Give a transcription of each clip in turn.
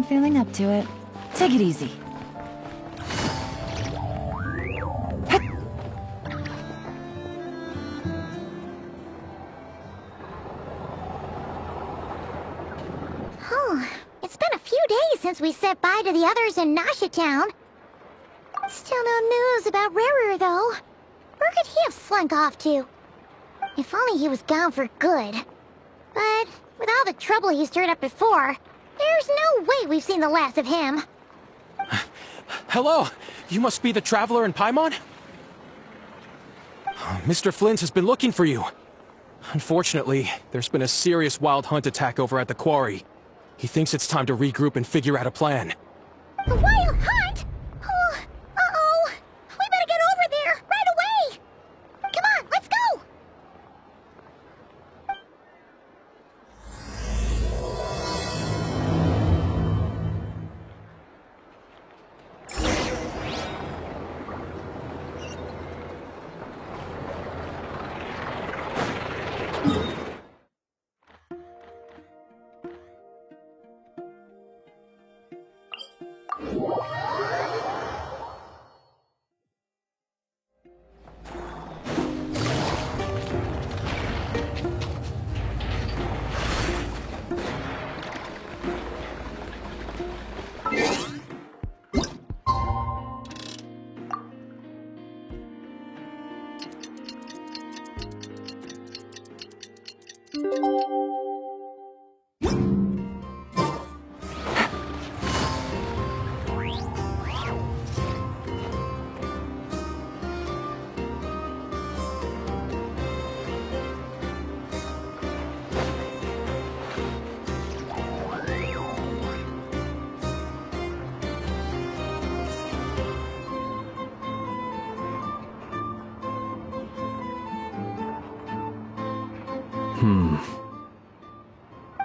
feeling up to it. Take it easy. Oh, it's been a few days since we said bye to the others in Nasha Town. Still no news about rerir, though. Where could he have slunk off to? If only he was gone for good. But with all the trouble he stirred up before, there's no way we've seen the last of him. Hello! You must be the traveler in Paimon? Mr. Flint has been looking for you. Unfortunately, there's been a serious wild hunt attack over at the quarry. He thinks it's time to regroup and figure out a plan. A wild hunt? Oh, uh-oh! We better get over there, right away! Come on, let's go!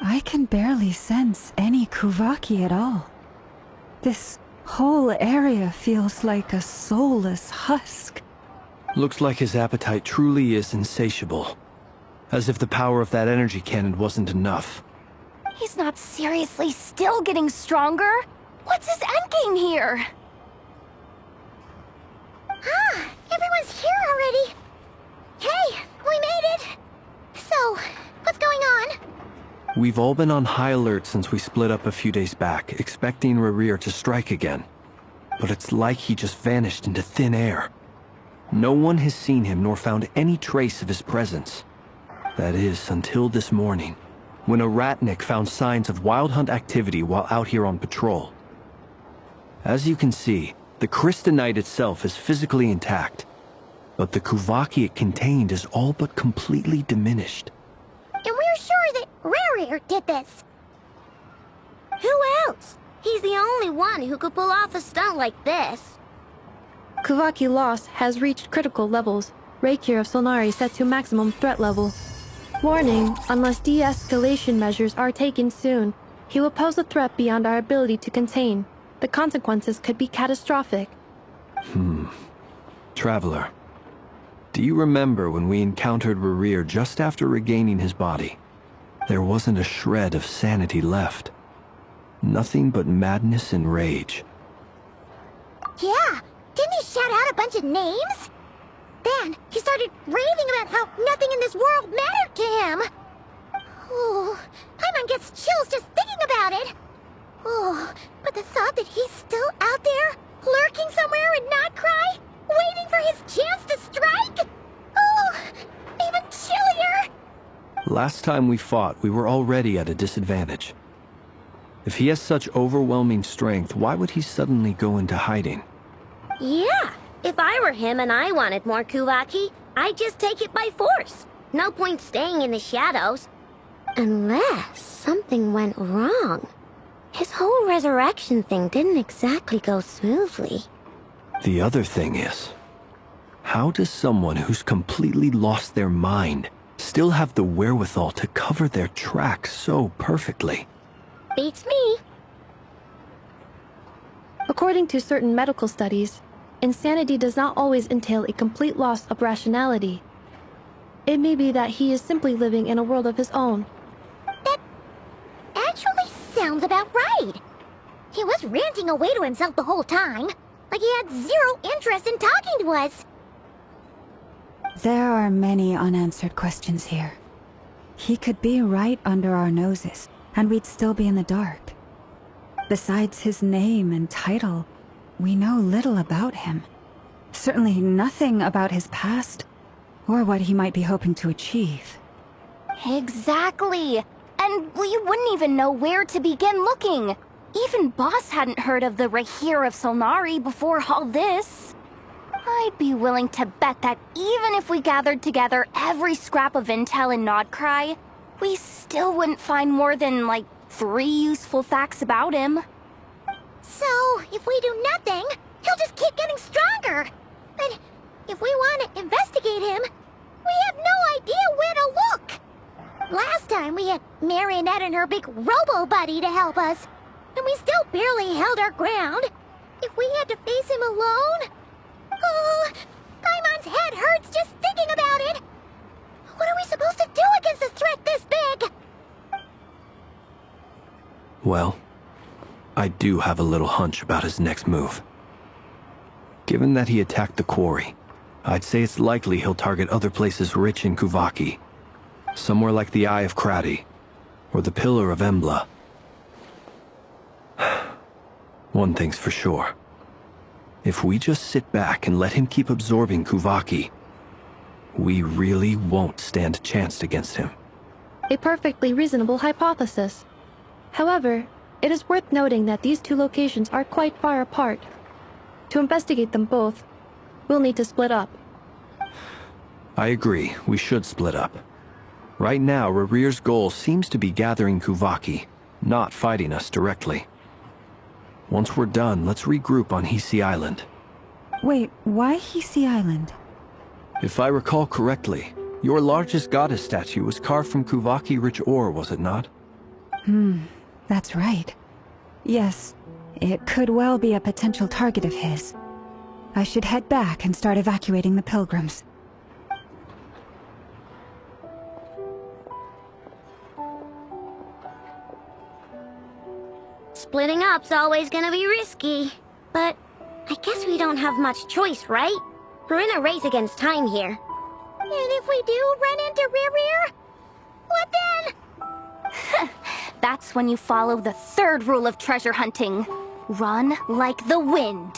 I can barely sense any Kuvaki at all. This whole area feels like a soulless husk. Looks like his appetite truly is insatiable. As if the power of that energy cannon wasn't enough. He's not seriously still getting stronger? What's his endgame here? Ah, everyone's here already. Hey, we made it. So, what's going on? We've all been on high alert since we split up a few days back, expecting rerir to strike again. But it's like he just vanished into thin air. No one has seen him nor found any trace of his presence. That is, until this morning, when a ratnik found signs of wild hunt activity while out here on patrol. As you can see, the crystalline itself is physically intact, but the Kuvaki it contained is all but completely diminished. And we're sure that rerir did this. Who else? He's the only one who could pull off a stunt like this. Kuvaki loss has reached critical levels. Rerir of Solnari set to maximum threat level. Warning, unless de-escalation measures are taken soon, he will pose a threat beyond our ability to contain. The consequences could be catastrophic. Traveler, do you remember when we encountered rerir just after regaining his body? There wasn't a shred of sanity left. Nothing but madness and rage. Yeah, didn't he shout out a bunch of names? Then he started raving about how nothing in this world mattered to him. Oh, Paimon gets chills just thinking about it. Oh, but the thought that he's still out there, lurking somewhere in nod-krai, waiting for his chance to strike? Oh, even chillier. Last time we fought, we were already at a disadvantage. If he has such overwhelming strength, why would he suddenly go into hiding? Yeah, if I were him and I wanted more Kuvaki, I'd just take it by force. No point staying in the shadows. Unless something went wrong. His whole resurrection thing didn't exactly go smoothly. The other thing is, how does someone who's completely lost their mind still have the wherewithal to cover their tracks so perfectly? Beats me. According to certain medical studies, insanity does not always entail a complete loss of rationality. It may be that he is simply living in a world of his own. That actually sounds about right. He was ranting away to himself the whole time, like he had zero interest in talking to us. There are many unanswered questions here. He could be right under our noses, and we'd still be in the dark. Besides his name and title, we know little about him. Certainly nothing about his past, or what he might be hoping to achieve. Exactly. And we wouldn't even know where to begin looking. Even Boss hadn't heard of the rerir of Solnari before all this. I'd be willing to bet that even if we gathered together every scrap of intel in nod-krai, we still wouldn't find more than, like, 3 useful facts about him. So, if we do nothing, he'll just keep getting stronger. And if we want to investigate him, we have no idea where to look. Last time we had Marionette and her big robo-buddy to help us, and we still barely held our ground. If we had to face him alone... Oh, Paimon's head hurts just thinking about it! What are we supposed to do against a threat this big? Well, I do have a little hunch about his next move. Given that he attacked the quarry, I'd say it's likely he'll target other places rich in Kuvaki. Somewhere like the Eye of Krati, or the Pillar of Embla. One thing's for sure. If we just sit back and let him keep absorbing Kuvaki, we really won't stand a chance against him. A perfectly reasonable hypothesis. However, it is worth noting that these two locations are quite far apart. To investigate them both, we'll need to split up. I agree, we should split up. Right now, Rerir's goal seems to be gathering Kuvaki, not fighting us directly. Once we're done, let's regroup on Hisi Island. Wait, why Hisi Island? If I recall correctly, your largest goddess statue was carved from Kuvaki-rich ore, was it not? That's right. Yes, it could well be a potential target of his. I should head back and start evacuating the pilgrims. Splitting up's always gonna be risky. But I guess we don't have much choice, right? We're in a race against time here. And if we do run into rerir, what then? That's when you follow the 3rd rule of treasure hunting. Run like the wind.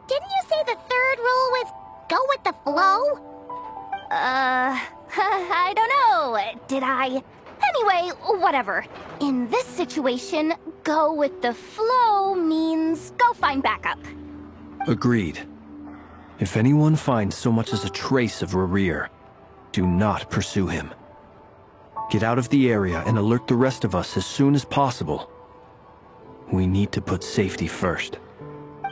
Didn't you say the 3rd rule was go with the flow? I don't know. Did I? Anyway, whatever. In this situation, go with the flow means go find backup. Agreed. If anyone finds so much as a trace of Rerir, do not pursue him. Get out of the area and alert the rest of us as soon as possible. We need to put safety first.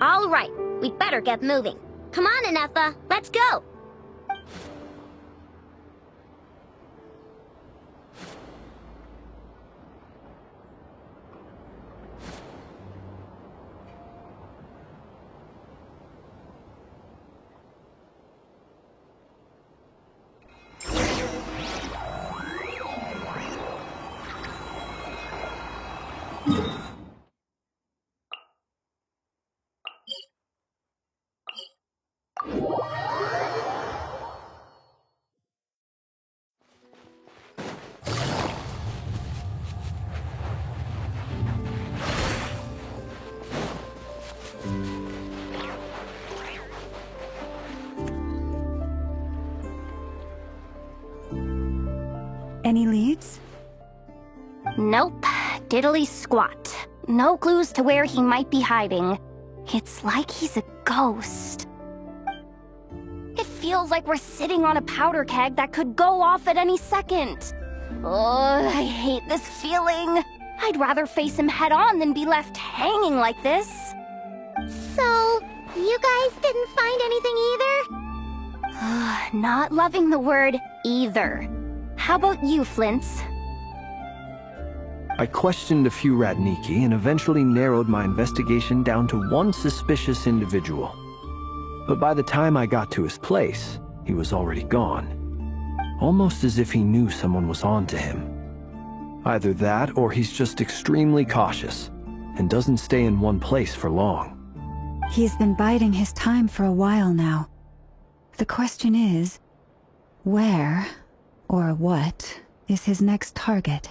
All right, we'd better get moving. Come on, Nefer, let's go. Any leads? Nope. Diddly squat. No clues to where he might be hiding. It's like he's a ghost. It feels like we're sitting on a powder keg that could go off at any second. Oh, I hate this feeling. I'd rather face him head on than be left hanging like this. So, you guys didn't find anything either? Not loving the word either. How about you, Flints? I questioned a few Ratniki and eventually narrowed my investigation down to one suspicious individual. But by the time I got to his place, he was already gone. Almost as if he knew someone was on to him. Either that or he's just extremely cautious, and doesn't stay in one place for long. He's been biding his time for a while now. The question is, where, or what, is his next target?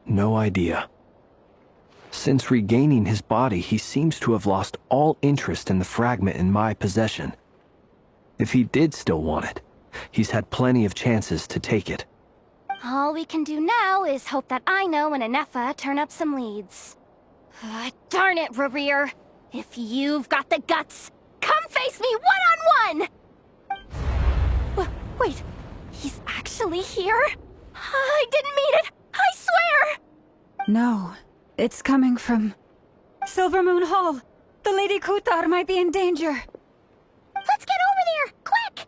No idea. Since regaining his body, he seems to have lost all interest in the fragment in my possession. If he did still want it, he's had plenty of chances to take it. All we can do now is hope that Ino and Nefer turn up some leads. Darn it, Rerir! If you've got the guts, come face me one-on-one! Wait, he's actually here? I didn't mean it! I swear! No, it's coming from Silver Moon Hall. The Lady Kutar might be in danger. Let's get over there, quick!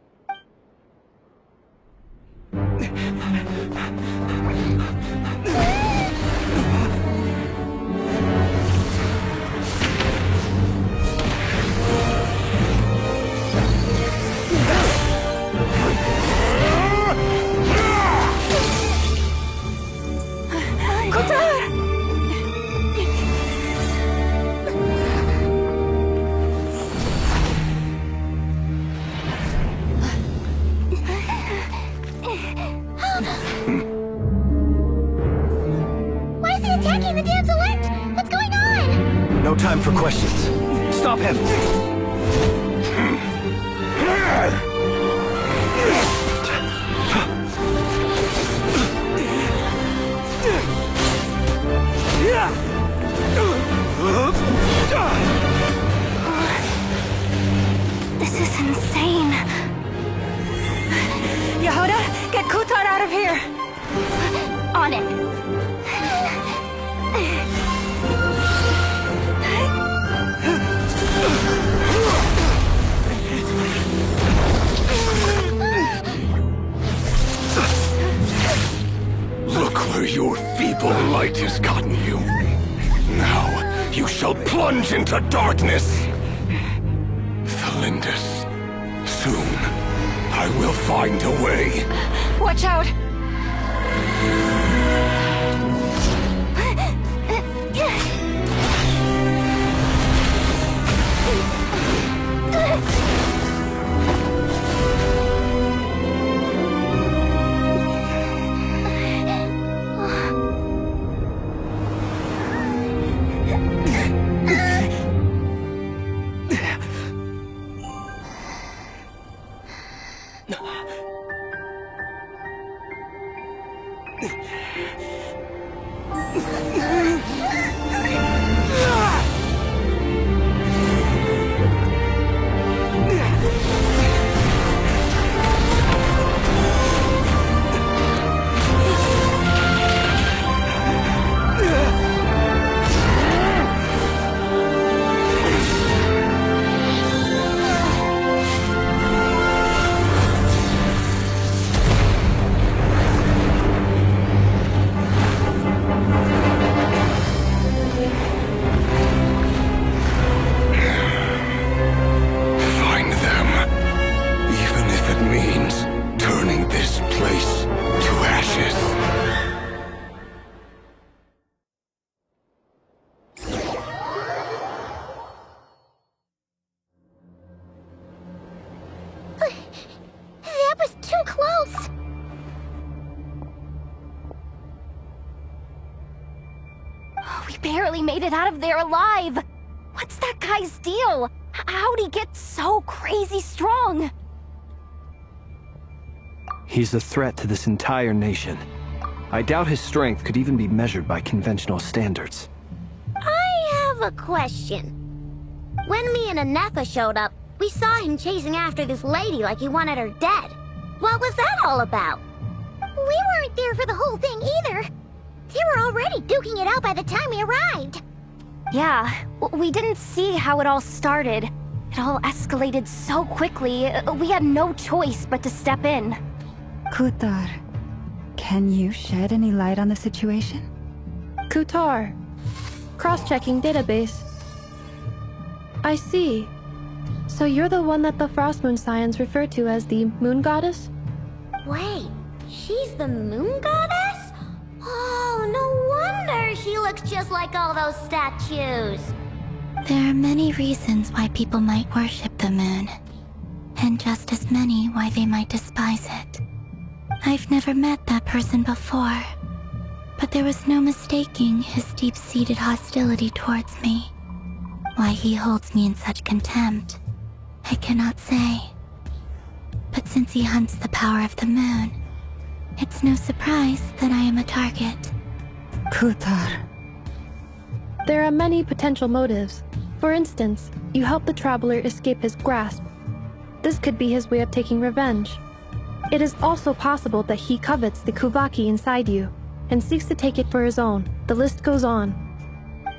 Why is he attacking the damsel? What's going on? No time for questions. Stop him! This is insane. Yehuda, get Kutar out of here! On it. Look where your feeble light has gotten you. Now, you shall plunge into darkness. Tholindis, soon, I will find a way. Watch out! That was too close! We barely made it out of there alive! What's that guy's deal? How'd he get so crazy strong? He's a threat to this entire nation. I doubt his strength could even be measured by conventional standards. I have a question. When me and Nefer showed up, we saw him chasing after this lady like he wanted her dead. What was that all about? We weren't there for the whole thing either. They were already duking it out by the time we arrived. Yeah, we didn't see how it all started. It all escalated so quickly, we had no choice but to step in. Kutar, can you shed any light on the situation? Kutar. Cross-checking database. I see. So you're the one that the Frost Moon Scions refer to as the Moon Goddess? Wait, she's the moon goddess? Oh, no wonder she looks just like all those statues. There are many reasons why people might worship the moon, and just as many why they might despise it. I've never met that person before, but there was no mistaking his deep-seated hostility towards me. Why he holds me in such contempt, I cannot say. But since he hunts the power of the moon, it's no surprise that I am a target. Kutar. There are many potential motives. For instance, you help the traveler escape his grasp. This could be his way of taking revenge. It is also possible that he covets the Kuvaki inside you, and seeks to take it for his own. The list goes on.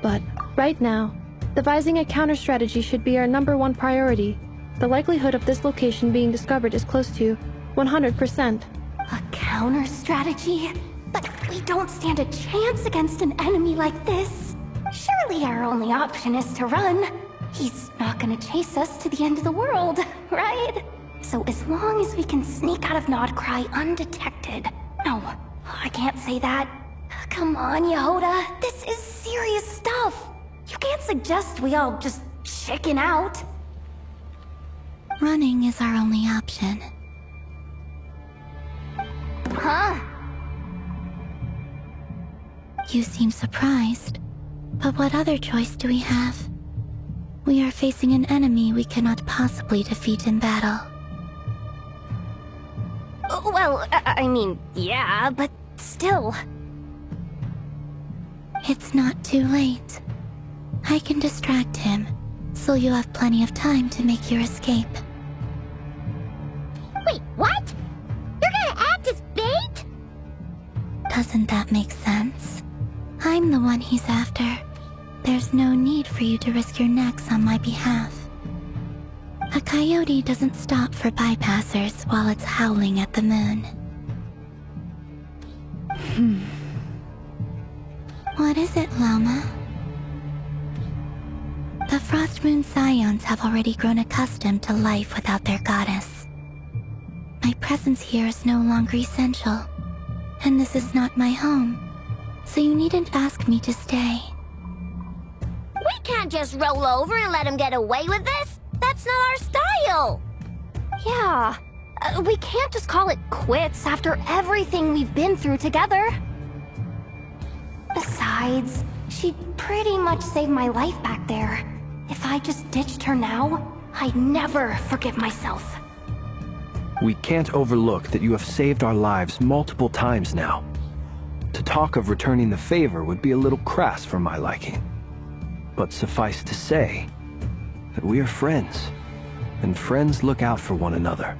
But, right now, devising a counter-strategy should be our #1 priority. The likelihood of this location being discovered is close to 100%. A counter-strategy? But we don't stand a chance against an enemy like this. Surely our only option is to run. He's not gonna chase us to the end of the world, right? So as long as we can sneak out of nod-krai undetected... No, I can't say that. Come on, Yehoda, this is serious stuff. You can't suggest we all just chicken out. Running is our only option. Huh? You seem surprised. But what other choice do we have? We are facing an enemy we cannot possibly defeat in battle. Well, I mean, yeah, but still. It's not too late. I can distract him, so you have plenty of time to make your escape. Wait, what? You're gonna act as bait? Doesn't that make sense? I'm the one he's after. There's no need for you to risk your necks on my behalf. A coyote doesn't stop for bypassers while it's howling at the moon. What is it, Llama? The Frost Moon Scions have already grown accustomed to life without their goddess. My presence here is no longer essential, and this is not my home, so you needn't ask me to stay. We can't just roll over and let him get away with this. That's not our style. Yeah, we can't just call it quits after everything we've been through together. Besides, she'd pretty much saved my life back there. If I just ditched her now, I'd never forgive myself. We can't overlook that you have saved our lives multiple times now. To talk of returning the favor would be a little crass for my liking. But suffice to say that we are friends, and friends look out for one another.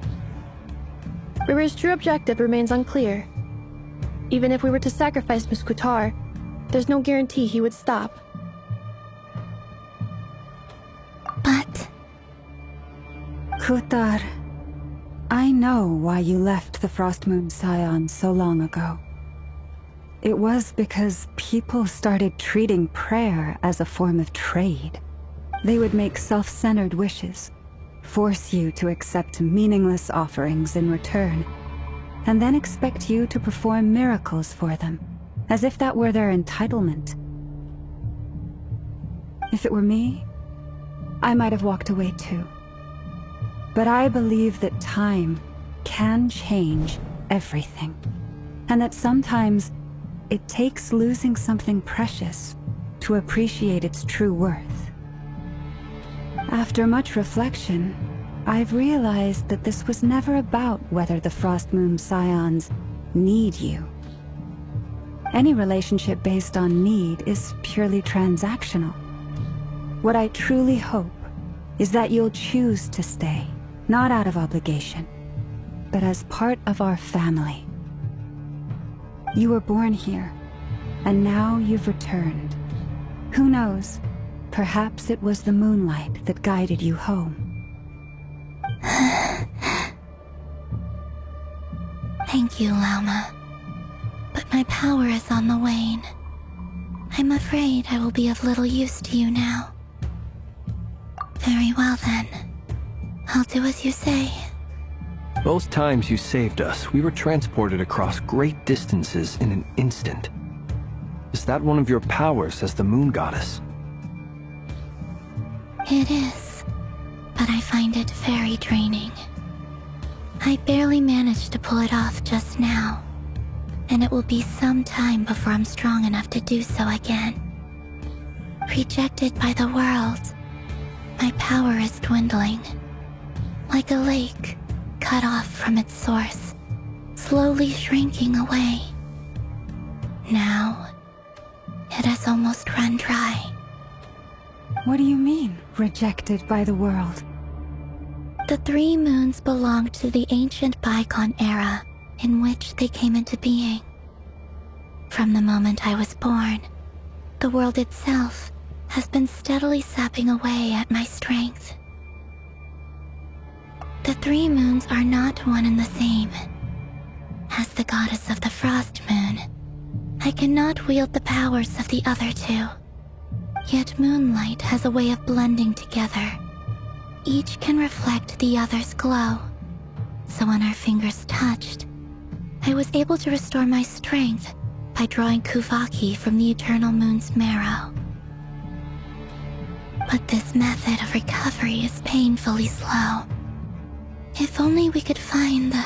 Rerir's true objective remains unclear. Even if we were to sacrifice Miss Kutar, there's no guarantee he would stop. But... Kutar, I know why you left the Frost Moon Scions so long ago. It was because people started treating prayer as a form of trade. They would make self-centered wishes, force you to accept meaningless offerings in return, and then expect you to perform miracles for them, as if that were their entitlement. If it were me, I might have walked away too. But I believe that time can change everything, and that sometimes it takes losing something precious to appreciate its true worth. After much reflection, I've realized that this was never about whether the Frost Moon Scions need you. Any relationship based on need is purely transactional. What I truly hope is that you'll choose to stay, not out of obligation, but as part of our family. You were born here, and now you've returned. Who knows? Perhaps it was the moonlight that guided you home. Thank you, Llama. But my power is on the wane. I'm afraid I will be of little use to you now. Very well then. I'll do as you say. Both times you saved us, we were transported across great distances in an instant. Is that one of your powers as the moon goddess? It is, but I find it very draining. I barely managed to pull it off just now, and it will be some time before I'm strong enough to do so again. Rejected by the world, my power is dwindling. Like a lake, cut off from its source, slowly shrinking away. Now, it has almost run dry. What do you mean, rejected by the world? The 3 moons belonged to the ancient bygone era in which they came into being. From the moment I was born, the world itself has been steadily sapping away at my strength. The 3 moons are not one and the same. As the goddess of the frost moon, I cannot wield the powers of the other 2. Yet Moonlight has a way of blending together. Each can reflect the other's glow. So when our fingers touched, I was able to restore my strength by drawing Kuvaki from the eternal moon's marrow. But this method of recovery is painfully slow. If only we could find the...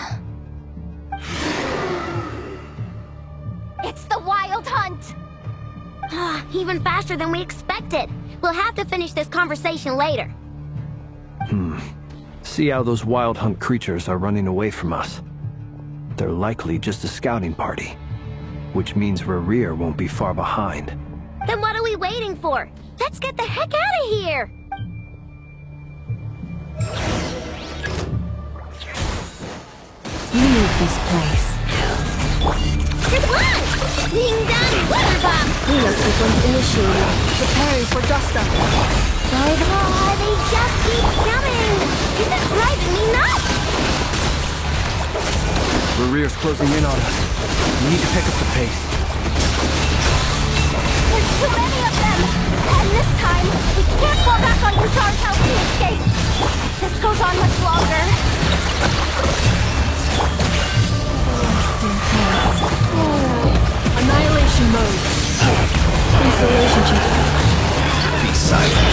It's the Wild Hunt! Even faster than we expected. We'll have to finish this conversation later. See how those wild hunt creatures are running away from us. They're likely just a scouting party, which means Rerir won't be far behind. Then what are we waiting for? Let's get the heck out of here! You need this place. Good one! Being done, weather bomb! Cleanup sequence initiated. Preparing for dust up. Oh, they just keep coming! This is driving me nuts! Rerir's closing in on us. We need to pick up the pace. There's too many of them! And this time, we can't fall back on Utar's help to escape! This goes on much longer. Annihilation mode. Installation check. Be silent.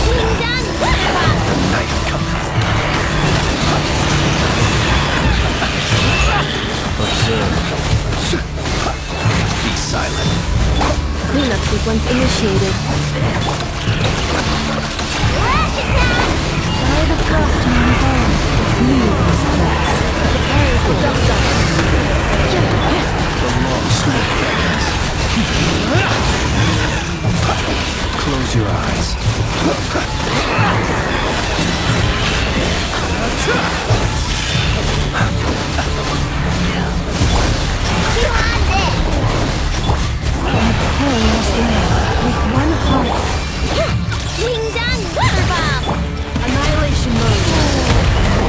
Being done, weather bomb! Knife coming. Observe. Be silent. Cleanup sequence initiated. Rush it down! By the frost moon home. Leave this place. Preparing for dust up. The long smoke beckons. Close your eyes. You on this! Victorious land with one heart. Being done, weather bomb! Annihilation mode.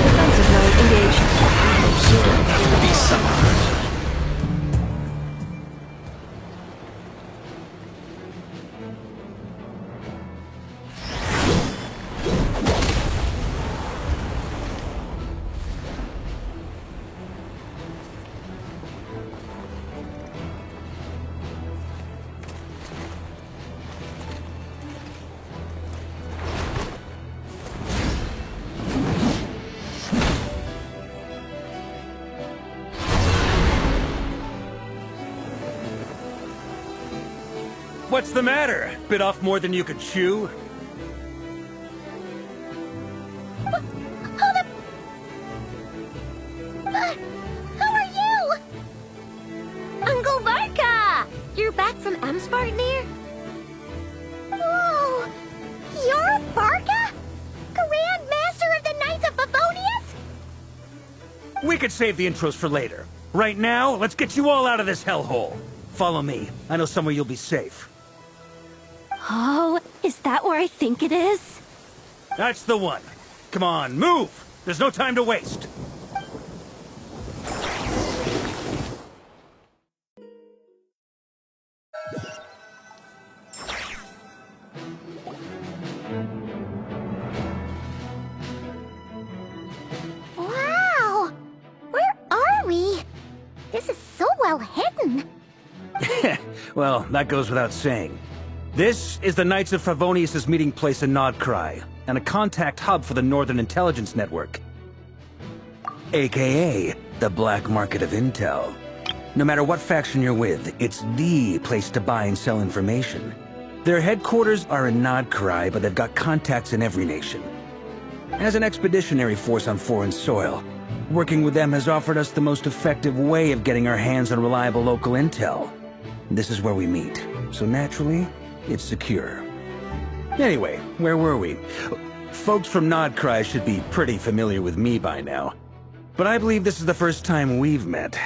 Defensive mode engaged. Observe. Be silent. What's the matter? Bit off more than you could chew? Who are you? Uncle Varka! You're back from Amspartnir? Whoa! You're Varka? Grand Master of the Knights of Favonius? We could save the intros for later. Right now, let's get you all out of this hellhole. Follow me. I know somewhere you'll be safe. Oh, is that where I think it is? That's the one. Come on, move! There's no time to waste. well hidden. Well, that goes without saying. This is the Knights of Favonius' meeting place in nod-krai, and a contact hub for the Northern Intelligence Network. AKA, the black market of intel. No matter what faction you're with, it's the place to buy and sell information. Their headquarters are in nod-krai, but they've got contacts in every nation. As an expeditionary force on foreign soil, working with them has offered us the most effective way of getting our hands on reliable local intel. This is where we meet, so naturally, it's secure. Anyway, where were we? Folks from nod-krai should be pretty familiar with me by now. But I believe this is the first time we've met.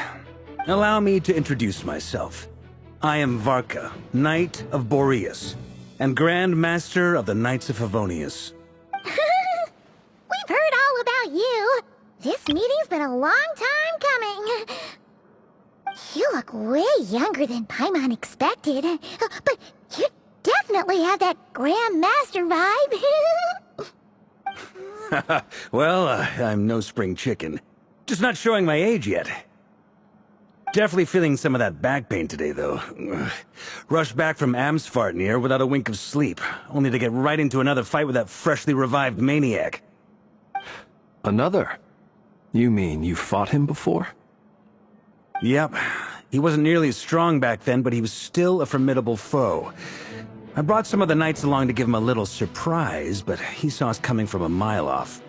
Allow me to introduce myself. I am Varka, Knight of Boreas, and Grand Master of the Knights of Favonius. We've heard all about you. This meeting's been a long time coming. You look way younger than Paimon expected, but you definitely have that Grand Master vibe. Well, I'm no spring chicken. Just not showing my age yet. Definitely feeling some of that back pain today, though. Rushed back from Amsfartnir without a wink of sleep, only to get right into another fight with that freshly revived maniac. Another? You mean you fought him before? Yep. He wasn't nearly as strong back then, but he was still a formidable foe. I brought some of the knights along to give him a little surprise, but he saw us coming from a mile off.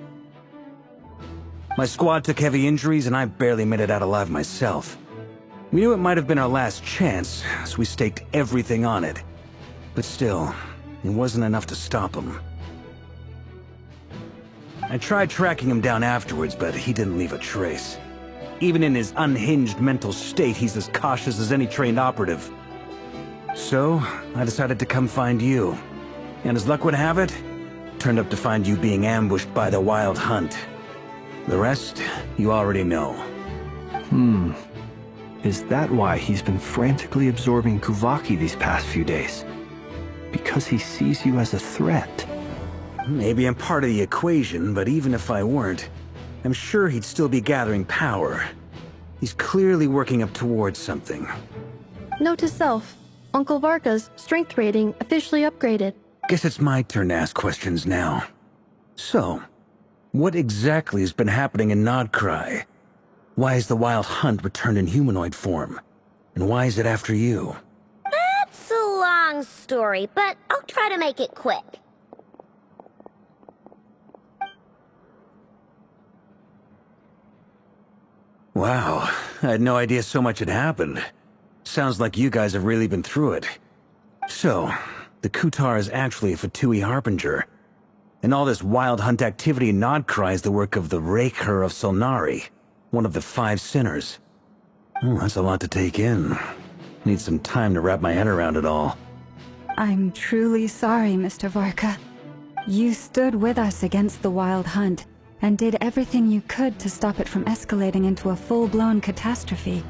My squad took heavy injuries, and I barely made it out alive myself. We knew it might have been our last chance, so we staked everything on it. But still, it wasn't enough to stop him. I tried tracking him down afterwards, but he didn't leave a trace. Even in his unhinged mental state, he's as cautious as any trained operative. So, I decided to come find you. And as luck would have it, turned up to find you being ambushed by the Wild Hunt. The rest, you already know. Is that why he's been frantically absorbing Kuvaki these past few days? Because he sees you as a threat? Maybe I'm part of the equation, but even if I weren't, I'm sure he'd still be gathering power. He's clearly working up towards something. Note to self, Uncle Varka's strength rating officially upgraded. Guess it's my turn to ask questions now. So, what exactly has been happening in nod-krai? Why is the Wild Hunt returned in humanoid form? And why is it after you? That's a long story, but I'll try to make it quick. Wow, I had no idea so much had happened. Sounds like you guys have really been through it. So, the Kutar is actually a Fatui Harbinger. And all this Wild Hunt activity in nod-krai is the work of the rerir of Solnari, one of the 5 sinners. That's a lot to take in. Need some time to wrap my head around it all. I'm truly sorry, Mr. Varka. You stood with us against the Wild Hunt, and did everything you could to stop it from escalating into a full-blown catastrophe.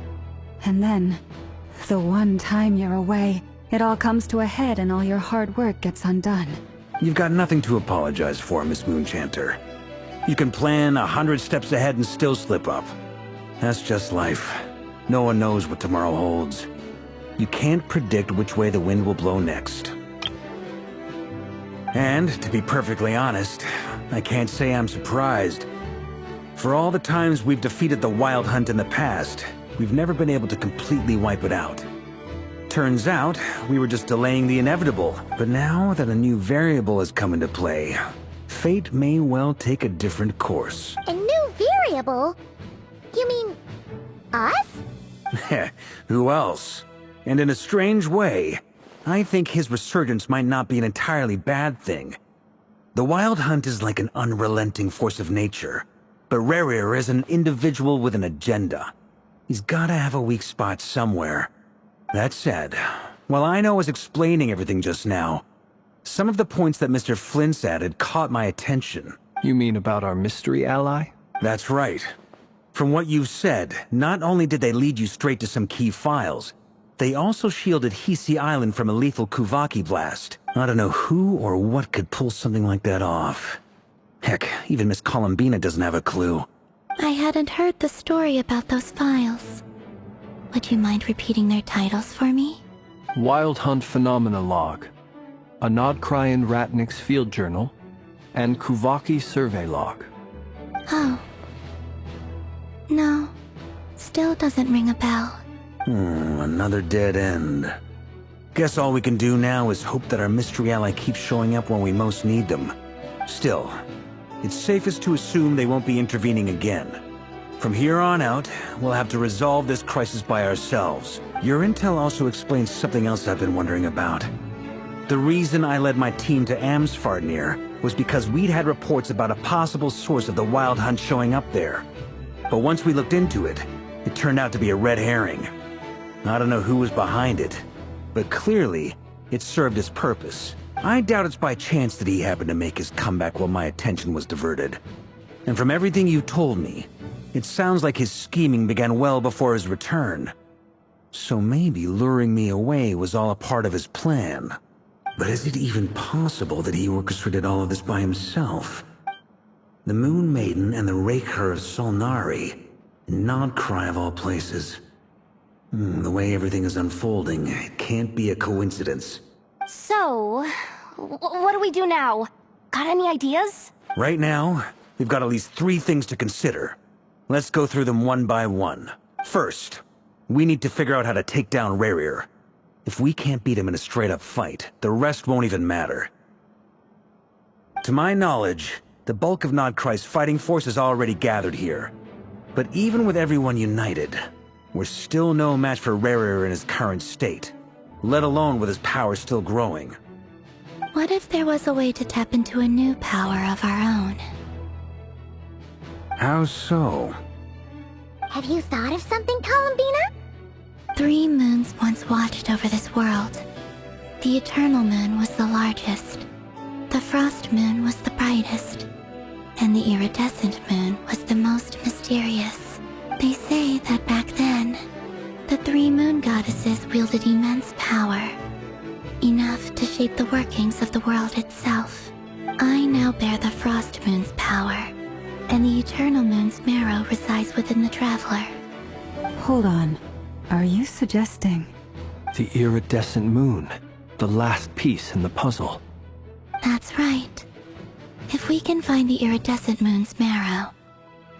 And then, the one time you're away, it all comes to a head and all your hard work gets undone. You've got nothing to apologize for, Miss Moonchanter. You can plan 100 steps ahead and still slip up. That's just life. No one knows what tomorrow holds. You can't predict which way the wind will blow next. And, to be perfectly honest, I can't say I'm surprised. For all the times we've defeated the Wild Hunt in the past, we've never been able to completely wipe it out. Turns out, we were just delaying the inevitable. But now that a new variable has come into play, fate may well take a different course. A new variable? You mean... us? Who else? And in a strange way, I think his resurgence might not be an entirely bad thing. The Wild Hunt is like an unrelenting force of nature, but rerir is an individual with an agenda. He's gotta have a weak spot somewhere. That said, while I was explaining everything just now, some of the points that Mr. Flint's added caught my attention. You mean about our mystery ally? That's right. From what you've said, not only did they lead you straight to some key files, they also shielded Hisi Island from a lethal Kuvaki blast. I don't know who or what could pull something like that off. Heck, even Miss Columbina doesn't have a clue. I hadn't heard the story about those files. Would you mind repeating their titles for me? Wild Hunt Phenomena Log, a nod-krai and Ratnik's Field Journal, and Kuvaki Survey Log. Oh. No. Still doesn't ring a bell. Another dead end. Guess all we can do now is hope that our mystery ally keeps showing up when we most need them. Still, it's safest to assume they won't be intervening again. From here on out, we'll have to resolve this crisis by ourselves. Your intel also explains something else I've been wondering about. The reason I led my team to Amsfarnir was because we'd had reports about a possible source of the Wild Hunt showing up there. But once we looked into it, it turned out to be a red herring. I don't know who was behind it, but clearly, it served its purpose. I doubt it's by chance that he happened to make his comeback while my attention was diverted. And from everything you told me, it sounds like his scheming began well before his return. So maybe luring me away was all a part of his plan. But is it even possible that he orchestrated all of this by himself? The Moon Maiden and the rerir of Solnari, nod-krai of all places. The way everything is unfolding, it can't be a coincidence. So, what do we do now? Got any ideas? Right now, we've got at least 3 things to consider. Let's go through them one by one. First, we need to figure out how to take down rerir. If we can't beat him in a straight-up fight, the rest won't even matter. To my knowledge, the bulk of nod-krai's fighting force is already gathered here. But even with everyone united, we're still no match for rerir in his current state, let alone with his power still growing. What if there was a way to tap into a new power of our own? How so? Have you thought of something, Columbina? 3 moons once watched over this world. The Eternal Moon was the largest. The Frost Moon was the brightest. And the Iridescent Moon was the most mysterious. They say that back then, the 3 moon goddesses wielded immense power. Enough to shape the workings of the world itself. I now bear the Frost Moon's power, and the Eternal Moon's marrow resides within the Traveler. Hold on. Are you suggesting... The iridescent moon, the last piece in the puzzle. That's right. If we can find the Iridescent Moon's marrow,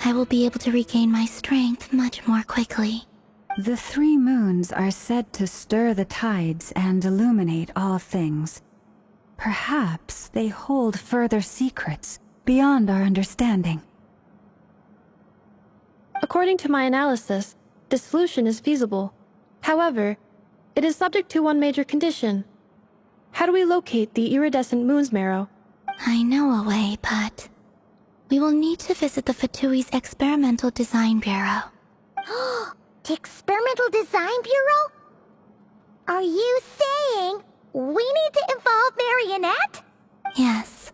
I will be able to regain my strength much more quickly. The 3 moons are said to stir the tides and illuminate all things. Perhaps they hold further secrets beyond our understanding. According to my analysis, the solution is feasible. However, it is subject to one major condition. How do we locate the iridescent moon's marrow? I know a way, but... we will need to visit the Fatui's Experimental Design Bureau. The Experimental Design Bureau? Are you saying we need to involve Marionette? Yes.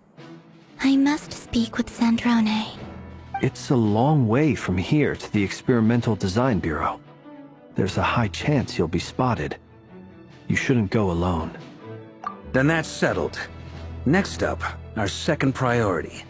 I must speak with Sandrone. It's a long way from here to the Experimental Design Bureau. There's a high chance you'll be spotted. You shouldn't go alone. Then that's settled. Next up, our second priority.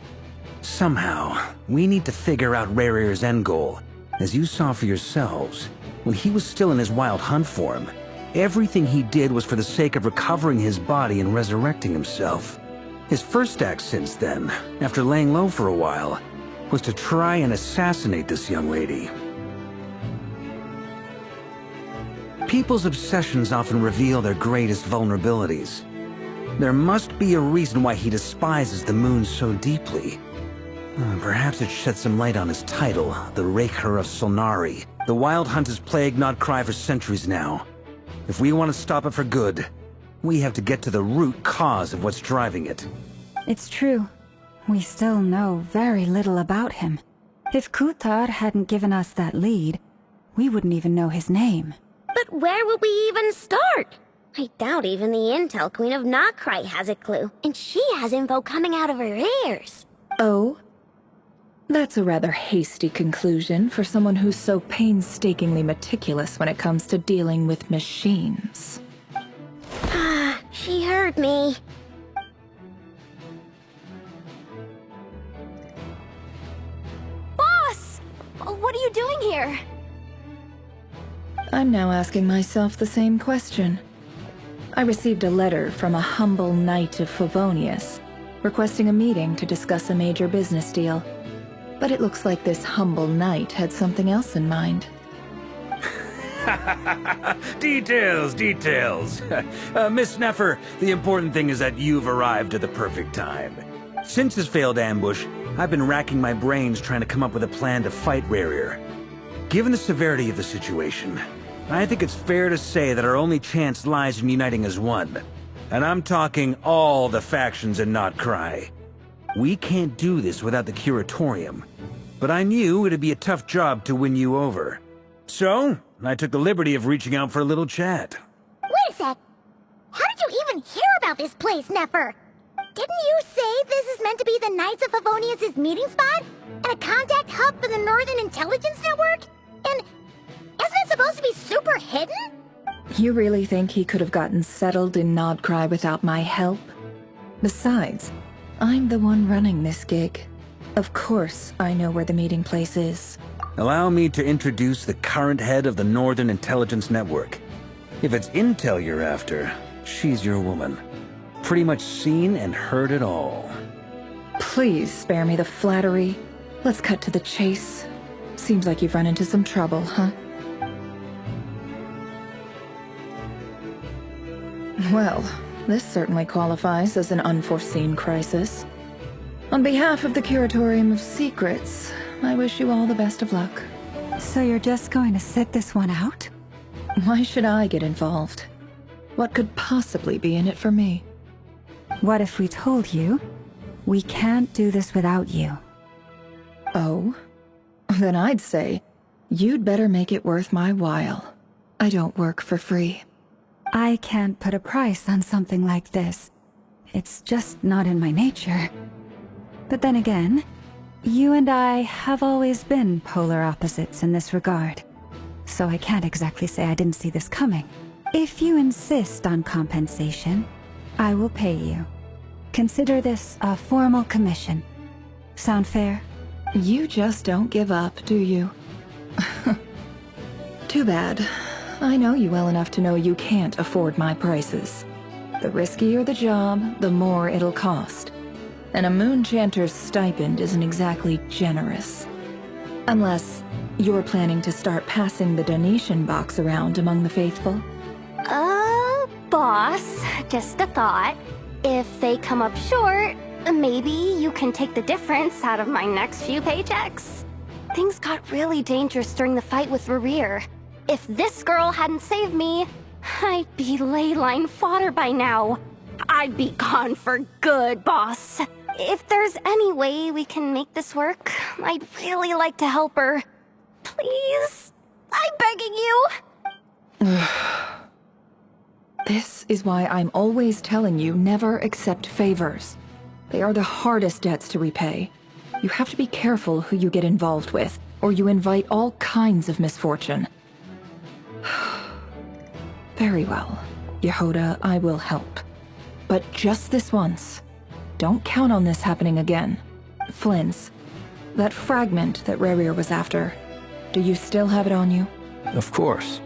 Somehow, we need to figure out rerir's end goal. As you saw for yourselves, when he was still in his Wild Hunt form, everything he did was for the sake of recovering his body and resurrecting himself. His first act since then, after laying low for a while, was to try and assassinate this young lady. People's obsessions often reveal their greatest vulnerabilities. There must be a reason why he despises the moon so deeply. Perhaps it sheds some light on his title, the rerir of Solnari. The Wild Hunt has plagued nod-krai for centuries now. If we want to stop it for good, we have to get to the root cause of what's driving it. It's true. We still know very little about him. If Kutar hadn't given us that lead, we wouldn't even know his name. But where would we even start? I doubt even the Intel Queen of nod-krai has a clue, and she has info coming out of her ears. Oh? That's a rather hasty conclusion for someone who's so painstakingly meticulous when it comes to dealing with machines. Ah, she heard me. Boss! What are you doing here? I'm now asking myself the same question. I received a letter from a humble knight of Favonius, requesting a meeting to discuss a major business deal. But it looks like this humble knight had something else in mind. Details, details. Miss Nefer, the important thing is that you've arrived at the perfect time. Since his failed ambush, I've been racking my brains trying to come up with a plan to fight rerir. Given the severity of the situation, I think it's fair to say that our only chance lies in uniting as one. And I'm talking all the factions in nod-krai. We can't do this without the curatorium. But I knew it'd be a tough job to win you over. So, I took the liberty of reaching out for a little chat. Wait a sec. How did you even hear about this place, Nefer? Didn't you say this is meant to be the Knights of Favonius' meeting spot? And a contact hub for the Northern Intelligence Network? And isn't it supposed to be super hidden? You really think he could have gotten settled in nod-krai without my help? Besides, I'm the one running this gig. Of course I know where the meeting place is. Allow me to introduce the current head of the Northern Intelligence Network. If it's intel you're after, she's your woman. Pretty much seen and heard it all. Please spare me the flattery. Let's cut to the chase. Seems like you've run into some trouble, huh? Well, this certainly qualifies as an unforeseen crisis. On behalf of the Curatorium of Secrets, I wish you all the best of luck. So you're just going to sit this one out? Why should I get involved? What could possibly be in it for me? What if we told you we can't do this without you? Oh? Then I'd say, you'd better make it worth my while. I don't work for free. I can't put a price on something like this. It's just not in my nature. But then again, you and I have always been polar opposites in this regard. So I can't exactly say I didn't see this coming. If you insist on compensation, I will pay you. Consider this a formal commission. Sound fair? You just don't give up, do you? Too bad. I know you well enough to know you can't afford my prices. The riskier the job, the more it'll cost. And a moon chanter's stipend isn't exactly generous. Unless you're planning to start passing the donation box around among the faithful. Boss, just a thought. If they come up short, maybe you can take the difference out of my next few paychecks. Things got really dangerous during the fight with rerir. If this girl hadn't saved me, I'd be ley line fodder by now. I'd be gone for good, boss. If there's any way we can make this work, I'd really like to help her. Please? I'm begging you. This is why I'm always telling you never accept favors. They are the hardest debts to repay. You have to be careful who you get involved with, or you invite all kinds of misfortune. Very well, Yehoda, I will help. But just this once. Don't count on this happening again. Flynn's, that fragment that rerir was after, do you still have it on you? Of course.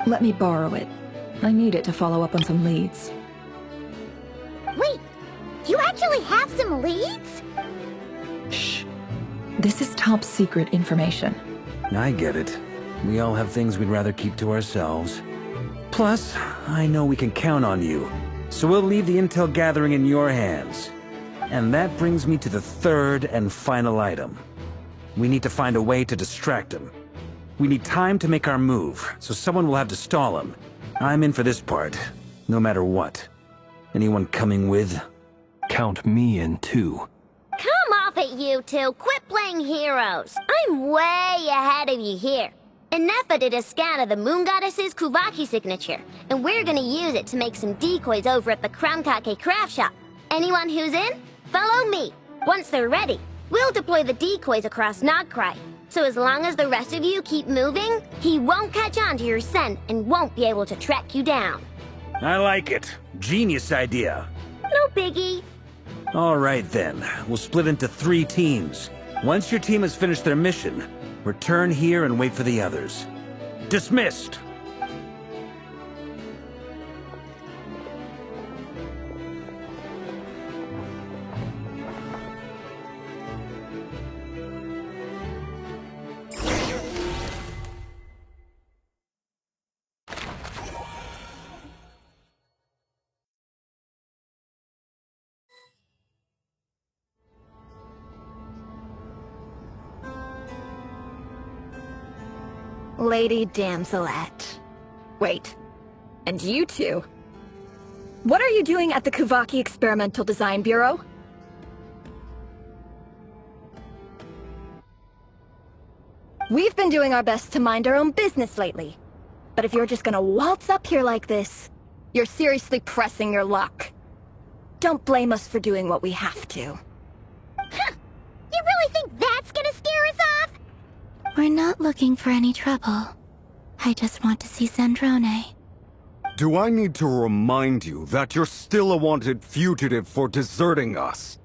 Let me borrow it. I need it to follow up on some leads. Wait, you actually have some leads? Shh. This is top secret information. I get it. We all have things we'd rather keep to ourselves. Plus, I know we can count on you. So we'll leave the intel gathering in your hands. And that brings me to the third and final item. We need to find a way to distract him. We need time to make our move, so someone will have to stall him. I'm in for this part, no matter what. Anyone coming with? Count me in too. Come off it, you two. Quit playing heroes. I'm way ahead of you here. And Nefer did a scan of the moon goddess's Kuvaki signature, and we're gonna use it to make some decoys over at the Kramkake craft shop. Anyone who's in, follow me. Once they're ready, we'll deploy the decoys across nod-krai. So as long as the rest of you keep moving, he won't catch on to your scent and won't be able to track you down. I like it. Genius idea. No biggie. All right then, we'll split into 3 teams. Once your team has finished their mission, return here and wait for the others. Dismissed! Lady Damselette. Wait. And you two? What are you doing at the Kuvaki Experimental Design Bureau? We've been doing our best to mind our own business lately. But if you're just gonna waltz up here like this, you're seriously pressing your luck. Don't blame us for doing what we have to. Huh. You really think that's gonna scare us off? We're not looking for any trouble. I just want to see Sandrone. Do I need to remind you that you're still a wanted fugitive for deserting us?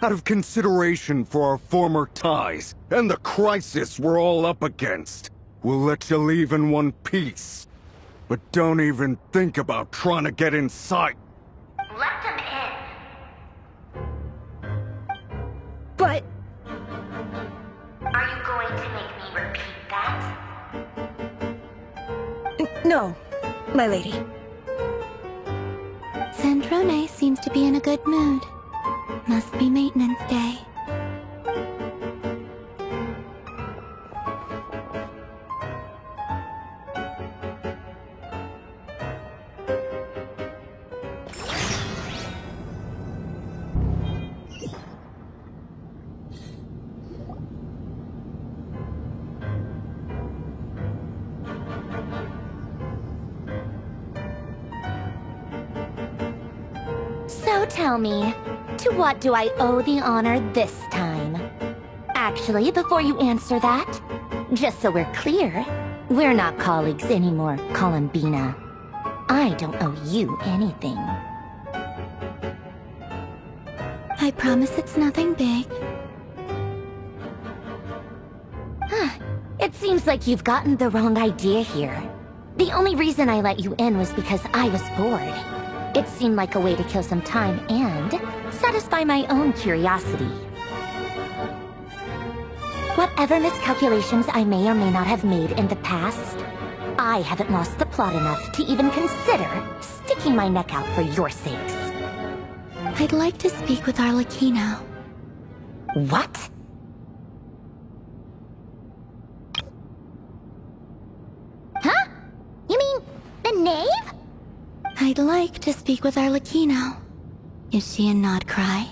Out of consideration for our former ties and the crisis we're all up against, we'll let you leave in one piece. But don't even think about trying to get inside. Let them in. But... Are you going to make me repeat that? No, my lady. Sandrone seems to be in a good mood. Must be maintenance day. So tell me, to what do I owe the honor this time? Actually, before you answer that, just so we're clear, we're not colleagues anymore, Columbina. I don't owe you anything. I promise it's nothing big. It seems like you've gotten the wrong idea here. The only reason I let you in was because I was bored. It seemed like a way to kill some time and satisfy my own curiosity. Whatever miscalculations I may or may not have made in the past, I haven't lost the plot enough to even consider sticking my neck out for your sakes. I'd like to speak with Arlecchino. What? Huh? You mean the knave? I'd like to speak with Arlecchino. Is she a nod-krai?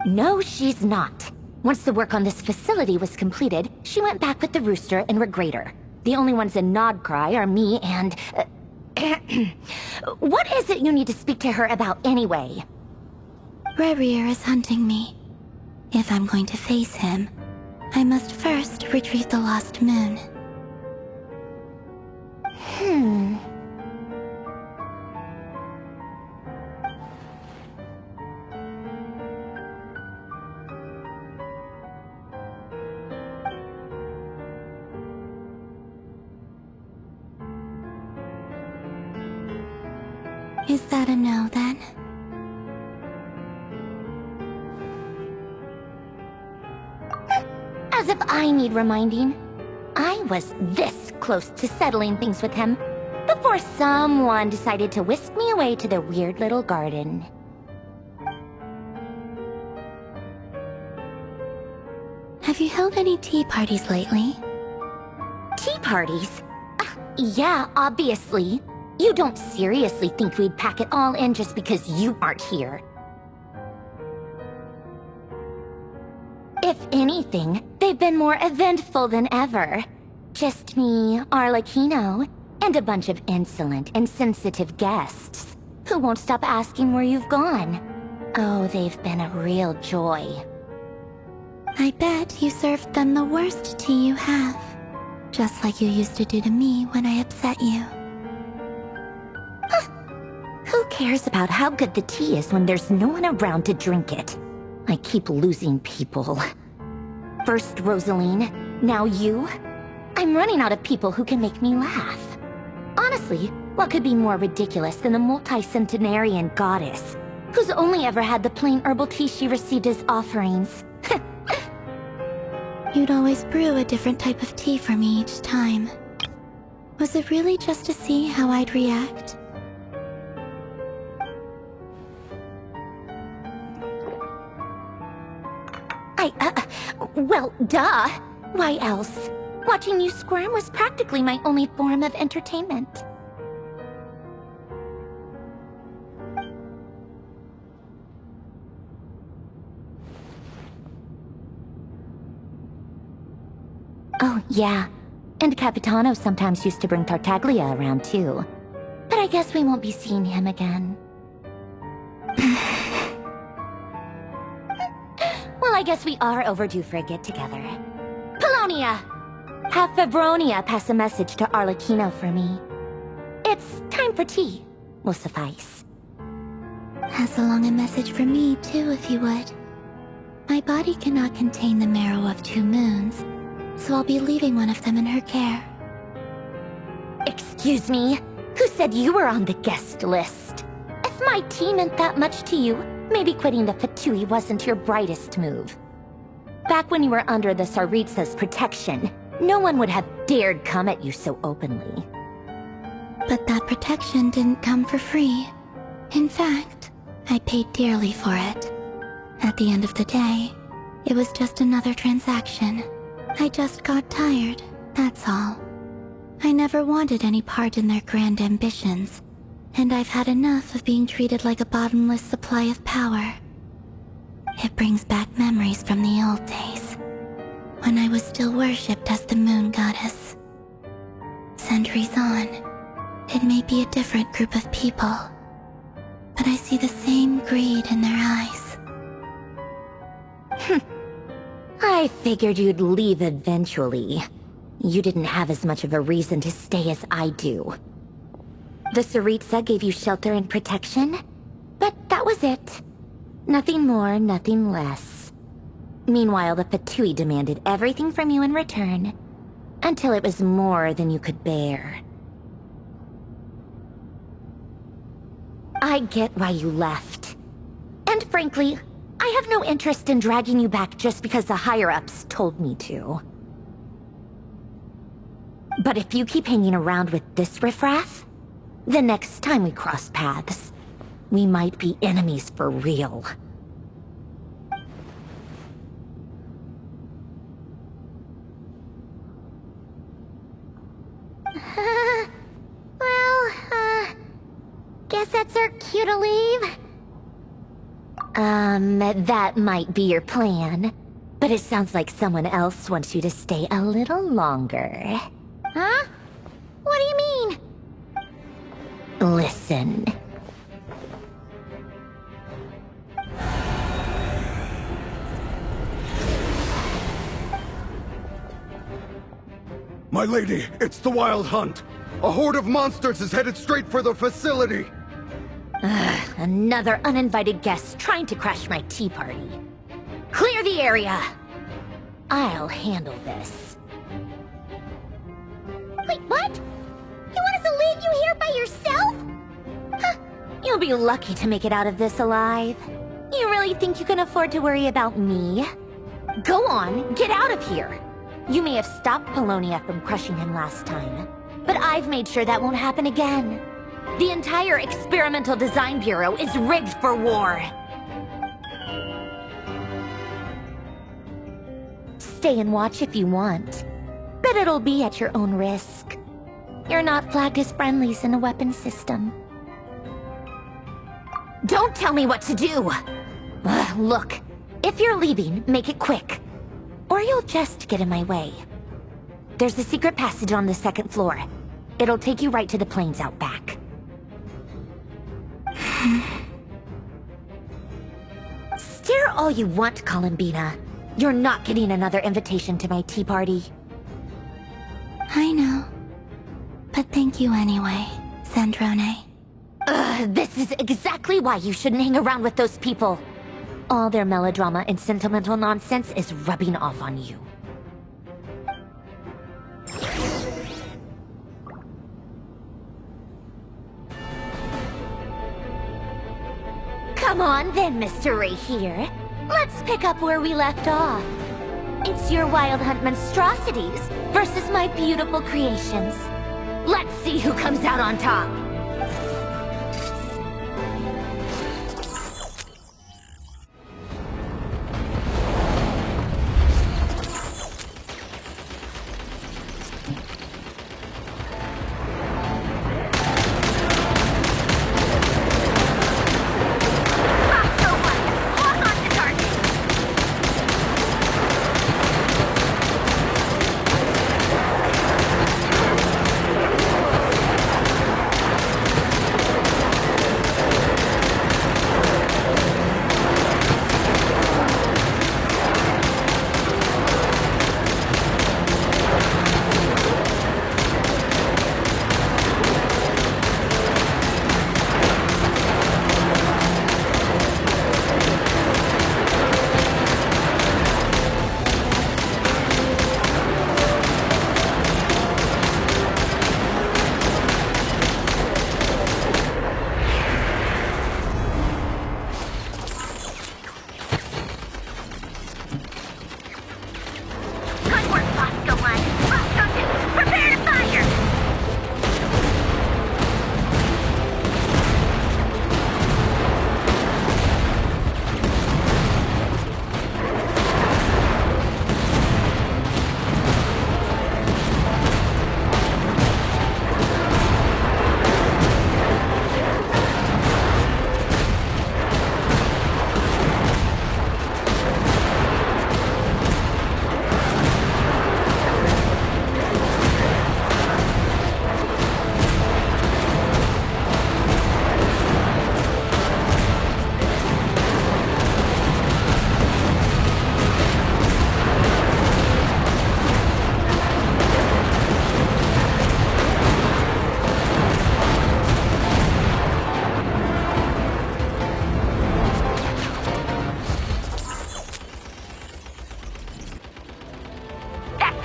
No, she's not. Once the work on this facility was completed, she went back with the rooster and regrater. The only ones in nod-krai are me and... What is it you need to speak to her about anyway? Rerir is hunting me. If I'm going to face him, I must first retrieve the lost moon. Is that a no, then? As if I need reminding. I was this close to settling things with him before someone decided to whisk me away to their weird little garden. Have you held any tea parties lately? Tea parties? Yeah, obviously. You don't seriously think we'd pack it all in just because you aren't here. If anything, they've been more eventful than ever. Just me, Arlecchino, and a bunch of insolent, insensitive guests who won't stop asking where you've gone. Oh, they've been a real joy. I bet you served them the worst tea you have. Just like you used to do to me when I upset you. Who cares about how good the tea is when there's no one around to drink it? I keep losing people. First Rosaline, now you. I'm running out of people who can make me laugh. Honestly, what could be more ridiculous than the multi-centenarian goddess, who's only ever had the plain herbal tea she received as offerings? You'd always brew a different type of tea for me each time. Was it really just to see how I'd react? Well, duh. Why else? Watching you squirm was practically my only form of entertainment. Oh, yeah. And Capitano sometimes used to bring Tartaglia around, too. But I guess we won't be seeing him again. Well, I guess we are overdue for a get-together. Polonia! Have Febronia pass a message to Arlecchino for me. It's time for tea. Will suffice. Pass along a message for me, too, if you would. My body cannot contain the marrow of 2 moons, so I'll be leaving one of them in her care. Excuse me? Who said you were on the guest list? If my tea meant that much to you, maybe quitting the Fatui wasn't your brightest move. Back when you were under the Tsaritsa's protection, no one would have dared come at you so openly. But that protection didn't come for free. In fact, I paid dearly for it. At the end of the day, it was just another transaction. I just got tired, that's all. I never wanted any part in their grand ambitions, and I've had enough of being treated like a bottomless supply of power. It brings back memories from the old days, when I was still worshipped as the moon goddess. Centuries on, it may be a different group of people, but I see the same greed in their eyes. I figured you'd leave eventually. You didn't have as much of a reason to stay as I do. The Tsaritsa gave you shelter and protection, but that was it. Nothing more, nothing less. Meanwhile, the Fatui demanded everything from you in return, until it was more than you could bear. I get why you left. And frankly, I have no interest in dragging you back just because the higher-ups told me to. But if you keep hanging around with this riffraff, the next time we cross paths, we might be enemies for real. Guess that's our cue to leave? That might be your plan. But it sounds like someone else wants you to stay a little longer. Huh? What do you mean? Listen. My lady, it's the Wild Hunt. A horde of monsters is headed straight for the facility. Another uninvited guest trying to crash my tea party. Clear the area! I'll handle this. Wait, what? You want us to leave you here by yourself? Huh, you'll be lucky to make it out of this alive. You really think you can afford to worry about me? Go on, get out of here. You may have stopped Polonia from crushing him last time, but I've made sure that won't happen again. The entire Experimental Design Bureau is rigged for war. Stay and watch if you want, but it'll be at your own risk. You're not flagged as friendlies in the weapon system. Don't tell me what to do! Look, if you're leaving, make it quick. Or you'll just get in my way. There's a secret passage on the 2nd floor. It'll take you right to the plains out back. Stare all you want, Columbina. You're not getting another invitation to my tea party. I know. But thank you anyway, Sandrone. This is exactly why you shouldn't hang around with those people. All their melodrama and sentimental nonsense is rubbing off on you. Come on then, Mr. Rerir. Let's pick up where we left off. It's your Wild Hunt monstrosities versus my beautiful creations. Let's see who comes out on top.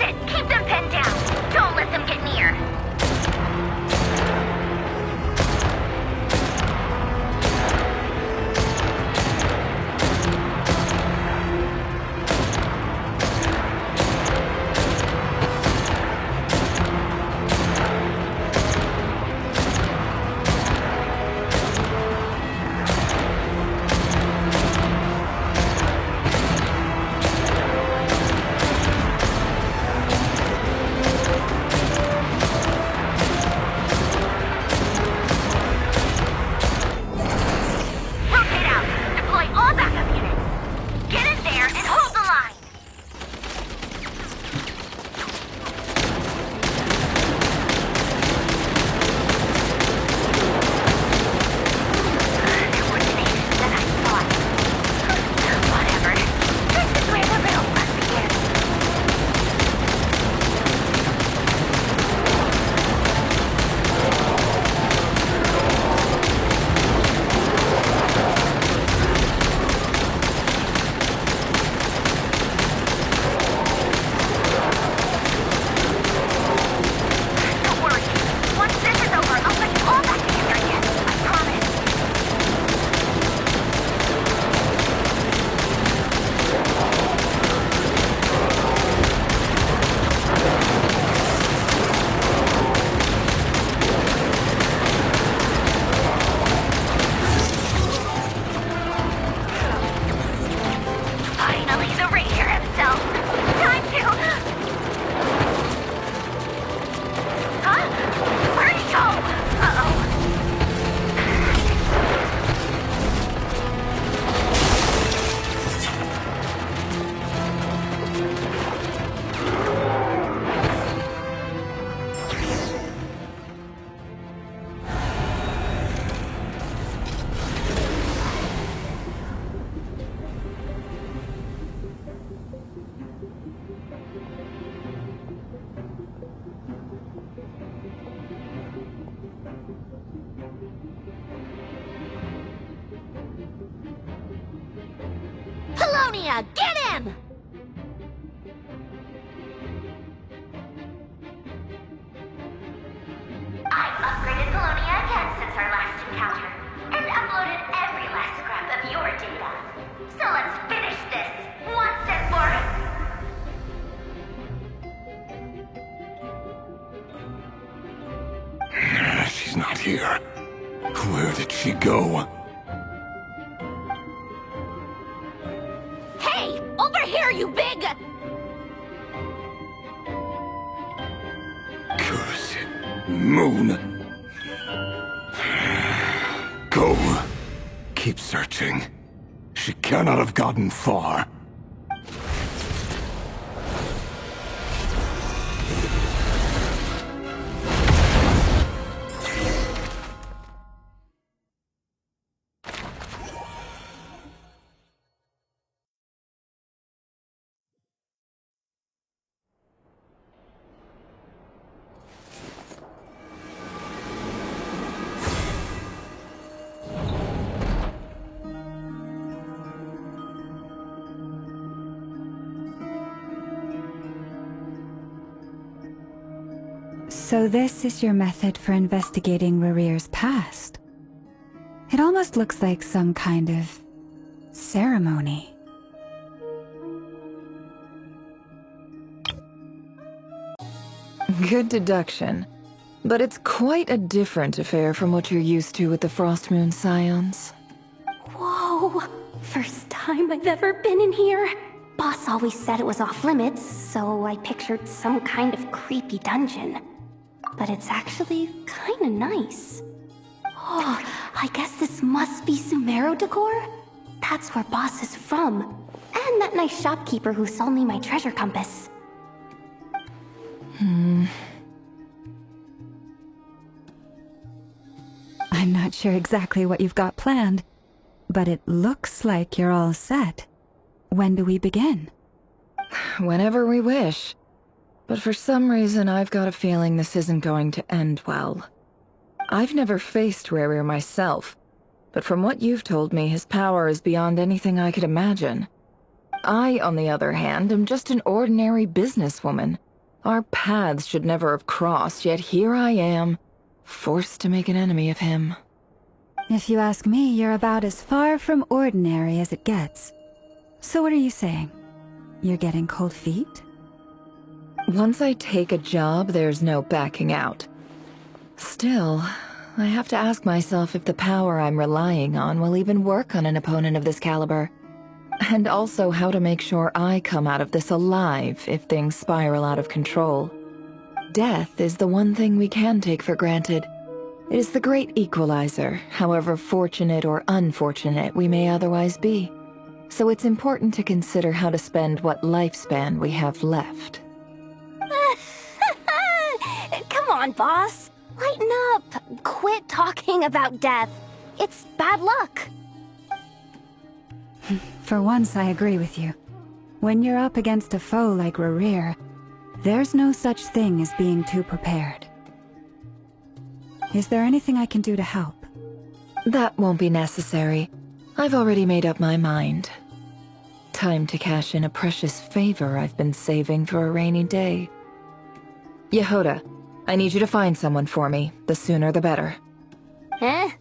it! Keep them pinned down! Don't let them get near! Get him! I've upgraded Colonia again since our last encounter, and uploaded every last scrap of your data. So let's finish this, once and for... She's not here. Where did she go? Hey! Over here, you big... Cursed moon. Go. Keep searching. She cannot have gotten far. So this is your method for investigating rerir's past. It almost looks like some kind of ceremony. Good deduction. But it's quite a different affair from what you're used to with the Frost Moon Scions. Whoa! First time I've ever been in here. Boss always said it was off limits, so I pictured some kind of creepy dungeon. But it's actually kinda nice. Oh, I guess this must be Sumero decor? That's where Boss is from. And that nice shopkeeper who sold me my treasure compass. I'm not sure exactly what you've got planned, but it looks like you're all set. When do we begin? Whenever we wish. But for some reason, I've got a feeling this isn't going to end well. I've never faced Rerir myself, but from what you've told me, his power is beyond anything I could imagine. I, on the other hand, am just an ordinary businesswoman, Our paths should never have crossed, yet here I am, forced to make an enemy of him. If you ask me, you're about as far from ordinary as it gets. So what are you saying? You're getting cold feet? Once I take a job, there's no backing out. Still, I have to ask myself if the power I'm relying on will even work on an opponent of this caliber. And also how to make sure I come out of this alive if things spiral out of control. Death is the one thing we can take for granted. It is the great equalizer, however fortunate or unfortunate we may otherwise be. So it's important to consider how to spend what lifespan we have left. Come on, boss. Lighten up. Quit talking about death. It's bad luck. For once, I agree with you. When you're up against a foe like rerir, there's no such thing as being too prepared. Is there anything I can do to help? That won't be necessary. I've already made up my mind. Time to cash in a precious favor I've been saving for a rainy day. Yehoda, I need you to find someone for me. The sooner the better. Eh?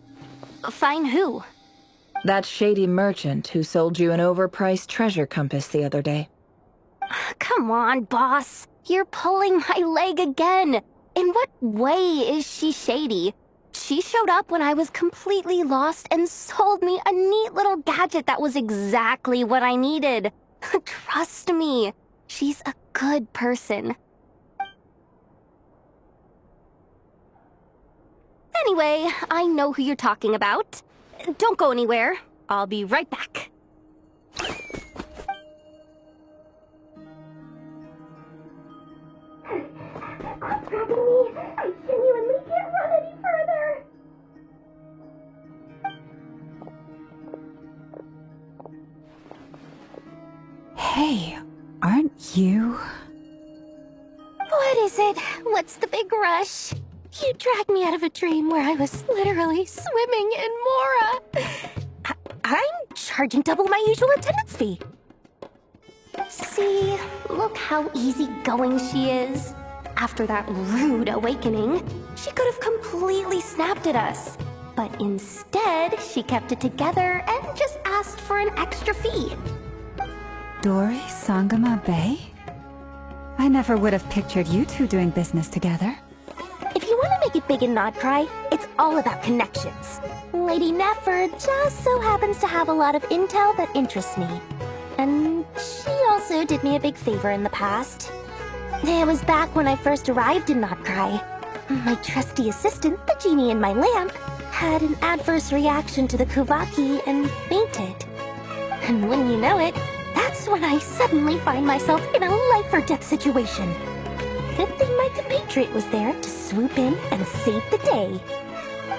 Find who? That shady merchant who sold you an overpriced treasure compass the other day. Come on, boss. You're pulling my leg again. In what way is she shady? She showed up when I was completely lost and sold me a neat little gadget that was exactly what I needed. Trust me, she's a good person. Anyway, I know who you're talking about. Don't go anywhere. I'll be right back. What's happening to me? I genuinely can't run any further. Hey, aren't you? What is it? What's the big rush? You dragged me out of a dream where I was literally swimming in Mora. I'm charging double my usual attendance fee. See, look how easygoing she is. After that rude awakening, she could have completely snapped at us. But instead, she kept it together and just asked for an extra fee. Dori Sangama Bay? I never would have pictured you two doing business together. If you want to make it big in Nod-krai, it's all about connections. Lady Nefer just so happens to have a lot of intel that interests me. And she also did me a big favor in the past. It was back when I first arrived in Nod-krai. My trusty assistant, the genie in my lamp, had an adverse reaction to the Kuvaki and fainted. And when you know it, that's when I suddenly find myself in a life-or-death situation. Good thing my compatriot was there to swoop in and save the day.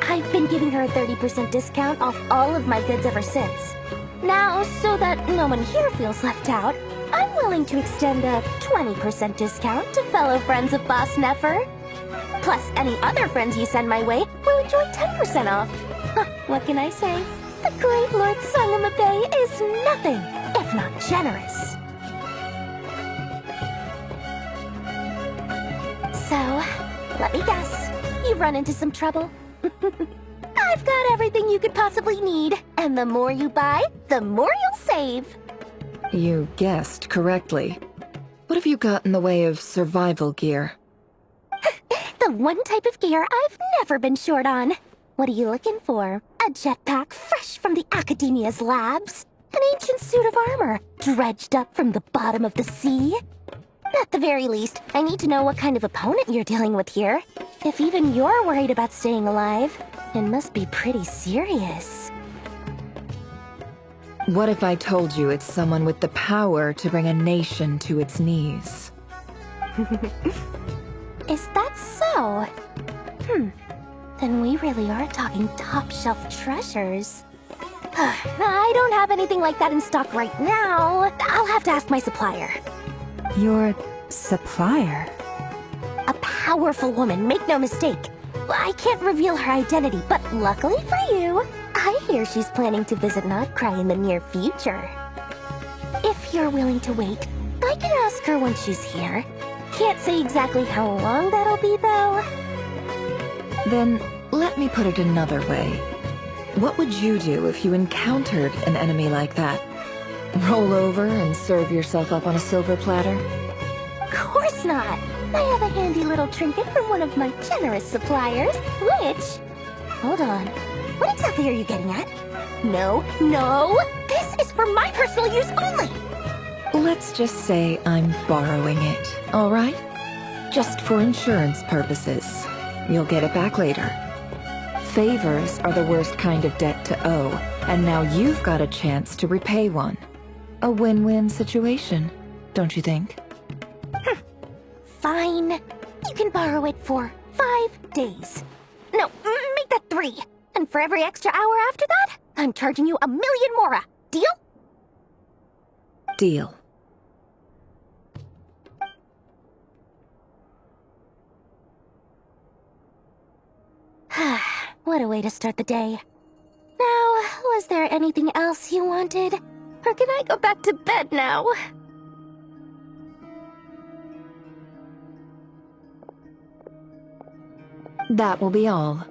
I've been giving her a 30% discount off all of my goods ever since. Now, so that no one here feels left out, I'm willing to extend a 20% discount to fellow friends of Boss Nefer. Plus, any other friends you send my way will enjoy 10% off. What can I say? The great Lord Sangama Bay is nothing if not generous. So, let me guess. You've run into some trouble? I've got everything you could possibly need. And the more you buy, the more you'll save. You guessed correctly. What have you got in the way of survival gear? The one type of gear I've never been short on. What are you looking for? A jetpack fresh from the Academia's labs? An ancient suit of armor dredged up from the bottom of the sea? At the very least, I need to know what kind of opponent you're dealing with here. If even you're worried about staying alive, it must be pretty serious. What if I told you it's someone with the power to bring a nation to its knees? Is that so? Then we really are talking top-shelf treasures. I don't have anything like that in stock right now. I'll have to ask my supplier. Your supplier? A powerful woman, make no mistake. I can't reveal her identity, but luckily for you, I hear she's planning to visit Nod-krai in the near future. If you're willing to wait, I can ask her when she's here. Can't say exactly how long that'll be, though. Then, let me put it another way. What would you do if you encountered an enemy like that? Roll over and serve yourself up on a silver platter? Of course not. I have a handy little trinket from one of my generous suppliers, which... Hold on. What exactly are you getting at? No, no! This is for my personal use only! Let's just say I'm borrowing it, all right? Just for insurance purposes. You'll get it back later. Favors are the worst kind of debt to owe, and now you've got a chance to repay one. A win-win situation, don't you think? Fine. You can borrow it for 5 days. No, make that 3. And for every extra hour after that, I'm charging you 1,000,000 mora. Deal? Deal. What a way to start the day. Now, was there anything else you wanted? Or can I go back to bed now? That will be all.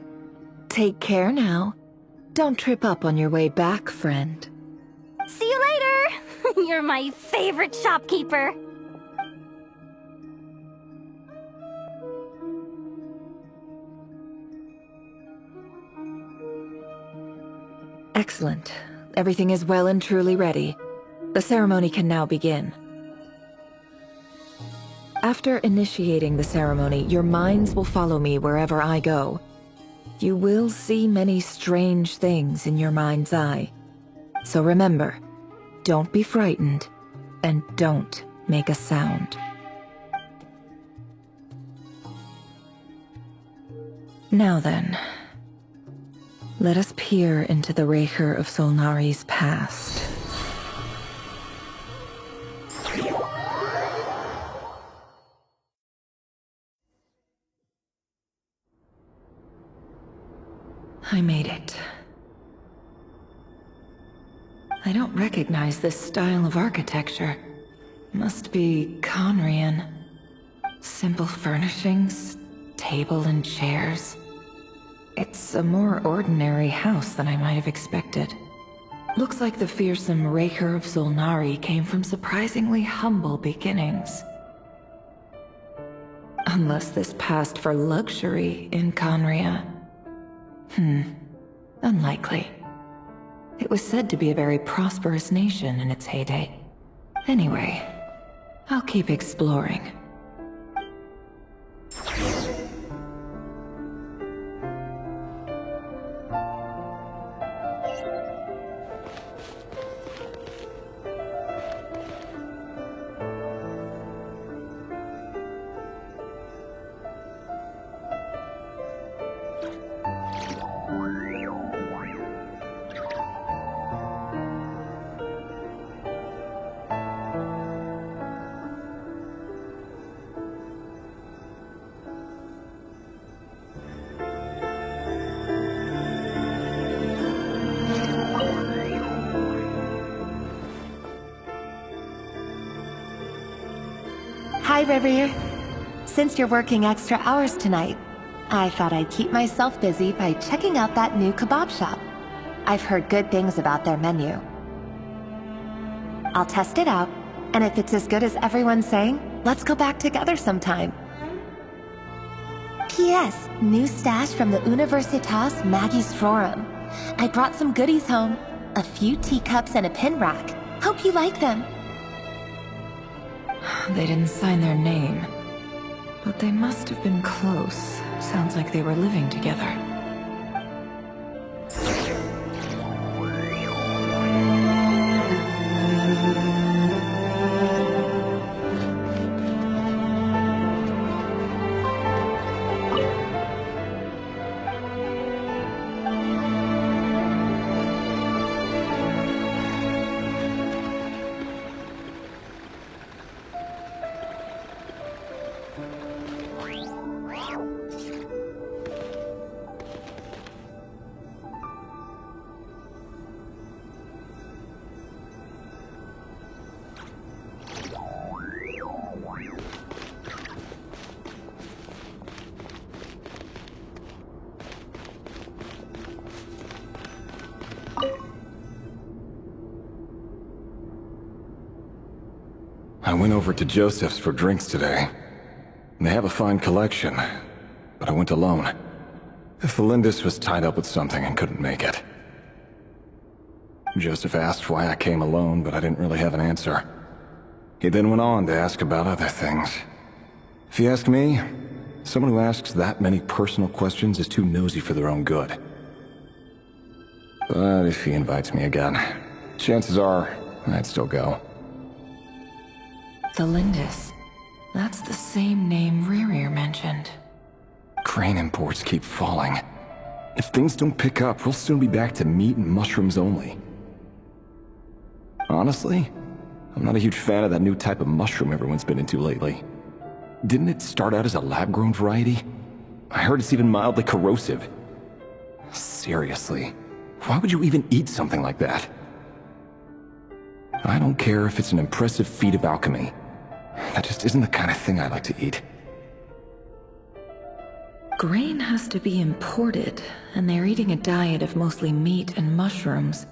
Take care now. Don't trip up on your way back, friend. See you later! You're my favorite shopkeeper. Excellent. Everything is well and truly ready. The ceremony can now begin. After initiating the ceremony, your minds will follow me wherever I go. You will see many strange things in your mind's eye. So remember, don't be frightened, and don't make a sound. Now then, let us peer into the rerir of Solnari's past. I made it. I don't recognize this style of architecture. Must be Conrian. Simple furnishings, table and chairs. It's a more ordinary house than I might have expected. Looks like the fearsome rerir of Solnari came from surprisingly humble beginnings. Unless this passed for luxury in Conria. Unlikely. It was said to be a very prosperous nation in its heyday. Anyway, I'll keep exploring. Hi, rerir. Since you're working extra hours tonight, I thought I'd keep myself busy by checking out that new kebab shop. I've heard good things about their menu. I'll test it out, and if it's as good as everyone's saying, let's go back together sometime. P.S. New stash from the Universitas Magistrorum. I brought some goodies home. A few teacups and a pin rack. Hope you like them. They didn't sign their name, but they must have been close. Sounds like they were living together. went over to Joseph's for drinks today. They have a fine collection, but I went alone. The tholindis was tied up with something and couldn't make it. Joseph asked why I came alone, but I didn't really have an answer. He then went on to ask about other things. If you ask me, someone who asks that many personal questions is too nosy for their own good. But if he invites me again, chances are I'd still go. Tholindis. That's the same name Rerir mentioned. Crane imports keep falling. If things don't pick up, we'll soon be back to meat and mushrooms only. Honestly, I'm not a huge fan of that new type of mushroom everyone's been into lately. Didn't it start out as a lab-grown variety? I heard it's even mildly corrosive. Seriously, why would you even eat something like that? I don't care if it's an impressive feat of alchemy. That just isn't the kind of thing I like to eat. Grain has to be imported, and they're eating a diet of mostly meat and mushrooms.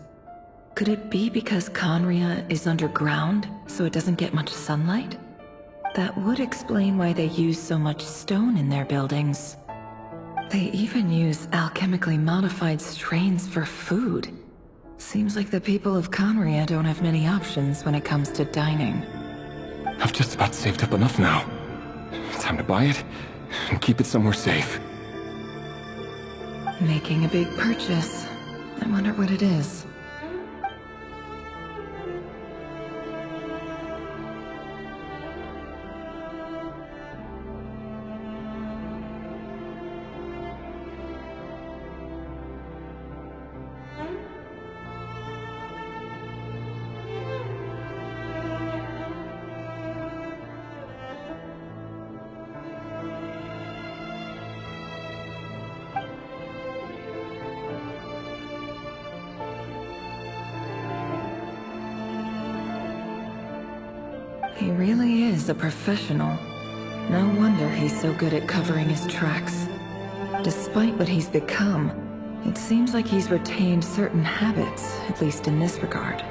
Could it be because Khaenri'ah is underground, so it doesn't get much sunlight? That would explain why they use so much stone in their buildings. They even use alchemically modified strains for food. Seems like the people of Khaenri'ah don't have many options when it comes to dining. I've just about saved up enough now. Time to buy it and keep it somewhere safe. Making a big purchase. I wonder what it is. He really is a professional. No wonder he's so good at covering his tracks. Despite what he's become, it seems like he's retained certain habits, at least in this regard.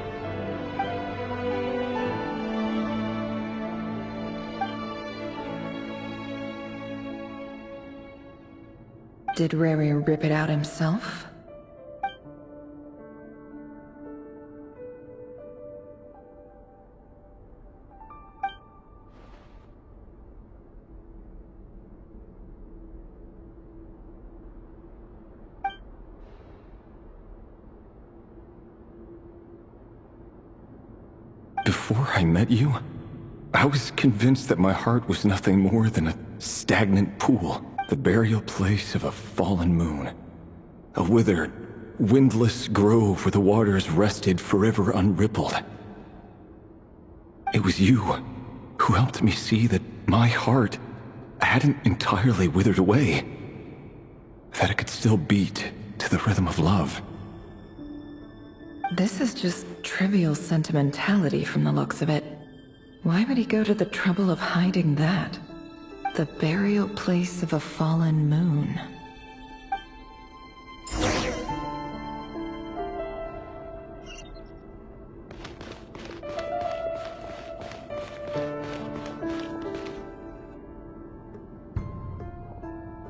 Did Rerir rip it out himself? Before I met you, I was convinced that my heart was nothing more than a stagnant pool, the burial place of a fallen moon. A withered, windless grove where the waters rested forever unrippled. It was you who helped me see that my heart hadn't entirely withered away, that it could still beat to the rhythm of love. This is just trivial sentimentality from the looks of it. Why would he go to the trouble of hiding that? The burial place of a fallen moon.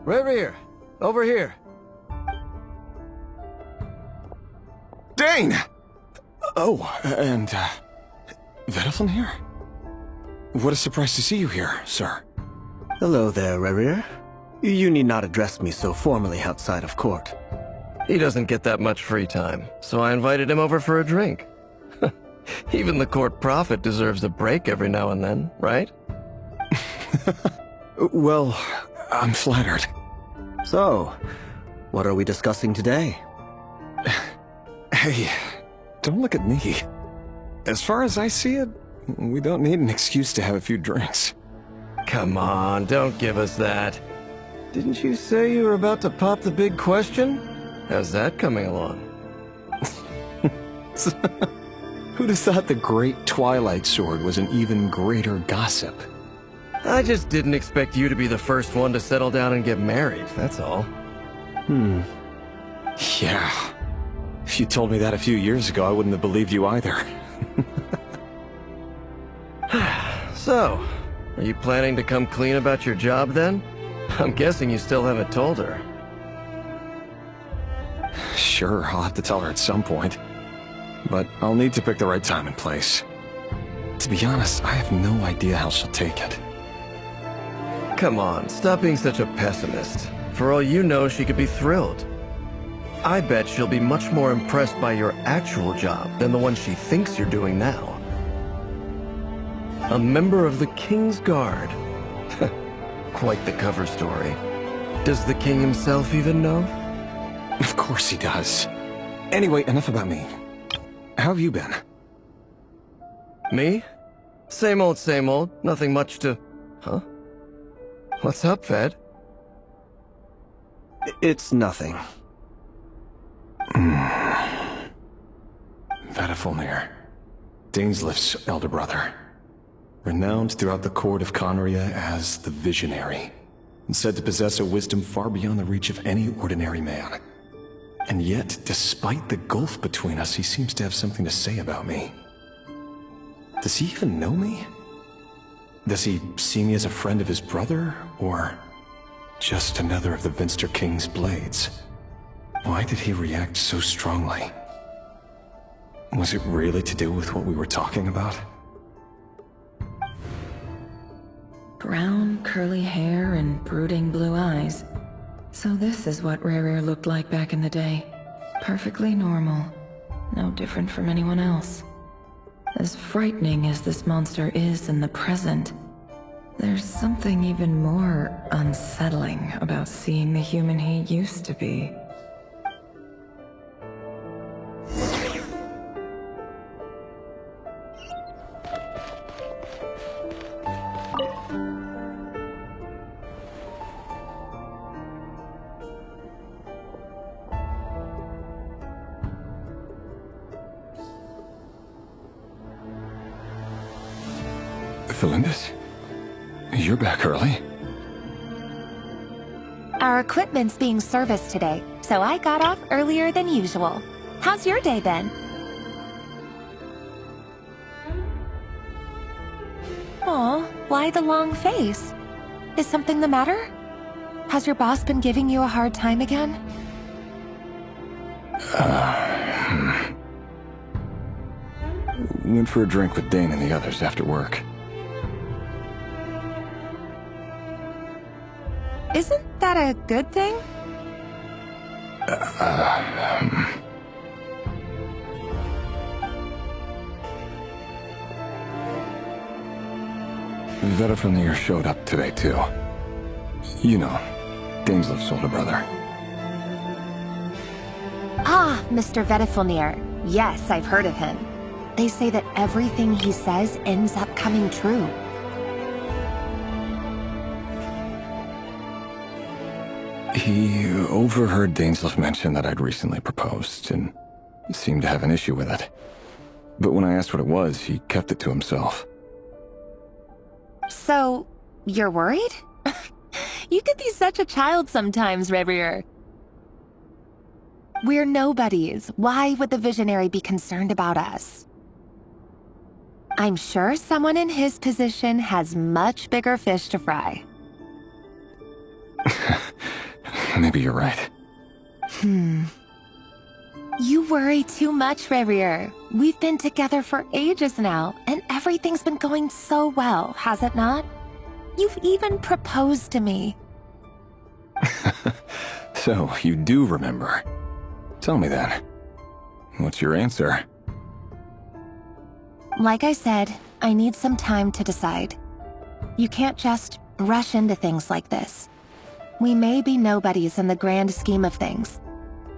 Rerir, over here. Dane! Oh, and, Vedelfin here? What a surprise to see you here, sir. Hello there, Rerir. You need not address me so formally outside of court. He doesn't get that much free time, so I invited him over for a drink. Even the court prophet deserves a break every now and then, right? Well, I'm flattered. So, what are we discussing today? Hey, don't look at me. As far as I see it, we don't need an excuse to have a few drinks. Come on, don't give us that. Didn't you say you were about to pop the big question? How's that coming along? Who'd have thought the great Twilight Sword was an even greater gossip? I just didn't expect you to be the first one to settle down and get married, that's all. Yeah. If you told me that a few years ago, I wouldn't have believed you either. So, are you planning to come clean about your job then? I'm guessing you still haven't told her. Sure, I'll have to tell her at some point. But I'll need to pick the right time and place. To be honest, I have no idea how she'll take it. Come on, stop being such a pessimist. For all you know, she could be thrilled. I bet she'll be much more impressed by your actual job than the one she thinks you're doing now. A member of the King's Guard. Quite the cover story. Does the king himself even know? Of course he does. Anyway, enough about me. How have you been? Me? Same old, nothing much to... Huh? What's up, Ved? It's nothing. Vedifulnir, Dainsleif's elder brother. Renowned throughout the court of Conria as the Visionary, and said to possess a wisdom far beyond the reach of any ordinary man. And yet, despite the gulf between us, he seems to have something to say about me. Does he even know me? Does he see me as a friend of his brother, or just another of the Vinster King's blades? Why did he react so strongly? Was it really to do with what we were talking about? Brown, curly hair and brooding blue eyes. So this is what Rerir looked like back in the day. Perfectly normal. No different from anyone else. As frightening as this monster is in the present, there's something even more unsettling about seeing the human he used to be. Tholindis? You're back early? Our equipment's being serviced today, so I got off earlier than usual. How's your day been? Aw, why the long face? Is something the matter? Has your boss been giving you a hard time again? Went for a drink with Dane and the others after work. Isn't that a good thing? Vedifulnir showed up today, too. You know, Dainsleif's older brother. Ah, Mr. Vedifulnir. Yes, I've heard of him. They say that everything he says ends up coming true. He overheard Dainsleif mention that I'd recently proposed, and seemed to have an issue with it. But when I asked what it was, he kept it to himself. So, you're worried? You could be such a child sometimes, rerir. We're nobodies. Why would the Visionary be concerned about us? I'm sure someone in his position has much bigger fish to fry. Maybe you're right. You worry too much, Rerir. We've been together for ages now, and everything's been going so well, has it not? You've even proposed to me. So, you do remember. Tell me then. What's your answer? Like I said, I need some time to decide. You can't just rush into things like this. We may be nobodies in the grand scheme of things,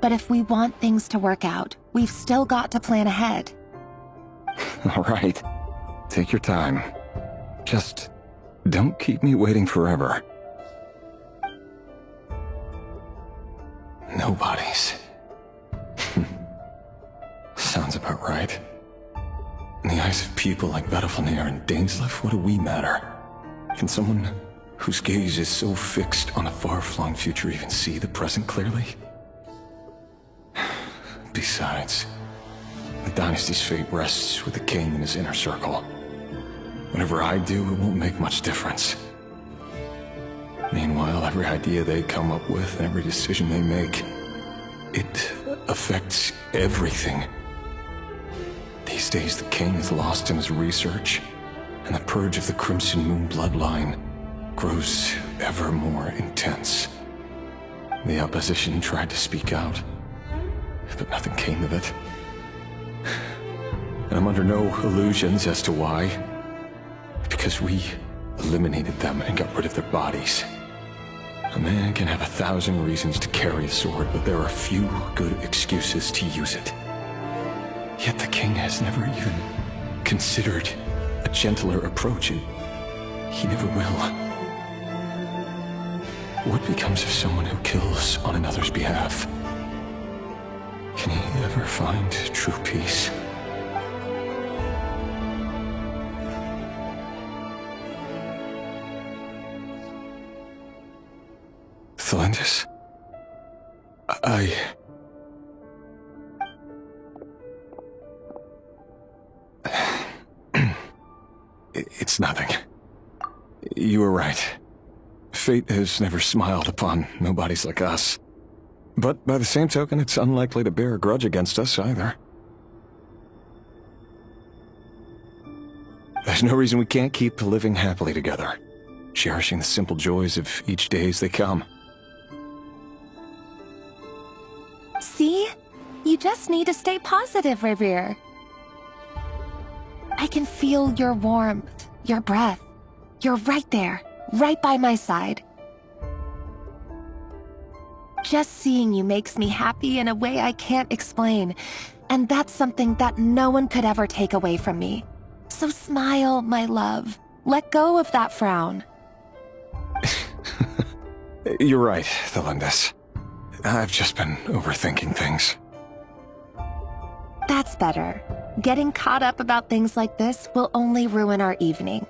but if we want things to work out, we've still got to plan ahead. All right. Take your time. Just don't keep me waiting forever. Nobodies. Sounds about right. In the eyes of people like Vedifulnir and Dainsleif, what do we matter? Can someone whose gaze is so fixed on a far-flung future even see the present clearly? Besides, the dynasty's fate rests with the king and his inner circle. Whatever I do, it won't make much difference. Meanwhile, every idea they come up with and every decision they make, it affects everything. These days, the king is lost in his research, and the purge of the Crimson Moon bloodline grows ever more intense. The opposition tried to speak out, but nothing came of it. And I'm under no illusions as to why. Because we eliminated them and got rid of their bodies. A man can have 1,000 reasons to carry a sword, but there are few good excuses to use it. Yet the king has never even considered a gentler approach, and he never will. What becomes of someone who kills on another's behalf? Can he ever find true peace? Tholindis? It's nothing. You were right. Fate has never smiled upon nobodies like us. But by the same token, it's unlikely to bear a grudge against us either. There's no reason we can't keep living happily together, cherishing the simple joys of each day as they come. See? You just need to stay positive, Rerir. I can feel your warmth, your breath. You're right there, right by my side. Just seeing you makes me happy in a way I can't explain, and that's something that no one could ever take away from me. So smile, my love. Let go of that frown. You're right, Tholindis. I've just been overthinking things. That's better. Getting caught up about things like this will only ruin our evening.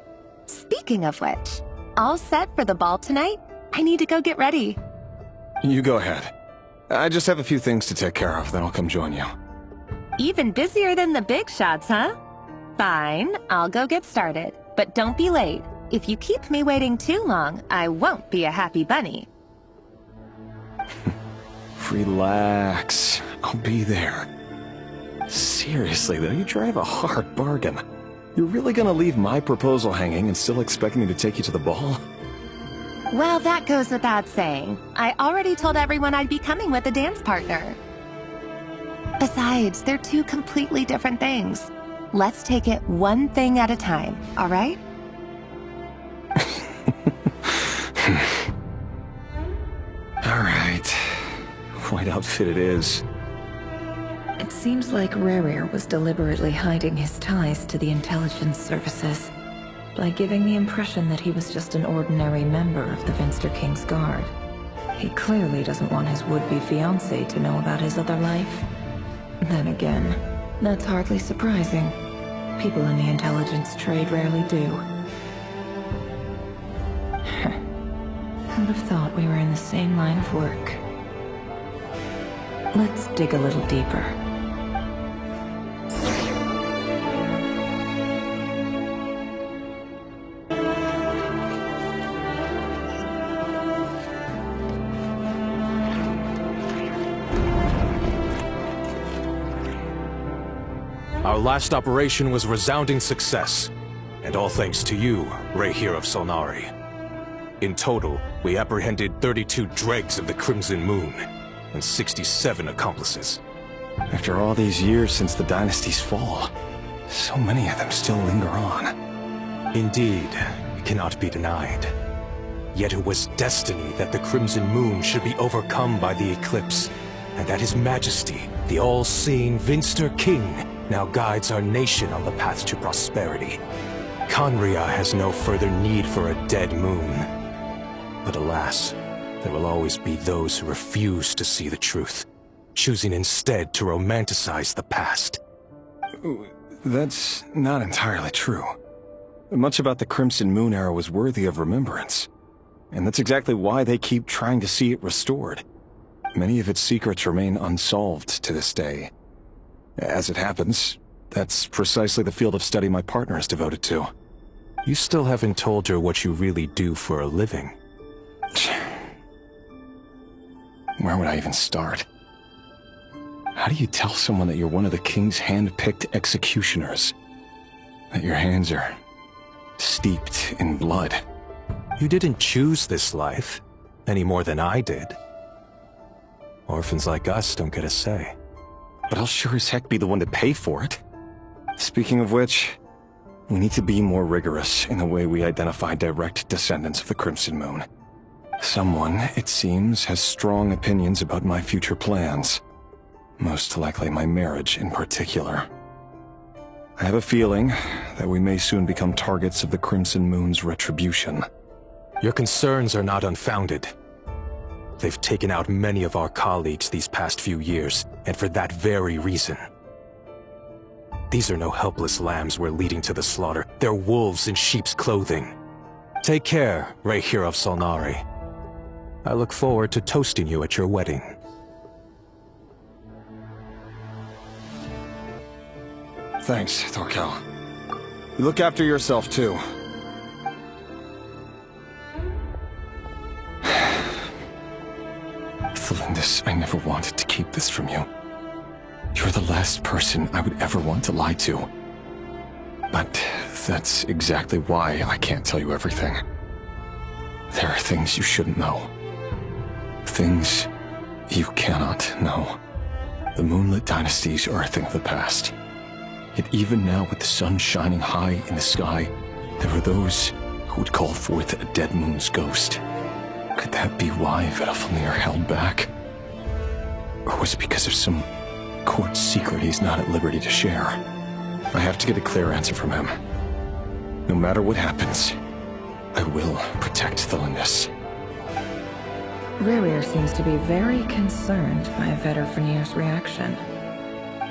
Speaking of which, all set for the ball tonight? I need to go get ready. You go ahead. I just have a few things to take care of, then I'll come join you. Even busier than the big shots, huh? Fine, I'll go get started. But don't be late. If you keep me waiting too long, I won't be a happy bunny. Relax. I'll be there. Seriously, though, you drive a hard bargain. You're really gonna leave my proposal hanging and still expect me to take you to the ball? Well, that goes without saying. I already told everyone I'd be coming with a dance partner. Besides, they're two completely different things. Let's take it one thing at a time, all right? All right. White outfit it is. It seems like Rerir was deliberately hiding his ties to the intelligence services by giving the impression that he was just an ordinary member of the Finster King's Guard. He clearly doesn't want his would-be fiancée to know about his other life. Then again, that's hardly surprising. People in the intelligence trade rarely do. Who'd have thought we were in the same line of work? Let's dig a little deeper. Our last operation was a resounding success, and all thanks to you, rerir of Solnari. In total, we apprehended 32 dregs of the Crimson Moon, and 67 accomplices. After all these years since the dynasty's fall, so many of them still linger on. Indeed, it cannot be denied. Yet it was destiny that the Crimson Moon should be overcome by the eclipse, and that His Majesty, the all-seeing Finster King, now guides our nation on the path to prosperity. Khaenri'ah has no further need for a dead moon. But alas, there will always be those who refuse to see the truth, choosing instead to romanticize the past. That's not entirely true. Much about the Crimson Moon era was worthy of remembrance. And that's exactly why they keep trying to see it restored. Many of its secrets remain unsolved to this day. As it happens, that's precisely the field of study my partner is devoted to. You still haven't told her what you really do for a living. Where would I even start? How do you tell someone that you're one of the king's hand-picked executioners? That your hands are steeped in blood? You didn't choose this life, any more than I did. Orphans like us don't get a say. But I'll sure as heck be the one to pay for it. Speaking of which, we need to be more rigorous in the way we identify direct descendants of the Crimson Moon. Someone, it seems, has strong opinions about my future plans. Most likely my marriage in particular. I have a feeling that we may soon become targets of the Crimson Moon's retribution. Your concerns are not unfounded. They've taken out many of our colleagues these past few years, and for that very reason. These are no helpless lambs we're leading to the slaughter. They're wolves in sheep's clothing. Take care, rerir of Solnari. I look forward to toasting you at your wedding. Thanks, Thorkel. You look after yourself, too. Tholindis, I never wanted to keep this from you. You're the last person I would ever want to lie to. But that's exactly why I can't tell you everything. There are things you shouldn't know. Things you cannot know. The Moonlit dynasties are a thing of the past. Yet even now, with the sun shining high in the sky, there are those who would call forth a dead moon's ghost. Could that be why Vedalfnir held back? Or was it because of some court secret he's not at liberty to share? I have to get a clear answer from him. No matter what happens, I will protect Tholindis. Rerir seems to be very concerned by Vedalfnir's reaction.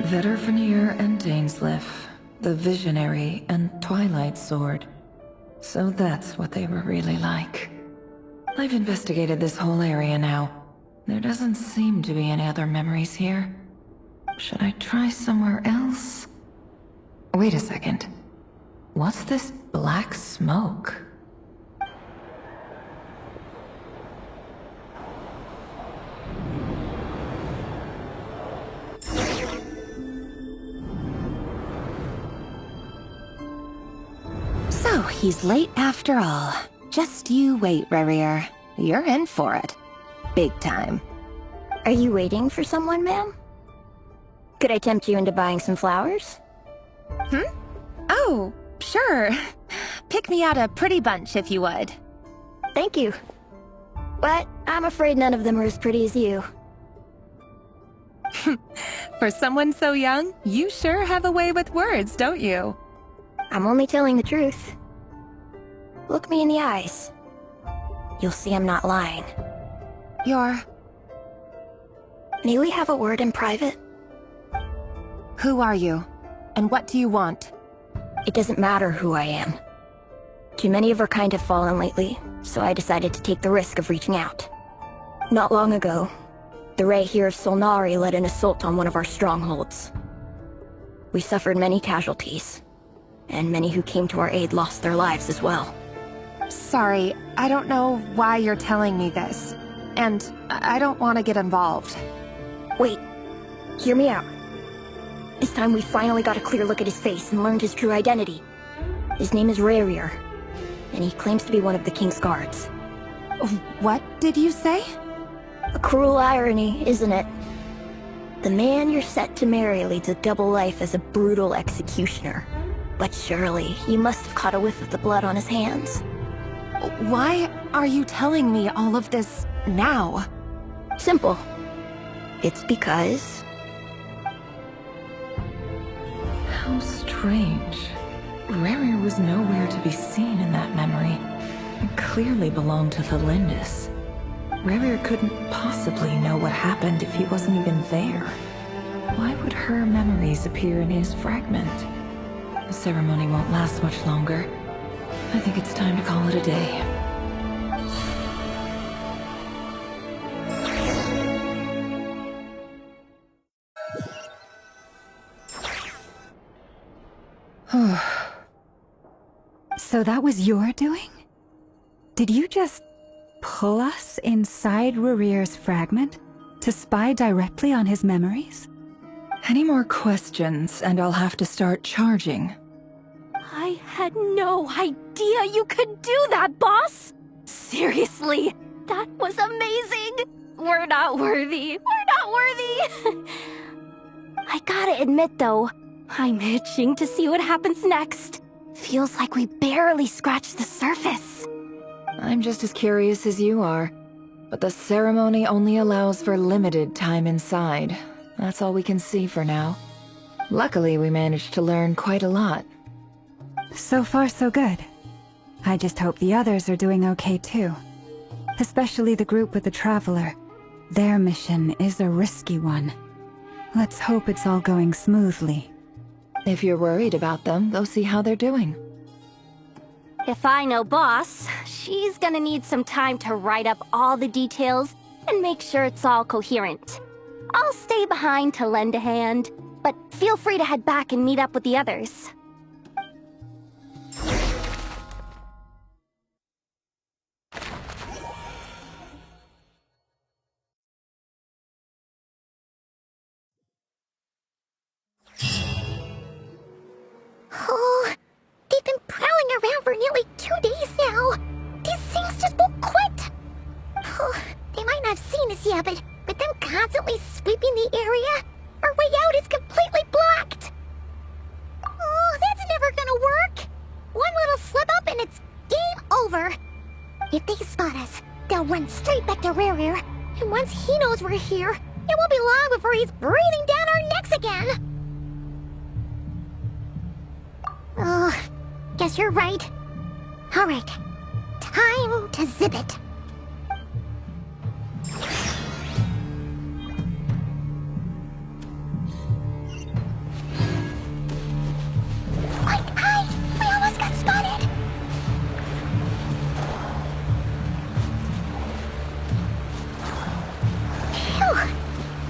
Vedalfnir and dainsleif, the Visionary and Twilight Sword. So that's what they were really like. I've investigated this whole area now. There doesn't seem to be any other memories here. Should I try somewhere else? Wait a second. What's this black smoke? So, he's late after all. Just you wait, Rerir. You're in for it. Big time. Are you waiting for someone, ma'am? Could I tempt you into buying some flowers? Oh, sure. Pick me out a pretty bunch if you would. Thank you. But I'm afraid none of them are as pretty as you. For someone so young, you sure have a way with words, don't you? I'm only telling the truth. Look me in the eyes. You'll see I'm not lying. May we have a word in private? Who are you? And what do you want? It doesn't matter who I am. Too many of our kind have fallen lately, so I decided to take the risk of reaching out. Not long ago, the rerir of Solnari led an assault on one of our strongholds. We suffered many casualties, and many who came to our aid lost their lives as well. Sorry, I don't know why you're telling me this. And I don't want to get involved. Wait, hear me out. This time we finally got a clear look at his face and learned his true identity. His name is Rerir, and he claims to be one of the king's guards. What did you say? A cruel irony, isn't it? The man you're set to marry leads a double life as a brutal executioner. But surely, you must have caught a whiff of the blood on his hands. Why are you telling me all of this now? Simple. It's because... How strange. Rerir was nowhere to be seen in that memory. It clearly belonged to Tholindis. Rerir couldn't possibly know what happened if he wasn't even there. Why would her memories appear in his fragment? The ceremony won't last much longer. I think it's time to call it a day. So that was your doing? Did you just pull us inside Rerir's fragment to spy directly on his memories? Any more questions, and I'll have to start charging. I had no idea you could do that, boss! Seriously, that was amazing! We're not worthy. We're not worthy! I gotta admit, though, I'm itching to see what happens next. Feels like we barely scratched the surface. I'm just as curious as you are, but the ceremony only allows for limited time inside. That's all we can see for now. Luckily, we managed to learn quite a lot. So far, so good. I just hope the others are doing okay too. Especially the group with the Traveler. Their mission is a risky one. Let's hope it's all going smoothly. If you're worried about them, go see how they're doing. If I know Boss, she's gonna need some time to write up all the details and make sure it's all coherent. I'll stay behind to lend a hand, but feel free to head back and meet up with the others. Oh, they've been prowling around for nearly 2 days now. These things just won't quit. Oh, they might not have seen us yet, but them constantly sweeping the area, our way out is completely blocked. Oh, that's never gonna work. One little slip up and it's game over. If they spot us, they'll run straight back to rerir. And once he knows we're here, it won't be long before he's breathing down our necks again. Oh, guess you're right. Alright, time to zip it. Quick, hide! We almost got spotted! Phew,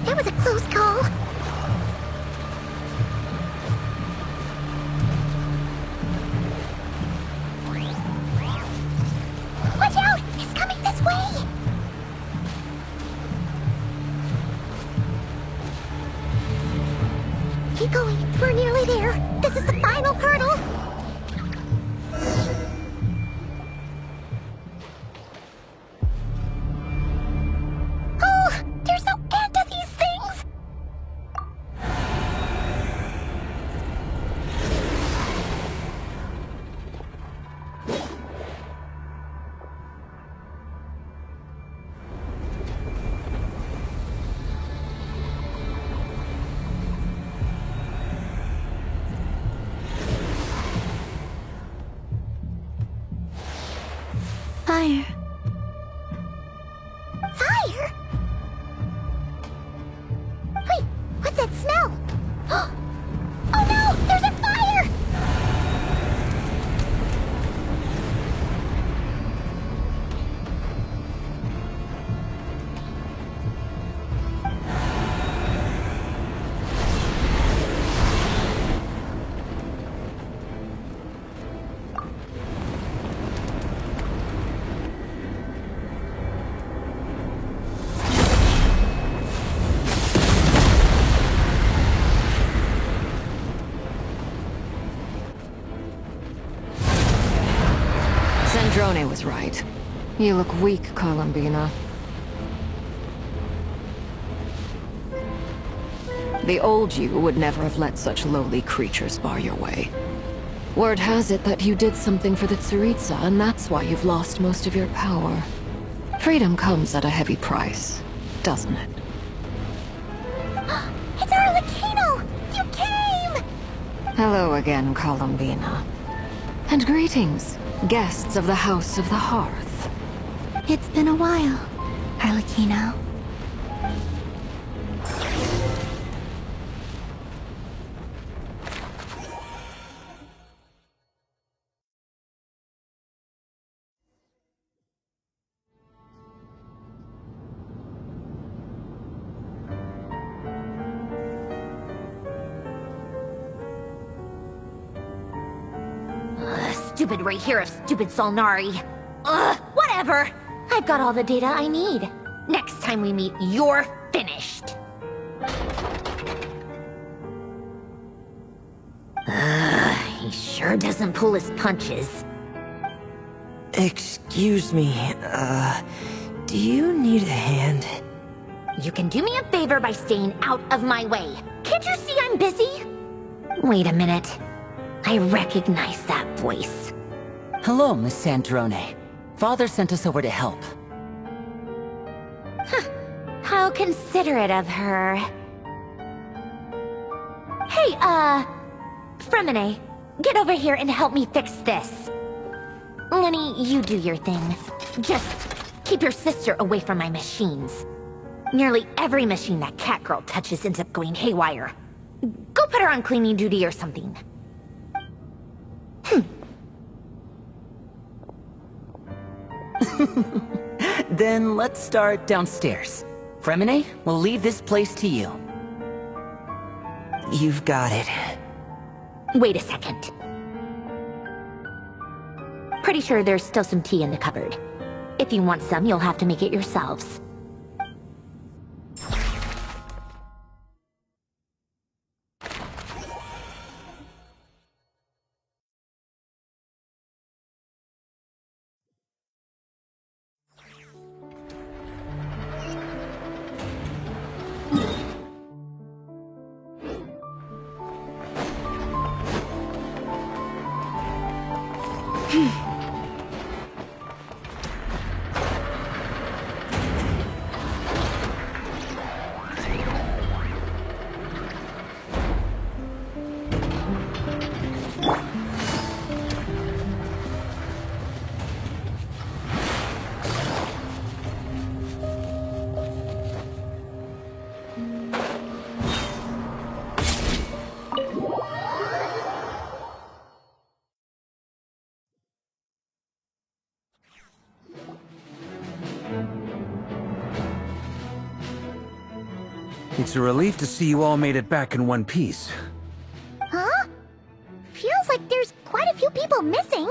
that was a close call. Watch out! It's coming this way! Keep going. We're nearly there. This is the final hurdle. Oh, there's no end to these things! Fire. Fire? Wait, what's that smell? Oh no! There's a fire! Sandrone was right. You look weak, Columbina. The old you would never have let such lowly creatures bar your way. Word has it that you did something for the Tsaritsa, and that's why you've lost most of your power. Freedom comes at a heavy price, doesn't it? It's Arlecchino! You came! Hello again, Columbina. And greetings, guests of the House of the Hearth. It's been a while, Arlecchino. stupid rerir of stupid Solnari. Ugh, whatever. I've got all the data I need. Next time we meet, you're finished. He sure doesn't pull his punches. Excuse me, do you need a hand? You can do me a favor by staying out of my way. Can't you see I'm busy? Wait a minute. I recognize that voice. Hello, Miss Sandrone. Father sent us over to help. Huh. How considerate of her. Hey, Fremine, get over here and help me fix this. Lenny, you do your thing. Just keep your sister away from my machines. Nearly every machine that cat girl touches ends up going haywire. Go put her on cleaning duty or something. Then let's start downstairs. Fremine, we'll leave this place to you. You've got it. Wait a second. Pretty sure there's still some tea in the cupboard. If you want some, you'll have to make it yourselves. It's a relief to see you all made it back in one piece. Huh? Feels like there's quite a few people missing.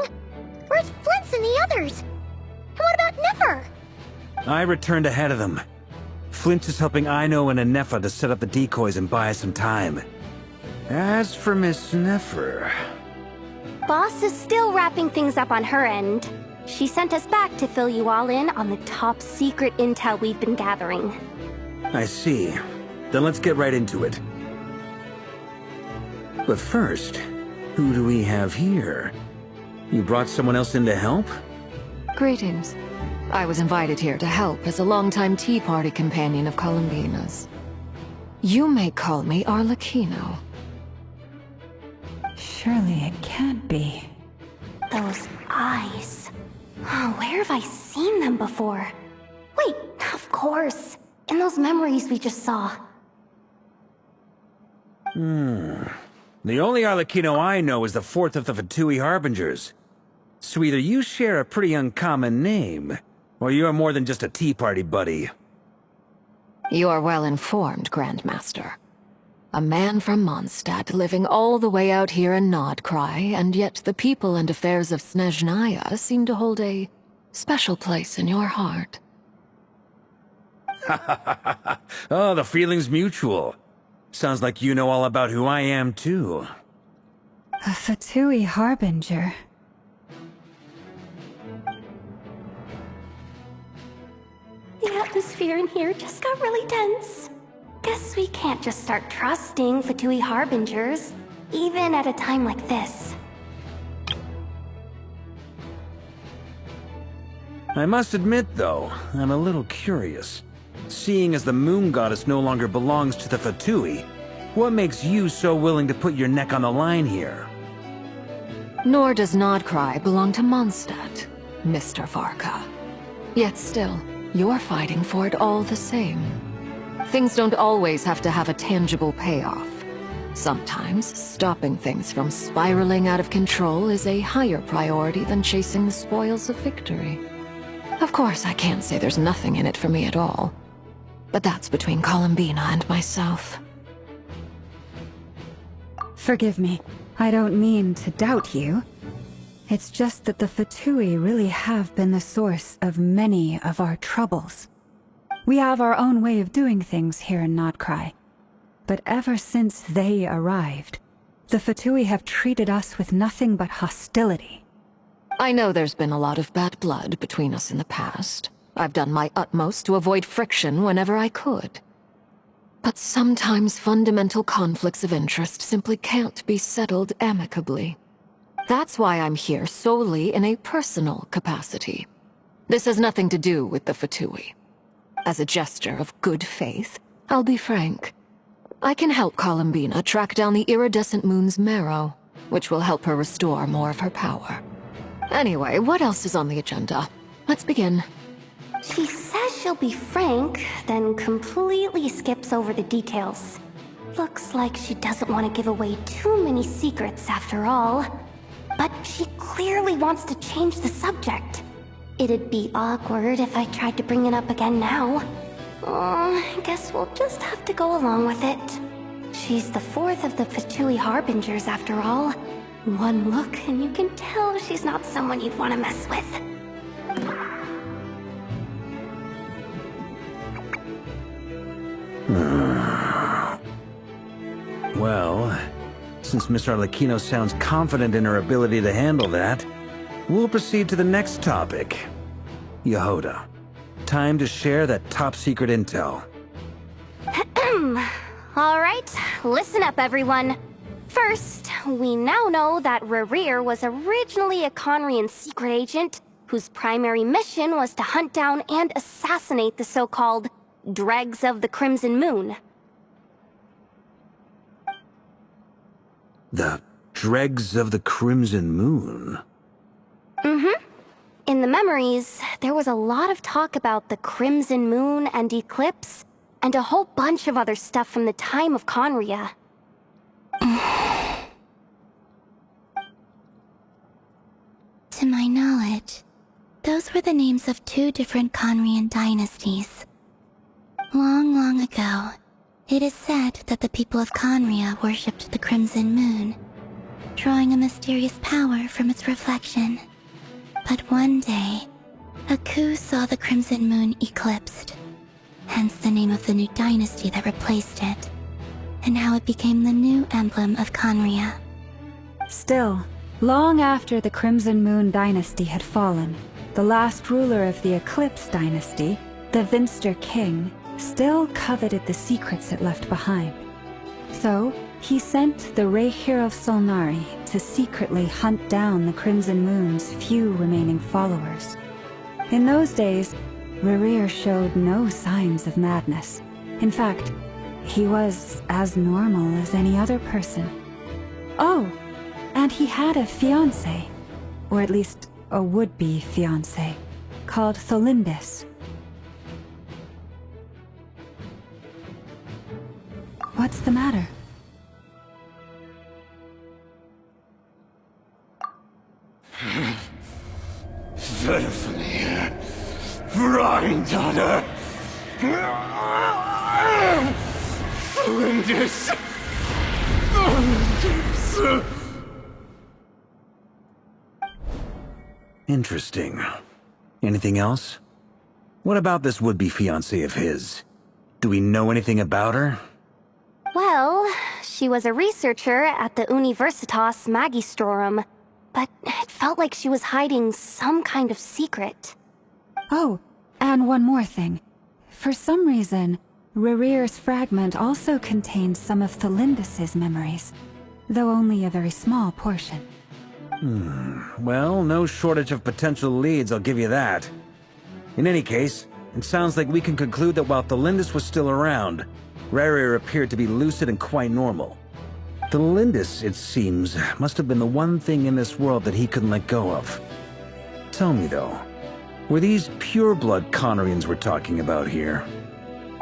Where's Flint's and the others? And what about Nefer? I returned ahead of them. Flint is helping Ino and Nefer to set up the decoys and buy us some time. As for Miss Nefer... Boss is still wrapping things up on her end. She sent us back to fill you all in on the top secret intel we've been gathering. I see. Then let's get right into it. But first, who do we have here? You brought someone else in to help? Greetings. I was invited here to help as a longtime Tea Party companion of Columbina's. You may call me Arlecchino. Surely it can't be. Those eyes. Oh, where have I seen them before? Wait, of course. In those memories we just saw. The only Arlecchino I know is the fourth of the Fatui Harbingers. So either you share a pretty uncommon name, or you're more than just a Tea Party buddy. You are well informed, Grandmaster. A man from Mondstadt living all the way out here in Nod-krai, and yet the people and affairs of Snezhnaya seem to hold a special place in your heart. Oh, the feeling's mutual. Sounds like you know all about who I am, too. A Fatui Harbinger. The atmosphere in here just got really tense. Guess we can't just start trusting Fatui Harbingers, even at a time like this. I must admit, though, I'm a little curious. Seeing as the moon goddess no longer belongs to the Fatui, what makes you so willing to put your neck on the line here? Nor does nod-krai belong to Mondstadt, Mr. Varka. Yet still, you're fighting for it all the same. Things don't always have to have a tangible payoff. Sometimes, stopping things from spiraling out of control is a higher priority than chasing the spoils of victory. Of course, I can't say there's nothing in it for me at all. But that's between Columbina and myself. Forgive me. I don't mean to doubt you. It's just that the Fatui really have been the source of many of our troubles. We have our own way of doing things here in nod-krai. But ever since they arrived, the Fatui have treated us with nothing but hostility. I know there's been a lot of bad blood between us in the past. I've done my utmost to avoid friction whenever I could. But sometimes fundamental conflicts of interest simply can't be settled amicably. That's why I'm here solely in a personal capacity. This has nothing to do with the Fatui. As a gesture of good faith, I'll be frank. I can help Columbina track down the iridescent moon's marrow, which will help her restore more of her power. Anyway, what else is on the agenda? Let's begin. She says she'll be frank, then completely skips over the details. Looks like she doesn't want to give away too many secrets after all. But she clearly wants to change the subject. It'd be awkward if I tried to bring it up again now. I guess we'll just have to go along with it. She's the fourth of the Fatui Harbingers after all. One look and you can tell she's not someone you'd want to mess with. Well, since Miss Arlecchino sounds confident in her ability to handle that, we'll proceed to the next topic. Yehoda, time to share that top-secret intel. Alright, listen up everyone. First, we now know that Rerir was originally a Conrian secret agent whose primary mission was to hunt down and assassinate the so-called Dregs of the Crimson Moon. The Dregs of the Crimson Moon? In the memories, there was a lot of talk about the Crimson Moon and Eclipse, and a whole bunch of other stuff from the time of Conria. To my knowledge, those were the names of two different Conrian dynasties. Long, long ago, it is said that the people of Conria worshipped the Crimson Moon, drawing a mysterious power from its reflection. But one day, a coup saw the Crimson Moon eclipsed, hence the name of the new dynasty that replaced it, and how it became the new emblem of Conria. Still, long after the Crimson Moon dynasty had fallen, the last ruler of the Eclipse dynasty, the Vinster King, still coveted the secrets it left behind. So, he sent the rerir of Solnari to secretly hunt down the Crimson Moon's few remaining followers. In those days, Rerir showed no signs of madness. In fact, he was as normal as any other person. Oh, and he had a fiancé, or at least a would-be fiancé, called Tholindis. What's the matter? Verfene, Freindaughter, Tholindis. Interesting. Anything else? What about this would-be fiancé of his? Do we know anything about her? Well, she was a researcher at the Universitas Magistrorum, but it felt like she was hiding some kind of secret. Oh, and one more thing. For some reason, Rerir's fragment also contains some of Tholindis' memories, though only a very small portion. Well, no shortage of potential leads, I'll give you that. In any case, it sounds like we can conclude that while Tholindis was still around, Rerir appeared to be lucid and quite normal. Tholindis, it seems, must have been the one thing in this world that he couldn't let go of. Tell me though, were these pure-blood Conrians we're talking about here?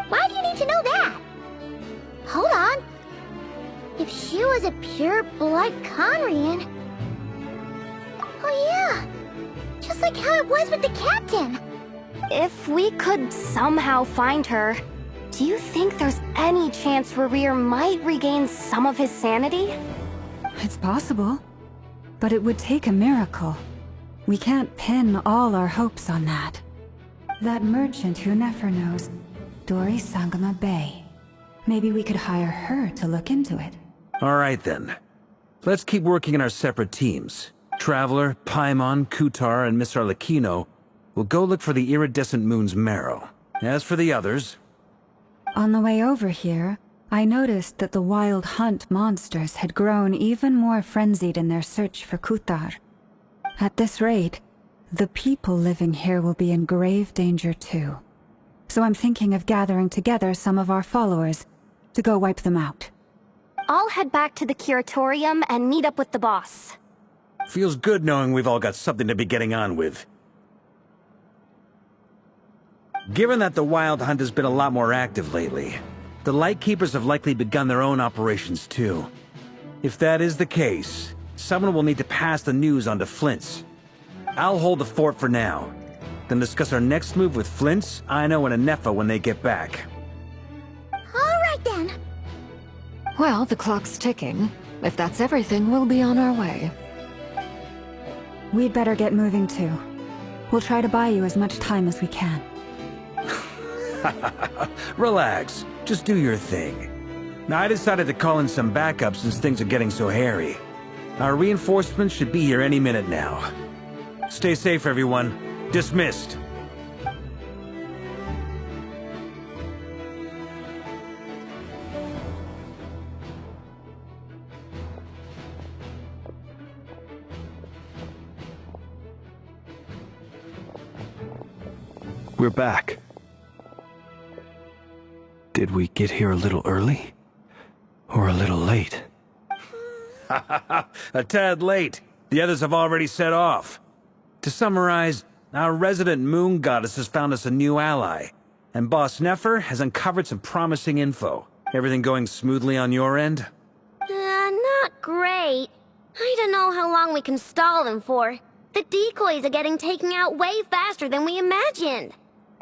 Why do you need to know that? Hold on. If she was a pure-blood Conrian... Oh yeah, just like how it was with the captain. If we could somehow find her, do you think there's any chance Rerir might regain some of his sanity? It's possible. But it would take a miracle. We can't pin all our hopes on that. That merchant who Nefer knows, Dori Sangama Bay. Maybe we could hire her to look into it. Alright then. Let's keep working in our separate teams. Traveler, Paimon, Kutar, and Miss Arlecchino will go look for the iridescent moon's marrow. As for the others... On the way over here, I noticed that the wild hunt monsters had grown even more frenzied in their search for Kutar. At this rate, the people living here will be in grave danger too. So I'm thinking of gathering together some of our followers to go wipe them out. I'll head back to the curatorium and meet up with the boss. Feels good knowing we've all got something to be getting on with. Given that the Wild Hunt has been a lot more active lately, the Lightkeepers have likely begun their own operations too. If that is the case, someone will need to pass the news on to Flint's. I'll hold the fort for now, then discuss our next move with Flint's, Aino, and Nefer when they get back. Alright then. Well, the clock's ticking. If that's everything, we'll be on our way. We'd better get moving too. We'll try to buy you as much time as we can. Relax. Just do your thing. Now, I decided to call in some backup since things are getting so hairy. Our reinforcements should be here any minute now. Stay safe, everyone. Dismissed. We're back. Did we get here a little early? Or a little late? A tad late. The others have already set off. To summarize, our resident moon goddess has found us a new ally, and Boss Nefer has uncovered some promising info. Everything going smoothly on your end? Not great. I don't know how long we can stall them for. The decoys are getting taken out way faster than we imagined.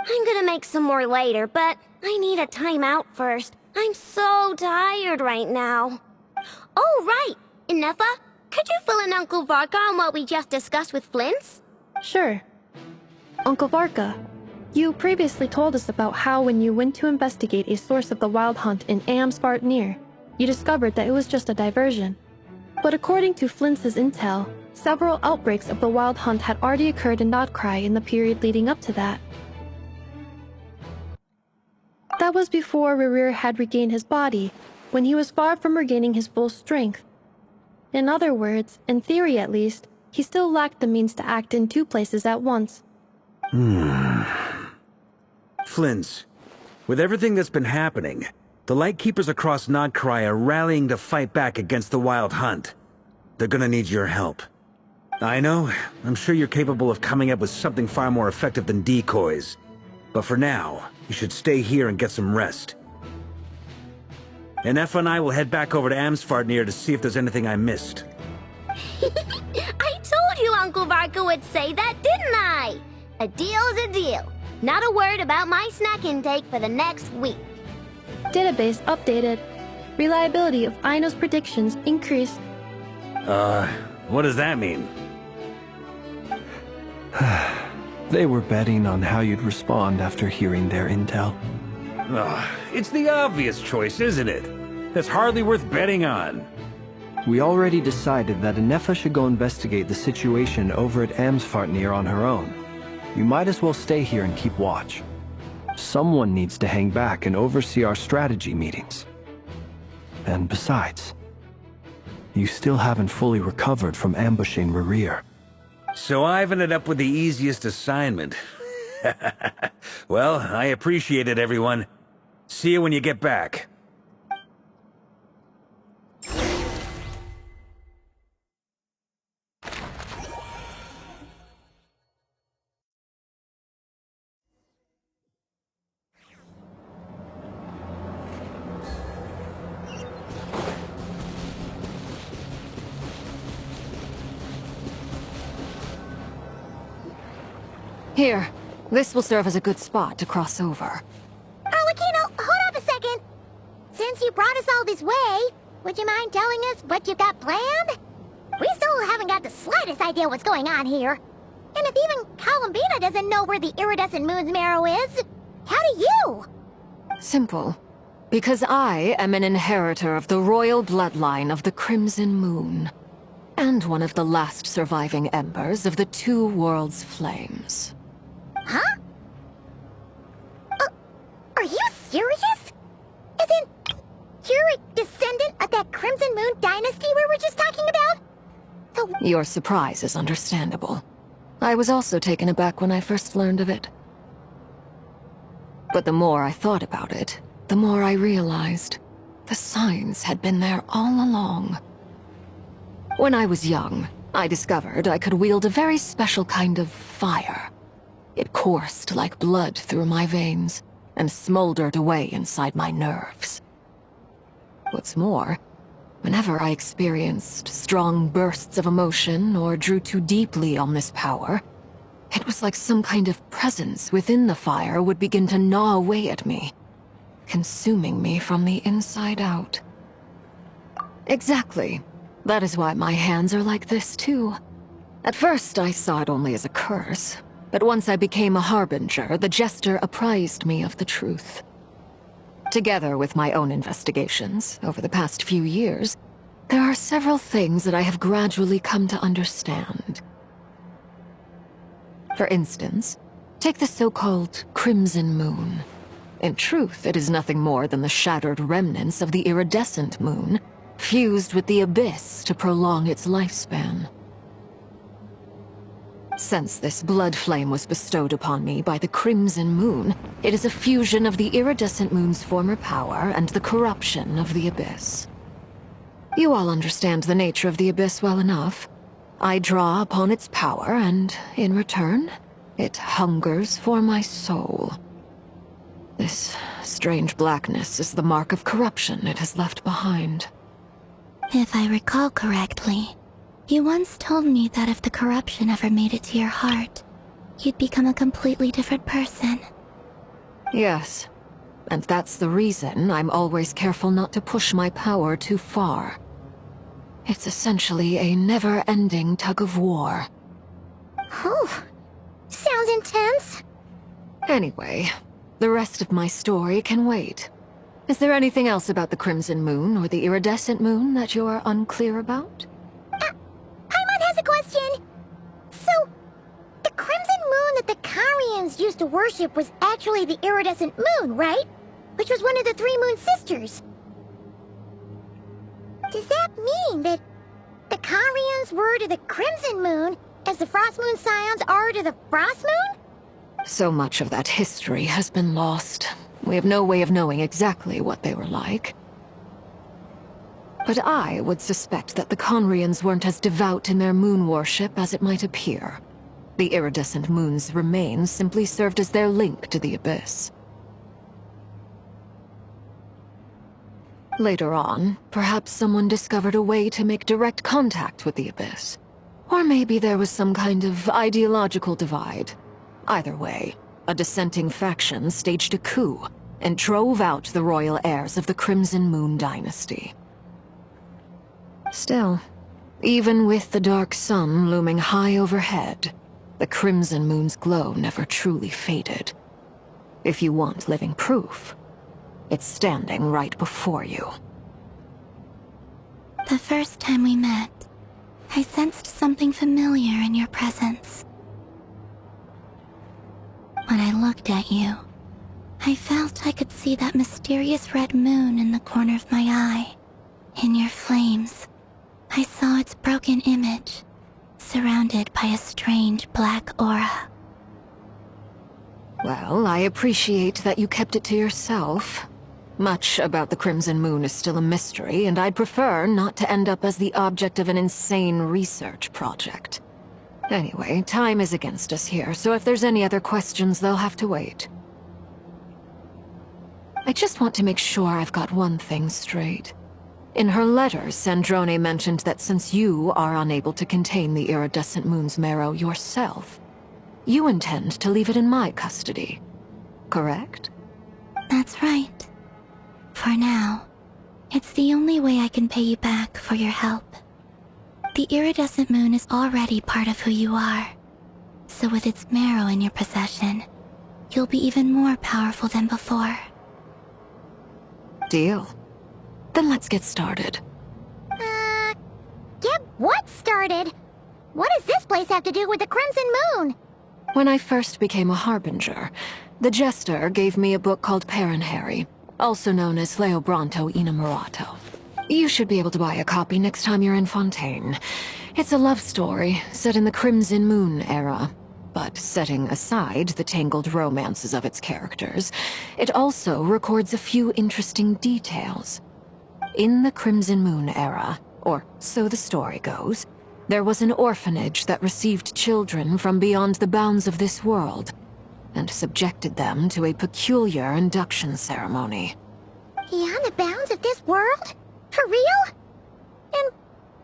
I'm gonna make some more later, but I need a timeout first. I'm so tired right now. Oh, right! Nefer, could you fill in Uncle Varka on what we just discussed with Flint's? Sure. Uncle Varka, you previously told us about how when you went to investigate a source of the Wild Hunt in Amsvartnir, you discovered that it was just a diversion. But according to Flint's intel, several outbreaks of the Wild Hunt had already occurred in nod-krai in the period leading up to that. That was before Rerir had regained his body, when he was far from regaining his full strength. In other words, in theory at least, he still lacked the means to act in two places at once. Flint's, with everything that's been happening, the Lightkeepers across nod-krai are rallying to fight back against the Wild Hunt. They're gonna need your help. I know, I'm sure you're capable of coming up with something far more effective than decoys. But for now, you should stay here and get some rest. And Nefer and I will head back over to Amsvartnir to see if there's anything I missed. I told you Uncle Varka would say that, didn't I? A deal's a deal. Not a word about my snack intake for the next week. Database updated. Reliability of Aino's predictions increased. What does that mean? They were betting on how you'd respond after hearing their intel. It's the obvious choice, isn't it? That's hardly worth betting on. We already decided that Nefer should go investigate the situation over at Amsvartnir on her own. You might as well stay here and keep watch. Someone needs to hang back and oversee our strategy meetings. And besides, you still haven't fully recovered from ambushing Rerir. So I've ended up with the easiest assignment. Well, I appreciate it, everyone. See you when you get back. Here, this will serve as a good spot to cross over. Arlecchino, hold up a second. Since you brought us all this way, would you mind telling us what you got planned? We still haven't got the slightest idea what's going on here. And if even Columbina doesn't know where the iridescent moon's marrow is, how do you? Simple. Because I am an inheritor of the royal bloodline of the Crimson Moon. And one of the last surviving embers of the Two Worlds' flames. Huh? Are you serious? Isn't you're a descendant of that Crimson Moon dynasty we were just talking about? Your surprise is understandable. I was also taken aback when I first learned of it. But the more I thought about it, the more I realized the signs had been there all along. When I was young, I discovered I could wield a very special kind of fire. It coursed like blood through my veins and smoldered away inside my nerves. What's more, whenever I experienced strong bursts of emotion or drew too deeply on this power, it was like some kind of presence within the fire would begin to gnaw away at me, consuming me from the inside out. Exactly. That is why my hands are like this too. At first I saw it only as a curse, but once I became a harbinger, the jester apprised me of the truth. Together with my own investigations, over the past few years, there are several things that I have gradually come to understand. For instance, take the so-called Crimson Moon. In truth, it is nothing more than the shattered remnants of the iridescent moon, fused with the abyss to prolong its lifespan. Since this blood flame was bestowed upon me by the Crimson Moon, it is a fusion of the iridescent moon's former power and the corruption of the abyss. You all understand the nature of the abyss well enough. I draw upon its power, and in return, it hungers for my soul. This strange blackness is the mark of corruption it has left behind. If I recall correctly, you once told me that if the corruption ever made it to your heart, you'd become a completely different person. Yes, and that's the reason I'm always careful not to push my power too far. It's essentially a never-ending tug-of-war. Oh, sounds intense. Anyway, the rest of my story can wait. Is there anything else about the Crimson Moon or the Iridescent Moon that you're unclear about? Paimon has a question. So, the Crimson Moon that the Karians used to worship was actually the Iridescent Moon, right? Which was one of the three Moon Sisters. Does that mean that the Karians were to the Crimson Moon as the Frost Moon Scions are to the Frost Moon? So much of that history has been lost. We have no way of knowing exactly what they were like. But I would suspect that the Conrians weren't as devout in their moon worship as it might appear. The iridescent moon's remains simply served as their link to the abyss. Later on, perhaps someone discovered a way to make direct contact with the abyss. Or maybe there was some kind of ideological divide. Either way, a dissenting faction staged a coup and drove out the royal heirs of the Crimson Moon dynasty. Still, even with the dark sun looming high overhead, the Crimson Moon's glow never truly faded. If you want living proof, it's standing right before you. The first time we met, I sensed something familiar in your presence. When I looked at you, I felt I could see that mysterious red moon in the corner of my eye. In your flames, I saw its broken image, surrounded by a strange black aura. Well, I appreciate that you kept it to yourself. Much about the Crimson Moon is still a mystery, and I'd prefer not to end up as the object of an insane research project. Anyway, time is against us here, so if there's any other questions, they'll have to wait. I just want to make sure I've got one thing straight. In her letters, Sandrone mentioned that since you are unable to contain the iridescent moon's marrow yourself, you intend to leave it in my custody, correct? That's right. For now, it's the only way I can pay you back for your help. The iridescent moon is already part of who you are. So with its marrow in your possession, you'll be even more powerful than before. Deal. Then let's get started. Get what started? What does this place have to do with the Crimson Moon? When I first became a Harbinger, the Jester gave me a book called Paranhari, also known as Leobranto Innamorato. You should be able to buy a copy next time you're in Fontaine. It's a love story set in the Crimson Moon era. But setting aside the tangled romances of its characters, it also records a few interesting details. In the Crimson Moon era, or so the story goes, there was an orphanage that received children from beyond the bounds of this world, and subjected them to a peculiar induction ceremony. Beyond the bounds of this world? For real? And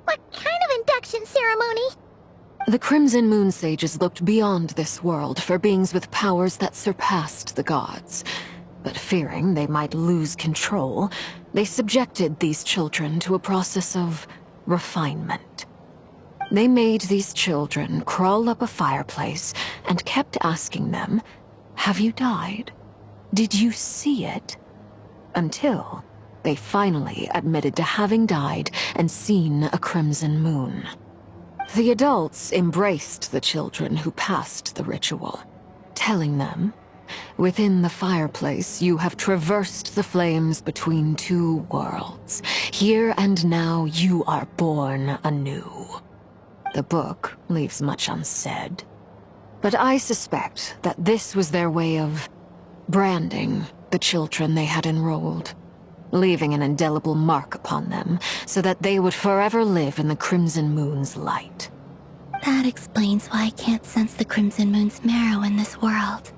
what kind of induction ceremony? The Crimson Moon Sages looked beyond this world for beings with powers that surpassed the gods. But fearing they might lose control, they subjected these children to a process of refinement. They made these children crawl up a fireplace and kept asking them, "Have you died? Did you see it?" Until they finally admitted to having died and seen a crimson moon. The adults embraced the children who passed the ritual, telling them, "Within the fireplace, you have traversed the flames between two worlds. Here and now, you are born anew." The book leaves much unsaid, but I suspect that this was their way of branding the children they had enrolled, leaving an indelible mark upon them so that they would forever live in the Crimson Moon's light. That explains why I can't sense the Crimson Moon's marrow in this world.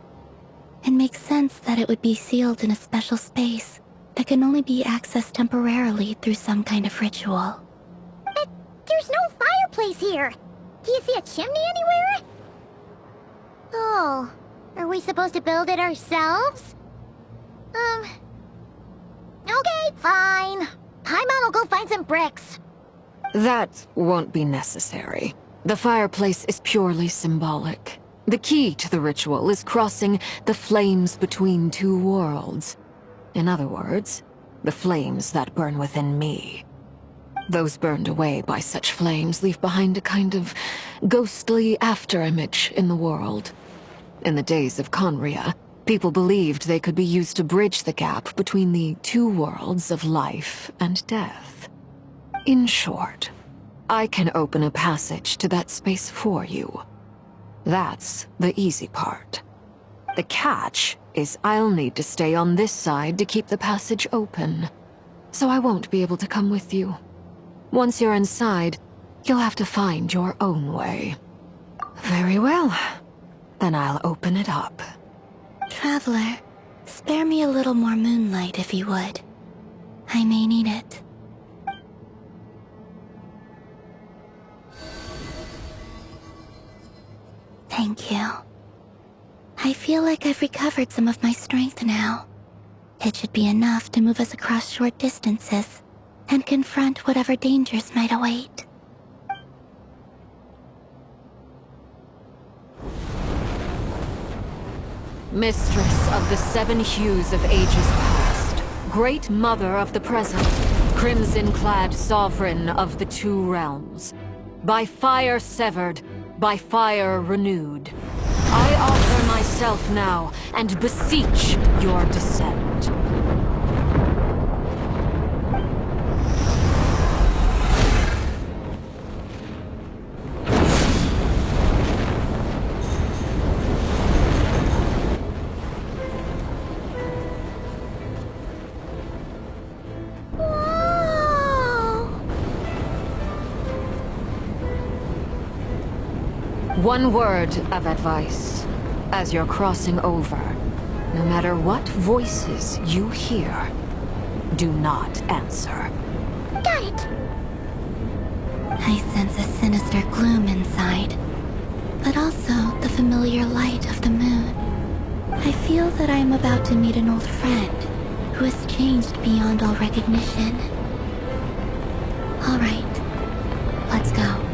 It makes sense that it would be sealed in a special space that can only be accessed temporarily through some kind of ritual. But there's no fireplace here. Do you see a chimney anywhere? Oh, are we supposed to build it ourselves? Okay, fine. Paimon will go find some bricks. That won't be necessary. The fireplace is purely symbolic. The key to the ritual is crossing the flames between two worlds. In other words, the flames that burn within me. Those burned away by such flames leave behind a kind of ghostly afterimage in the world. In the days of Conria, people believed they could be used to bridge the gap between the two worlds of life and death. In short, I can open a passage to that space for you. That's the easy part. The catch is I'll need to stay on this side to keep the passage open, so I won't be able to come with you. Once you're inside, you'll have to find your own way. Very well. Then I'll open it up. Traveler, spare me a little more moonlight if you would. I may need it. Thank you. I feel like I've recovered some of my strength now. It should be enough to move us across short distances and confront whatever dangers might await. Mistress of the seven hues of ages past, great mother of the present, crimson-clad sovereign of the two realms, by fire severed, by fire renewed, I offer myself now and beseech your descent. One word of advice. As you're crossing over, no matter what voices you hear, do not answer. Got it! I sense a sinister gloom inside, but also the familiar light of the moon. I feel that I am about to meet an old friend who has changed beyond all recognition. All right, let's go.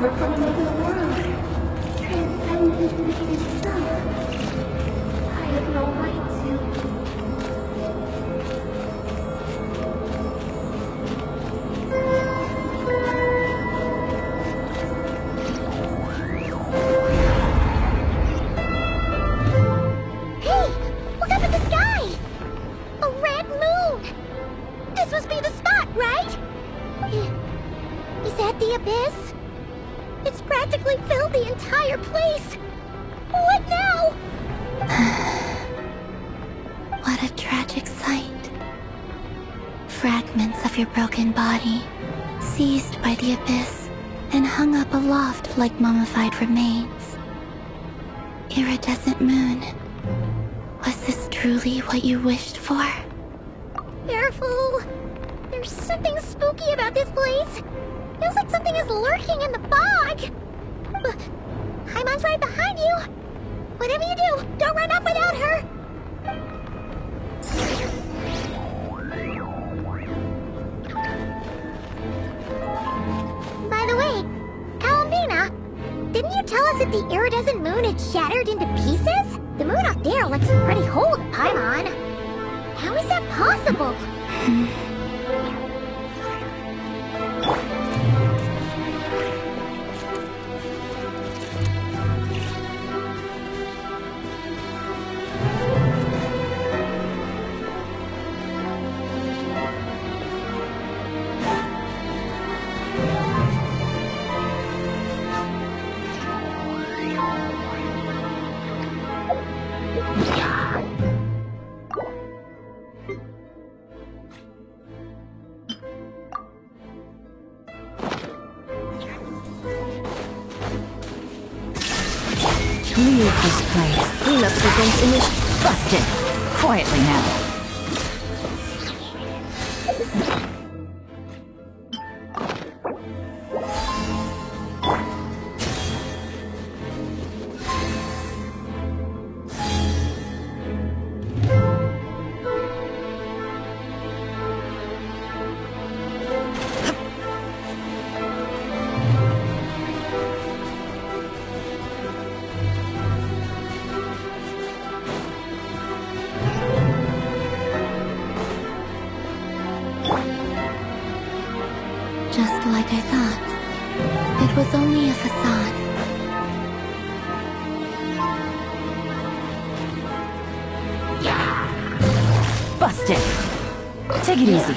over from another world, transcendent itself. I have no right to. Hey! Look up at the sky! A red moon! This must be the spot, right? Is that the abyss? It's practically filled the entire place! What now? What a tragic sight. Fragments of your broken body, seized by the abyss, and hung up aloft like mummified remains. Iridescent moon. Was this truly what you wished for? Careful! There's something spooky about this place. Feels like something is lurking in the fog. Haimon's right behind you. Whatever you do, don't run off without her. By the way, Columbina, didn't you tell us that the iridescent moon had shattered into pieces? The moon up there looks pretty whole to Paimon. How is that possible? Leave this place. Cleanup sequence initiated. Busted. Quietly now. Just like I thought. It was only a facade. Busted. Take it easy.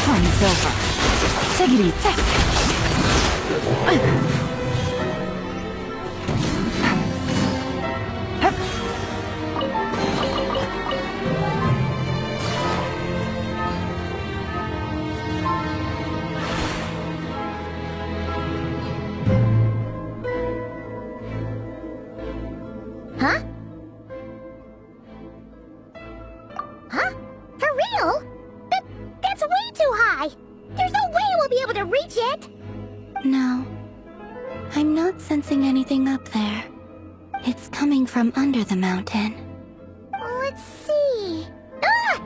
Fun's over. Take it easy. Huh? Huh? For real? That's way too high! There's no way we'll be able to reach it! No. I'm not sensing anything up there. It's coming from under the mountain. Let's see... Ah!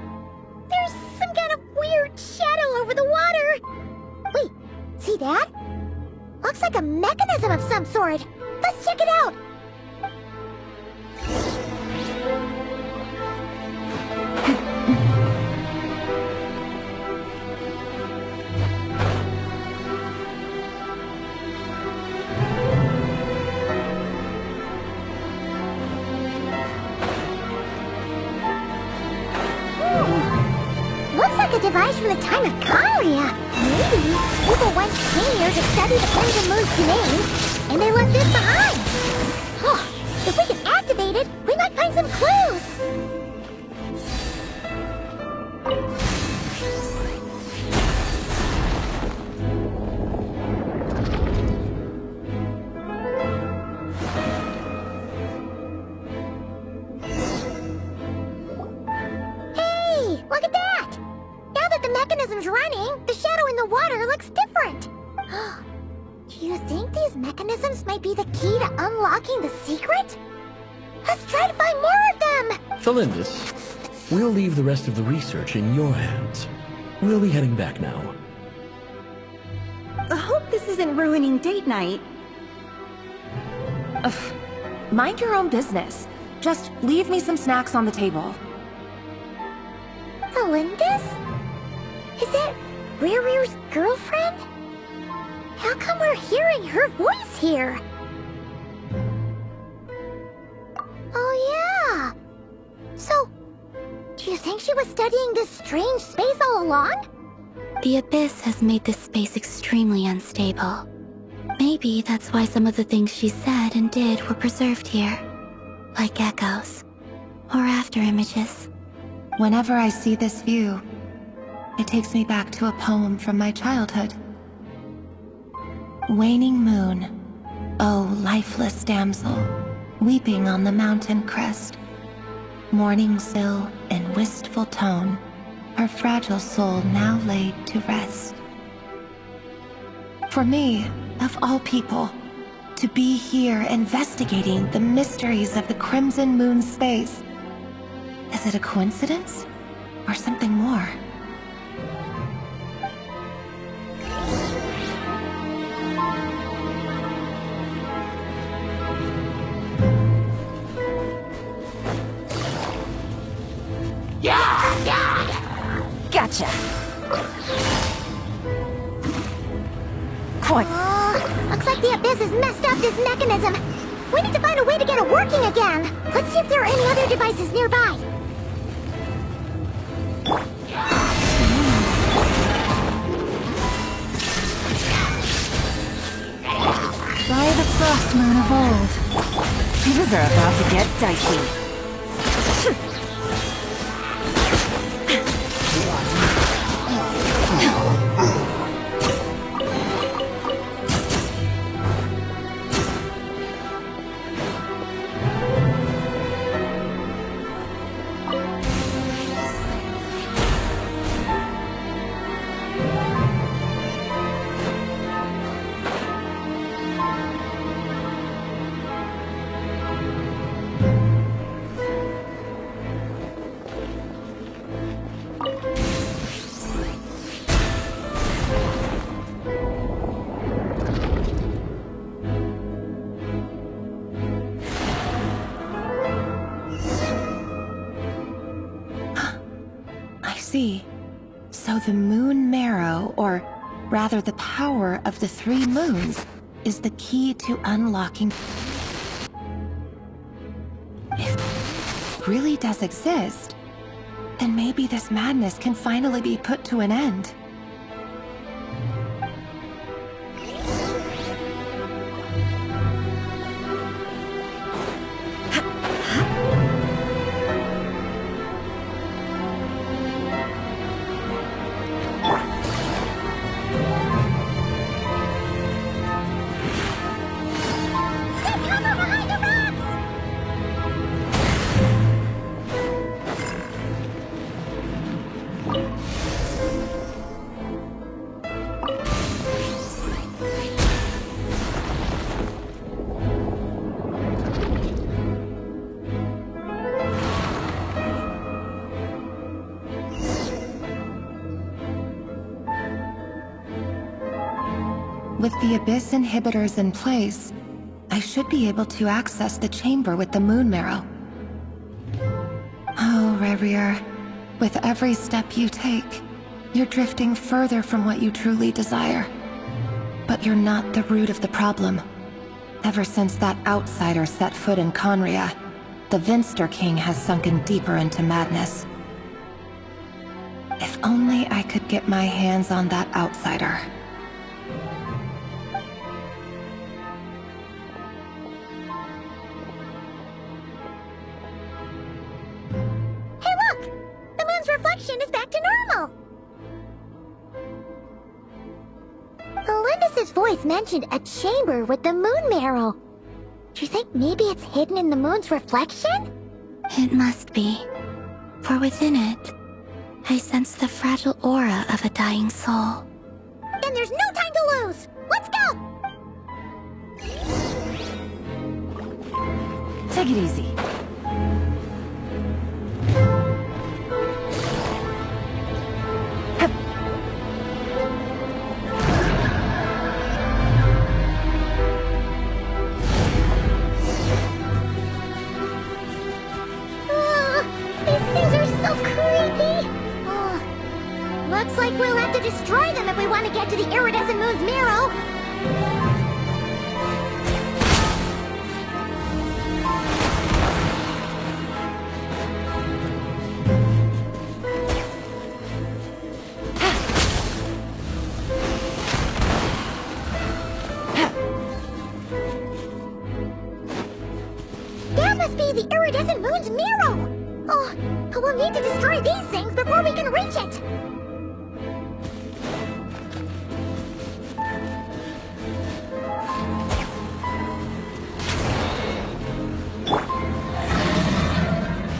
There's some kind of weird shadow over the water! Wait, see that? Looks like a mechanism of some sort! Let's check it out! Looks like a device from the time of Kalia. Maybe people once came here to study the Crimson Moon's domain, and they left this behind. Oh, if we can activate it, we might find some clues. mechanism's running, the shadow in the water looks different. Do you think these mechanisms might be the key to unlocking the secret? Let's try to find more of them! Tholindis, we'll leave the rest of the research in your hands. We'll be heading back now. I hope this isn't ruining date night. Ugh. Mind your own business. Just leave me some snacks on the table. Tholindis? Is that Rerir's girlfriend? How come we're hearing her voice here? Oh yeah! So, do you think she was studying this strange space all along? The Abyss has made this space extremely unstable. Maybe that's why some of the things she said and did were preserved here. Like echoes. Or after images. Whenever I see this view, it takes me back to a poem from my childhood. Waning moon, oh lifeless damsel, weeping on the mountain crest. Morning sill in wistful tone, her fragile soul now laid to rest. For me, of all people, to be here investigating the mysteries of the Crimson Moon space. Is it a coincidence? Or something more? Gotcha. Looks like the Abyss has messed up this mechanism. We need to find a way to get it working again. Let's see if there are any other devices nearby. By the frost moon of old. Things are about to get dicey. So the moon marrow, or rather the power of the 3 moons, is the key to unlocking. If it really does exist, then maybe this madness can finally be put to an end. With the Abyss inhibitors in place, I should be able to access the chamber with the moon marrow. Oh, Rerir, with every step you take, you're drifting further from what you truly desire. But you're not the root of the problem. Ever since that outsider set foot in Conria, the Vinster King has sunken deeper into madness. If only I could get my hands on that outsider. Is back to normal. Tholindis' voice mentioned a chamber with the moon marrow. Do you think maybe it's hidden in the moon's reflection? It must be. For within it, I sense the fragile aura of a dying soul. Then there's no time to lose! Let's go! Take it easy. These things are so creepy! Looks like we'll have to destroy them if we want to get to the iridescent moon's marrow. That must be the iridescent moon's marrow! Oh, we'll need to destroy these things before we can reach it!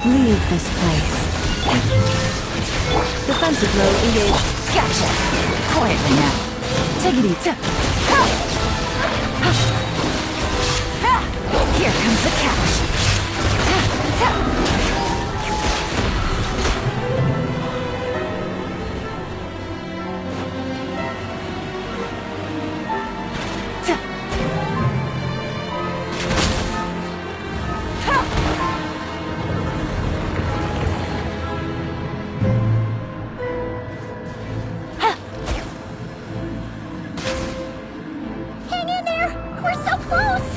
Leave this place. Defensive mode engaged. Gotcha! Quietly now. Take it easy. Here comes the catch. Hang in there! We're so close!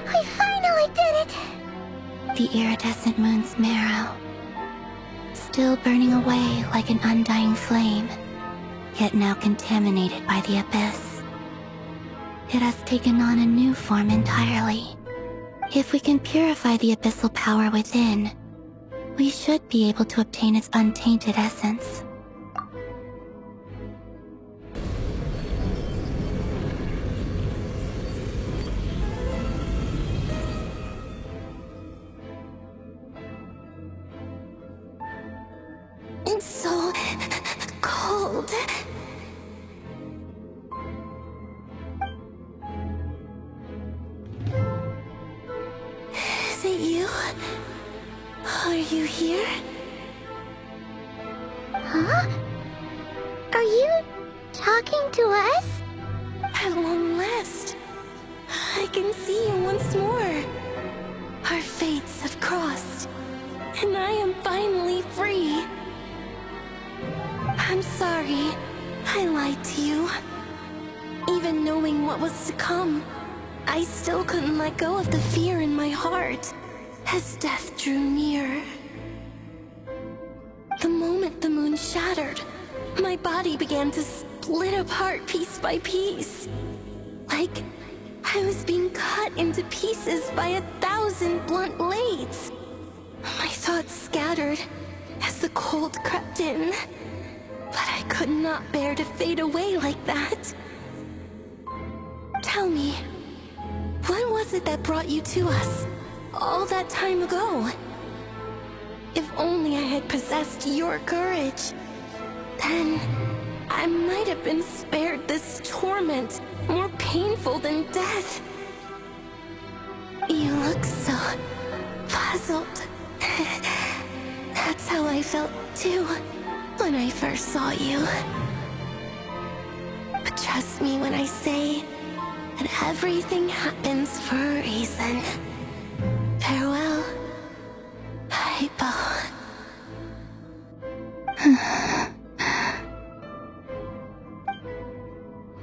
We finally did it! The iridescent moon's marrow. Still burning away like an undying flame, yet now contaminated by the abyss. It has taken on a new form entirely. If we can purify the abyssal power within, we should be able to obtain its untainted essence. It's so cold. Is it you? Are you here? Huh? Are you talking to us? At long last, I can see you once more. Our fates have crossed, and I am finally free. I'm sorry, I lied to you. Even knowing what was to come, I still couldn't let go of the fear in my heart as death drew near. The moment the moon shattered, my body began to split apart piece by piece. Like I was being cut into pieces by 1,000 blunt blades. My thoughts scattered as the cold crept in. But I could not bear to fade away like that. Tell me, what was it that brought you to us all that time ago? If only I had possessed your courage, then I might have been spared this torment more painful than death. You look so puzzled. That's how I felt too when I first saw you. But trust me when I say that everything happens for a reason. Farewell, Hypo.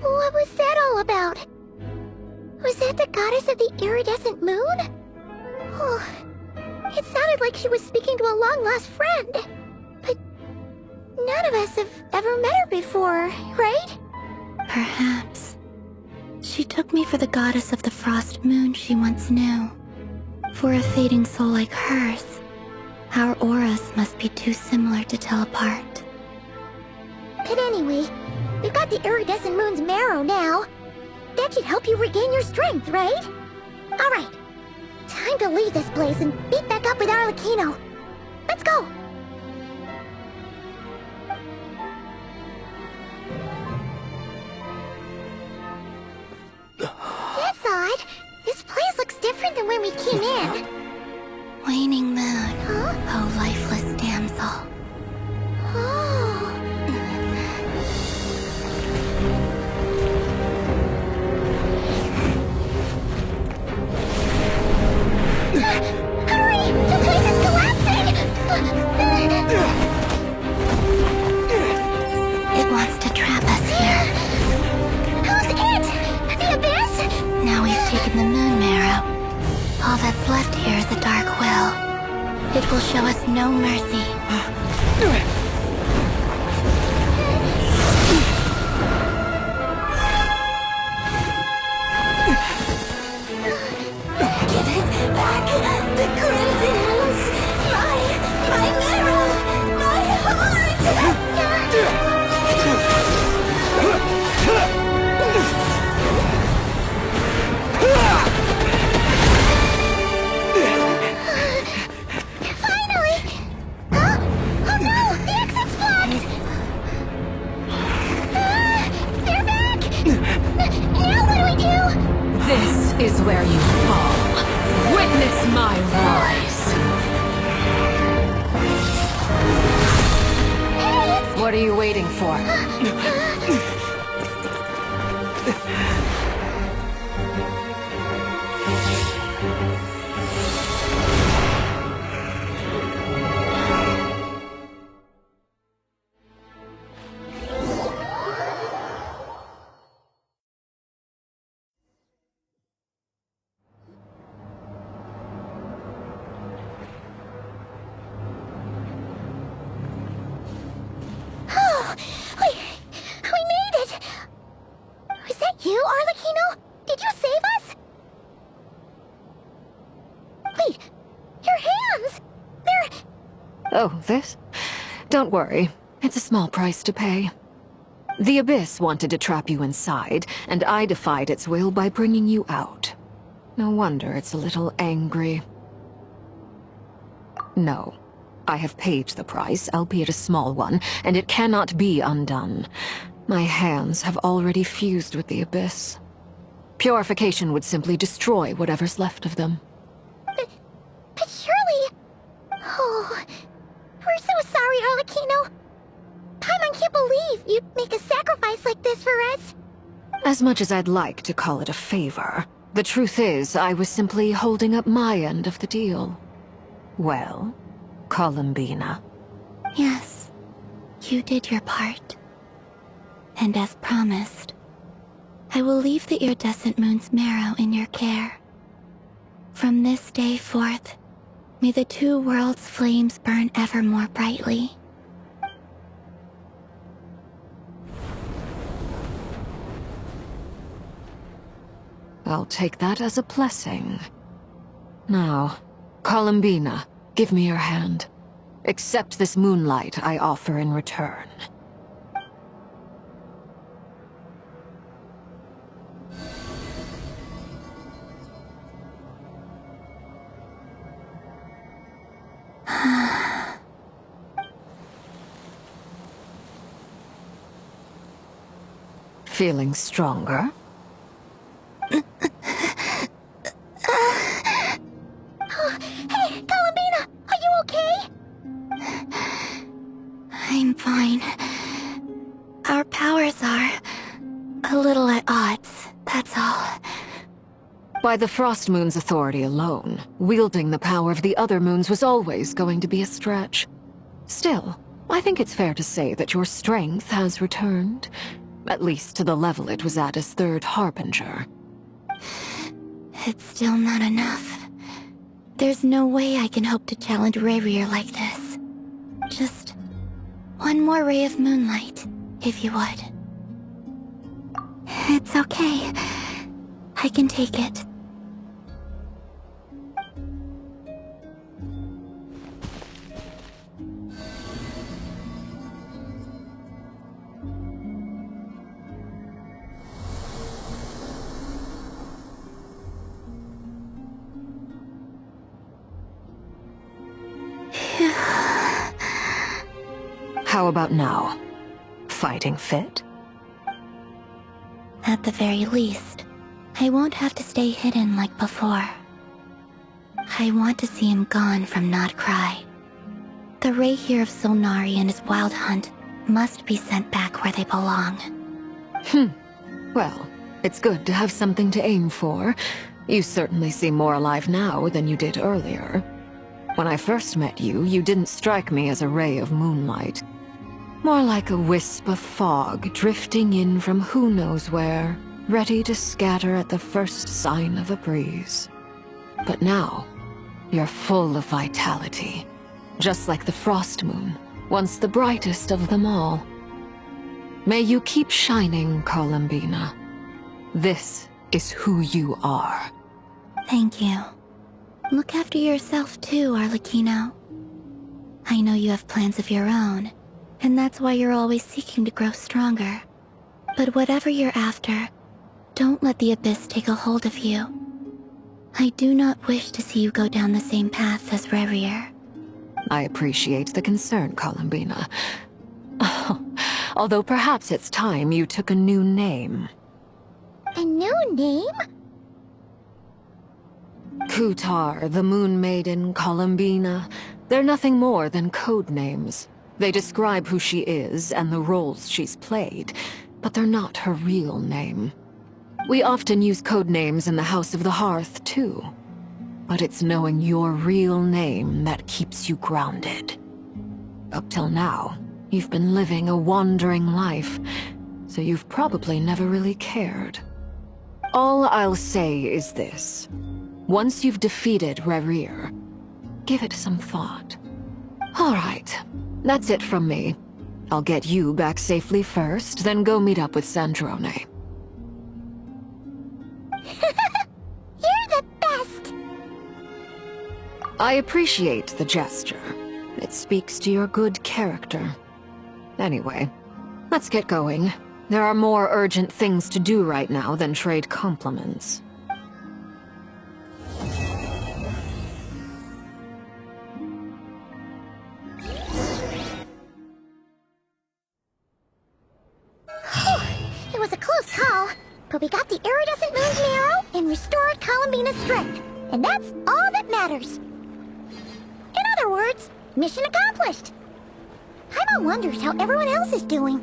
What was that all about? Was that the goddess of the iridescent moon? Oh, it sounded like she was speaking to a long-lost friend. But none of us have ever met her before, right? Perhaps. She took me for the goddess of the frost moon she once knew. For a fading soul like hers, our auras must be too similar to tell apart. But anyway, we've got the iridescent moon's marrow now. That should help you regain your strength, right? Alright, time to leave this place and meet back up with Arlecchino. Let's go! That's odd. This place looks different than when we came in. Waning moon, oh lifeless damsel. Oh. Hurry! The place is collapsing! It wants to trap us here. Who's it? The Abyss? Now we've taken the moon marrow. All that's left here is a dark will. It will show us no mercy. Give it back! The crimson moons! My marrow! My heart! Finally! Huh? Oh no! The exit's blocked! They're back! Now what do we do? This is where you fall. Witness my rise. What are you waiting for? We made it! Was that you, Arlecchino? Did you save us? Wait, your hands! They're... Oh, this? Don't worry. It's a small price to pay. The Abyss wanted to trap you inside, and I defied its will by bringing you out. No wonder it's a little angry. No. I have paid the price, albeit a small one, and it cannot be undone. My hands have already fused with the Abyss. Purification would simply destroy whatever's left of them. But surely... Oh... We're so sorry, Arlecchino. Paimon can't believe you'd make a sacrifice like this for us. As much as I'd like to call it a favor, the truth is I was simply holding up my end of the deal. Well... Columbina. Yes, you did your part. And as promised, I will leave the iridescent moon's marrow in your care. From this day forth, may the two worlds' flames burn ever more brightly. I'll take that as a blessing. Now, Columbina, give me your hand. Accept this moonlight I offer in return. Feeling stronger? Hey, Columbina! Are you okay? I'm fine. Our powers are a little at odds, that's all. By the Frost Moon's authority alone, wielding the power of the other moons was always going to be a stretch. Still, I think it's fair to say that your strength has returned. At least to the level it was at as Third Harbinger. It's still not enough. There's no way I can hope to challenge rerir like this. Just one more ray of moonlight, if you would. It's okay. I can take it. How about now? Fighting fit? At the very least, I won't have to stay hidden like before. I want to see him gone from nod-krai. The rerir of Solnari and his wild hunt must be sent back where they belong. Well, it's good to have something to aim for. You certainly seem more alive now than you did earlier. When I first met you, you didn't strike me as a ray of moonlight. More like a wisp of fog drifting in from who knows where, ready to scatter at the first sign of a breeze. But now, you're full of vitality, just like the frost moon, once the brightest of them all. May you keep shining, Columbina. This is who you are. Thank you. Look after yourself too, Arlecchino. I know you have plans of your own, and that's why you're always seeking to grow stronger. But whatever you're after, don't let the Abyss take a hold of you. I do not wish to see you go down the same path as rerir. I appreciate the concern, Columbina. Although perhaps it's time you took a new name. A new name? Kutar, the Moon Maiden, Columbina, they're nothing more than code names. They describe who she is and the roles she's played, but they're not her real name. We often use code names in the House of the Hearth, too. But it's knowing your real name that keeps you grounded. Up till now, you've been living a wandering life, so you've probably never really cared. All I'll say is this. Once you've defeated rerir, give it some thought. All right, that's it from me. I'll get you back safely first, then go meet up with Sandrone. You're the best! I appreciate the gesture. It speaks to your good character. Anyway, let's get going. There are more urgent things to do right now than trade compliments. It was a close call, but we got the iridescent moon's arrow and restored Columbina's strength, and that's all that matters. In other words, mission accomplished. Paimon wonders how everyone else is doing.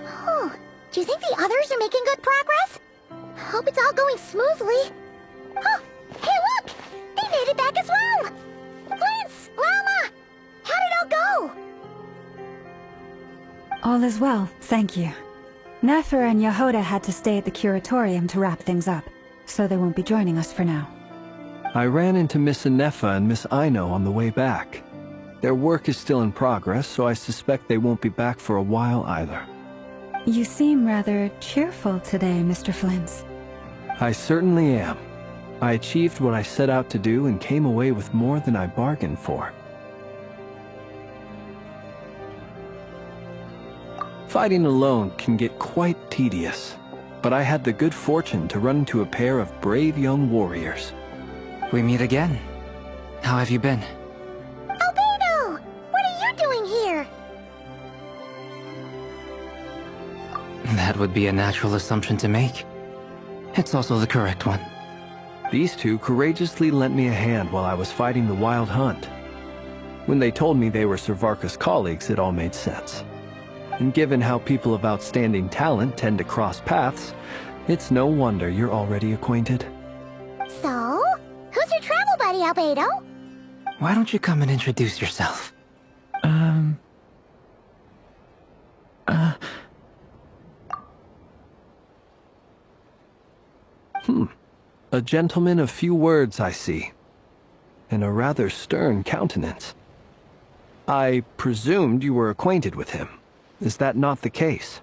Oh, do you think the others are making good progress? Hope it's all going smoothly. Oh, hey look! They made it back as well! Lance, Lama! How did it all go? All is well, thank you. Nefer and Yehoda had to stay at the curatorium to wrap things up, so they won't be joining us for now. I ran into Miss Nefer and Miss Aino on the way back. Their work is still in progress, so I suspect they won't be back for a while either. You seem rather cheerful today, Mr. Flintz. I certainly am. I achieved what I set out to do and came away with more than I bargained for. Fighting alone can get quite tedious, but I had the good fortune to run into a pair of brave young warriors. We meet again. How have you been? Albedo! What are you doing here? That would be a natural assumption to make. It's also the correct one. These two courageously lent me a hand while I was fighting the wild hunt. When they told me they were Sir Varka's colleagues, it all made sense. And given how people of outstanding talent tend to cross paths, it's no wonder you're already acquainted. So, who's your travel buddy, Albedo? Why don't you come and introduce yourself? A gentleman of few words, I see. And a rather stern countenance. I presumed you were acquainted with him. Is that not the case?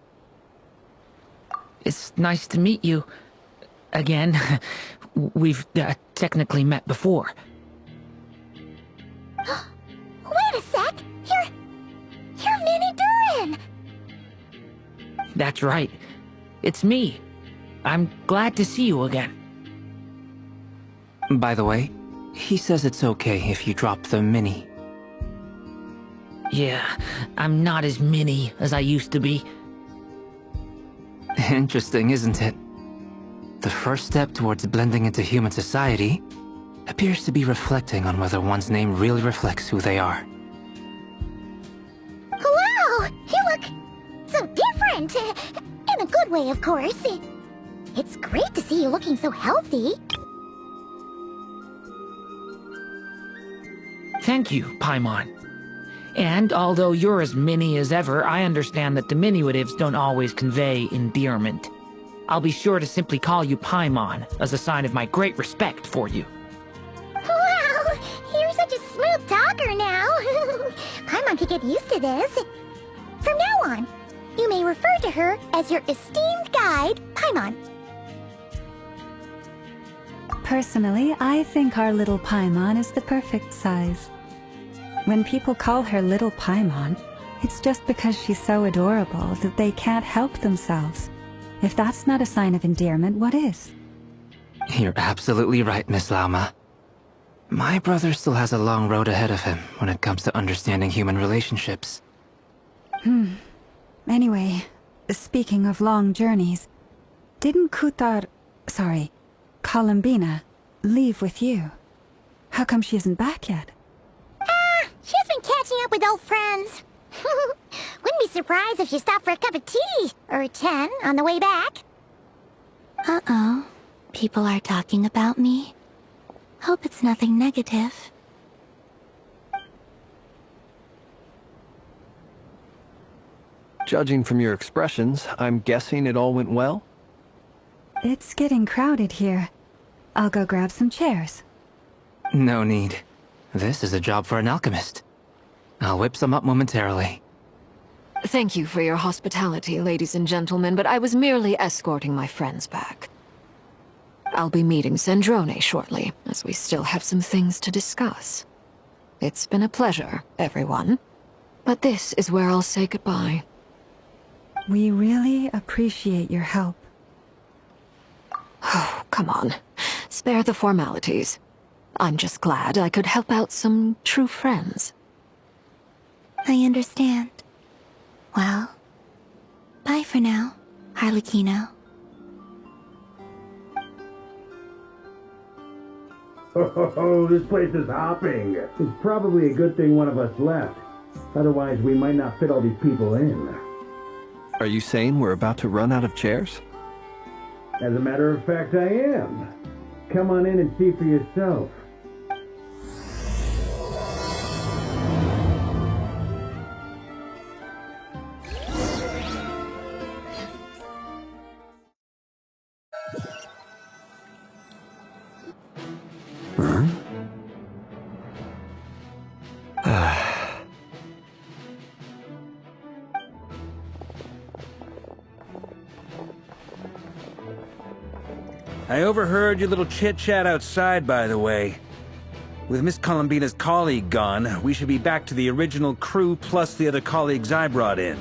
It's nice to meet you. Again. We've technically met before. Wait a sec! You're Mini Durin! That's right. It's me. I'm glad to see you again. By the way, he says it's okay if you drop the mini. Yeah, I'm not as mini as I used to be. Interesting, isn't it? The first step towards blending into human society appears to be reflecting on whether one's name really reflects who they are. Wow! You look so different! In a good way, of course. It's great to see you looking so healthy. Thank you, Paimon. And although you're as mini as ever, I understand that diminutives don't always convey endearment. I'll be sure to simply call you Paimon, as a sign of my great respect for you. Wow! You're such a smooth talker now. Paimon could get used to this. From now on, you may refer to her as your esteemed guide, Paimon. Personally, I think our little Paimon is the perfect size. When people call her Little Paimon, it's just because she's so adorable that they can't help themselves. If that's not a sign of endearment, what is? You're absolutely right, Miss Lauma. My brother still has a long road ahead of him when it comes to understanding human relationships. Anyway, speaking of long journeys, didn't Columbina, leave with you? How come she isn't back yet? She's been catching up with old friends. Wouldn't be surprised if she stopped for a cup of tea, or 10, on the way back. Uh-oh. People are talking about me. Hope it's nothing negative. Judging from your expressions, I'm guessing it all went well? It's getting crowded here. I'll go grab some chairs. No need. This is a job for an alchemist. I'll whip some up momentarily. Thank you for your hospitality, ladies and gentlemen, but I was merely escorting my friends back. I'll be meeting Sandrone shortly, as we still have some things to discuss. It's been a pleasure, everyone. But this is where I'll say goodbye. We really appreciate your help. Oh, come on. Spare the formalities. I'm just glad I could help out some true friends. I understand. Well, bye for now, arlecchino. Oh, this place is hopping. It's probably a good thing one of us left. Otherwise, we might not fit all these people in. Are you saying we're about to run out of chairs? As a matter of fact, I am. Come on in and see for yourself. I overheard your little chit-chat outside, by the way. With Miss Columbina's colleague gone, we should be back to the original crew plus the other colleagues I brought in.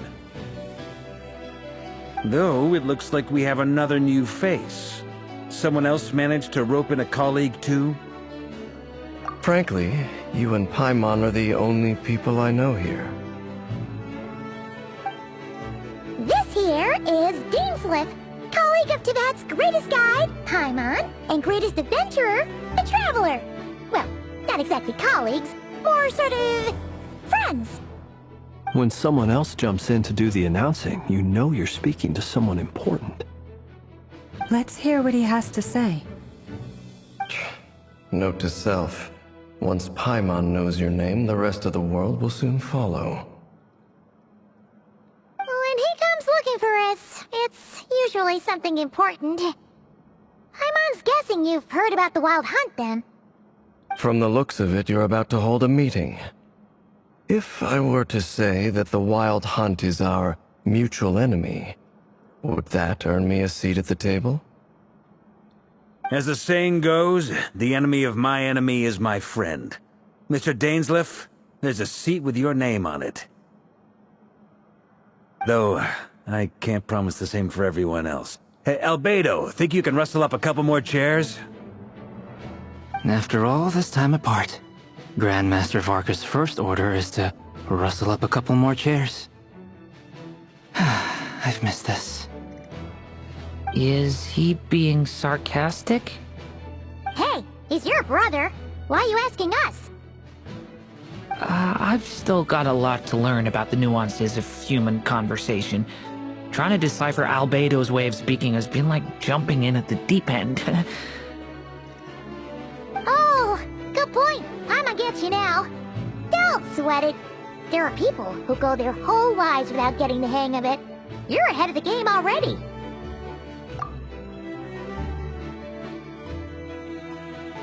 Though, it looks like we have another new face. Someone else managed to rope in a colleague too? Frankly, you and Paimon are the only people I know here. This here is dainsleif, colleague of Tibet's greatest guide, Paimon, and greatest adventurer, the Traveler. Well, not exactly colleagues, more sort of friends. When someone else jumps in to do the announcing, you know you're speaking to someone important. Let's hear what he has to say. Note to self. Once Paimon knows your name, the rest of the world will soon follow. When he comes looking for us, it's usually something important. Paimon's guessing you've heard about the Wild Hunt, then. From the looks of it, you're about to hold a meeting. If I were to say that the Wild Hunt is our mutual enemy, would that earn me a seat at the table? As the saying goes, the enemy of my enemy is my friend. Mr. Dainsleif, there's a seat with your name on it. Though, I can't promise the same for everyone else. Hey, Albedo, think you can rustle up a couple more chairs? After all this time apart, Grandmaster Varka's first order is to rustle up a couple more chairs. I've missed this. Is he being sarcastic? Hey, he's your brother. Why are you asking us? I've still got a lot to learn about the nuances of human conversation. Trying to decipher Albedo's way of speaking has been like jumping in at the deep end. Oh, good point. I'ma get you now. Don't sweat it. There are people who go their whole lives without getting the hang of it. You're ahead of the game already.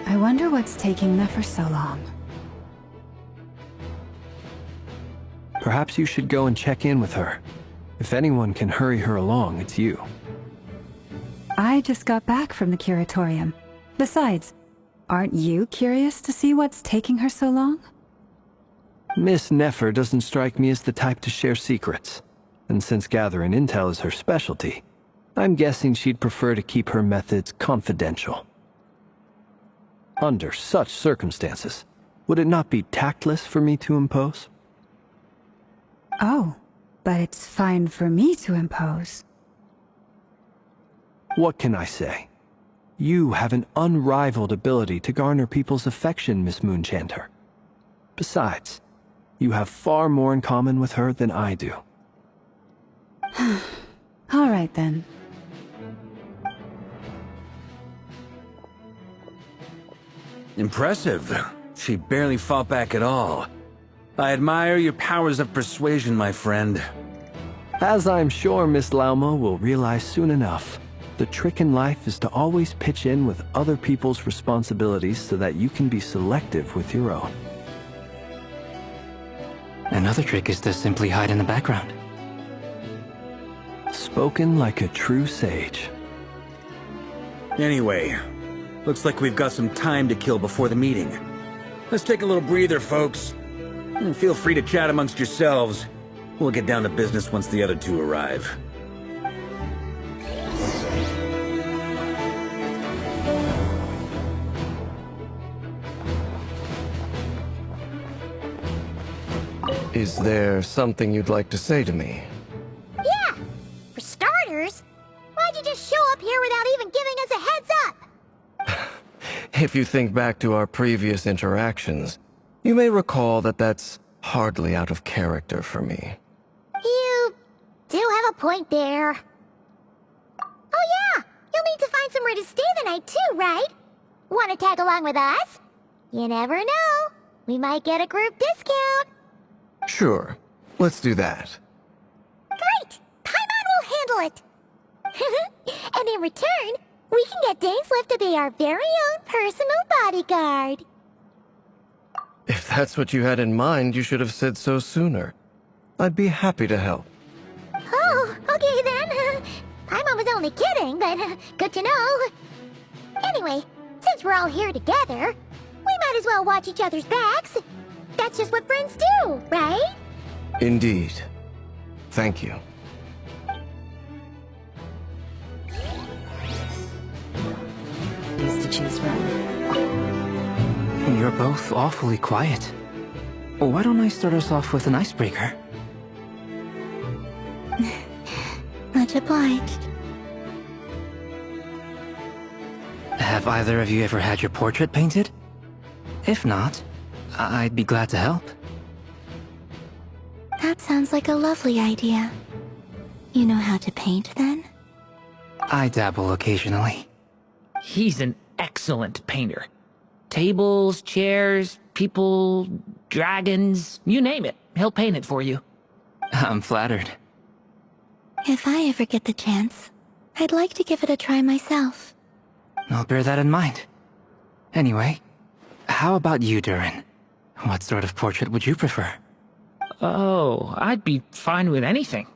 I wonder what's taking Nefer so long. Perhaps you should go and check in with her. If anyone can hurry her along, it's you. I just got back from the curatorium. Besides, aren't you curious to see what's taking her so long? Miss Nefer doesn't strike me as the type to share secrets. And since gathering intel is her specialty, I'm guessing she'd prefer to keep her methods confidential. Under such circumstances, would it not be tactless for me to impose? Oh, but it's fine for me to impose. What can I say? You have an unrivaled ability to garner people's affection, Miss Moonchanter. Besides, you have far more in common with her than I do. All right, then. Impressive. She barely fought back at all. I admire your powers of persuasion, my friend. As I'm sure Miss Lauma will realize soon enough, the trick in life is to always pitch in with other people's responsibilities so that you can be selective with your own. Another trick is to simply hide in the background. Spoken like a true sage. Anyway, looks like we've got some time to kill before the meeting. Let's take a little breather, folks. And feel free to chat amongst yourselves. We'll get down to business once the other two arrive. Is there something you'd like to say to me? Yeah! For starters, why'd you just show up here without even giving us a heads up? If you think back to our previous interactions, you may recall that that's hardly out of character for me. You do have a point there. Oh yeah! You'll need to find somewhere to stay the night too, right? Wanna tag along with us? You never know. We might get a group discount. Sure. Let's do that. Great! Paimon will handle it! And in return, we can get Dainsleif to be our very own personal bodyguard. If that's what you had in mind, you should have said so sooner. I'd be happy to help. Oh, okay then. Paimon was only kidding, but good to know. Anyway, since we're all here together, we might as well watch each other's backs. That's just what friends do, right? Indeed. Thank you. These to choose from. You're both awfully quiet. Why don't I start us off with an icebreaker? Much obliged. Have either of you ever had your portrait painted? If not, I'd be glad to help. That sounds like a lovely idea. You know how to paint, then? I dabble occasionally. He's an excellent painter. Tables, chairs, people, dragons, you name it. He'll paint it for you. I'm flattered. If I ever get the chance, I'd like to give it a try myself. I'll bear that in mind. Anyway, how about you, Durin? What sort of portrait would you prefer? Oh, I'd be fine with anything.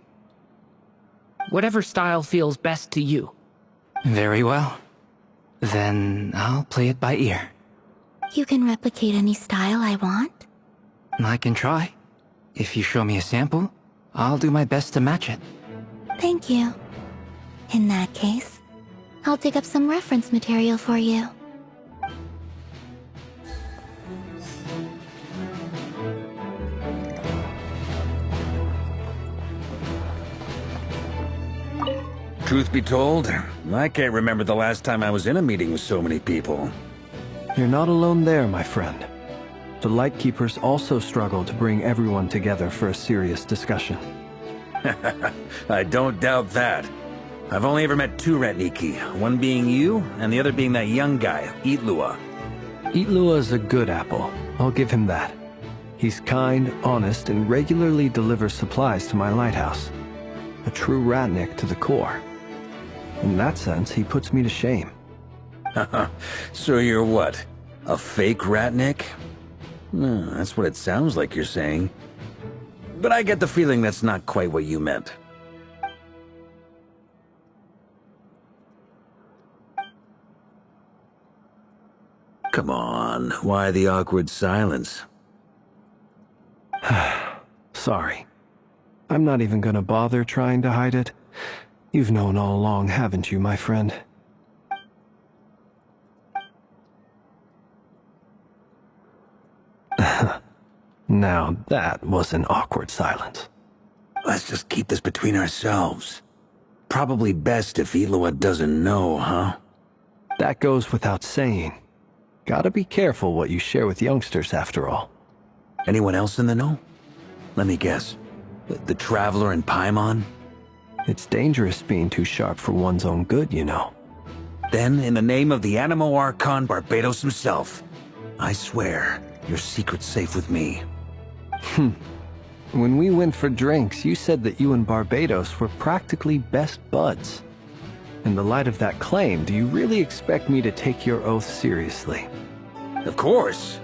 Whatever style feels best to you. Very well. Then I'll play it by ear. You can replicate any style I want? I can try. If you show me a sample, I'll do my best to match it. Thank you. In that case, I'll dig up some reference material for you. Truth be told, I can't remember the last time I was in a meeting with so many people. You're not alone there, my friend. The Lightkeepers also struggle to bring everyone together for a serious discussion. I don't doubt that. I've only ever met two Ratniki, one being you, and the other being that young guy, Itlua. Itlua's a good apple, I'll give him that. He's kind, honest, and regularly delivers supplies to my lighthouse. A true Ratnik to the core. In that sense, he puts me to shame. So you're what? A fake Ratnik? That's what it sounds like you're saying. But I get the feeling that's not quite what you meant. Come on, why the awkward silence? Sorry. I'm not even gonna bother trying to hide it. You've known all along, haven't you, my friend? Now that was an awkward silence. Let's just keep this between ourselves. Probably best if Itlua doesn't know, huh? That goes without saying. Gotta be careful what you share with youngsters, after all. Anyone else in the know? Let me guess. The Traveler and Paimon? It's dangerous being too sharp for one's own good, you know. Then, in the name of the Animo Archon Barbatos himself, I swear your secret's safe with me. When we went for drinks, you said that you and Barbatos were practically best buds. In the light of that claim, do you really expect me to take your oath seriously? Of course.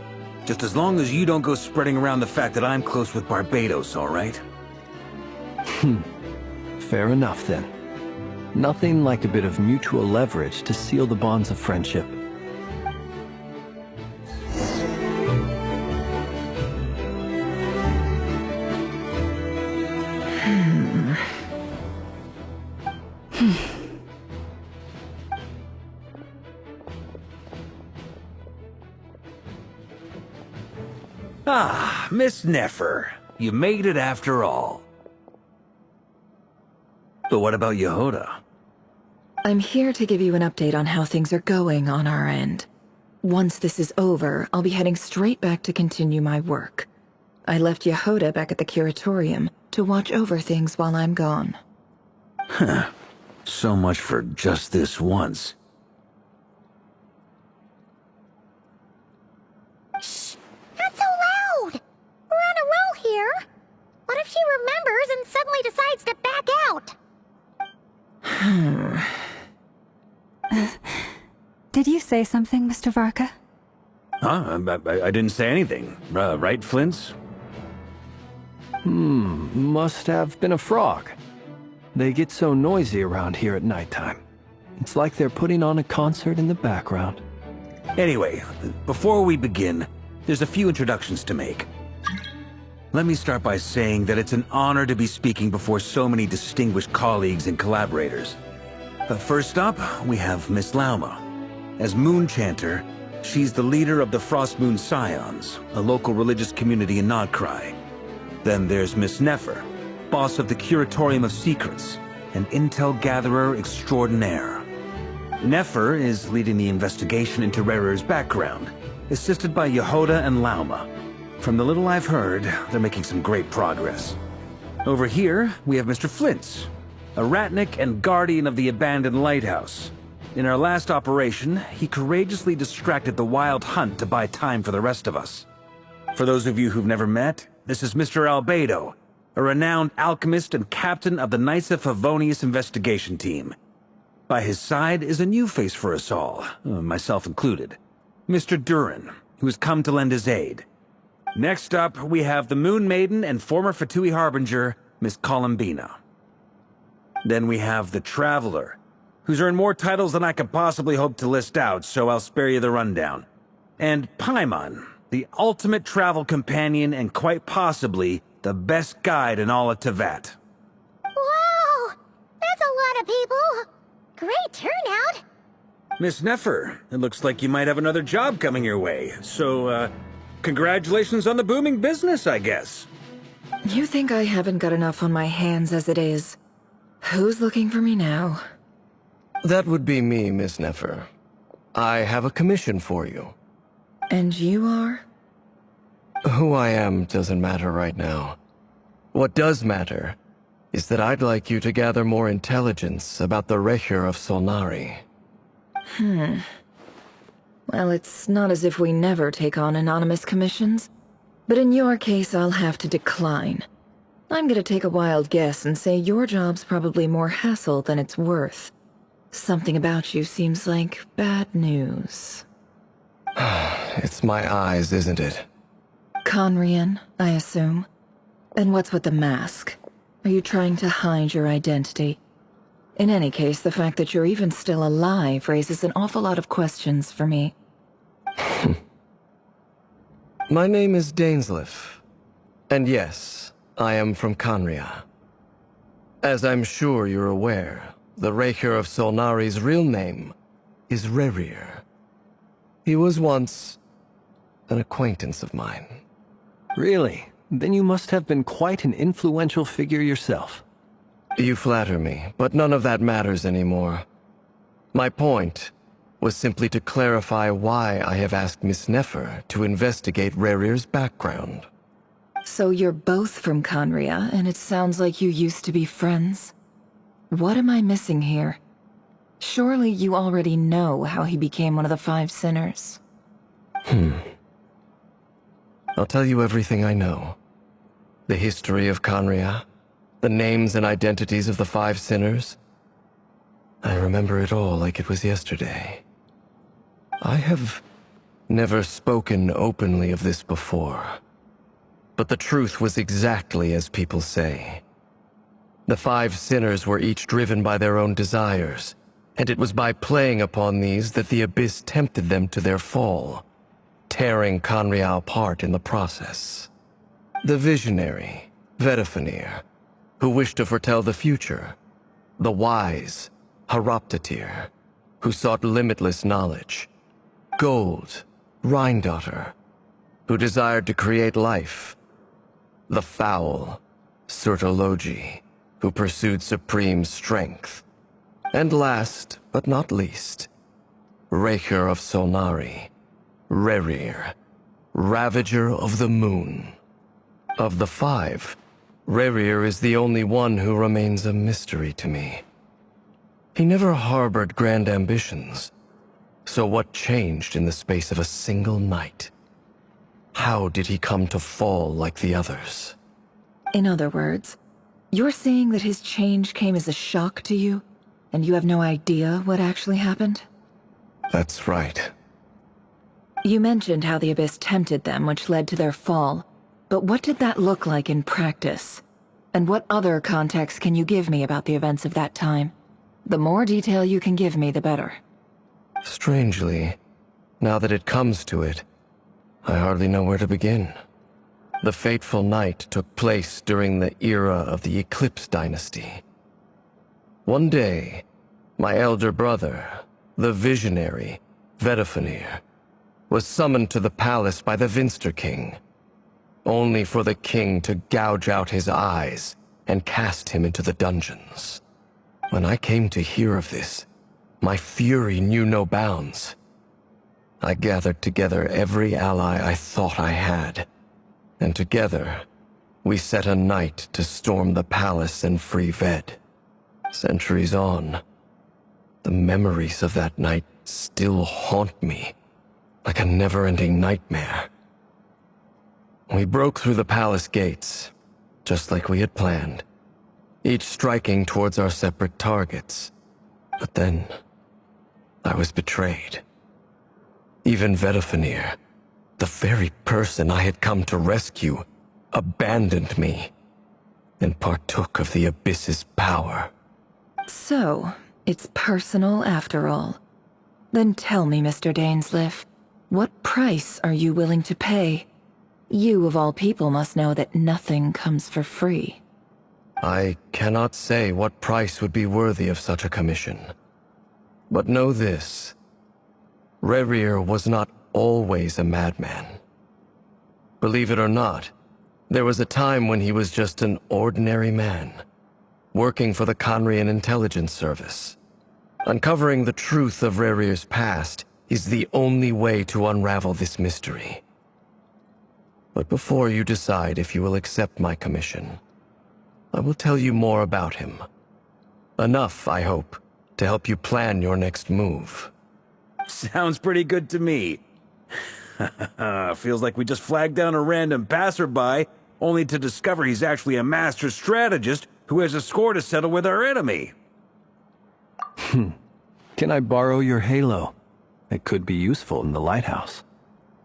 Just as long as you don't go spreading around the fact that I'm close with Barbatos, all right? Fair enough, then. Nothing like a bit of mutual leverage to seal the bonds of friendship. Ah, Miss Nefer. You made it after all. But what about Yehoda? I'm here to give you an update on how things are going on our end. Once this is over, I'll be heading straight back to continue my work. I left Yehoda back at the curatorium to watch over things while I'm gone. Huh. So much for just this once. Shh! Not so loud! We're on a roll here. What if she remembers and suddenly decides to back out? Did you say something, Mr. Varka? Huh? I didn't say anything. Right, Flint's? Must have been a frog. They get so noisy around here at nighttime. It's like they're putting on a concert in the background. Anyway, before we begin, there's a few introductions to make. Let me start by saying that it's an honor to be speaking before so many distinguished colleagues and collaborators. First up, we have Miss Lauma. As Moon Chanter, she's the leader of the Frost Moon Scions, a local religious community in nod-krai. Then there's Miss Nefer, boss of the Curatorium of Secrets, an intel gatherer extraordinaire. Nefer is leading the investigation into rerir's background, assisted by Yehoda and Lauma. From the little I've heard, they're making some great progress. Over here, we have Mr. Flint's, a Ratnik and guardian of the abandoned lighthouse. In our last operation, he courageously distracted the Wild Hunt to buy time for the rest of us. For those of you who've never met, this is Mr. Albedo, a renowned alchemist and captain of the Knights of Favonius investigation team. By his side is a new face for us all, myself included, Mr. Durin, who has come to lend his aid. Next up, we have the Moon Maiden and former Fatui Harbinger, Miss Columbina. Then we have the Traveler, who's earned more titles than I could possibly hope to list out, so I'll spare you the rundown. And Paimon, the ultimate travel companion and quite possibly the best guide in all of Tevat. Wow! That's a lot of people! Great turnout! Miss Nefer, it looks like you might have another job coming your way, so, congratulations on the booming business, I guess. You think I haven't got enough on my hands as it is? Who's looking for me now? That would be me, Miss Nefer. I have a commission for you. And you are? Who I am doesn't matter right now. What does matter is that I'd like you to gather more intelligence about the rerir of Solnari. Well, it's not as if we never take on anonymous commissions. But in your case, I'll have to decline. I'm gonna take a wild guess and say your job's probably more hassle than it's worth. Something about you seems like bad news. It's my eyes, isn't it? Conrian, I assume. And what's with the mask? Are you trying to hide your identity? In any case, the fact that you're even still alive raises an awful lot of questions for me. My name is Dainsleif. And yes, I am from Conria. As I'm sure you're aware, the rerir of Solnari's real name is Rerir. He was once an acquaintance of mine. Really? Then you must have been quite an influential figure yourself. You flatter me, but none of that matters anymore. My point was simply to clarify why I have asked Miss Nefer to investigate Rerir's background. So you're both from Conria, and it sounds like you used to be friends? What am I missing here? Surely you already know how he became one of the 5 sinners. I'll tell you everything I know. The history of Conria, the names and identities of the 5 sinners. I remember it all like it was yesterday. I have never spoken openly of this before. But the truth was exactly as people say. The 5 sinners were each driven by their own desires, and it was by playing upon these that the Abyss tempted them to their fall, tearing Conria apart in the process. The visionary, Vedifenir, who wished to foretell the future. The wise, Haroptatir, who sought limitless knowledge. Gold, Rhindaughter, who desired to create life. The foul, Surtologi, who pursued supreme strength. And last, but not least, rerir of Solnari, Rerir, Ravager of the Moon. Of the 5, Rerir is the only one who remains a mystery to me. He never harbored grand ambitions. So what changed in the space of a single night? How did he come to fall like the others? In other words, you're saying that his change came as a shock to you, and you have no idea what actually happened? That's right. You mentioned how the Abyss tempted them, which led to their fall. But what did that look like in practice? And what other context can you give me about the events of that time? The more detail you can give me, the better. Strangely, now that it comes to it, I hardly know where to begin. The fateful night took place during the era of the Eclipse Dynasty. One day, my elder brother, the visionary, Vedifenir, was summoned to the palace by the Vinster King, only for the king to gouge out his eyes and cast him into the dungeons. When I came to hear of this, my fury knew no bounds. I gathered together every ally I thought I had, and together, we set a night to storm the palace and free Ved. Centuries on, The memories of that night still haunt me, like a never-ending nightmare. We broke through the palace gates, just like we had planned, each striking towards our separate targets. But then, I was betrayed. Even Vedafenir, the very person I had come to rescue, abandoned me and partook of the Abyss's power. So, it's personal after all. Then tell me, Mr. Dainsleif, what price are you willing to pay? You, of all people, must know that nothing comes for free. I cannot say what price would be worthy of such a commission. But know this. Rerir was not always a madman. Believe it or not, there was a time when he was just an ordinary man, working for the Conrian Intelligence Service. Uncovering the truth of Rerir's past is the only way to unravel this mystery. But before you decide if you will accept my commission, I will tell you more about him. Enough, I hope, to help you plan your next move. Sounds pretty good to me. Feels like we just flagged down a random passerby, only to discover he's actually a master strategist who has a score to settle with our enemy. Can I borrow your halo? It could be useful in the lighthouse.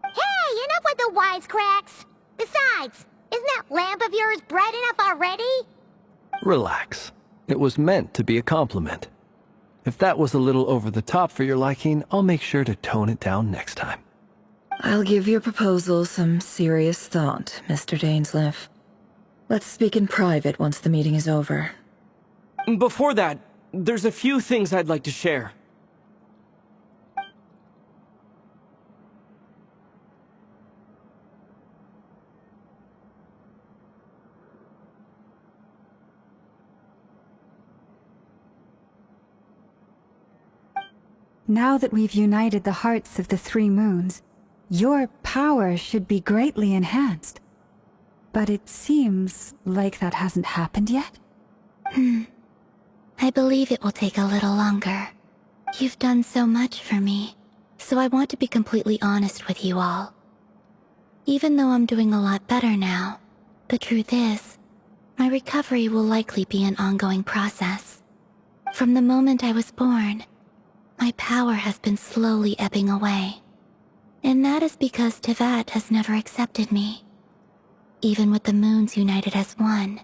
Hey, enough with the wisecracks! Besides, isn't that lamp of yours bright enough already? Relax. It was meant to be a compliment. If that was a little over the top for your liking, I'll make sure to tone it down next time. I'll give your proposal some serious thought, Mr. Dainsleif. Let's speak in private once the meeting is over. Before that, there's a few things I'd like to share. Now that we've united the hearts of the three moons, your power should be greatly enhanced. But it seems like that hasn't happened yet? I believe it will take a little longer. You've done so much for me, so I want to be completely honest with you all. Even though I'm doing a lot better now, the truth is, my recovery will likely be an ongoing process. From the moment I was born, my power has been slowly ebbing away. And that is because Tevat has never accepted me. Even with the moons united as one,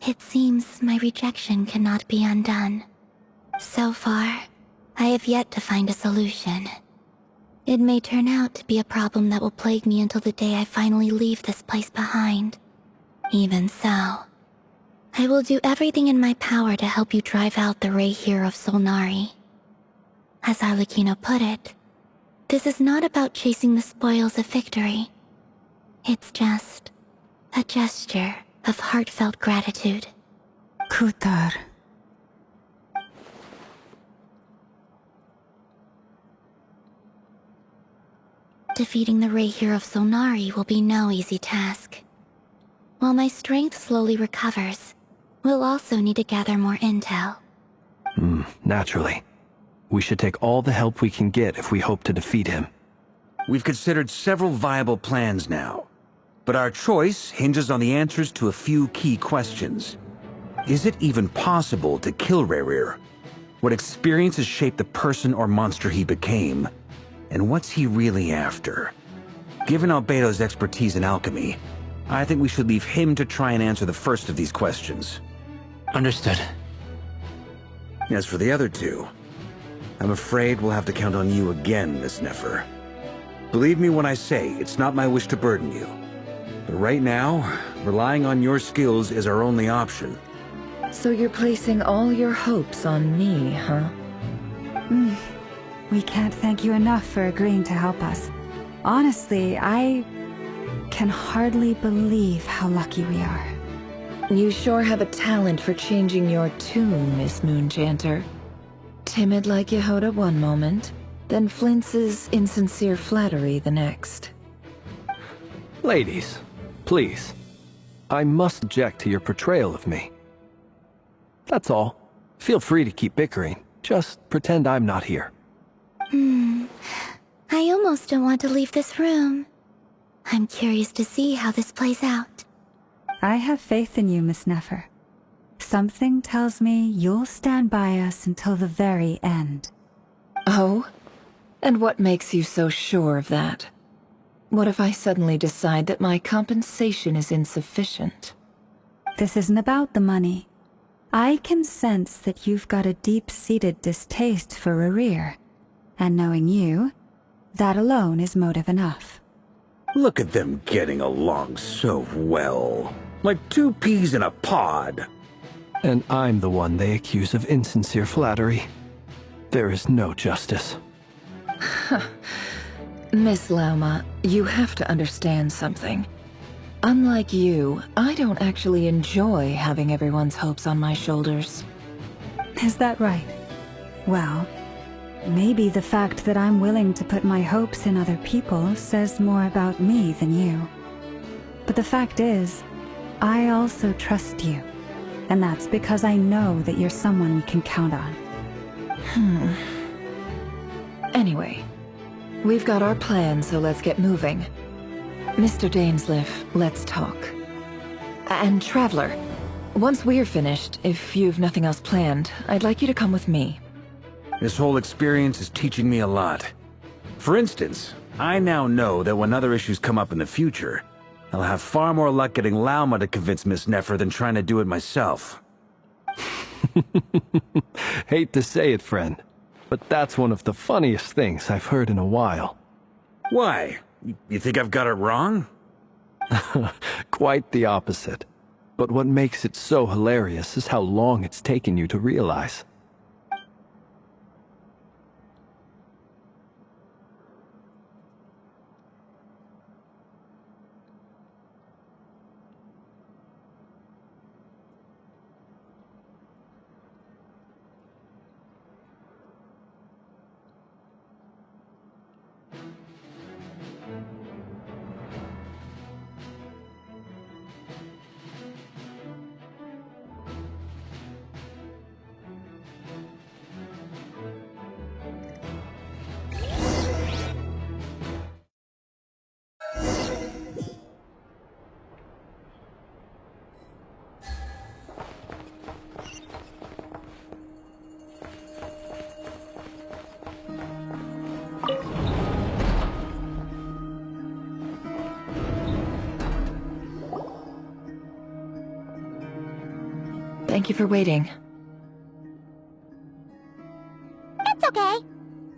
it seems my rejection cannot be undone. So far, I have yet to find a solution. It may turn out to be a problem that will plague me until the day I finally leave this place behind. Even so, I will do everything in my power to help you drive out the rerir of Solnari. As Arlecchino put it, this is not about chasing the spoils of victory. It's just a gesture of heartfelt gratitude. Kutar. Defeating the rerir of Solnari will be no easy task. While my strength slowly recovers, we'll also need to gather more intel. Naturally. We should take all the help we can get if we hope to defeat him. We've considered several viable plans now, but our choice hinges on the answers to a few key questions. Is it even possible to kill Rerir? What experiences shaped the person or monster he became? And what's he really after? Given Albedo's expertise in alchemy, I think we should leave him to try and answer the first of these questions. Understood. As for the other two, I'm afraid we'll have to count on you again, Miss Nefer. Believe me when I say it's not my wish to burden you. But right now, relying on your skills is our only option. So you're placing all your hopes on me, huh? We can't thank you enough for agreeing to help us. Honestly, I can hardly believe how lucky we are. You sure have a talent for changing your tune, Miss Moonchanter. Timid like Yehoda one moment, then flinches insincere flattery the next. Ladies, please. I must object to your portrayal of me. That's all. Feel free to keep bickering. Just pretend I'm not here. I almost don't want to leave this room. I'm curious to see how this plays out. I have faith in you, Miss Nefer. Something tells me you'll stand by us until the very end. Oh? And what makes you so sure of that? What if I suddenly decide that my compensation is insufficient? This isn't about the money. I can sense that you've got a deep-seated distaste for rerir. And knowing you, that alone is motive enough. Look at them getting along so well. Like two peas in a pod. And I'm the one they accuse of insincere flattery. There is no justice. Miss Lauma, you have to understand something. Unlike you, I don't actually enjoy having everyone's hopes on my shoulders. Is that right? Well, maybe the fact that I'm willing to put my hopes in other people says more about me than you. But the fact is, I also trust you. And that's because I know that you're someone we can count on. Anyway, we've got our plan, so let's get moving. Mr. Dainsleif, let's talk. And Traveler, once we're finished, if you've nothing else planned, I'd like you to come with me. This whole experience is teaching me a lot. For instance, I now know that when other issues come up in the future, I'll have far more luck getting Lauma to convince Miss Nefer than trying to do it myself. Hate to say it, friend, but that's one of the funniest things I've heard in a while. Why? You think I've got it wrong? Quite the opposite. But what makes it so hilarious is how long it's taken you to realize. Thank you for waiting. It's okay.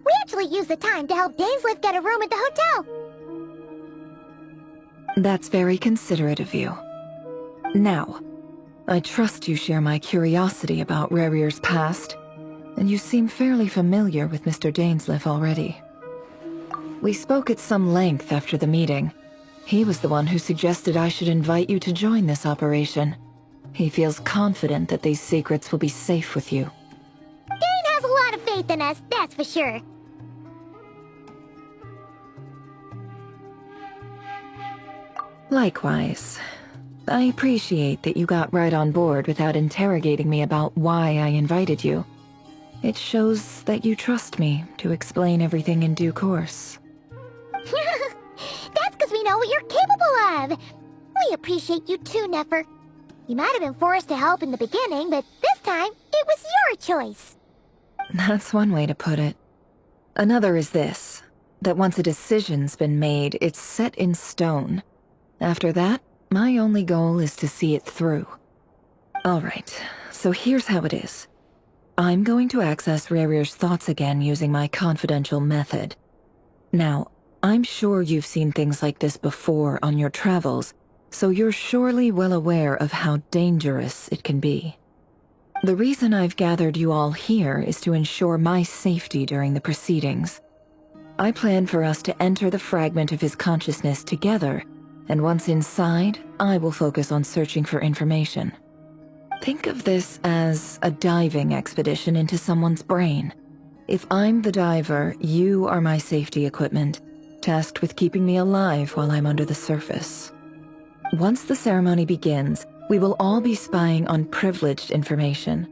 We actually used the time to help Dainsleif get a room at the hotel. That's very considerate of you. Now, I trust you share my curiosity about rerir's past, and you seem fairly familiar with Mr. Dainsleif already. We spoke at some length after the meeting. He was the one who suggested I should invite you to join this operation. He feels confident that these secrets will be safe with you. Dane has a lot of faith in us, that's for sure. Likewise. I appreciate that you got right on board without interrogating me about why I invited you. It shows that you trust me to explain everything in due course. That's because we know what you're capable of. We appreciate you too, Nefer. You might have been forced to help in the beginning, but this time, it was your choice. That's one way to put it. Another is this, that once a decision's been made, it's set in stone. After that, my only goal is to see it through. Alright, so here's how it is. I'm going to access rerir's thoughts again using my confidential method. Now, I'm sure you've seen things like this before on your travels, so you're surely well aware of how dangerous it can be. The reason I've gathered you all here is to ensure my safety during the proceedings. I plan for us to enter the fragment of his consciousness together, and once inside, I will focus on searching for information. Think of this as a diving expedition into someone's brain. If I'm the diver, you are my safety equipment, tasked with keeping me alive while I'm under the surface. Once the ceremony begins, we will all be spying on privileged information.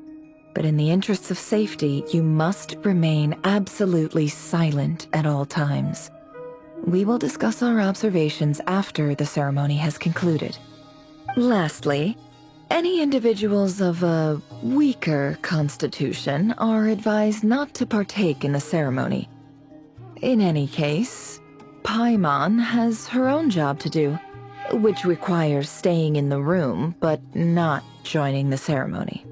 But in the interests of safety, you must remain absolutely silent at all times. We will discuss our observations after the ceremony has concluded. Lastly, any individuals of a weaker constitution are advised not to partake in the ceremony. In any case, Paimon has her own job to do, which requires staying in the room but not joining the ceremony.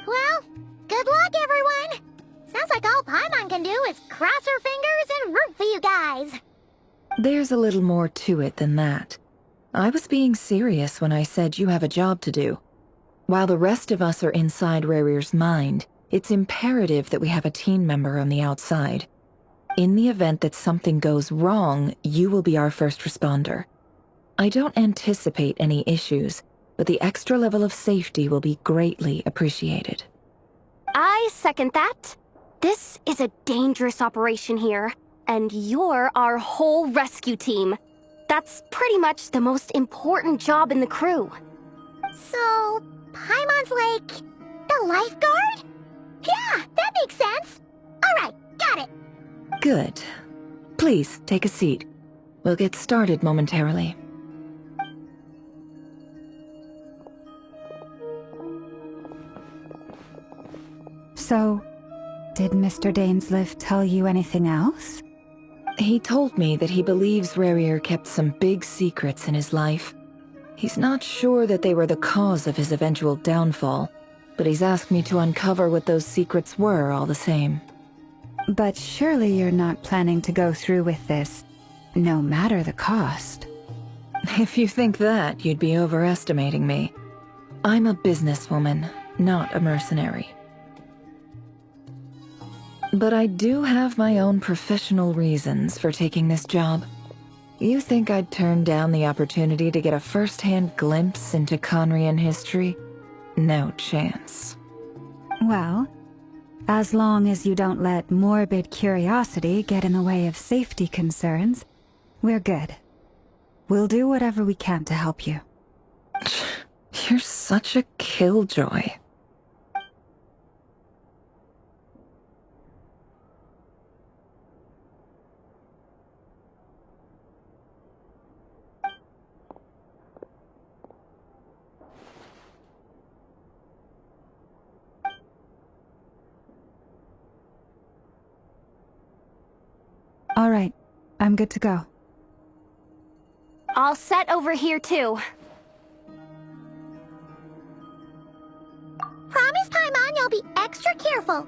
Well, good luck, everyone! Sounds like all Paimon can do is cross her fingers and root for you guys. There's a little more to it than that. I was being serious when I said you have a job to do. While the rest of us are inside Rerir's mind, it's imperative that we have a team member on the outside. In the event that something goes wrong, you will be our first responder. I don't anticipate any issues, but the extra level of safety will be greatly appreciated. I second that. This is a dangerous operation here, and you're our whole rescue team. That's pretty much the most important job in the crew. So, Paimon's like the lifeguard? Yeah, that makes sense. Alright, got it. Good. Please, take a seat. We'll get started momentarily. So, did Mr. Dainsleif tell you anything else? He told me that he believes Rerir kept some big secrets in his life. He's not sure that they were the cause of his eventual downfall, but he's asked me to uncover what those secrets were all the same. But surely you're not planning to go through with this, no matter the cost. If you think that, you'd be overestimating me. I'm a businesswoman, not a mercenary. But I do have my own professional reasons for taking this job. You think I'd turn down the opportunity to get a first-hand glimpse into Conrian history? No chance. Well, as long as you don't let morbid curiosity get in the way of safety concerns, we're good. We'll do whatever we can to help you. You're such a killjoy. All right, I'm good to go. All set over here, too. Promise, Paimon, you'll be extra careful.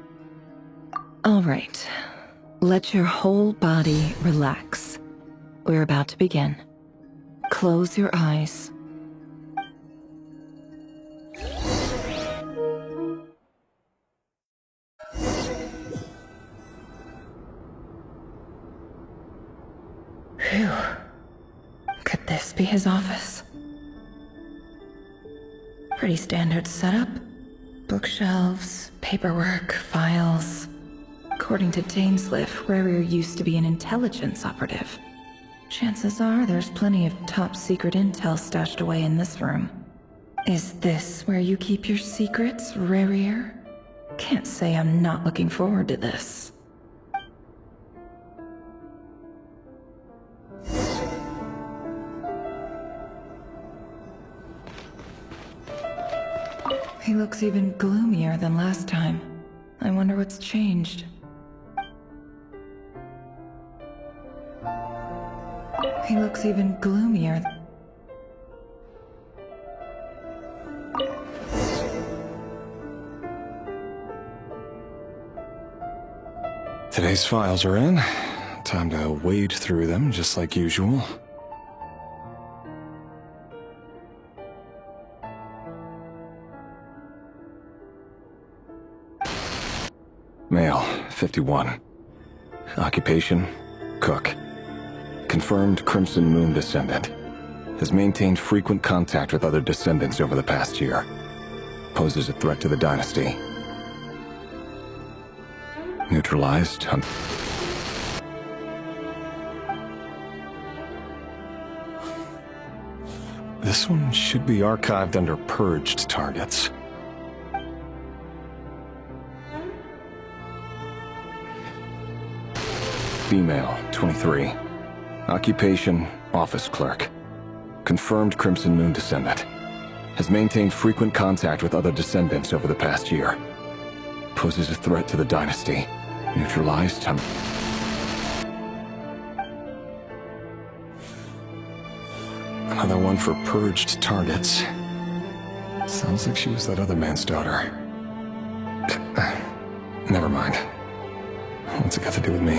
All right. Let your whole body relax. We're about to begin. Close your eyes. Phew. Could this be his office? Pretty standard setup. Bookshelves, paperwork, files. According to Dainsleif, Rerir used to be an intelligence operative. Chances are there's plenty of top-secret intel stashed away in this room. Is this where you keep your secrets, Rerir? Can't say I'm not looking forward to this. He looks even gloomier than last time. I wonder what's changed. He looks even gloomier. Today's files are in. Time to wade through them, just like usual. Male, 51. Occupation, cook. Confirmed Crimson Moon descendant. Has maintained frequent contact with other descendants over the past year. Poses a threat to the dynasty. Neutralized. This one should be archived under purged targets. Female, 23. Occupation, office clerk. Confirmed Crimson Moon descendant. Has maintained frequent contact with other descendants over the past year. Poses a threat to the dynasty. Neutralized. Another one for purged targets. Sounds like she was that other man's daughter. Never mind. What's it got to do with me?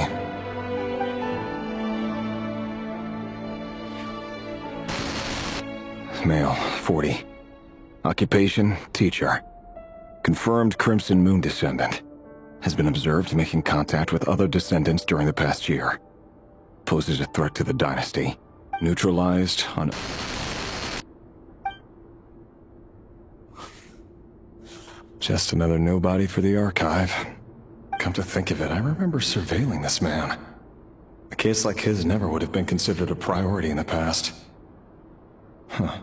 Male, 40. Occupation, teacher. Confirmed Crimson Moon descendant. Has been observed making contact with other descendants during the past year. Poses a threat to the dynasty. Neutralized on... Just another nobody for the archive. Come to think of it, I remember surveilling this man. A case like his never would have been considered a priority in the past. Huh.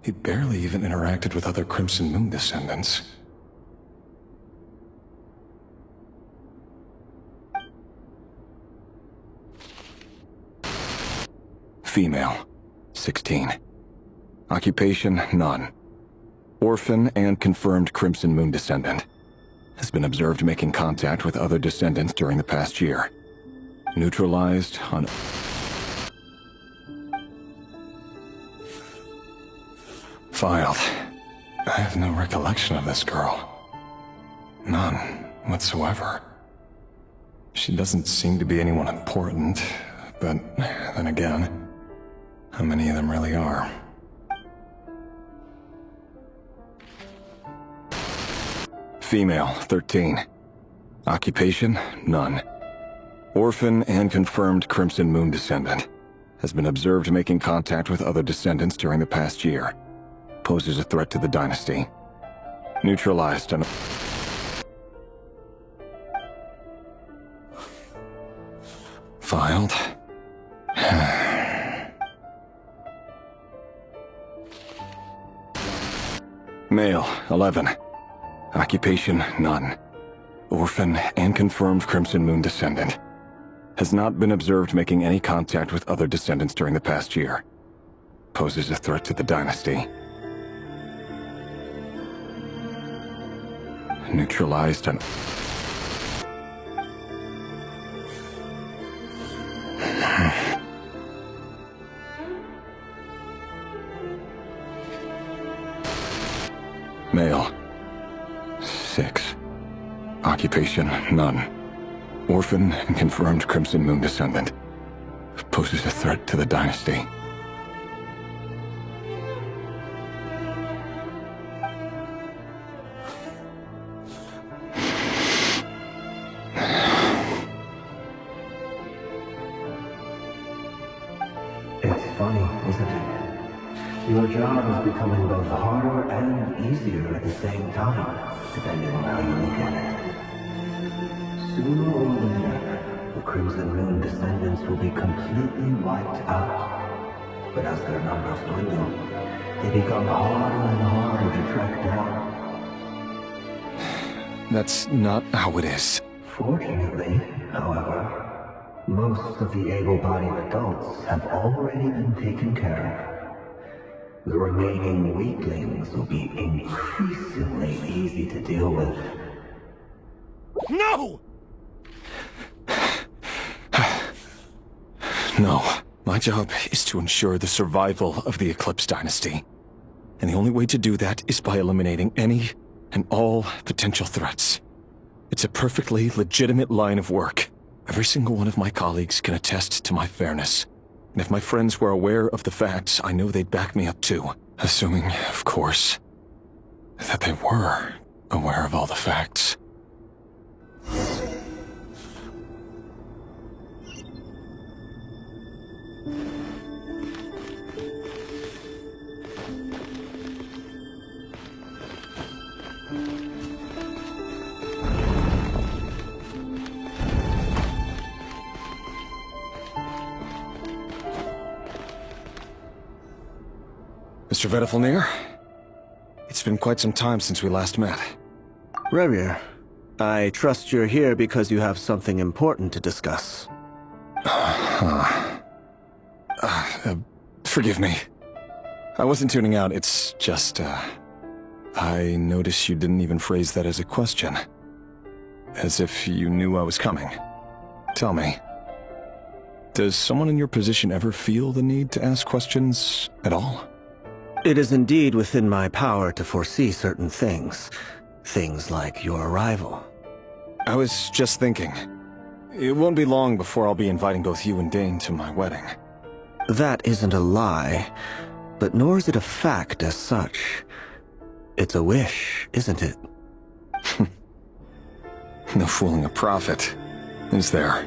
He barely even interacted with other Crimson Moon descendants. Female, 16. Occupation, none. Orphan and confirmed Crimson Moon descendant. Has been observed making contact with other descendants during the past year. Neutralized on... Filed. I have no recollection of this girl. None whatsoever. She doesn't seem to be anyone important, but then again, how many of them really are? Female, 13. Occupation, none. Orphan and confirmed Crimson Moon descendant. Has been observed making contact with other descendants during the past year. Poses a threat to the dynasty. Neutralized on... Filed. Male, 11. Occupation, none. Orphan and confirmed Crimson Moon descendant. Has not been observed making any contact with other descendants during the past year. Poses a threat to the dynasty. Neutralized on... Male. 6. Occupation, none. Orphan and confirmed Crimson Moon descendant. Poses a threat to the dynasty. It's funny, isn't it? Your job is becoming both harder and easier at the same time, depending on how you look at it. Sooner or later, the Crimson Moon descendants will be completely wiped out. But as their numbers dwindle, they become harder and harder to track down. That's not how it is. Fortunately, however, most of the able-bodied adults have already been taken care of. The remaining weaklings will be increasingly easy to deal with. No! No. My job is to ensure the survival of the Eclipse Dynasty. And the only way to do that is by eliminating any and all potential threats. It's a perfectly legitimate line of work. Every single one of my colleagues can attest to my fairness. And if my friends were aware of the facts, I know they'd back me up too. Assuming, of course, that they were aware of all the facts. Mr. Vedifalnir? It's been quite some time since we last met. Rerir, I trust you're here because you have something important to discuss. Forgive me. I wasn't tuning out, it's just, I noticed you didn't even phrase that as a question. As if you knew I was coming. Tell me, does someone in your position ever feel the need to ask questions at all? It is indeed within my power to foresee certain things. Things like your arrival. I was just thinking. It won't be long before I'll be inviting both you and Dane to my wedding. That isn't a lie, but nor is it a fact as such. It's a wish, isn't it? No fooling a prophet, is there?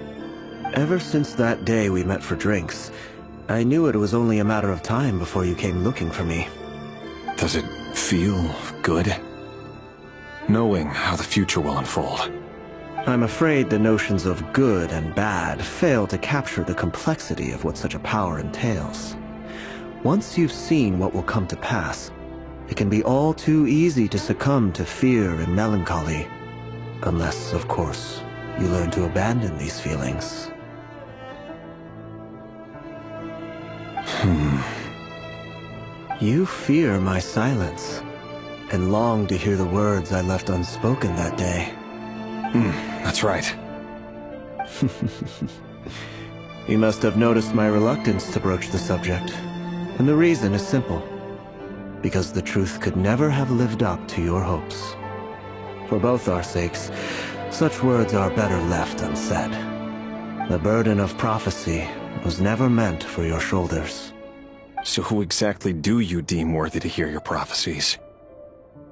Ever since that day we met for drinks, I knew it was only a matter of time before you came looking for me. Does it feel good? Knowing how the future will unfold. I'm afraid the notions of good and bad fail to capture the complexity of what such a power entails. Once you've seen what will come to pass, it can be all too easy to succumb to fear and melancholy. Unless, of course, you learn to abandon these feelings. You fear my silence, and long to hear the words I left unspoken that day. That's right. You must have noticed my reluctance to broach the subject. And the reason is simple. Because the truth could never have lived up to your hopes. For both our sakes, such words are better left unsaid. The burden of prophecy was never meant for your shoulders. So who exactly do you deem worthy to hear your prophecies?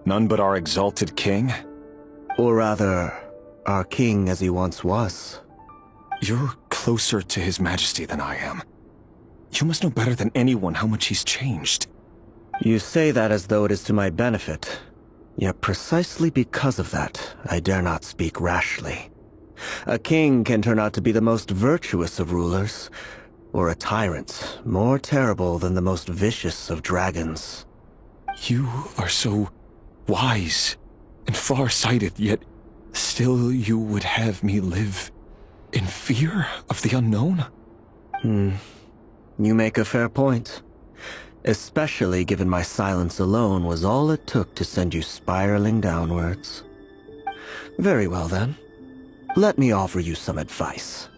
None but our exalted king? Or rather, our king as he once was. You're closer to his majesty than I am. You must know better than anyone how much he's changed. You say that as though it is to my benefit. Yet precisely because of that, I dare not speak rashly. A king can turn out to be the most virtuous of rulers, or a tyrant more terrible than the most vicious of dragons. You are so wise and far-sighted, yet still you would have me live in fear of the unknown? You make a fair point. Especially given my silence alone was all it took to send you spiraling downwards. Very well then. Let me offer you some advice.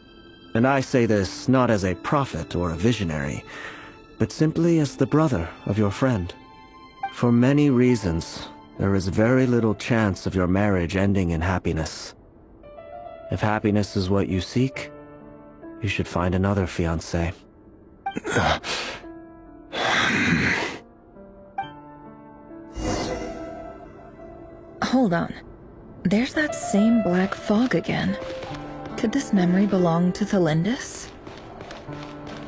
And I say this not as a prophet or a visionary, but simply as the brother of your friend. For many reasons, there is very little chance of your marriage ending in happiness. If happiness is what you seek, you should find another fiancé. Hold on. There's that same black fog again. Could this memory belong to Tholindis?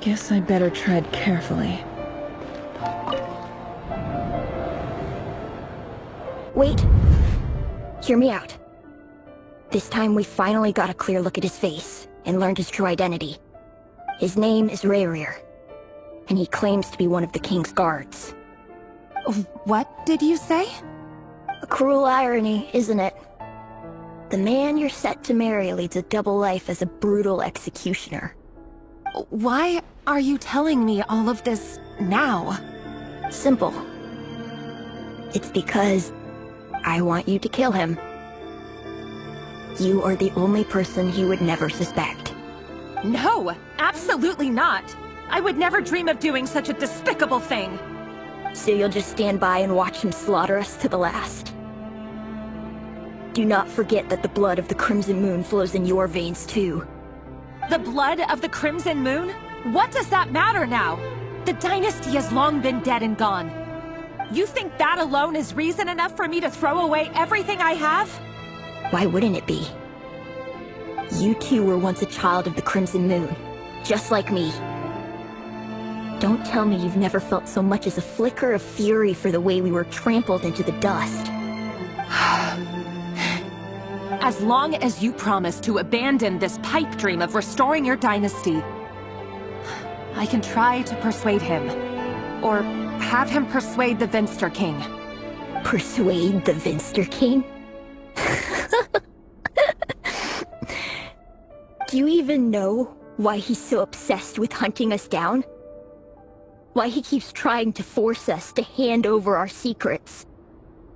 Guess I'd better tread carefully. Wait. Hear me out. This time we finally got a clear look at his face, and learned his true identity. His name is rerir, and he claims to be one of the king's guards. What did you say? A cruel irony, isn't it? The man you're set to marry leads a double life as a brutal executioner. Why are you telling me all of this now? Simple. It's because I want you to kill him. You are the only person he would never suspect. No, absolutely not. I would never dream of doing such a despicable thing. So you'll just stand by and watch him slaughter us to the last. Do not forget that the blood of the Crimson Moon flows in your veins too. The blood of the Crimson Moon? What does that matter now? The dynasty has long been dead and gone. You think that alone is reason enough for me to throw away everything I have? Why wouldn't it be? You two were once a child of the Crimson Moon, just like me. Don't tell me you've never felt so much as a flicker of fury for the way we were trampled into the dust. As long as you promise to abandon this pipe dream of restoring your dynasty, I can try to persuade him. Or have him persuade the Vinster King. Persuade the Vinster King? Do you even know why he's so obsessed with hunting us down? Why he keeps trying to force us to hand over our secrets?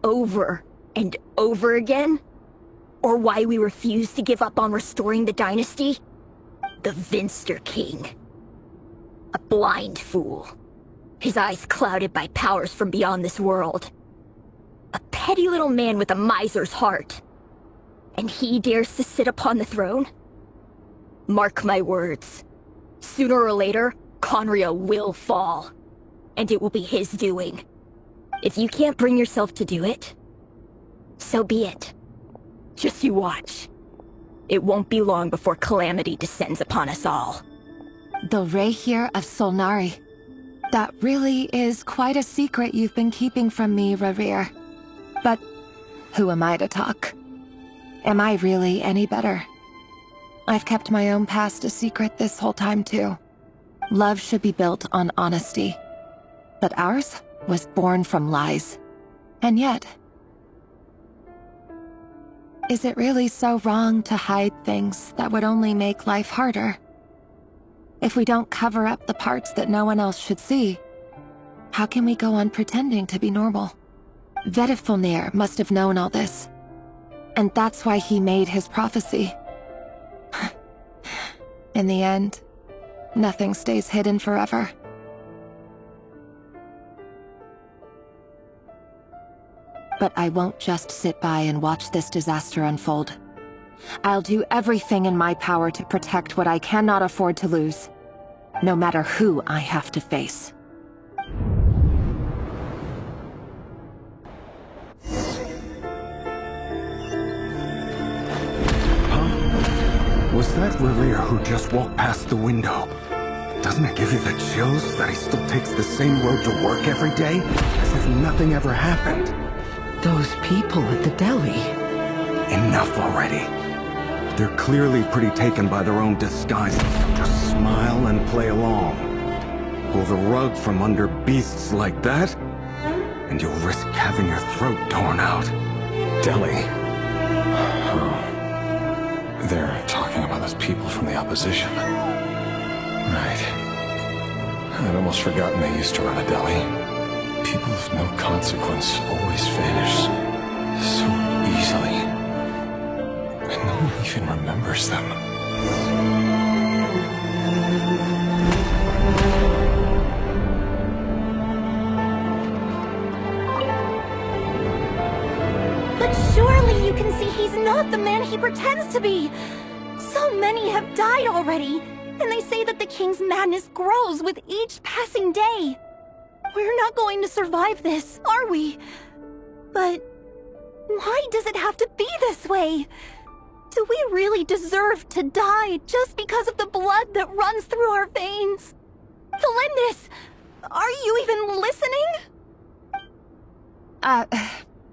Over and over again? Or why we refuse to give up on restoring the dynasty? The Vinster King. A blind fool. His eyes clouded by powers from beyond this world. A petty little man with a miser's heart. And he dares to sit upon the throne? Mark my words. Sooner or later, Conria will fall. And it will be his doing. If you can't bring yourself to do it, so be it. Just you watch. It won't be long before calamity descends upon us all. The rerir of Solnari. That really is quite a secret you've been keeping from me, Rerir. But who am I to talk? Am I really any better? I've kept my own past a secret this whole time too. Love should be built on honesty. But ours was born from lies. And yet... is it really so wrong to hide things that would only make life harder? If we don't cover up the parts that no one else should see, how can we go on pretending to be normal? Vedifulnir must have known all this. And that's why he made his prophecy. In the end, nothing stays hidden forever. But I won't just sit by and watch this disaster unfold. I'll do everything in my power to protect what I cannot afford to lose, no matter who I have to face. Was that rerir who just walked past the window? Doesn't it give you the chills that he still takes the same road to work every day? As if nothing ever happened. Those people at the deli. Enough already. They're clearly pretty taken by their own disguises. Just smile and play along. Pull the rug from under beasts like that, and you'll risk having your throat torn out. Deli? Oh. They're talking about those people from the opposition. Right. I'd almost forgotten they used to run a deli. People of no consequence always vanish so easily. And no one even remembers them. But surely you can see he's not the man he pretends to be! So many have died already, and they say that the king's madness grows with each passing day. We're not going to survive this, are we? But why does it have to be this way? Do we really deserve to die just because of the blood that runs through our veins? Tholindis, are you even listening?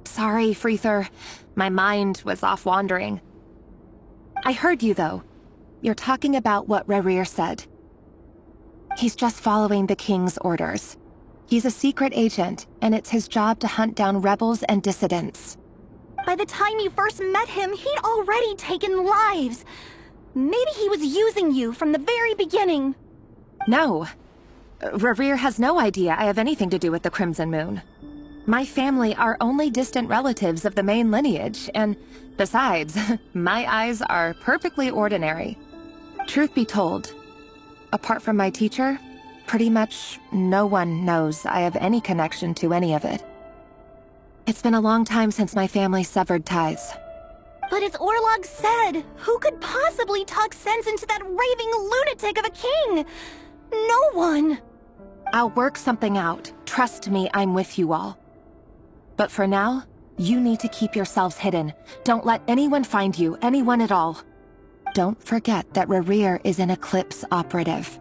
Sorry, Freether. My mind was off wandering. I heard you, though. You're talking about what Rerir said. He's just following the king's orders. He's a secret agent, and it's his job to hunt down rebels and dissidents. By the time you first met him, he'd already taken lives. Maybe he was using you from the very beginning. No. Rerir has no idea I have anything to do with the Crimson Moon. My family are only distant relatives of the main lineage, and besides, my eyes are perfectly ordinary. Truth be told, apart from my teacher, pretty much no one knows I have any connection to any of it. It's been a long time since my family severed ties. But as Orlog said, who could possibly talk sense into that raving lunatic of a king? No one. I'll work something out. Trust me, I'm with you all. But for now, you need to keep yourselves hidden. Don't let anyone find you, anyone at all. Don't forget that Rerir is an Eclipse operative.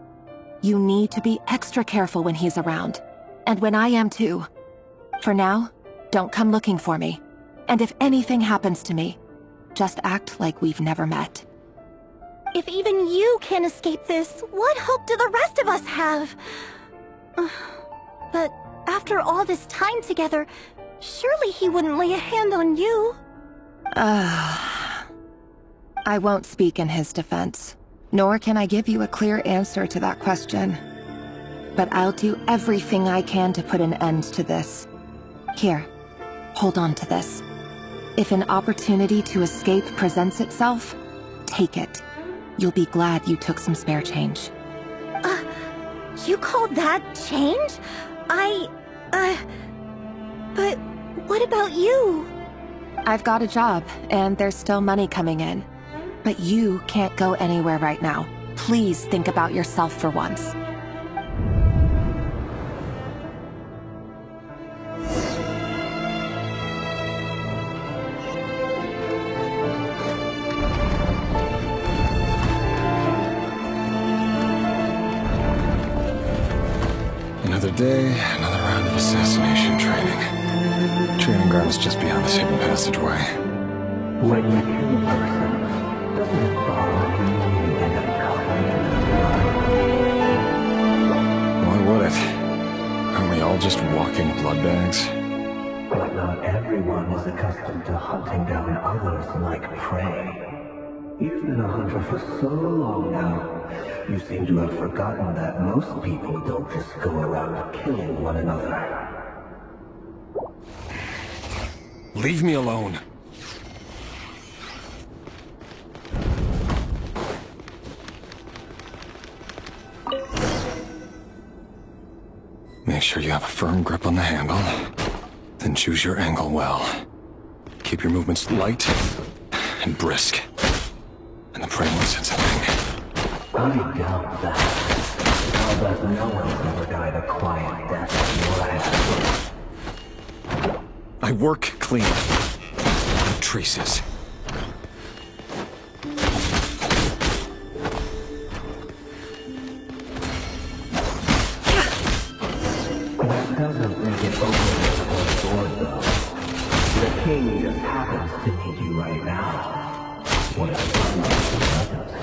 You need to be extra careful when he's around. And when I am too. For now, don't come looking for me. And if anything happens to me, just act like we've never met. If even you can't escape this, what hope do the rest of us have? But after all this time together, surely he wouldn't lay a hand on you. I won't speak in his defense, nor can I give you a clear answer to that question. But I'll do everything I can to put an end to this. Here, hold on to this. If an opportunity to escape presents itself, take it. You'll be glad you took some spare change. You call that change? But what about you? I've got a job, and there's still money coming in. But you can't go anywhere right now. Please think about yourself for once. Another day, another round of assassination training. Training ground is just beyond this hidden passageway. When you kill a person, doesn't it bother you when you end up covered in blood? Why would it? Aren't we all just walking blood bags? But not everyone is accustomed to hunting down others like prey. You've been a hunter for so long now, you seem to have forgotten that most people don't just go around killing one another. Leave me alone. Make sure you have a firm grip on the handle, then choose your angle well. Keep your movements light and brisk, and the prey won't sense a thing. I doubt that. I'll bet no one's ever died a quiet death in your hands. I work clean. No traces. That doesn't make it open with a sword, though. The king just happens to need you right now. What if Moonlight doesn't?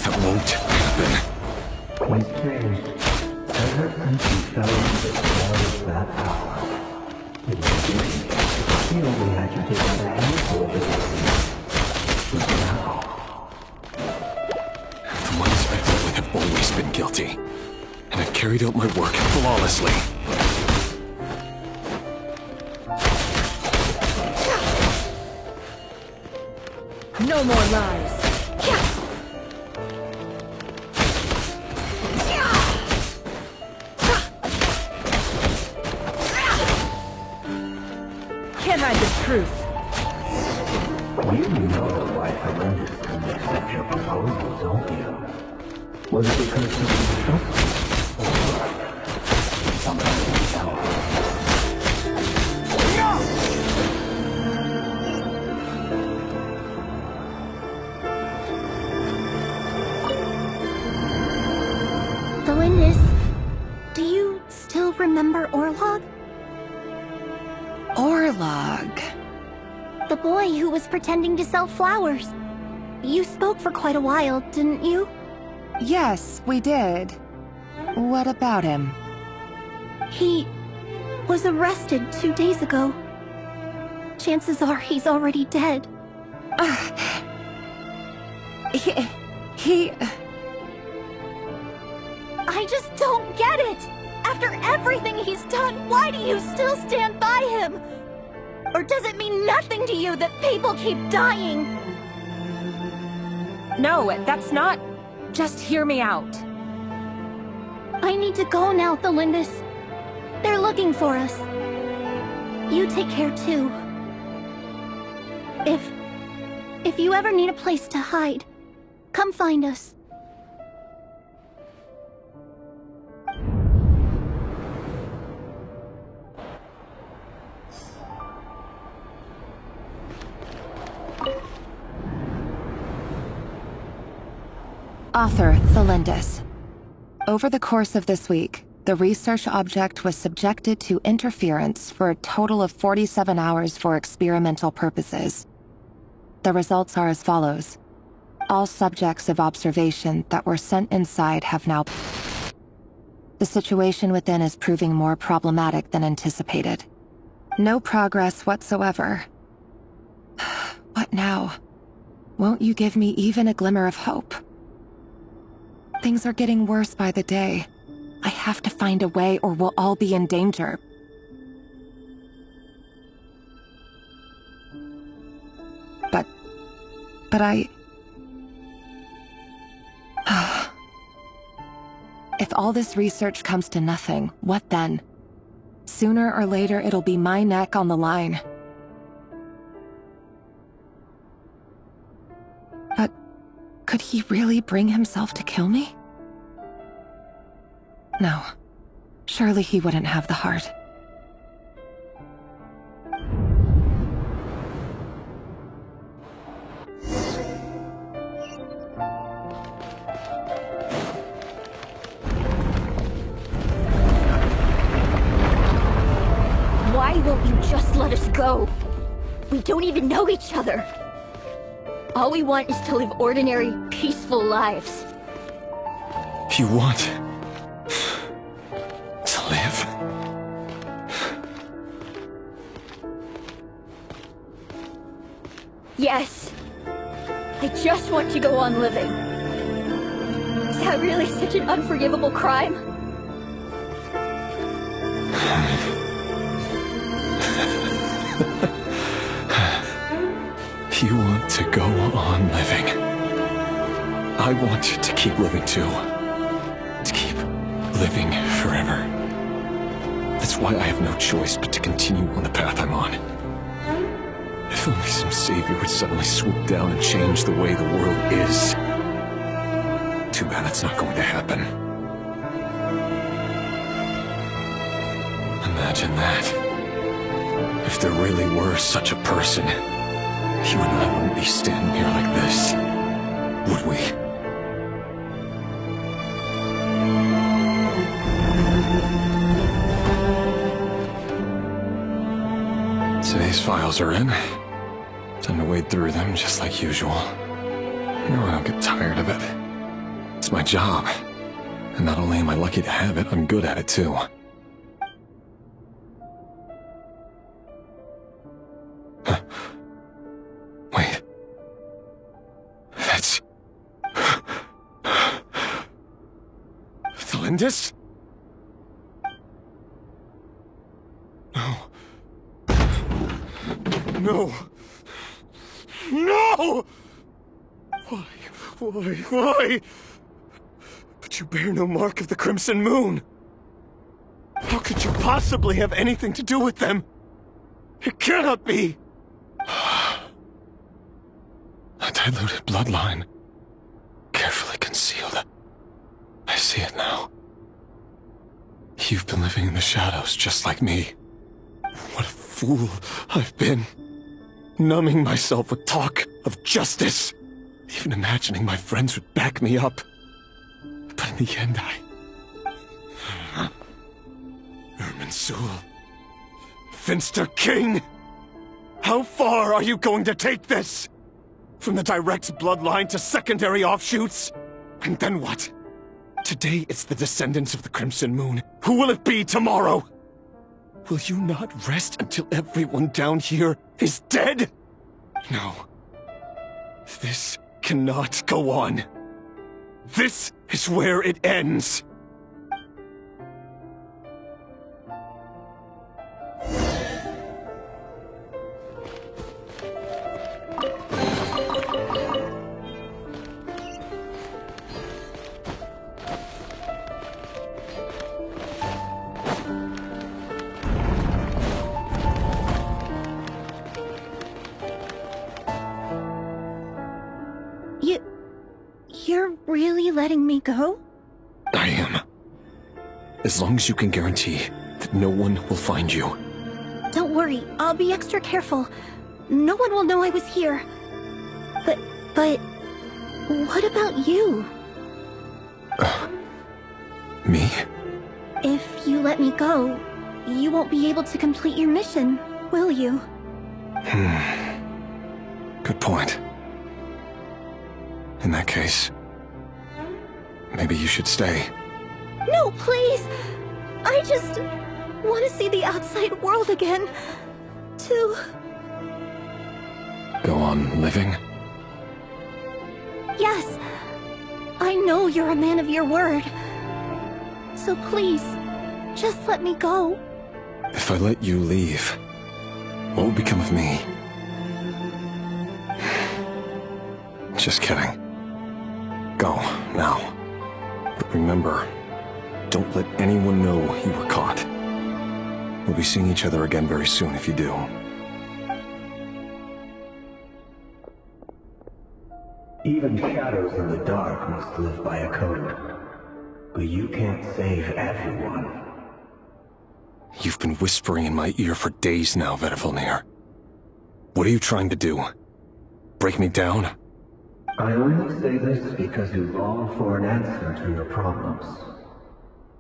That won't happen. He's changed. Ever since he fell into the sword of that power. In the beginning, he only had you take out a handful of his enemies. But now... The ones I've dealt with have always been guilty. And I've carried out my work flawlessly. No more lies. Can't hide the truth. You know why tholindis couldn't accept your proposal, don't you? Was it because he didn't trust you? Or something else? Tholindis, do you still remember Orlog? Orlog? The boy who was pretending to sell flowers. You spoke for quite a while, didn't you? Yes, we did. What about him? He was arrested 2 days ago. Chances are he's already dead. He... I just don't get it! After everything he's done, why do you still stand by him? Or does it mean nothing to you that people keep dying? No, that's not... Just hear me out. I need to go now, Tholindis. They're looking for us. You take care too. If you ever need a place to hide, come find us. Author, Tholindis. Over the course of this week, the research object was subjected to interference for a total of 47 hours for experimental purposes. The results are as follows. All subjects of observation that were sent inside have now... The situation within is proving more problematic than anticipated. No progress whatsoever. What now? Won't you give me even a glimmer of hope? Things are getting worse by the day. I have to find a way or we'll all be in danger. But I... If all this research comes to nothing, what then? Sooner or later, it'll be my neck on the line. But could he really bring himself to kill me? No. Surely he wouldn't have the heart. Why won't you just let us go? We don't even know each other. All we want is to live ordinary, peaceful lives. You want... to live? Yes. I just want to go on living. Is that really such an unforgivable crime? You want to go on living. I want you to keep living too. To keep living forever. That's why I have no choice but to continue on the path I'm on. If only some savior would suddenly swoop down and change the way the world is. Too bad that's not going to happen. Imagine that. If there really were such a person, you and I wouldn't be standing here like this, would we? Today's files are in. Time to wade through them just like usual. No, I don't get tired of it. It's my job. And not only am I lucky to have it, I'm good at it too. Wait. That's... Tholindis? No. No! No! Why? But you bear no mark of the Crimson Moon. How could you possibly have anything to do with them? It cannot be! A diluted bloodline. Carefully concealed. I see it now. You've been living in the shadows just like me. What a fool I've been. Numbing myself with talk of justice. Even imagining my friends would back me up. But in the end, Irminsul. Finster King! How far are you going to take this? From the direct bloodline to secondary offshoots? And then what? Today it's the descendants of the Crimson Moon. Who will it be tomorrow? Will you not rest until everyone down here is dead? No. This cannot go on. This is where it ends. You're really letting me go? I am. As long as you can guarantee that no one will find you. Don't worry, I'll be extra careful. No one will know I was here. But what about you? Me? If you let me go, you won't be able to complete your mission, will you? Good point. In that case, maybe you should stay. No! No, please! I just want to see the outside world again. To... Go on living? Yes. I know you're a man of your word. So please, just let me go. If I let you leave, what will become of me? Just kidding. Go, now. But remember, don't let anyone know you were caught. We'll be seeing each other again very soon if you do. Even shadows in the dark must live by a code. But you can't save everyone. You've been whispering in my ear for days now, Vedivulnir. What are you trying to do? Break me down? I only say this because you long for an answer to your problems.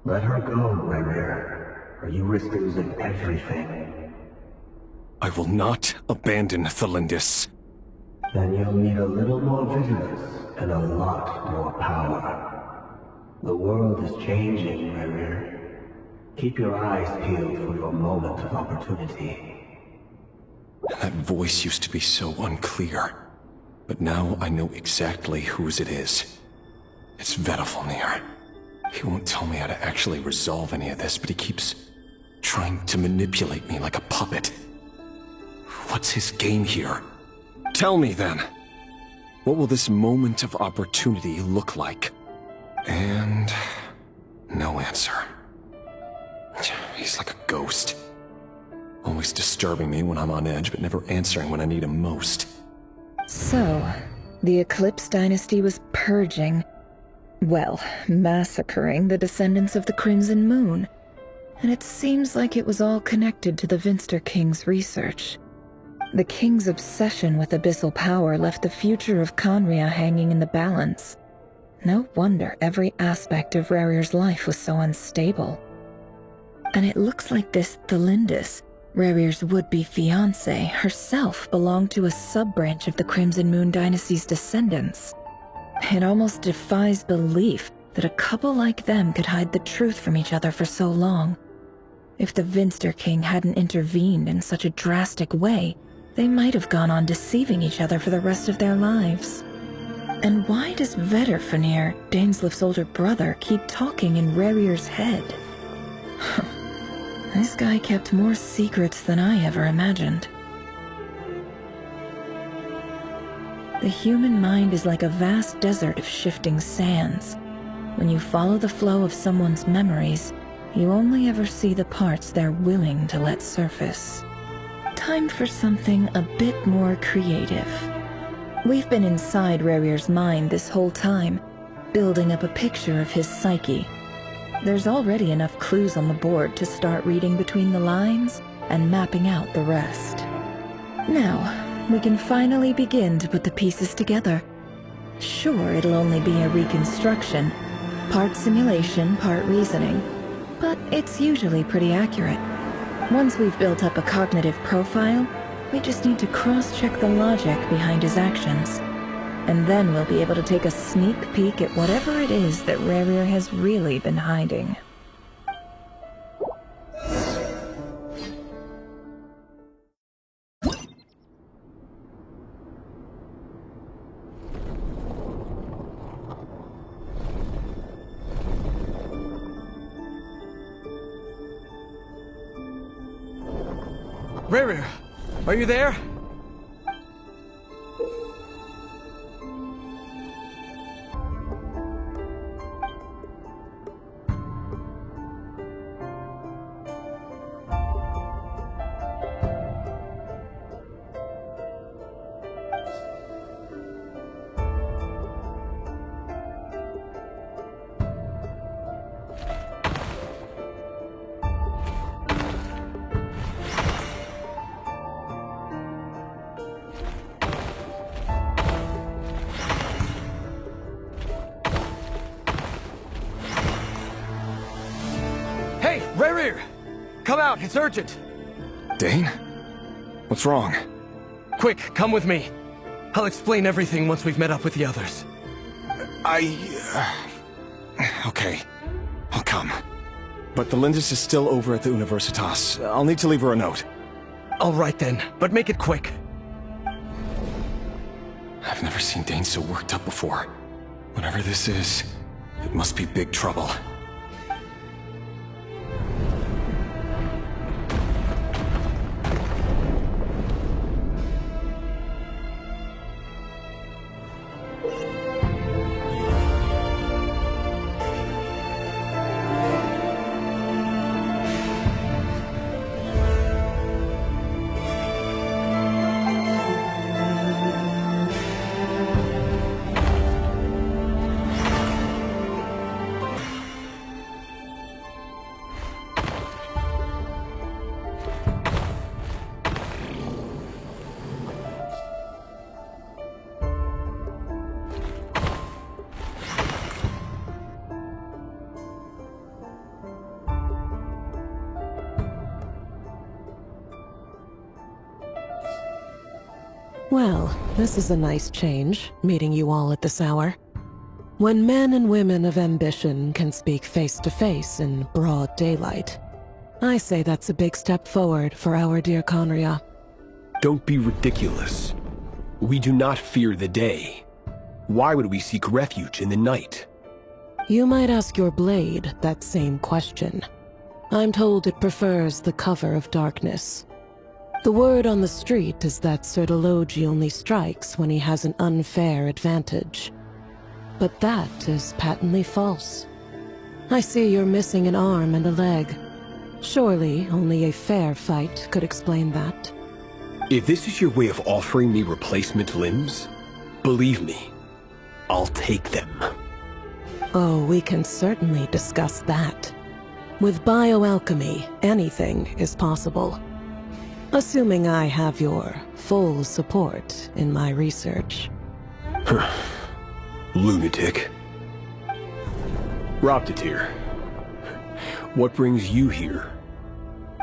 Let her go, rerir, or you risk losing everything. I will not abandon Tholindis. Then you'll need a little more vigilance and a lot more power. The world is changing, rerir. Keep your eyes peeled for your moment of opportunity. That voice used to be so unclear. But now I know exactly whose it is. It's Vedivulnir. He won't tell me how to actually resolve any of this, but he keeps trying to manipulate me like a puppet. What's his game here? Tell me then. What will this moment of opportunity look like? And... no answer. He's like a ghost. Always disturbing me when I'm on edge, but never answering when I need him most. So, the Eclipse Dynasty was purging, well, massacring the descendants of the Crimson Moon. And it seems like it was all connected to the Vinster King's research. The King's obsession with abyssal power left the future of Khaenri'ah hanging in the balance. No wonder every aspect of Rerir's life was so unstable. And it looks like this Tholindis, Rerir's would-be fiancée, herself belonged to a sub-branch of the Crimson Moon Dynasty's descendants. It almost defies belief that a couple like them could hide the truth from each other for so long. If the Vinster King hadn't intervened in such a drastic way, they might have gone on deceiving each other for the rest of their lives. And why does Vedivulnir, Dainsleif's older brother, keep talking in Rerir's head? This guy kept more secrets than I ever imagined. The human mind is like a vast desert of shifting sands. When you follow the flow of someone's memories, you only ever see the parts they're willing to let surface. Time for something a bit more creative. We've been inside Rerir's mind this whole time, building up a picture of his psyche. There's already enough clues on the board to start reading between the lines and mapping out the rest. Now, we can finally begin to put the pieces together. Sure, it'll only be a reconstruction, part simulation, part reasoning, but it's usually pretty accurate. Once we've built up a cognitive profile, we just need to cross-check the logic behind his actions. And then we'll be able to take a sneak peek at whatever it is that Rerir has really been hiding. Rerir, are you there? Rerir! Come out, it's urgent! Dane? What's wrong? Quick, come with me. I'll explain everything once we've met up with the others. Okay. I'll come. But tholindis is still over at the Universitas. I'll need to leave her a note. All right then, but make it quick. I've never seen Dane so worked up before. Whatever this is, it must be big trouble. Well, this is a nice change, meeting you all at this hour. When men and women of ambition can speak face to face in broad daylight, I say that's a big step forward for our dear Conria. Don't be ridiculous. We do not fear the day. Why would we seek refuge in the night? You might ask your blade that same question. I'm told it prefers the cover of darkness. The word on the street is that Sir Elegy only strikes when he has an unfair advantage. But that is patently false. I see you're missing an arm and a leg. Surely only a fair fight could explain that. If this is your way of offering me replacement limbs, believe me, I'll take them. Oh, we can certainly discuss that. With bioalchemy, anything is possible. Assuming I have your full support in my research. Lunatic. Raptatir. What brings you here?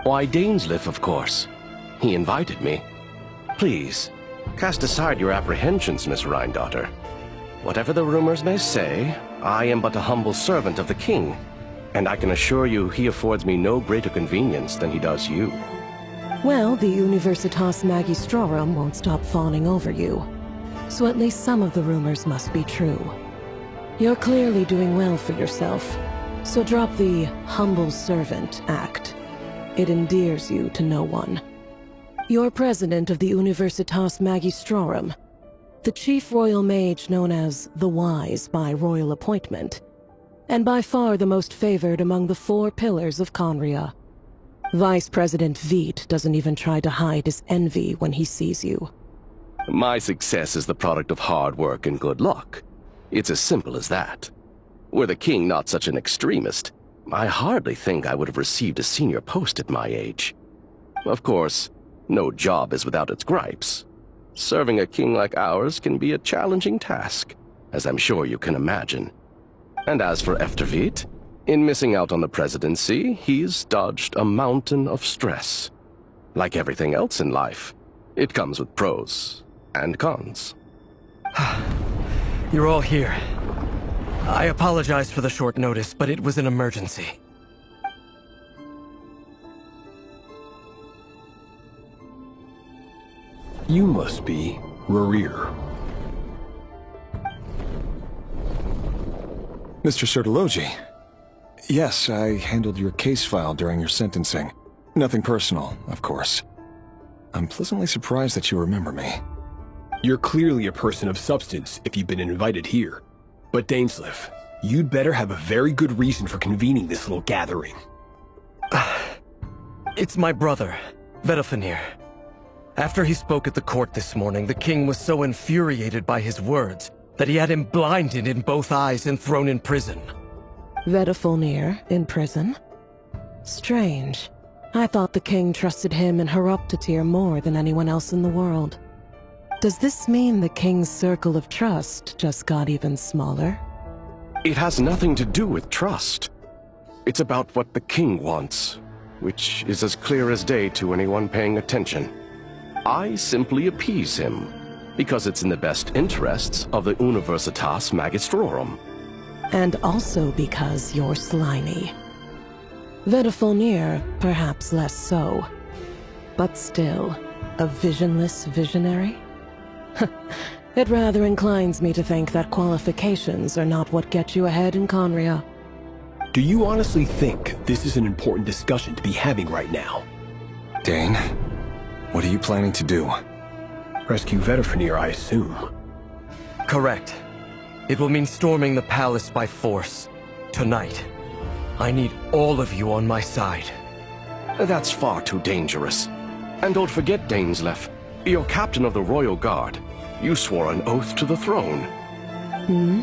Why, dainsleif, of course. He invited me. Please, cast aside your apprehensions, Miss Rhine-daughter. Whatever the rumors may say, I am but a humble servant of the king, and I can assure you he affords me no greater convenience than he does you. Well, the Universitas Magistrorum won't stop fawning over you. So at least some of the rumors must be true. You're clearly doing well for yourself, so drop the humble servant act. It endears you to no one. You're president of the Universitas Magistrorum, the chief royal mage known as the Wise by royal appointment, and by far the most favored among the 4 pillars of Conria. Vice President Veit doesn't even try to hide his envy when he sees you. My success is the product of hard work and good luck. It's as simple as that. Were the king not such an extremist, I hardly think I would have received a senior post at my age. Of course, no job is without its gripes. Serving a king like ours can be a challenging task, as I'm sure you can imagine. And as for Veit, in missing out on the presidency, he's dodged a mountain of stress. Like everything else in life, it comes with pros and cons. You're all here. I apologize for the short notice, but it was an emergency. You must be rerir. Mr. Sir Elegy. Yes, I handled your case file during your sentencing. Nothing personal, of course. I'm pleasantly surprised that you remember me. You're clearly a person of substance if you've been invited here. But dainsleif, you'd better have a very good reason for convening this little gathering. It's my brother, Vedafinir. After he spoke at the court this morning, the king was so infuriated by his words that he had him blinded in both eyes and thrown in prison. Vedafinir in prison? Strange. I thought the king trusted him and Raptatir more than anyone else in the world. Does this mean the king's circle of trust just got even smaller? It has nothing to do with trust. It's about what the king wants, which is as clear as day to anyone paying attention. I simply appease him, because it's in the best interests of the Universitas Magistrorum. And also because you're slimy. Vetifolnir, perhaps less so. But still, a visionless visionary? It rather inclines me to think that qualifications are not what get you ahead in Conria. Do you honestly think this is an important discussion to be having right now? Dane, what are you planning to do? Rescue Vetifolnir, I assume. Correct. It will mean storming the palace by force. Tonight. I need all of you on my side. That's far too dangerous. And don't forget, dainsleif, you're captain of the Royal Guard. You swore an oath to the throne. Hmm?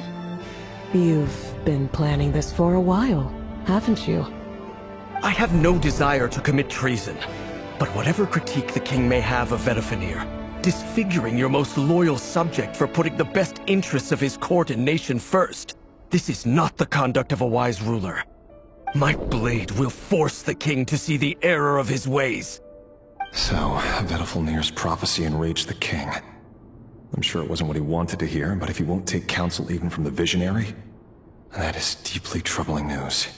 You've been planning this for a while, haven't you? I have no desire to commit treason. But whatever critique the king may have of Vetifolnir, disfiguring your most loyal subject for putting the best interests of his court and nation first, this is not the conduct of a wise ruler. My blade will force the king to see the error of his ways. So, Vetifolnir's prophecy enraged the king. I'm sure it wasn't what he wanted to hear, but if he won't take counsel even from the visionary, that is deeply troubling news.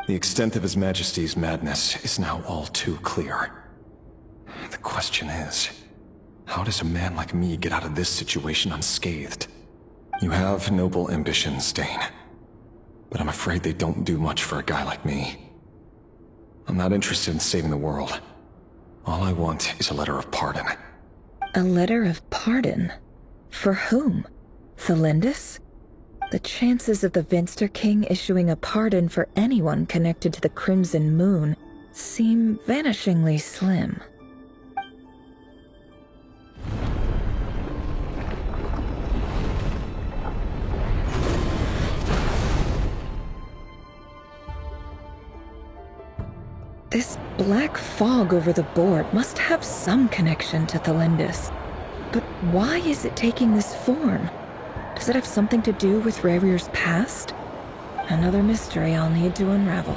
The extent of His Majesty's madness is now all too clear. The question is, how does a man like me get out of this situation unscathed? You have noble ambitions, Dane, but I'm afraid they don't do much for a guy like me. I'm not interested in saving the world. All I want is a letter of pardon. A letter of pardon? For whom? Tholindis? The chances of the Vinster King issuing a pardon for anyone connected to the Crimson Moon seem vanishingly slim. This black fog over the board must have some connection to Tholindis. But why is it taking this form? Does it have something to do with rerir's past? Another mystery I'll need to unravel.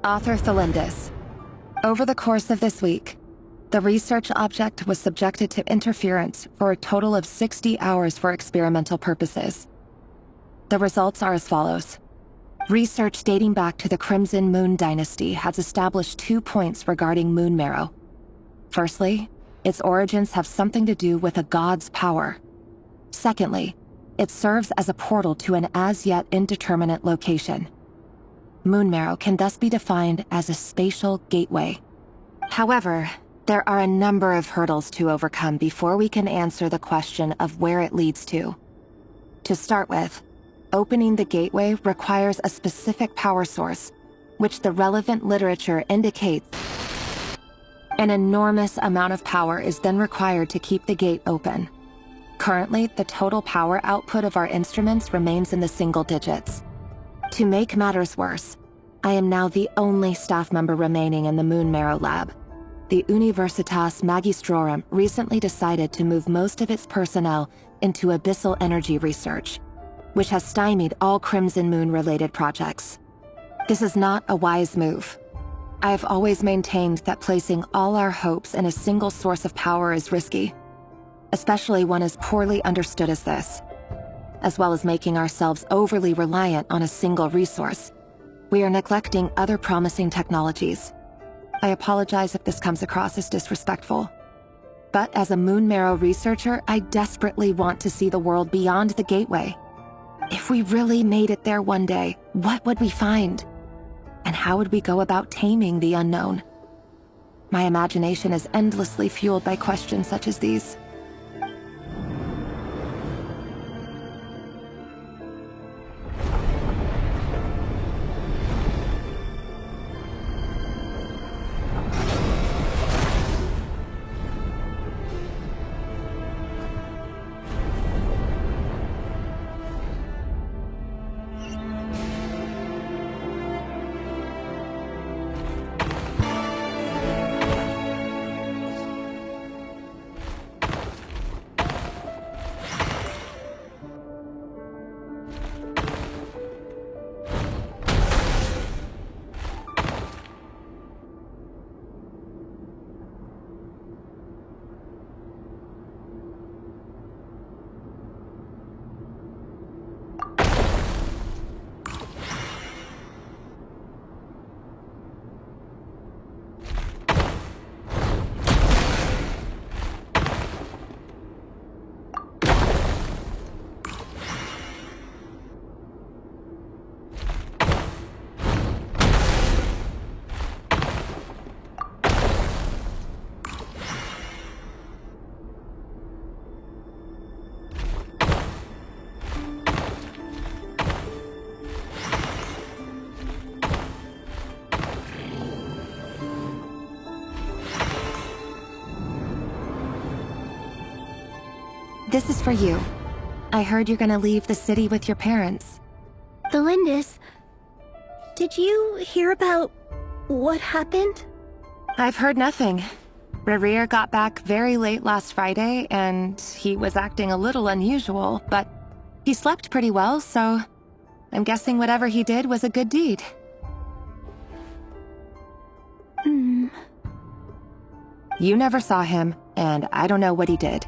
Author Tholindis. Over the course of this week, the research object was subjected to interference for a total of 60 hours for experimental purposes. The results are as follows. Research dating back to the Crimson Moon Dynasty has established 2 points regarding moon marrow. Firstly, its origins have something to do with a god's power. Secondly, it serves as a portal to an as-yet indeterminate location. Moon marrow can thus be defined as a spatial gateway. However, there are a number of hurdles to overcome before we can answer the question of where it leads to. To start with, opening the gateway requires a specific power source, which the relevant literature indicates. An enormous amount of power is then required to keep the gate open. Currently, the total power output of our instruments remains in the single digits. To make matters worse, I am now the only staff member remaining in the Moon Marrow lab. The Universitas Magistrorum recently decided to move most of its personnel into abyssal energy research, which has stymied all Crimson Moon-related projects. This is not a wise move. I have always maintained that placing all our hopes in a single source of power is risky, especially one as poorly understood as this. As well as making ourselves overly reliant on a single resource, we are neglecting other promising technologies. I apologize if this comes across as disrespectful. But as a Moon Marrow researcher, I desperately want to see the world beyond the gateway. If we really made it there one day, what would we find? And how would we go about taming the unknown? My imagination is endlessly fueled by questions such as these. This is for you. I heard you're gonna leave the city with your parents. Tholindis, did you hear about what happened? I've heard nothing. Rerir got back very late last Friday, and he was acting a little unusual, but he slept pretty well, so I'm guessing whatever he did was a good deed. You never saw him, and I don't know what he did.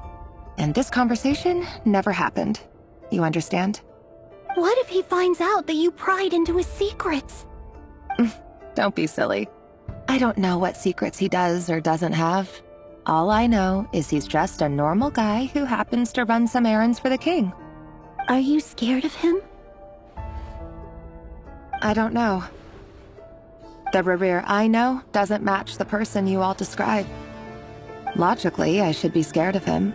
And this conversation never happened. You understand? What if he finds out that you pried into his secrets? Don't be silly. I don't know what secrets he does or doesn't have. All I know is he's just a normal guy who happens to run some errands for the king. Are you scared of him? I don't know. The Rerir I know doesn't match the person you all describe. Logically, I should be scared of him.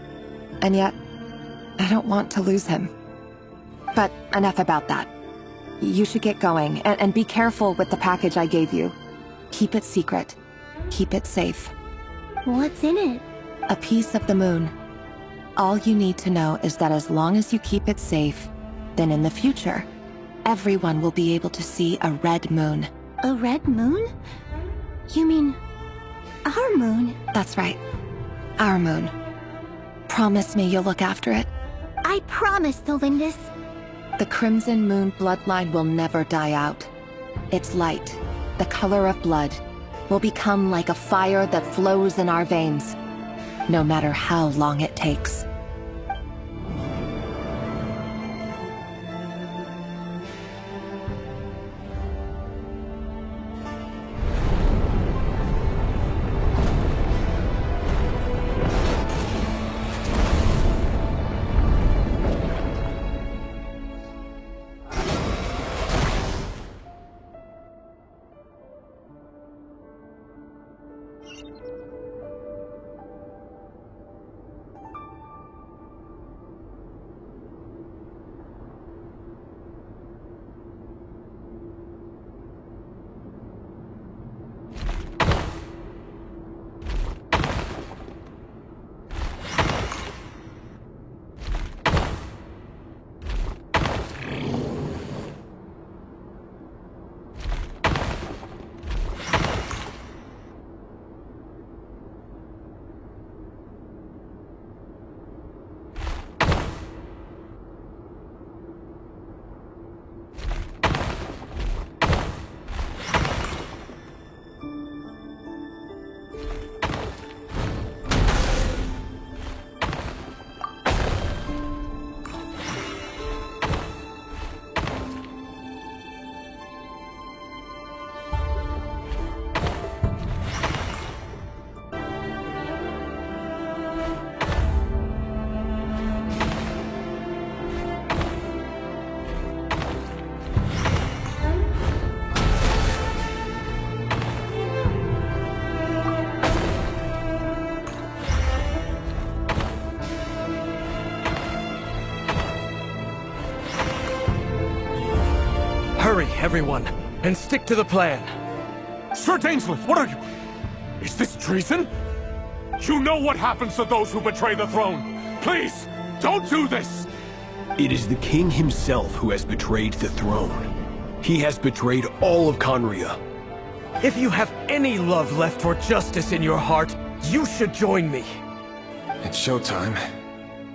And yet, I don't want to lose him. But enough about that. You should get going, and be careful with the package I gave you. Keep it secret. Keep it safe. What's in it? A piece of the moon. All you need to know is that as long as you keep it safe, then in the future, everyone will be able to see a red moon. A red moon? You mean our moon? That's right. Our moon. Promise me you'll look after it. I promise, Tholindis. The Crimson Moon bloodline will never die out. Its light, the color of blood, will become like a fire that flows in our veins, no matter how long it takes. everyone, and stick to the plan. Sir Dainsleif, what are you? Is this treason? You know what happens to those who betray the throne. Please, don't do this! It is the king himself who has betrayed the throne. He has betrayed all of Conria. If you have any love left for justice in your heart, you should join me. It's showtime.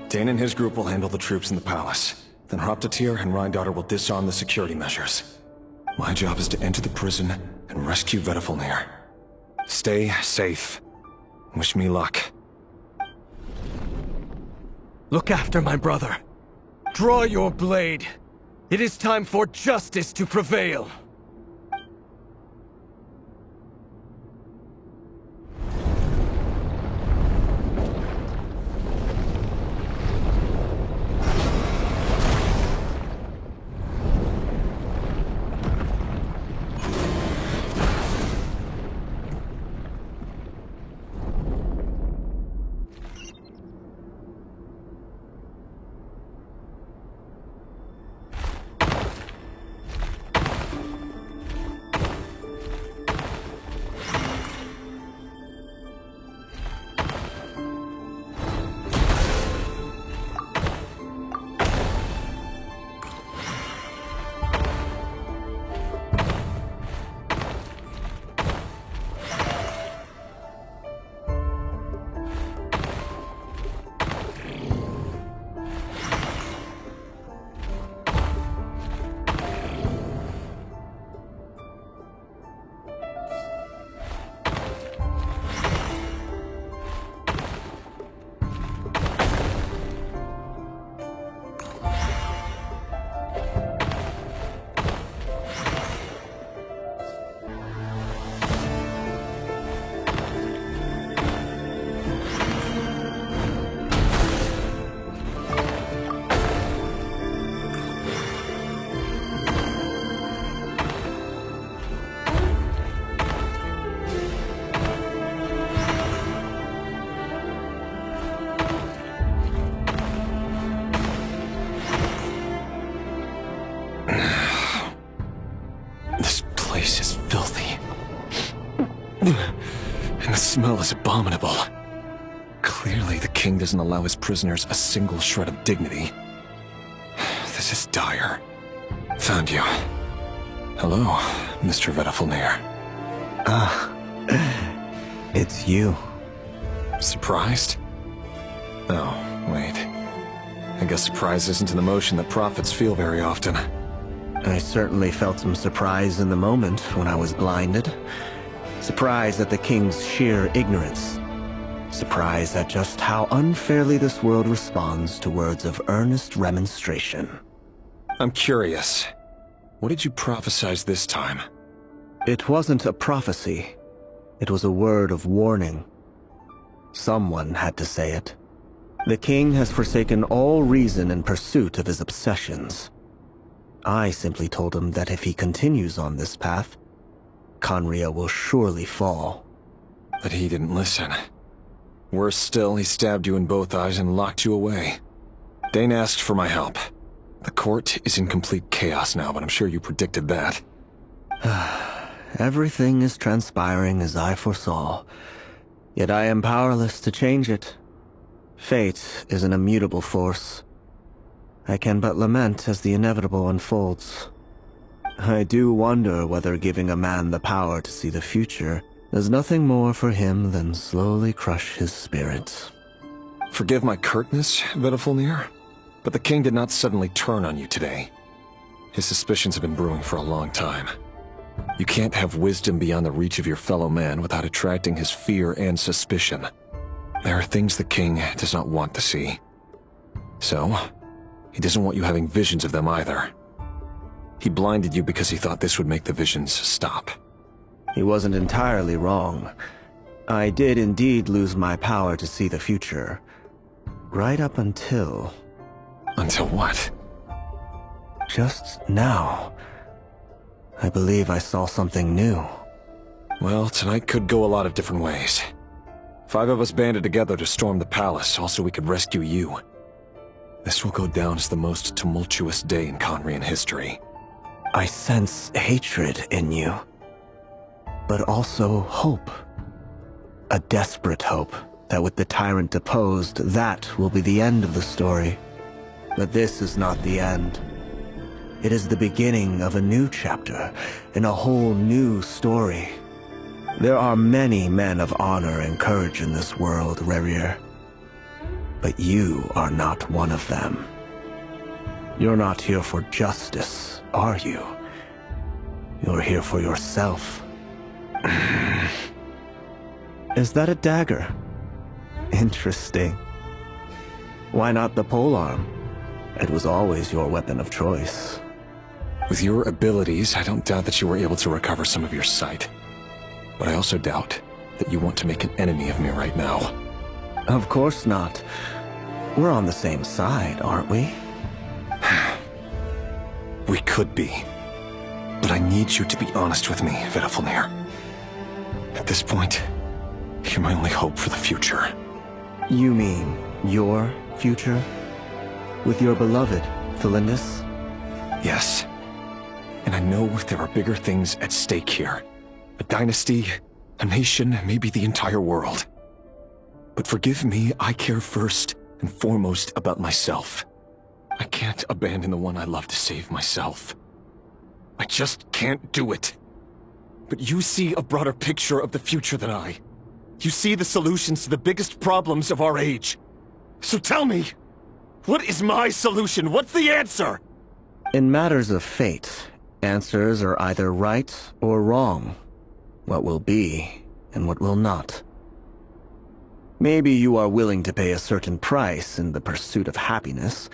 Dane and his group will handle the troops in the palace. Then Hraptatyr and Rhindaughter will disarm the security measures. My job is to enter the prison and rescue Vedifalnir. Stay safe. Wish me luck. Look after my brother. Draw your blade. It is time for justice to prevail. And the smell is abominable. Clearly, the king doesn't allow his prisoners a single shred of dignity. This is dire. Found you. Hello, Mr. Vedifalnir. It's you. Surprised? Oh, wait. I guess surprise isn't an emotion that prophets feel very often. I certainly felt some surprise in the moment when I was blinded. Surprise at the king's sheer ignorance. Surprise at just how unfairly this world responds to words of earnest remonstration. I'm curious. What did you prophesize this time? It wasn't a prophecy. It was a word of warning. Someone had to say it. The king has forsaken all reason in pursuit of his obsessions. I simply told him that if he continues on this path, Conria will surely fall. But he didn't listen. Worse still, he stabbed you in both eyes and locked you away. Dane asked for my help. The court is in complete chaos now, but I'm sure you predicted that. Everything is transpiring as I foresaw, yet I am powerless to change it. Fate is an immutable force. I can but lament as the inevitable unfolds. I do wonder whether giving a man the power to see the future does nothing more for him than slowly crush his spirit. Forgive my curtness, Vedifalnir, but the king did not suddenly turn on you today. His suspicions have been brewing for a long time. You can't have wisdom beyond the reach of your fellow man without attracting his fear and suspicion. There are things the king does not want to see. So, he doesn't want you having visions of them either. He blinded you because he thought this would make the visions stop. He wasn't entirely wrong. I did indeed lose my power to see the future. Right up until... Until what? Just now. I believe I saw something new. Well, tonight could go a lot of different ways. 5 of us banded together to storm the palace, also we could rescue you. This will go down as the most tumultuous day in Conrian history. I sense hatred in you, but also hope. A desperate hope that with the tyrant deposed, that will be the end of the story. But this is not the end. It is the beginning of a new chapter, in a whole new story. There are many men of honor and courage in this world, rerir. But you are not one of them. You're not here for justice, are you? You're here for yourself. Is that a dagger? Interesting. Why not the polearm? It was always your weapon of choice. With your abilities, I don't doubt that you were able to recover some of your sight. But I also doubt that you want to make an enemy of me right now. Of course not. We're on the same side, aren't we? We could be. But I need you to be honest with me, Vedafilnir. At this point, you're my only hope for the future. You mean your future? With your beloved, Tholindis? Yes. And I know there are bigger things at stake here. A dynasty, a nation, maybe the entire world. But forgive me, I care first and foremost about myself. I can't abandon the one I love to save myself. I just can't do it. But you see a broader picture of the future than I. You see the solutions to the biggest problems of our age. So tell me, what is my solution? What's the answer? In matters of fate, answers are either right or wrong. What will be, and what will not. Maybe you are willing to pay a certain price in the pursuit of happiness,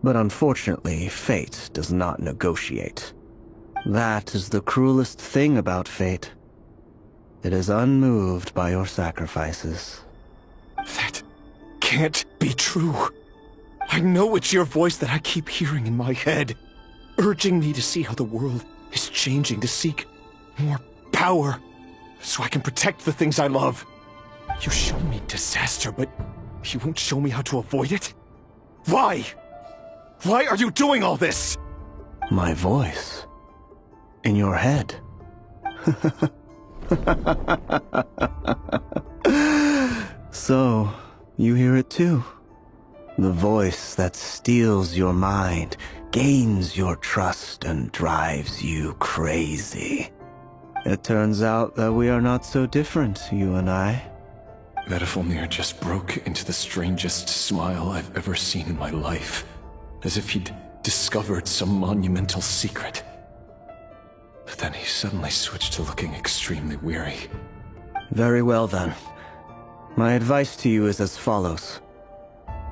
but unfortunately, fate does not negotiate. That is the cruelest thing about fate. It is unmoved by your sacrifices. That can't be true. I know it's your voice that I keep hearing in my head, urging me to see how the world is changing, to seek more power, so I can protect the things I love. You show me disaster, but you won't show me how to avoid it? Why? Why are you doing all this? My voice. In your head. So, you hear it too? The voice that steals your mind, gains your trust, and drives you crazy. It turns out that we are not so different, you and I. Vedafilnir just broke into the strangest smile I've ever seen in my life, as if he'd discovered some monumental secret. But then he suddenly switched to looking extremely weary. Very well then. My advice to you is as follows.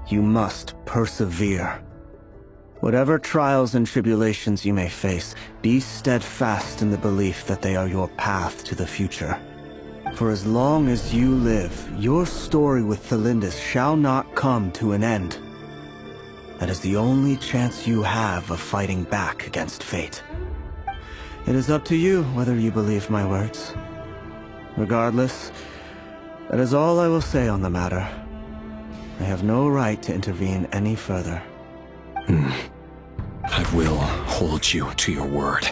You must persevere. Whatever trials and tribulations you may face, be steadfast in the belief that they are your path to the future. For as long as you live, your story with Tholindis shall not come to an end. That is the only chance you have of fighting back against fate. It is up to you whether you believe my words. Regardless, that is all I will say on the matter. I have no right to intervene any further. I will hold you to your word.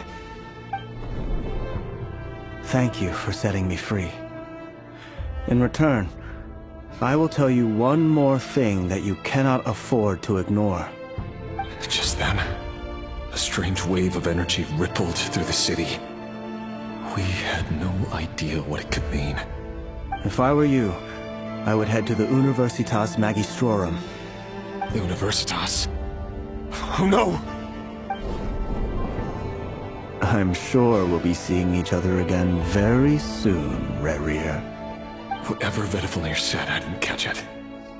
Thank you for setting me free. In return, I will tell you one more thing that you cannot afford to ignore. Just then, a strange wave of energy rippled through the city. We had no idea what it could mean. If I were you, I would head to the Universitas Magistrorum. The Universitas? Oh no! I'm sure we'll be seeing each other again very soon, rerir. Whatever Vedafilnir said, I didn't catch it.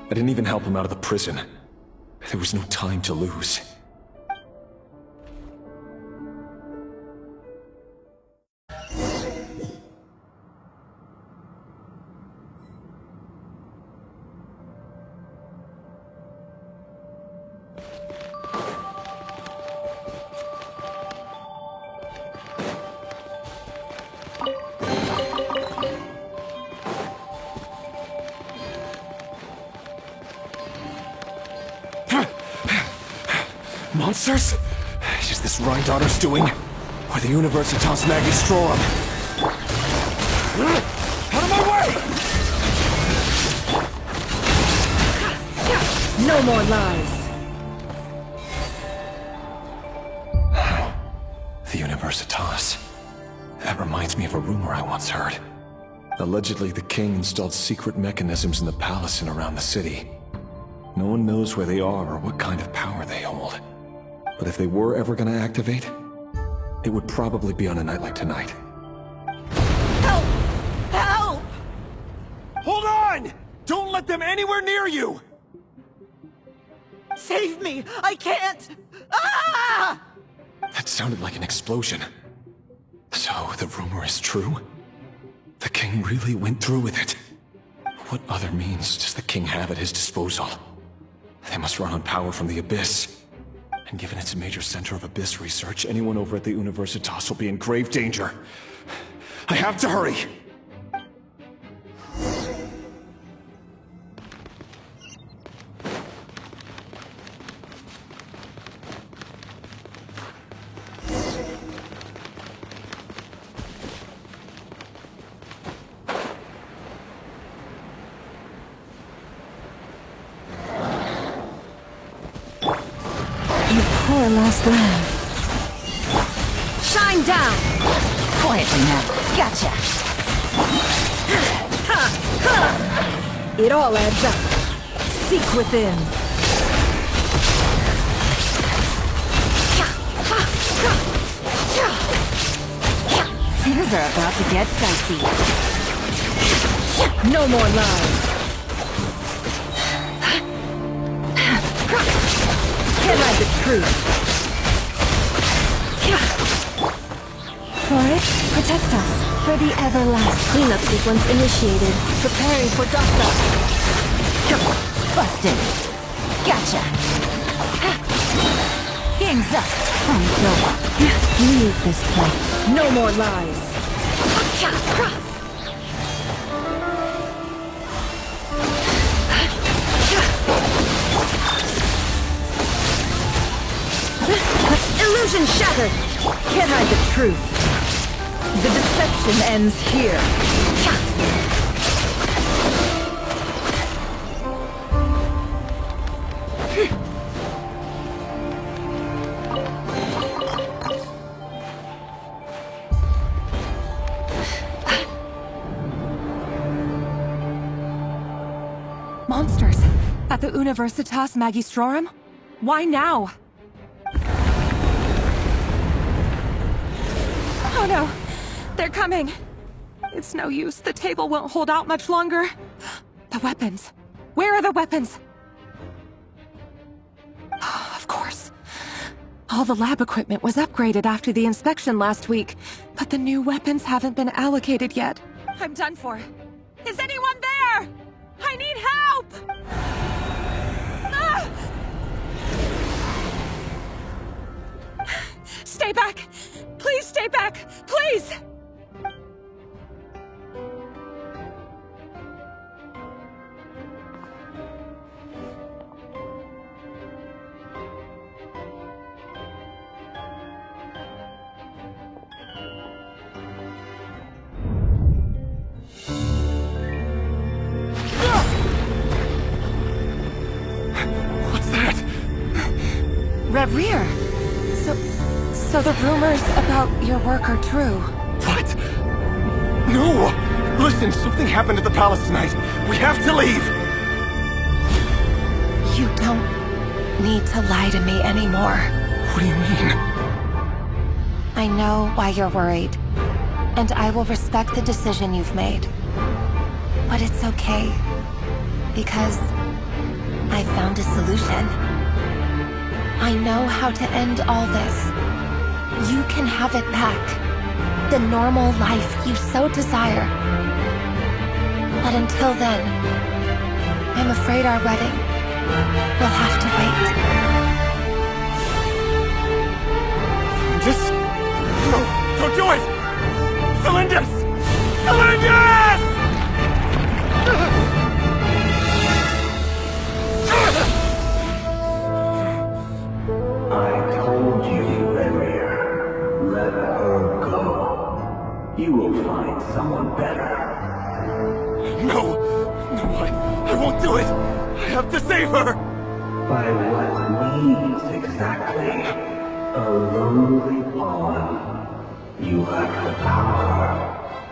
I didn't even help him out of the prison. There was no time to lose. Monsters? Is this Rhine daughter's doing? Or the Universitas Magistrorum. Out of my way! No more lies. The Universitas. That reminds me of a rumor I once heard. Allegedly, the king installed secret mechanisms in the palace and around the city. No one knows where they are or what kind of power they hold. But if they were ever gonna activate, it would probably be on a night like tonight. Help! Help! Hold on! Don't let them anywhere near you! Save me! I can't! Ah! That sounded like an explosion. So, the rumor is true? The king really went through with it? What other means does the king have at his disposal? They must run on power from the Abyss. And given it's a major center of Abyss research, anyone over at the Universitas will be in grave danger. I have to hurry! Poor last lamb. Shine down! Quietly now. Gotcha. It all adds up. Seek within. Things are about to get dicey. No more lies. Can't hide the truth. Forest, protect us. For the everlasting. Cleanup sequence initiated. Preparing for dust-up. Busted. Gotcha. Game's up. Fight over. Leave this place. No more lies. Illusion shattered! Can't hide the truth. The deception ends here. Monsters! At the Universitas Magistrorum? Why now? Oh no! They're coming! It's no use. The table won't hold out much longer. The weapons. Where are the weapons? Of course. All the lab equipment was upgraded after the inspection last week, but the new weapons haven't been allocated yet. I'm done for. Is anyone there? I need help! Ah! Stay back! Please stay back! Please! What's that? Rerir! So the rumors about your work are true. What? No! Listen, something happened at the palace tonight. We have to leave! You don't need to lie to me anymore. What do you mean? I know why you're worried, and I will respect the decision you've made. But it's okay, because I found a solution. I know how to end all this. You can have it back. The normal life you so desire. But until then, I'm afraid our wedding will have to wait. This? No! Don't do it! Tholindis! Tholindis! I told you, rerir. Let her find someone better. No! No, I won't do it! I have to save her! By what means exactly? A lonely pawn. You lack the power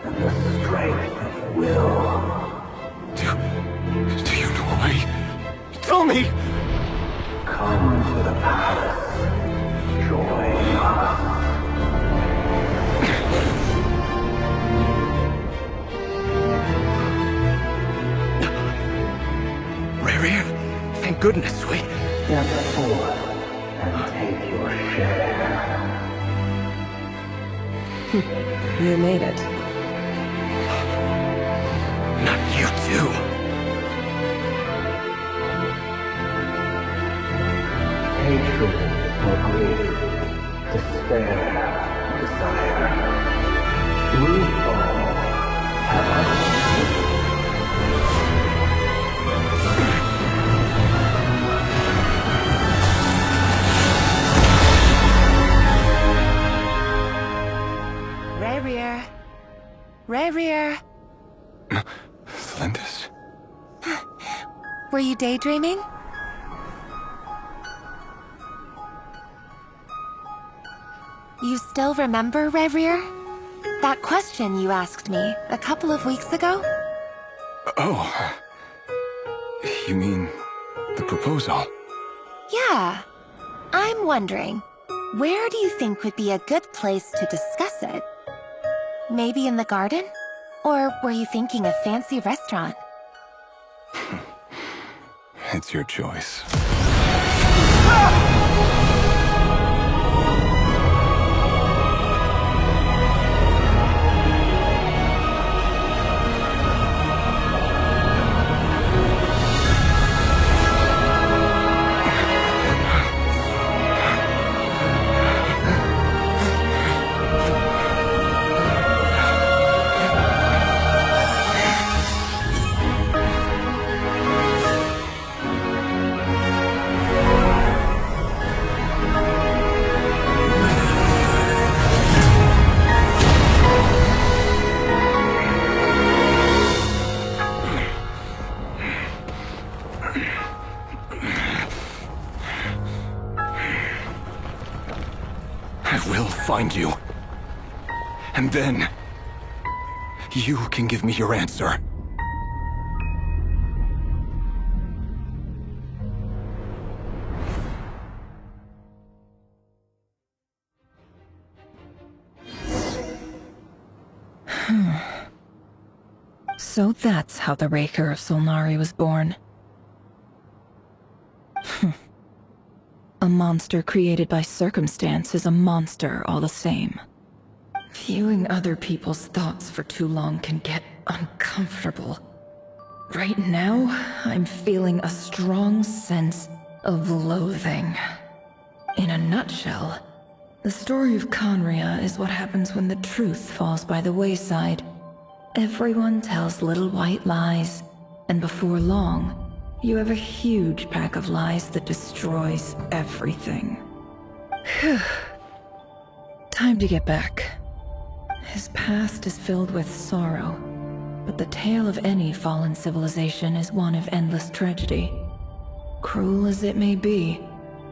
and the strength of will. Do you know why? Tell me! Come to the palace. Join us. Rerir, thank goodness we... Step forward and take your share. You made it. Not you too. Hatred or grief, despair, desire. We all have our Rerir. Rerir. Tholindis? Were you daydreaming? You still remember, Rerir? That question you asked me a couple of weeks ago? Oh. You mean the proposal? Yeah. I'm wondering, where do you think would be a good place to discuss it? Maybe in the garden? Or were you thinking a fancy restaurant? It's your choice. Find you. And then... you can give me your answer. So that's how the rerir of Solnari was born. A monster created by circumstance is a monster all the same. Viewing other people's thoughts for too long can get uncomfortable. Right now, I'm feeling a strong sense of loathing. In a nutshell, the story of Conria is what happens when the truth falls by the wayside. Everyone tells little white lies, and before long, you have a huge pack of lies that destroys everything. Time to get back. His past is filled with sorrow, but the tale of any fallen civilization is one of endless tragedy. Cruel as it may be,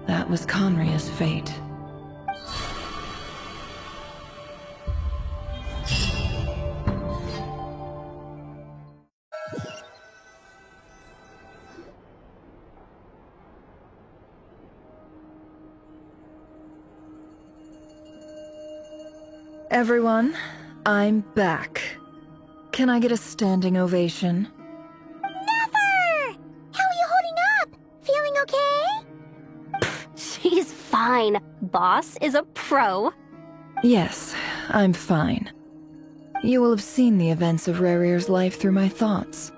that was Conria's fate. Everyone, I'm back. Can I get a standing ovation? Nefer! How are you holding up? Feeling okay? She's fine. Boss is a pro. Yes, I'm fine. You will have seen the events of Rerir's life through my thoughts.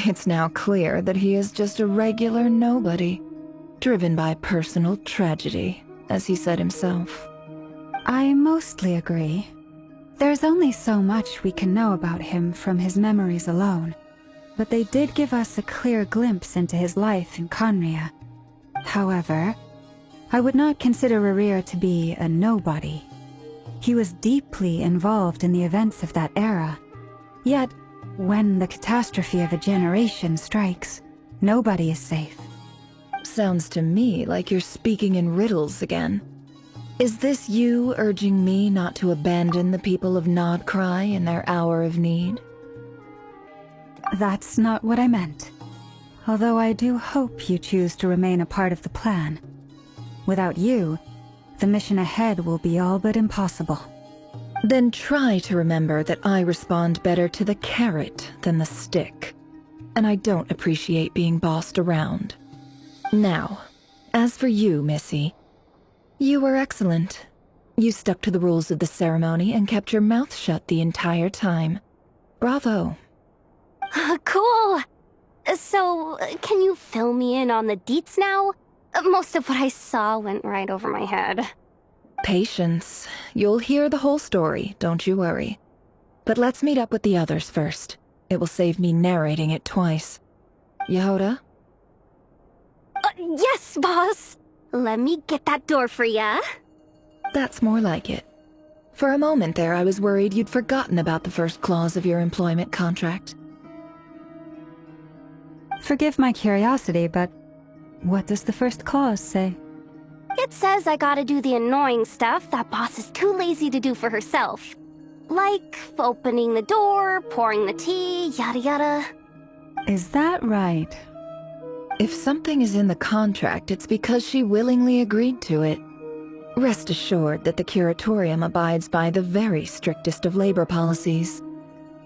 It's now clear that he is just a regular nobody, driven by personal tragedy, as he said himself. I mostly agree. There's only so much we can know about him from his memories alone, but they did give us a clear glimpse into his life in Conria. However, I would not consider Rerir to be a nobody. He was deeply involved in the events of that era. Yet, when the catastrophe of a generation strikes, nobody is safe. Sounds to me like you're speaking in riddles again. Is this you urging me not to abandon the people of Nod-krai in their hour of need? That's not what I meant. Although I do hope you choose to remain a part of the plan. Without you, the mission ahead will be all but impossible. Then try to remember that I respond better to the carrot than the stick. And I don't appreciate being bossed around. Now, as for you, Missy, you were excellent. You stuck to the rules of the ceremony and kept your mouth shut the entire time. Bravo. Cool! So, can you fill me in on the deets now? Most of what I saw went right over my head. Patience. You'll hear the whole story, don't you worry. But let's meet up with the others first. It will save me narrating it twice. Yehoda? Yes, boss! Let me get that door for ya. That's more like it. For a moment there, I was worried you'd forgotten about the first clause of your employment contract. Forgive my curiosity, but what does the first clause say? It says I gotta do the annoying stuff that boss is too lazy to do for herself. Like opening the door, pouring the tea, yada yada. Is that right? If something is in the contract, it's because she willingly agreed to it. Rest assured that the curatorium abides by the very strictest of labor policies.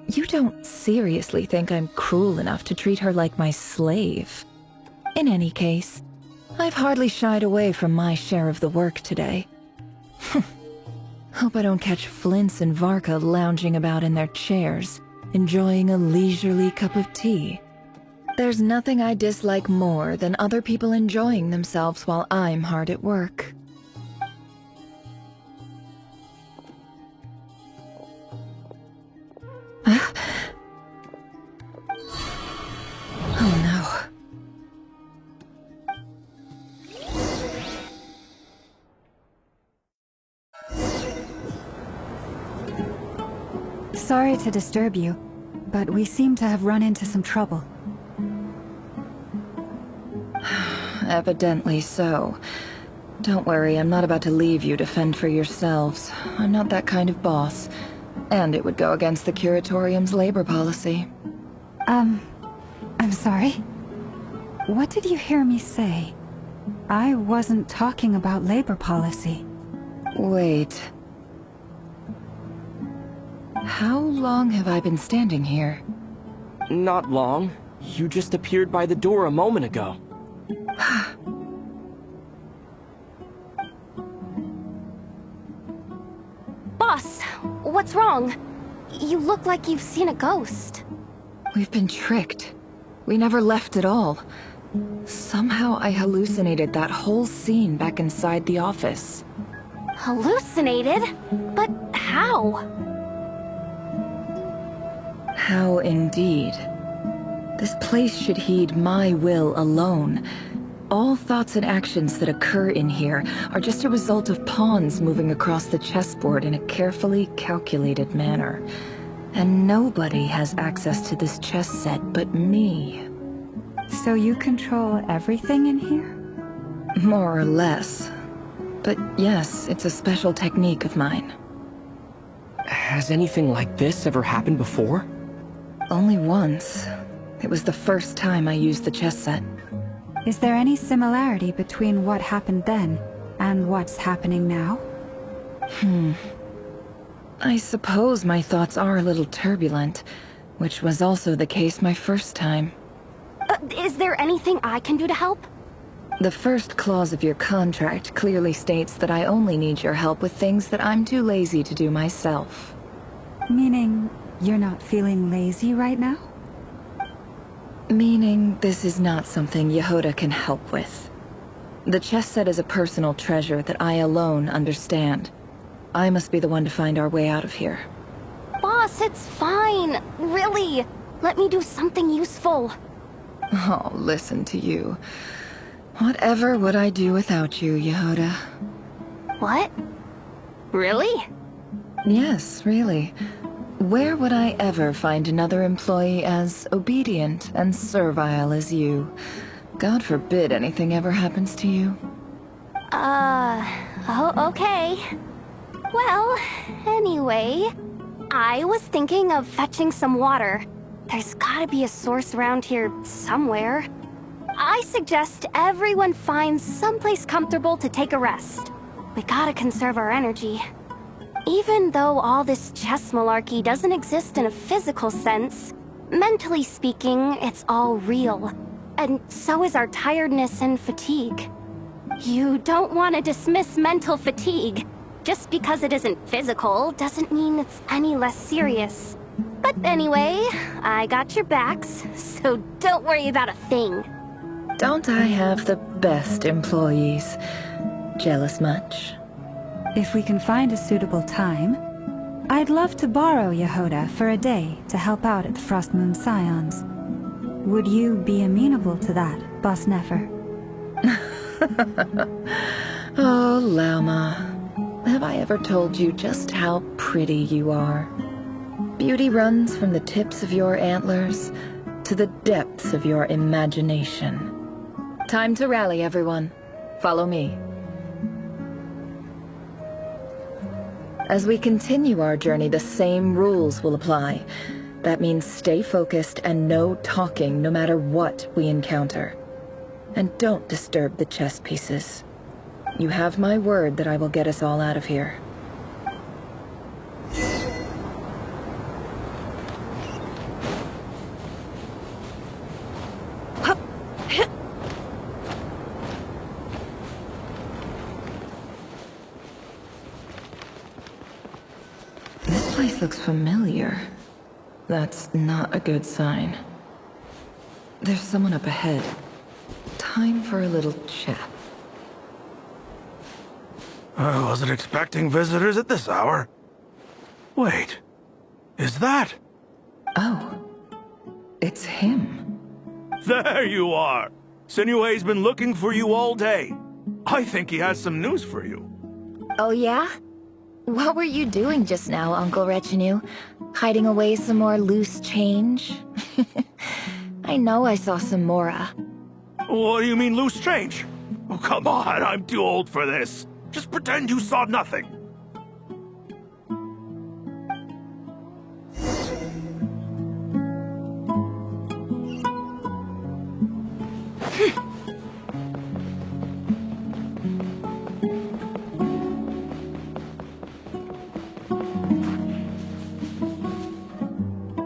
You don't seriously think I'm cruel enough to treat her like my slave? In any case, I've hardly shied away from my share of the work today. Hope I don't catch Flintz and Varka lounging about in their chairs, enjoying a leisurely cup of tea. There's nothing I dislike more than other people enjoying themselves while I'm hard at work. Oh no. Sorry to disturb you, but we seem to have run into some trouble. Evidently so. Don't worry, I'm not about to leave you to fend for yourselves. I'm not that kind of boss. And it would go against the curatorium's labor policy. I'm sorry? What did you hear me say? I wasn't talking about labor policy. Wait. How long have I been standing here? Not long. You just appeared by the door a moment ago. Boss, what's wrong? You look like you've seen a ghost. We've been tricked. We never left at all. Somehow I hallucinated that whole scene back inside the office. Hallucinated? But how? How indeed. This place should heed my will alone. All thoughts and actions that occur in here are just a result of pawns moving across the chessboard in a carefully calculated manner. And nobody has access to this chess set but me. So you control everything in here? More or less. But yes, it's a special technique of mine. Has anything like this ever happened before? Only once. It was the first time I used the chess set. Is there any similarity between what happened then and what's happening now? I suppose my thoughts are a little turbulent, which was also the case my first time. Is there anything I can do to help? The first clause of your contract clearly states that I only need your help with things that I'm too lazy to do myself. Meaning, you're not feeling lazy right now? Meaning, this is not something Yehoda can help with. The chess set is a personal treasure that I alone understand. I must be the one to find our way out of here. Boss, it's fine. Really. Let me do something useful. Oh, listen to you. Whatever would I do without you, Yehoda? What? Really? Yes, really. Where would I ever find another employee as obedient and servile as you? God forbid anything ever happens to you. Oh, okay. Well, anyway, I was thinking of fetching some water. There's gotta be a source around here somewhere. I suggest everyone finds someplace comfortable to take a rest. We gotta conserve our energy. Even though all this chess malarkey doesn't exist in a physical sense, mentally speaking, it's all real. And so is our tiredness and fatigue. You don't want to dismiss mental fatigue. Just because it isn't physical doesn't mean it's any less serious. But anyway, I got your backs, so don't worry about a thing. Don't I have the best employees? Jealous much? If we can find a suitable time, I'd love to borrow Yehoda for a day to help out at the Frost Moon Scions. Would you be amenable to that, Boss Nefer? Oh, Lauma. Have I ever told you just how pretty you are? Beauty runs from the tips of your antlers to the depths of your imagination. Time to rally, everyone. Follow me. As we continue our journey, the same rules will apply. That means stay focused and no talking no matter what we encounter. And don't disturb the chess pieces. You have my word that I will get us all out of here. This place looks familiar. That's not a good sign. There's someone up ahead. Time for a little chat. I wasn't expecting visitors at this hour. Wait, is that? Oh, it's him. There you are! Sinue's been looking for you all day. I think he has some news for you. Oh yeah? What were you doing just now, Uncle Retinue? Hiding away some more loose change? I know I saw some Mora. What do you mean, loose change? Oh, come on, I'm too old for this. Just pretend you saw nothing.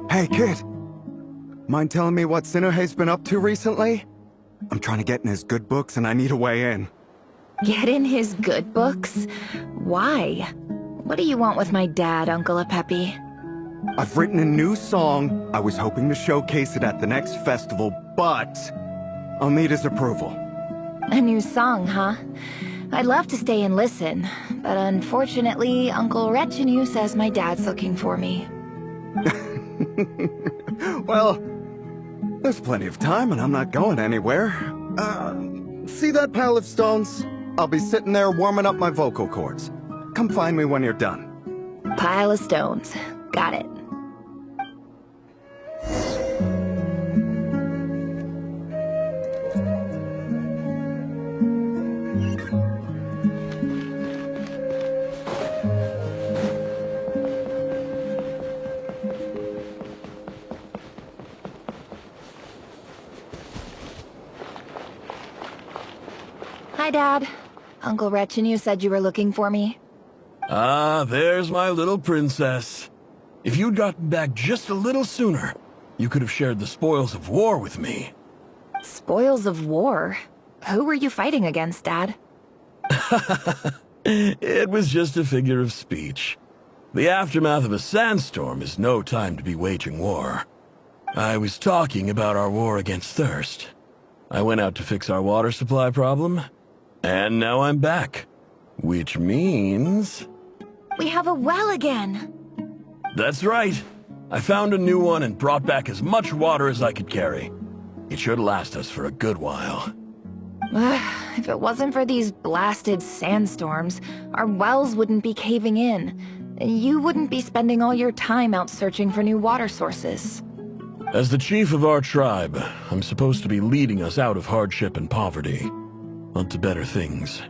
Hey, kid. Mind telling me what Sinuhe's been up to recently? I'm trying to get in his good books and I need a way in. Get in his good books? Why? What do you want with my dad, Uncle Apepi? I've written a new song. I was hoping to showcase it at the next festival, but I'll need his approval. A new song, huh? I'd love to stay and listen, but unfortunately, Uncle Retinue says my dad's looking for me. Well, there's plenty of time and I'm not going anywhere. See that pile of stones? I'll be sitting there warming up my vocal cords. Come find me when you're done. Pile of stones. Got it. Hi, Dad. Uncle Retinue said you were looking for me. Ah, there's my little princess. If you'd gotten back just a little sooner, you could have shared the spoils of war with me. Spoils of war? Who were you fighting against, Dad? It was just a figure of speech. The aftermath of a sandstorm is no time to be waging war. I was talking about our war against thirst. I went out to fix our water supply problem, and now I'm back. Which means... We have a well again! That's right. I found a new one and brought back as much water as I could carry. It should last us for a good while. If it wasn't for these blasted sandstorms, our wells wouldn't be caving in. You wouldn't be spending all your time out searching for new water sources. As the chief of our tribe, I'm supposed to be leading us out of hardship and poverty, onto better things.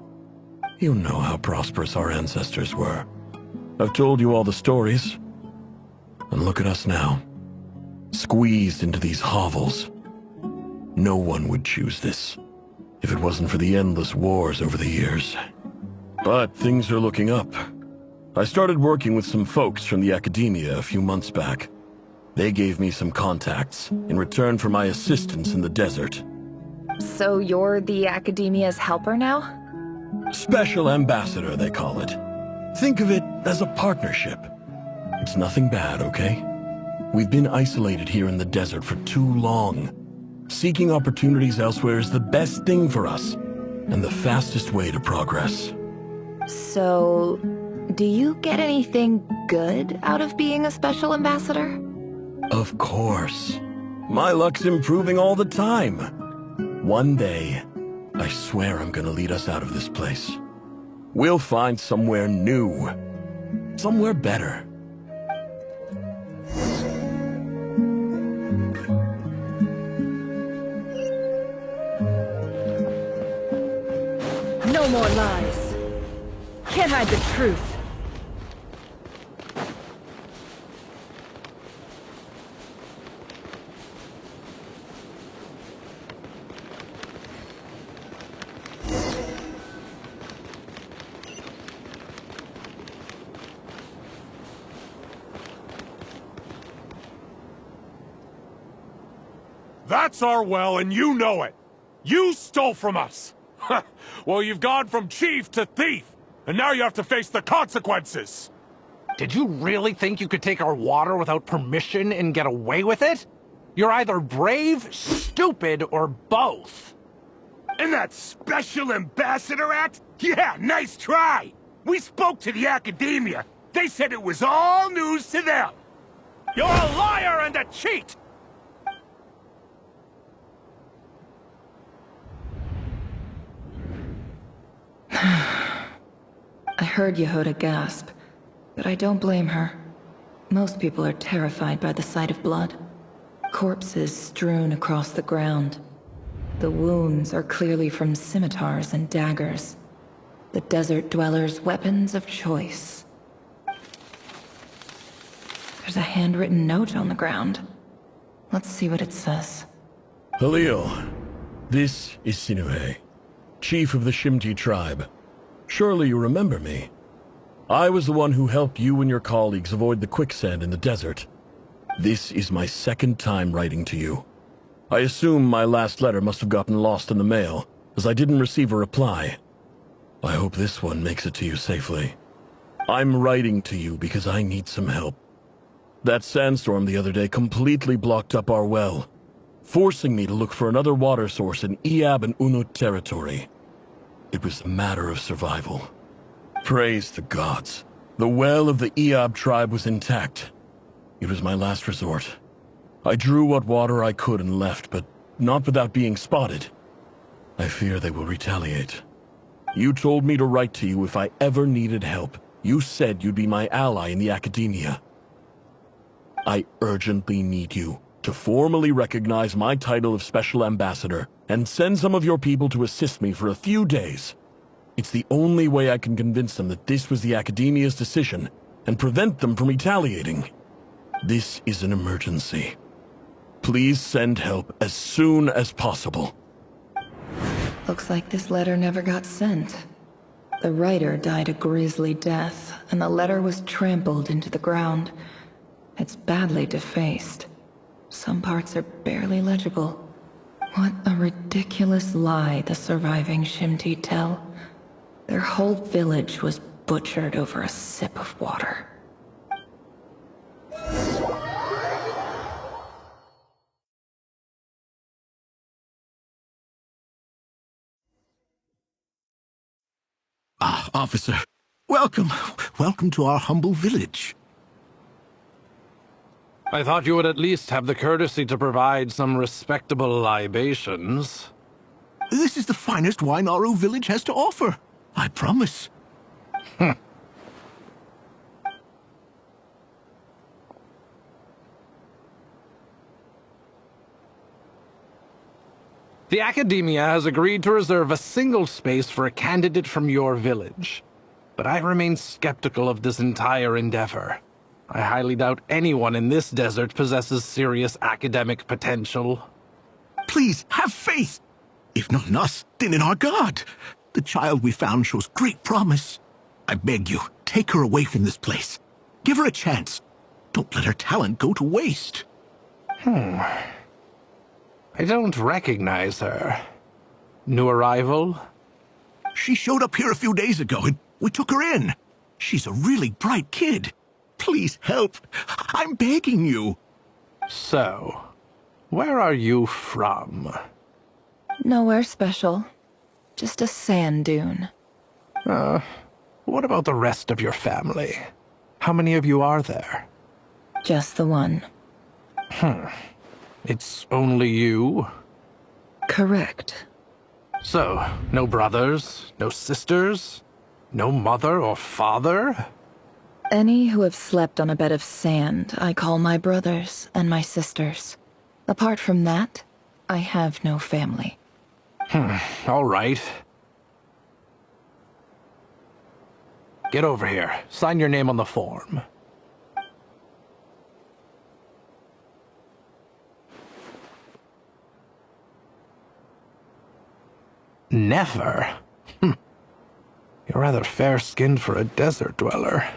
You know how prosperous our ancestors were. I've told you all the stories. And look at us now. Squeezed into these hovels. No one would choose this, if it wasn't for the endless wars over the years. But things are looking up. I started working with some folks from the academia a few months back. They gave me some contacts in return for my assistance in the desert. So you're the academia's helper now? Special ambassador, they call it. Think of it as a partnership. It's nothing bad, okay? We've been isolated here in the desert for too long. Seeking opportunities elsewhere is the best thing for us, and the fastest way to progress. So, do you get anything good out of being a special ambassador? Of course. My luck's improving all the time. One day, I swear I'm gonna lead us out of this place. We'll find somewhere new. Somewhere better. No more lies. Can't hide the truth. That's our well, and you know it. You stole from us. Well, you've gone from chief to thief, and now you have to face the consequences. Did you really think you could take our water without permission and get away with it? You're either brave, stupid, or both. And that Special Ambassador Act? Yeah, nice try! We spoke to the academia. They said it was all news to them. You're a liar and a cheat! I heard Yehuda gasp, but I don't blame her. Most people are terrified by the sight of blood. Corpses strewn across the ground. The wounds are clearly from scimitars and daggers. The desert dwellers' weapons of choice. There's a handwritten note on the ground. Let's see what it says. Halil, this is Sinuhe, chief of the Shimti tribe. Surely you remember me. I was the one who helped you and your colleagues avoid the quicksand in the desert. This is my second time writing to you. I assume my last letter must have gotten lost in the mail, as I didn't receive a reply. I hope this one makes it to you safely. I'm writing to you because I need some help. That sandstorm the other day completely blocked up our well, forcing me to look for another water source in Iab and Unut territory. It was a matter of survival. Praise the gods. The well of the Iab tribe was intact. It was my last resort. I drew what water I could and left, but not without being spotted. I fear they will retaliate. You told me to write to you if I ever needed help. You said you'd be my ally in the academia. I urgently need you to formally recognize my title of Special Ambassador and send some of your people to assist me for a few days. It's the only way I can convince them that this was the Academia's decision and prevent them from retaliating. This is an emergency. Please send help as soon as possible. Looks like this letter never got sent. The writer died a grisly death, and the letter was trampled into the ground. It's badly defaced. Some parts are barely legible. What a ridiculous lie the surviving Shimti tell. Their whole village was butchered over a sip of water. Ah, officer. Welcome. Welcome to our humble village. I thought you would at least have the courtesy to provide some respectable libations. This is the finest wine our village has to offer. I promise. The Academia has agreed to reserve a single space for a candidate from your village. But I remain skeptical of this entire endeavor. I highly doubt anyone in this desert possesses serious academic potential. Please, have faith! If not in us, then in our god. The child we found shows great promise. I beg you, take her away from this place. Give her a chance. Don't let her talent go to waste. I don't recognize her. New arrival? She showed up here a few days ago and we took her in. She's a really bright kid. Please help. I'm begging you. So, where are you from? Nowhere special. Just a sand dune. What about the rest of your family? How many of you are there? Just the one. It's only you? Correct. So, no brothers, no sisters, no mother or father? Any who have slept on a bed of sand, I call my brothers and my sisters. Apart from that, I have no family. All right. Get over here. Sign your name on the form. Nefer? You're rather fair-skinned for a desert dweller.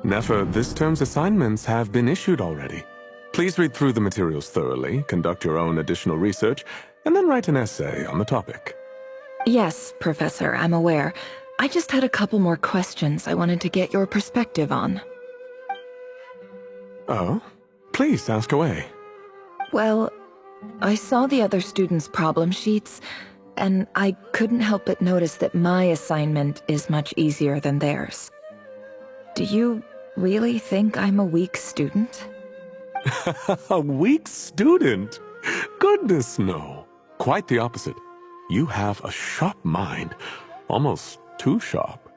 Nefer, this term's assignments have been issued already. Please read through the materials thoroughly, conduct your own additional research, and then write an essay on the topic. Yes, Professor, I'm aware. I just had a couple more questions I wanted to get your perspective on. Oh? Please, ask away. Well, I saw the other students' problem sheets, and I couldn't help but notice that my assignment is much easier than theirs. Do you really think I'm a weak student? A weak student? Goodness, no. Quite the opposite. You have a sharp mind. Almost too sharp.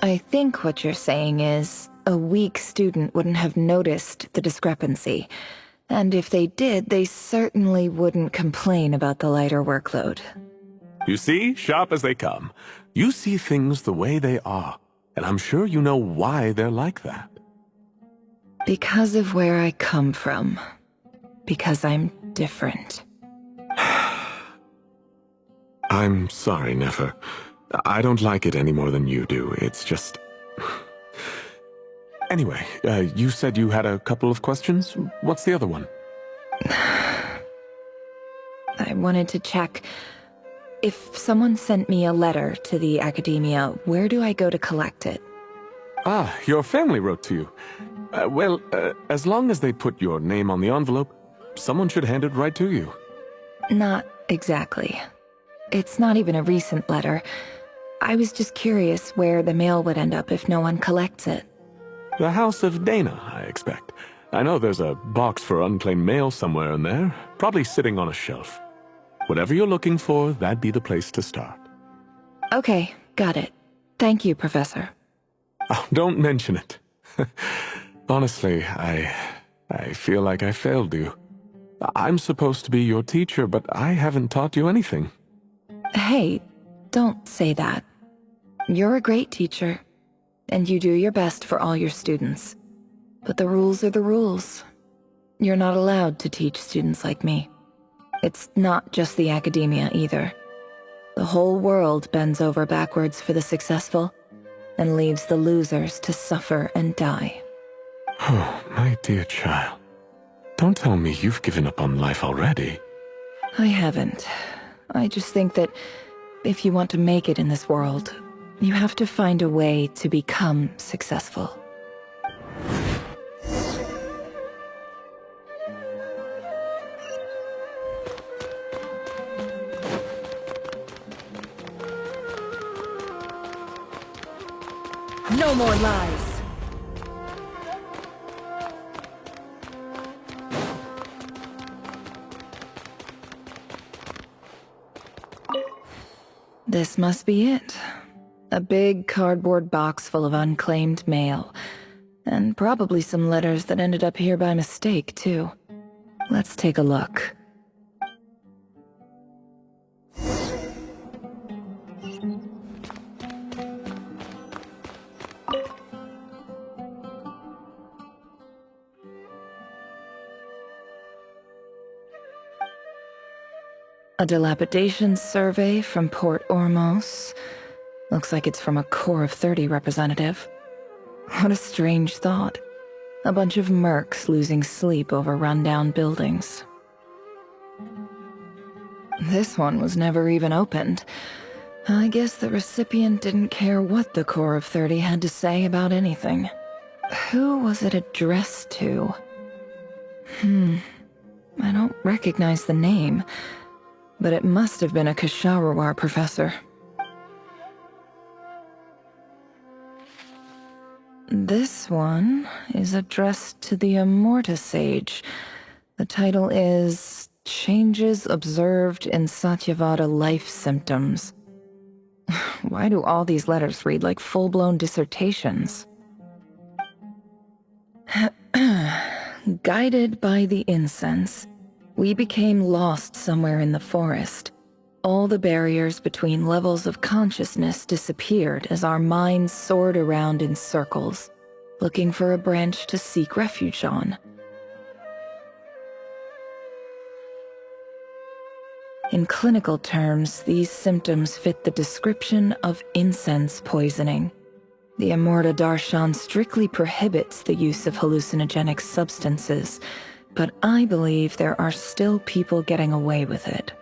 I think what you're saying is, a weak student wouldn't have noticed the discrepancy. And if they did, they certainly wouldn't complain about the lighter workload. You see, sharp as they come. You see things the way they are. And I'm sure you know why they're like that. Because of where I come from. Because I'm different. I'm sorry, Nefer. I don't like it any more than you do. It's just... Anyway, you said you had a couple of questions? What's the other one? I wanted to check... If someone sent me a letter to the Academia, where do I go to collect it? Ah, your family wrote to you. As long as they put your name on the envelope, someone should hand it right to you. Not exactly. It's not even a recent letter. I was just curious where the mail would end up if no one collects it. The House of Dana, I expect. I know there's a box for unclaimed mail somewhere in there, probably sitting on a shelf. Whatever you're looking for, that'd be the place to start. Okay, got it. Thank you, Professor. Oh, don't mention it. Honestly, I feel like I failed you. I'm supposed to be your teacher, but I haven't taught you anything. Hey, don't say that. You're a great teacher, and you do your best for all your students. But the rules are the rules. You're not allowed to teach students like me. It's not just the Academia, either. The whole world bends over backwards for the successful, and leaves the losers to suffer and die. Oh, my dear child. Don't tell me you've given up on life already. I haven't. I just think that if you want to make it in this world, you have to find a way to become successful. No more lies. This must be it. A big cardboard box full of unclaimed mail. And probably some letters that ended up here by mistake, too. Let's take a look. A dilapidation survey from Port Ormos. Looks like it's from a Corps of 30 representative. What a strange thought. A bunch of mercs losing sleep over rundown buildings. This one was never even opened. I guess the recipient didn't care what the Corps of 30 had to say about anything. Who was it addressed to? I don't recognize the name, but it must have been a Ksharawar professor. This one is addressed to the Immorta Sage. The title is Changes Observed in Satyavada Life Symptoms. Why do all these letters read like full-blown dissertations? Guided by the incense, we became lost somewhere in the forest. All the barriers between levels of consciousness disappeared as our minds soared around in circles, looking for a branch to seek refuge on. In clinical terms, these symptoms fit the description of incense poisoning. The Immorta Darshan strictly prohibits the use of hallucinogenic substances, but I believe there are still people getting away with it.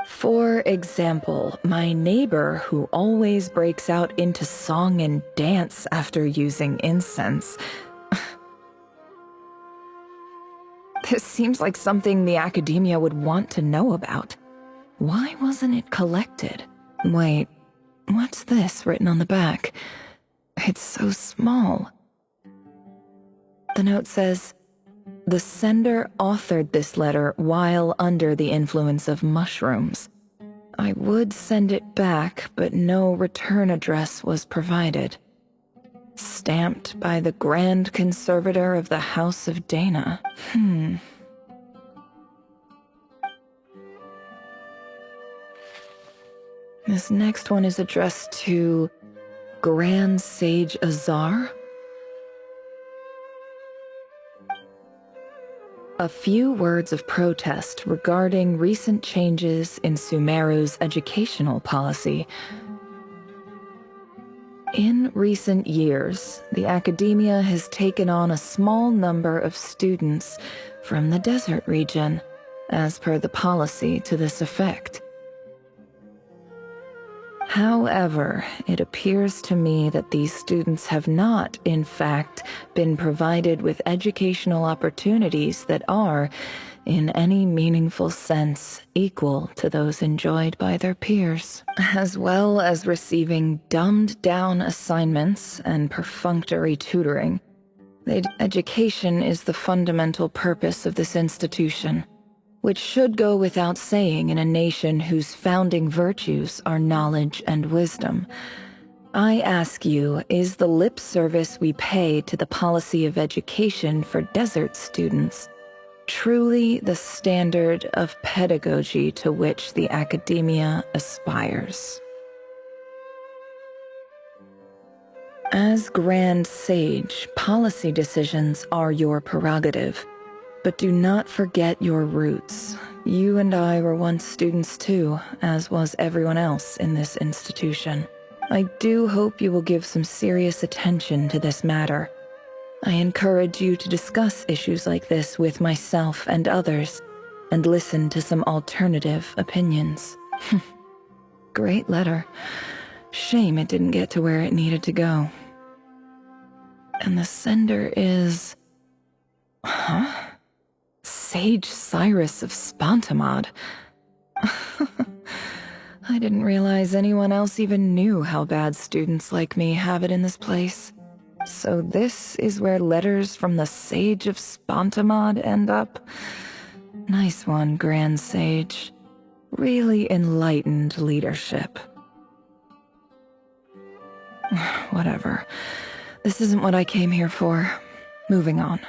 For example, my neighbor who always breaks out into song and dance after using incense. This seems like something the academia would want to know about. Why wasn't it collected? Wait, what's this written on the back? It's so small. The note says, "The sender authored this letter while under the influence of mushrooms. I would send it back, but no return address was provided. Stamped by the Grand Conservator of the House of Dana." This next one is addressed to Grand Sage Azar. A few words of protest regarding recent changes in Sumeru's educational policy. In recent years, the academia has taken on a small number of students from the desert region, as per the policy to this effect. However, it appears to me that these students have not, in fact, been provided with educational opportunities that are, in any meaningful sense, equal to those enjoyed by their peers, as well as receiving dumbed-down assignments and perfunctory tutoring. Education is the fundamental purpose of this institution, which should go without saying in a nation whose founding virtues are knowledge and wisdom. I ask you, is the lip service we pay to the policy of education for desert students truly the standard of pedagogy to which the academia aspires? As Grand Sage, policy decisions are your prerogative. But do not forget your roots. You and I were once students too, as was everyone else in this institution. I do hope you will give some serious attention to this matter. I encourage you to discuss issues like this with myself and others, and listen to some alternative opinions. Great letter. Shame it didn't get to where it needed to go. And the sender is... Huh? Sage Cyrus of Spantamod. I didn't realize anyone else even knew how bad students like me have it in this place. So this is where letters from the Sage of Spontamod end up? Nice one, Grand Sage. Really enlightened leadership. Whatever. This isn't what I came here for. Moving on.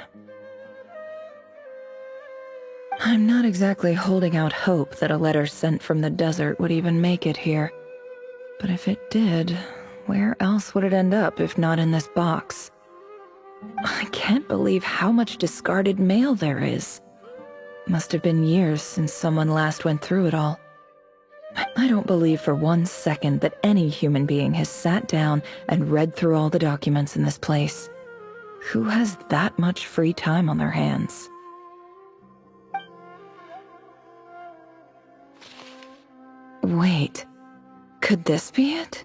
I'm not exactly holding out hope that a letter sent from the desert would even make it here. But if it did, where else would it end up if not in this box? I can't believe how much discarded mail there is. Must have been years since someone last went through it all. I don't believe for 1 second that any human being has sat down and read through all the documents in this place. Who has that much free time on their hands? Wait, could this be it?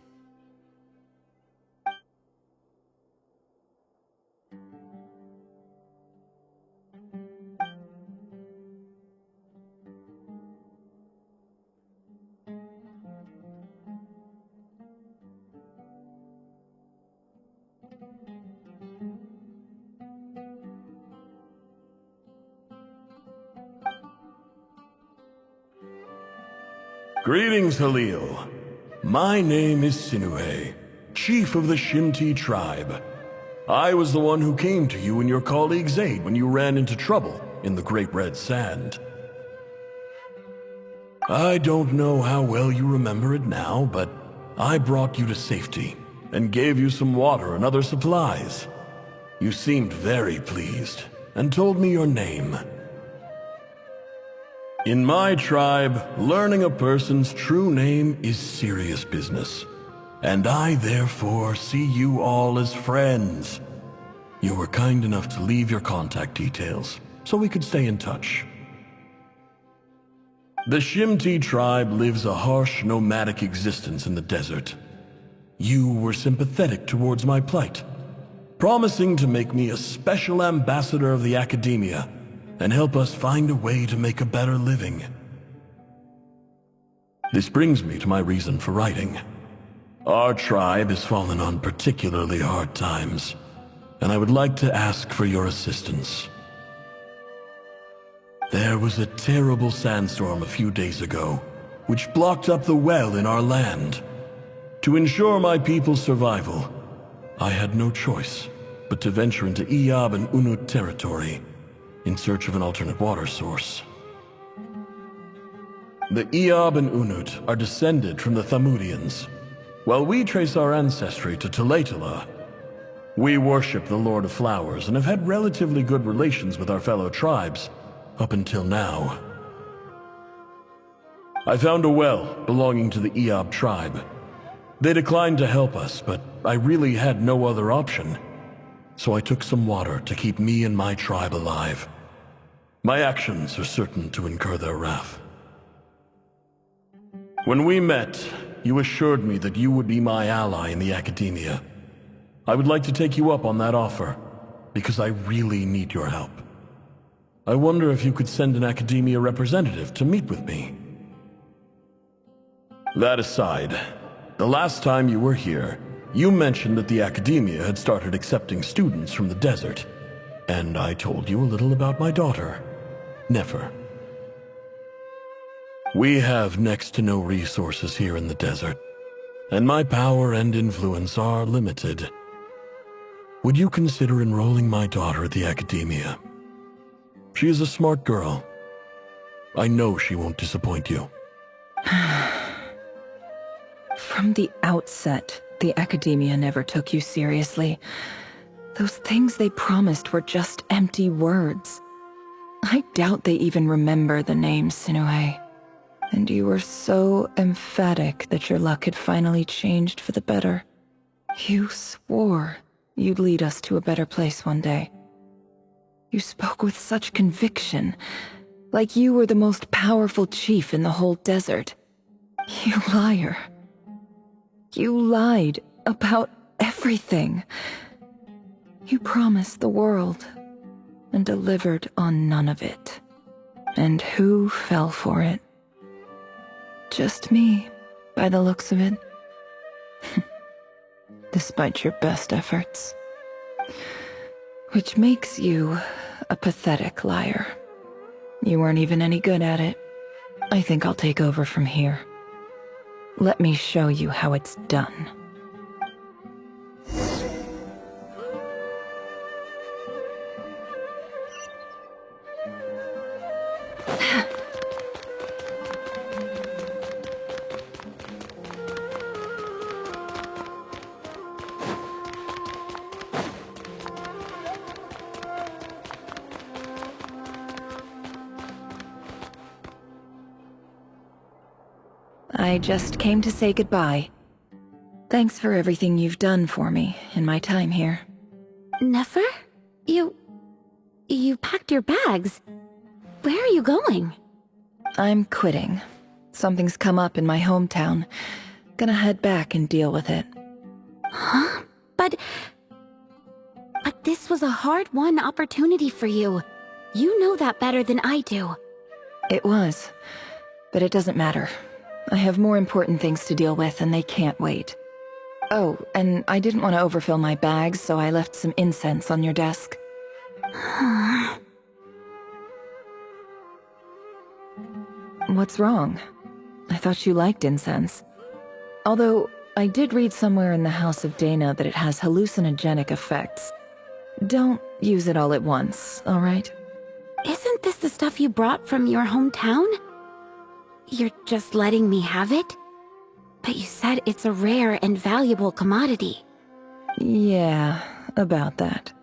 Greetings, Halil. My name is Sinuhe, chief of the Shimti tribe. I was the one who came to you and your colleague's aid when you ran into trouble in the Great Red Sand. I don't know how well you remember it now, but I brought you to safety and gave you some water and other supplies. You seemed very pleased and told me your name. In my tribe, learning a person's true name is serious business, and I therefore see you all as friends. You were kind enough to leave your contact details, so we could stay in touch. The Shimti tribe lives a harsh, nomadic existence in the desert. You were sympathetic towards my plight, promising to make me a special ambassador of the academia and help us find a way to make a better living. This brings me to my reason for writing. Our tribe has fallen on particularly hard times, and I would like to ask for your assistance. There was a terrible sandstorm a few days ago, which blocked up the well in our land. To ensure my people's survival, I had no choice but to venture into Iyab and Unut territory in search of an alternate water source. The Iyab and Unut are descended from the Thamudians, while we trace our ancestry to Tulatala. We worship the Lord of Flowers and have had relatively good relations with our fellow tribes up until now. I found a well belonging to the Iyab tribe. They declined to help us, but I really had no other option, so I took some water to keep me and my tribe alive. My actions are certain to incur their wrath. When we met, you assured me that you would be my ally in the academia. I would like to take you up on that offer, because I really need your help. I wonder if you could send an academia representative to meet with me. That aside, the last time you were here, you mentioned that the academia had started accepting students from the desert, and I told you a little about my daughter, Nefer. We have next to no resources here in the desert, and my power and influence are limited. Would you consider enrolling my daughter at the academia? She is a smart girl. I know she won't disappoint you. From the outset, the academia never took you seriously. Those things they promised were just empty words. I doubt they even remember the name Sinuhe. And you were so emphatic that your luck had finally changed for the better. You swore you'd lead us to a better place one day. You spoke with such conviction, like you were the most powerful chief in the whole desert. You liar. You lied about everything. You promised the world and delivered on none of it. And who fell for it? Just me, by the looks of it. Despite your best efforts. Which makes you a pathetic liar. You weren't even any good at it. I think I'll take over from here. Let me show you how it's done. I just came to say goodbye. Thanks for everything you've done for me in my time here. Nefer? You packed your bags. Where are you going? I'm quitting. Something's come up in my hometown. Gonna head back and deal with it. Huh? But this was a hard-won opportunity for you. You know that better than I do. It was. But it doesn't matter. I have more important things to deal with, and they can't wait. Oh, and I didn't want to overfill my bags, so I left some incense on your desk. What's wrong? I thought you liked incense. Although, I did read somewhere in the House of Dana that it has hallucinogenic effects. Don't use it all at once, alright? Isn't this the stuff you brought from your hometown? You're just letting me have it? But you said it's a rare and valuable commodity. Yeah, about that.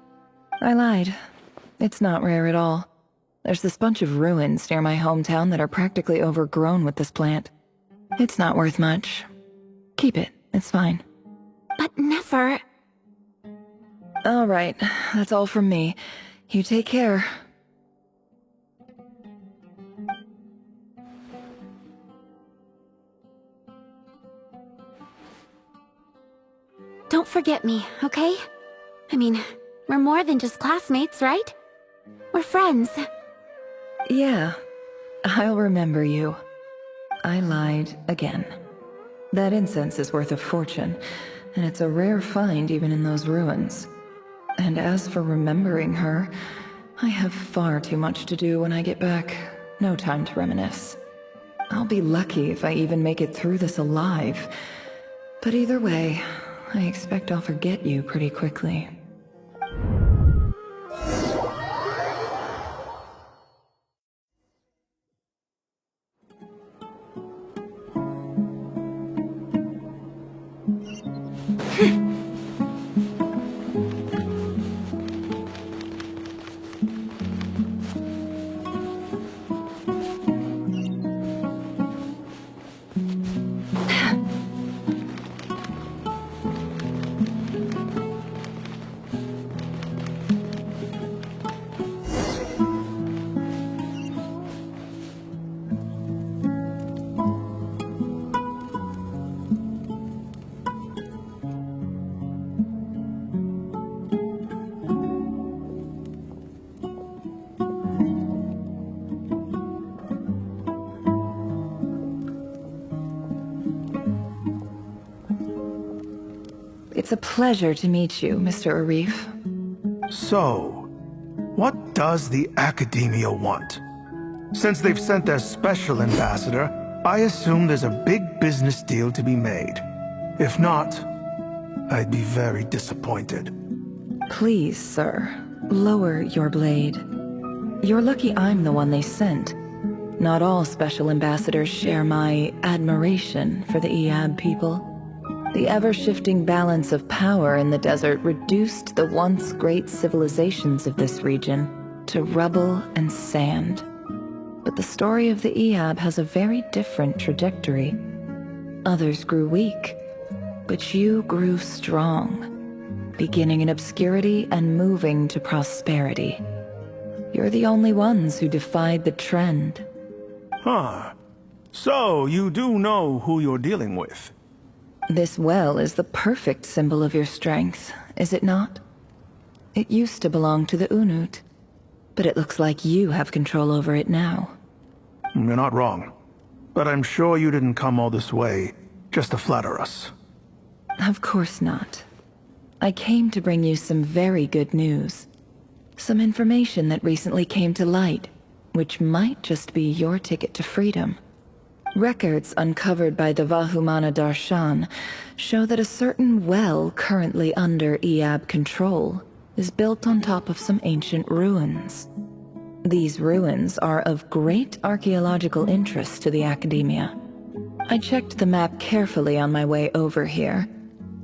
I lied. It's not rare at all. There's this bunch of ruins near my hometown that are practically overgrown with this plant. It's not worth much. Keep it, it's fine. But Nefer... Alright, that's all from me. You take care. Don't forget me, okay? I mean, we're more than just classmates, right? We're friends. Yeah, I'll remember you. I lied again. That incense is worth a fortune, and it's a rare find even in those ruins. And as for remembering her, I have far too much to do when I get back. No time to reminisce. I'll be lucky if I even make it through this alive. But either way, I expect I'll forget you pretty quickly. It's a pleasure to meet you, Mr. Arif. So, what does the Academia want? Since they've sent their special ambassador, I assume there's a big business deal to be made. If not, I'd be very disappointed. Please, sir, lower your blade. You're lucky I'm the one they sent. Not all special ambassadors share my admiration for the Eab people. The ever-shifting balance of power in the desert reduced the once great civilizations of this region to rubble and sand. But the story of the Eab has a very different trajectory. Others grew weak, but you grew strong, beginning in obscurity and moving to prosperity. You're the only ones who defied the trend. Huh. So, you do know who you're dealing with? This well is the perfect symbol of your strength, is it not? It used to belong to the Unut, but it looks like you have control over it now. You're not wrong. But I'm sure you didn't come all this way just to flatter us? Of course not. I came to bring you some very good news. Some information that recently came to light, which might just be your ticket to freedom. Records uncovered by the Vahumana Darshan show that a certain well currently under Eab control is built on top of some ancient ruins. These ruins are of great archaeological interest to the Academia. I checked the map carefully on my way over here,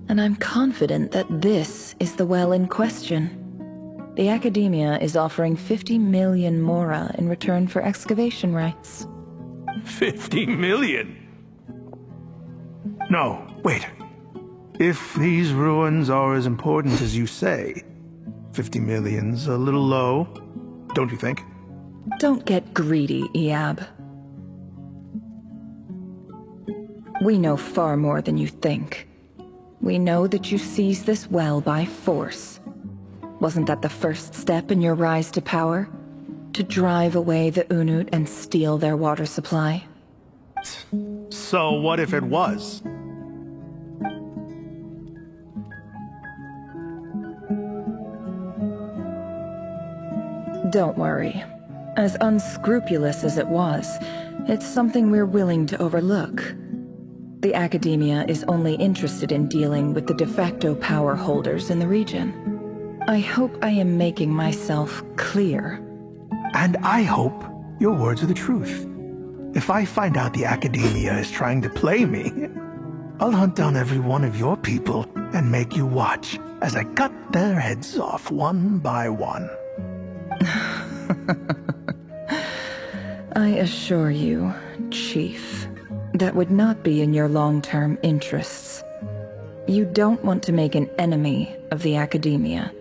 and I'm confident that this is the well in question. The Academia is offering 50 million mora in return for excavation rights. 50 million? No, wait. If these ruins are as important as you say, 50 million's a little low, don't you think? Don't get greedy, Eab. We know far more than you think. We know that you seized this well by force. Wasn't that the first step in your rise to power? To drive away the Unut and steal their water supply? So what if it was? Don't worry. As unscrupulous as it was, it's something we're willing to overlook. The Academia is only interested in dealing with the de facto power holders in the region. I hope I am making myself clear. And I hope your words are the truth. If I find out the Academia is trying to play me, I'll hunt down every one of your people and make you watch as I cut their heads off one by one. I assure you, Chief, that would not be in your long-term interests. You don't want to make an enemy of the Academia.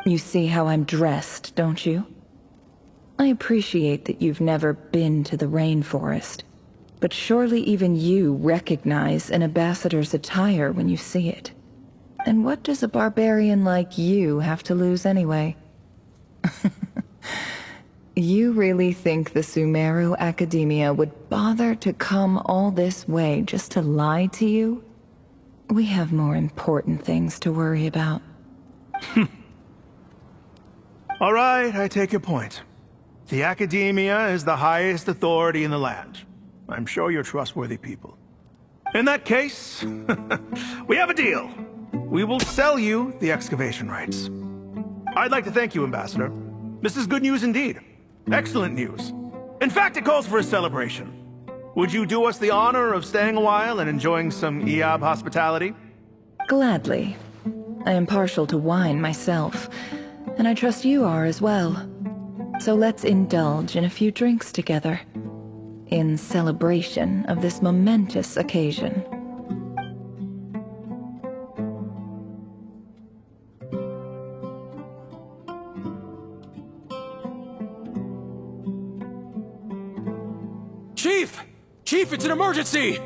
You see how I'm dressed, don't you? I appreciate that you've never been to the rainforest, but surely even you recognize an ambassador's attire when you see it. And what does a barbarian like you have to lose anyway? You really think the Sumeru Academia would bother to come all this way just to lie to you? We have more important things to worry about. All right, I take your point. The Academia is the highest authority in the land. I'm sure you're trustworthy people. In that case, we have a deal. We will sell you the excavation rights. I'd like to thank you, Ambassador. This is good news indeed. Excellent news. In fact, it calls for a celebration. Would you do us the honor of staying a while and enjoying some Eab hospitality? Gladly. I am partial to wine myself, and I trust you are as well. So let's indulge in a few drinks together, in celebration of this momentous occasion. Chief! Chief, it's an emergency!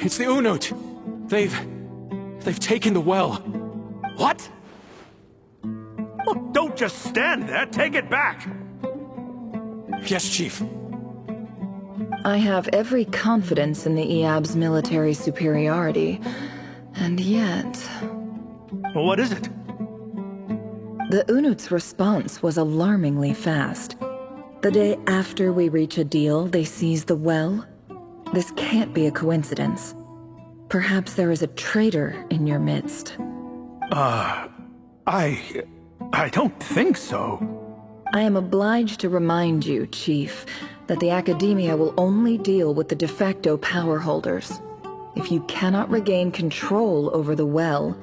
It's the Unut. They've taken the well. What? Look, don't just stand there. Take it back. Yes, Chief. I have every confidence in the Eab's military superiority, and yet... What is it? The Unut's response was alarmingly fast. The day after we reach a deal, they seize the well. This can't be a coincidence. Perhaps there is a traitor in your midst. I don't think so. I am obliged to remind you, Chief, that the Academia will only deal with the de facto power holders. If you cannot regain control over the well,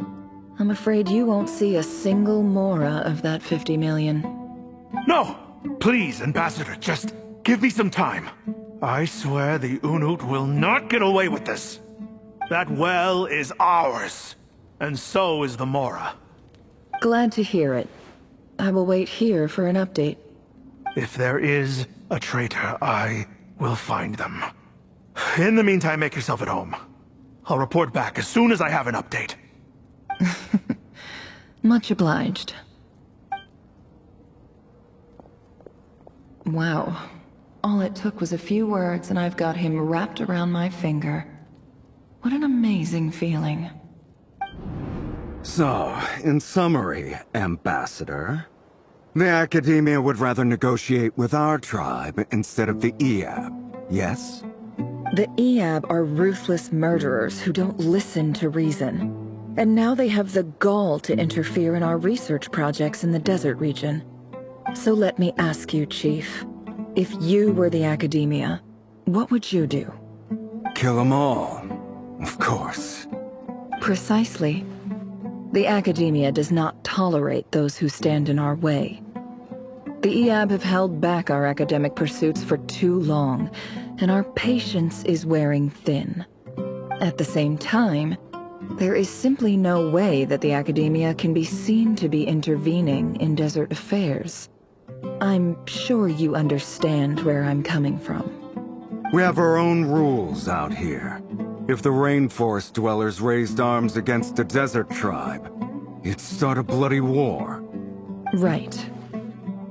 I'm afraid you won't see a single mora of that 50 million. No! Please, Ambassador, just give me some time. I swear the Unut will not get away with this. That well is ours, and so is the mora. Glad to hear it. I will wait here for an update. If there is a traitor, I will find them. In the meantime, make yourself at home. I'll report back as soon as I have an update. Much obliged. Wow. All it took was a few words and I've got him wrapped around my finger. What an amazing feeling. So, in summary, Ambassador, the Academia would rather negotiate with our tribe instead of the Eab, yes? The Eab are ruthless murderers who don't listen to reason. And now they have the gall to interfere in our research projects in the desert region. So let me ask you, Chief. If you were the Academia, what would you do? Kill them all, of course. Precisely. The Academia does not tolerate those who stand in our way. The Eab have held back our academic pursuits for too long, and our patience is wearing thin. At the same time, there is simply no way that the Academia can be seen to be intervening in desert affairs. I'm sure you understand where I'm coming from. We have our own rules out here. If the rainforest dwellers raised arms against a desert tribe, it'd start a bloody war. Right.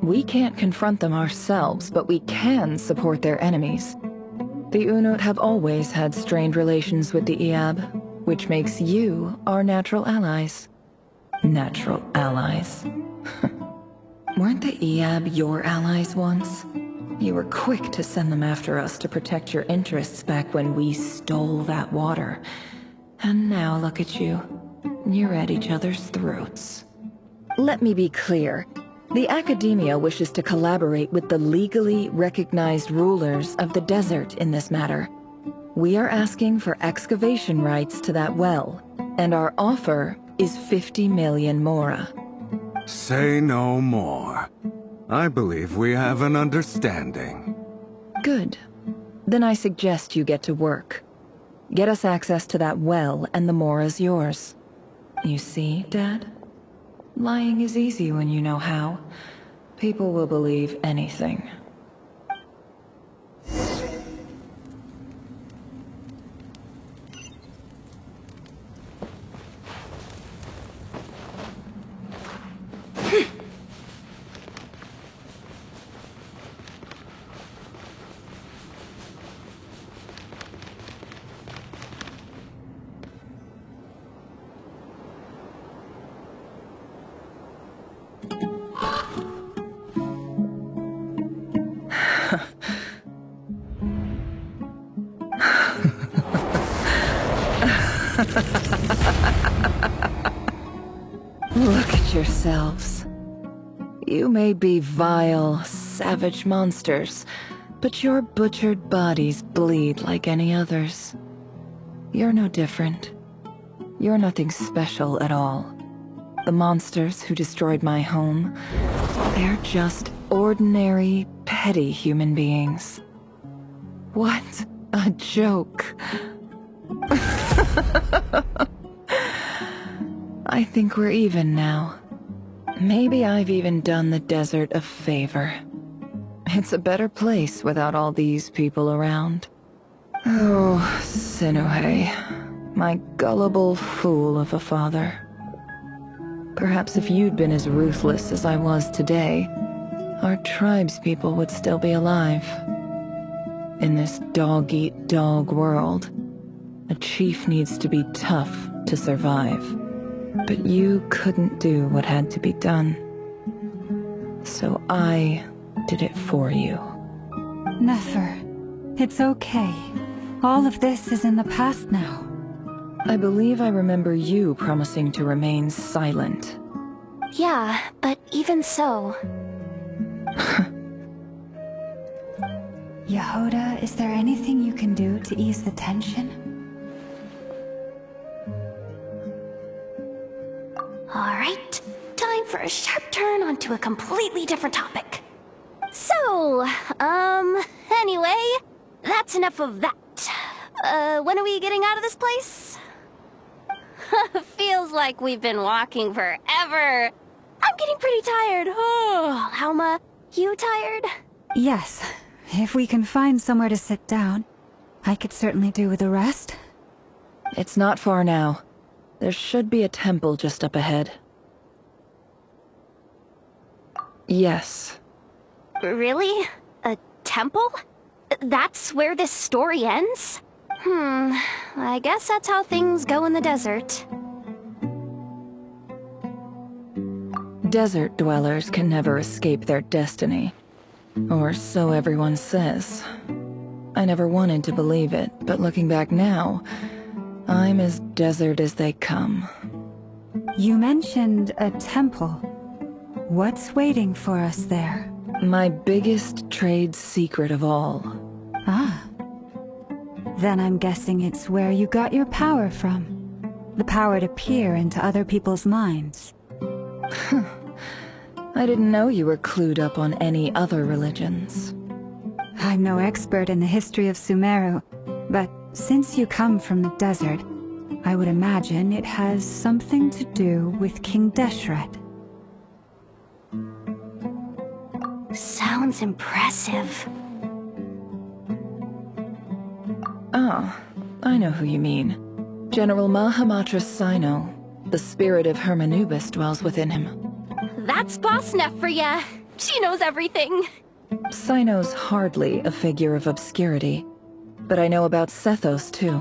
We can't confront them ourselves, but we can support their enemies. The Unut have always had strained relations with the Eab, which makes you our natural allies. Natural allies. Weren't the Eab your allies once? You were quick to send them after us to protect your interests back when we stole that water. And now look at you. You're at each other's throats. Let me be clear. The Academia wishes to collaborate with the legally recognized rulers of the desert in this matter. We are asking for excavation rights to that well, and our offer is 50 million mora. Say no more. I believe we have an understanding. Good. Then I suggest you get to work. Get us access to that well, and the mora's yours. You see, Dad? Lying is easy when you know how. People will believe anything. Look at yourselves. You may be vile, savage monsters, but your butchered bodies bleed like any others. You're no different. You're nothing special at all. The monsters who destroyed my home, they're just ordinary, petty human beings. What a joke. I think we're even now. Maybe I've even done the desert a favor. It's a better place without all these people around. Oh, Sinuhe, my gullible fool of a father. Perhaps if you'd been as ruthless as I was today, our tribespeople would still be alive. In this dog-eat-dog world, a chief needs to be tough to survive. But you couldn't do what had to be done. So I did it for you. Nefer, it's okay. All of this is in the past now. I believe I remember you promising to remain silent. Yeah, but even so... Yehoda, is there anything you can do to ease the tension? Alright, time for a sharp turn onto a completely different topic. So, anyway, that's enough of that. When are we getting out of this place? Feels like we've been walking forever. I'm getting pretty tired. Oh, Alma, you tired? Yes. If we can find somewhere to sit down, I could certainly do with a rest. It's not far now. There should be a temple just up ahead. Yes. Really? A temple? That's where this story ends? I guess that's how things go in the desert. Desert dwellers can never escape their destiny. Or so everyone says. I never wanted to believe it, but looking back now, I'm as desert as they come. You mentioned a temple. What's waiting for us there? My biggest trade secret of all. Ah. Then I'm guessing it's where you got your power from. The power to peer into other people's minds. I didn't know you were clued up on any other religions. I'm no expert in the history of Sumeru, but since you come from the desert, I would imagine it has something to do with King Deshret. Sounds impressive. Ah, I know who you mean. General Mahamatra Sino. The spirit of Hermanubis dwells within him. That's Boss Neff for ya. She knows everything. Sino's hardly a figure of obscurity, but I know about Sethos too.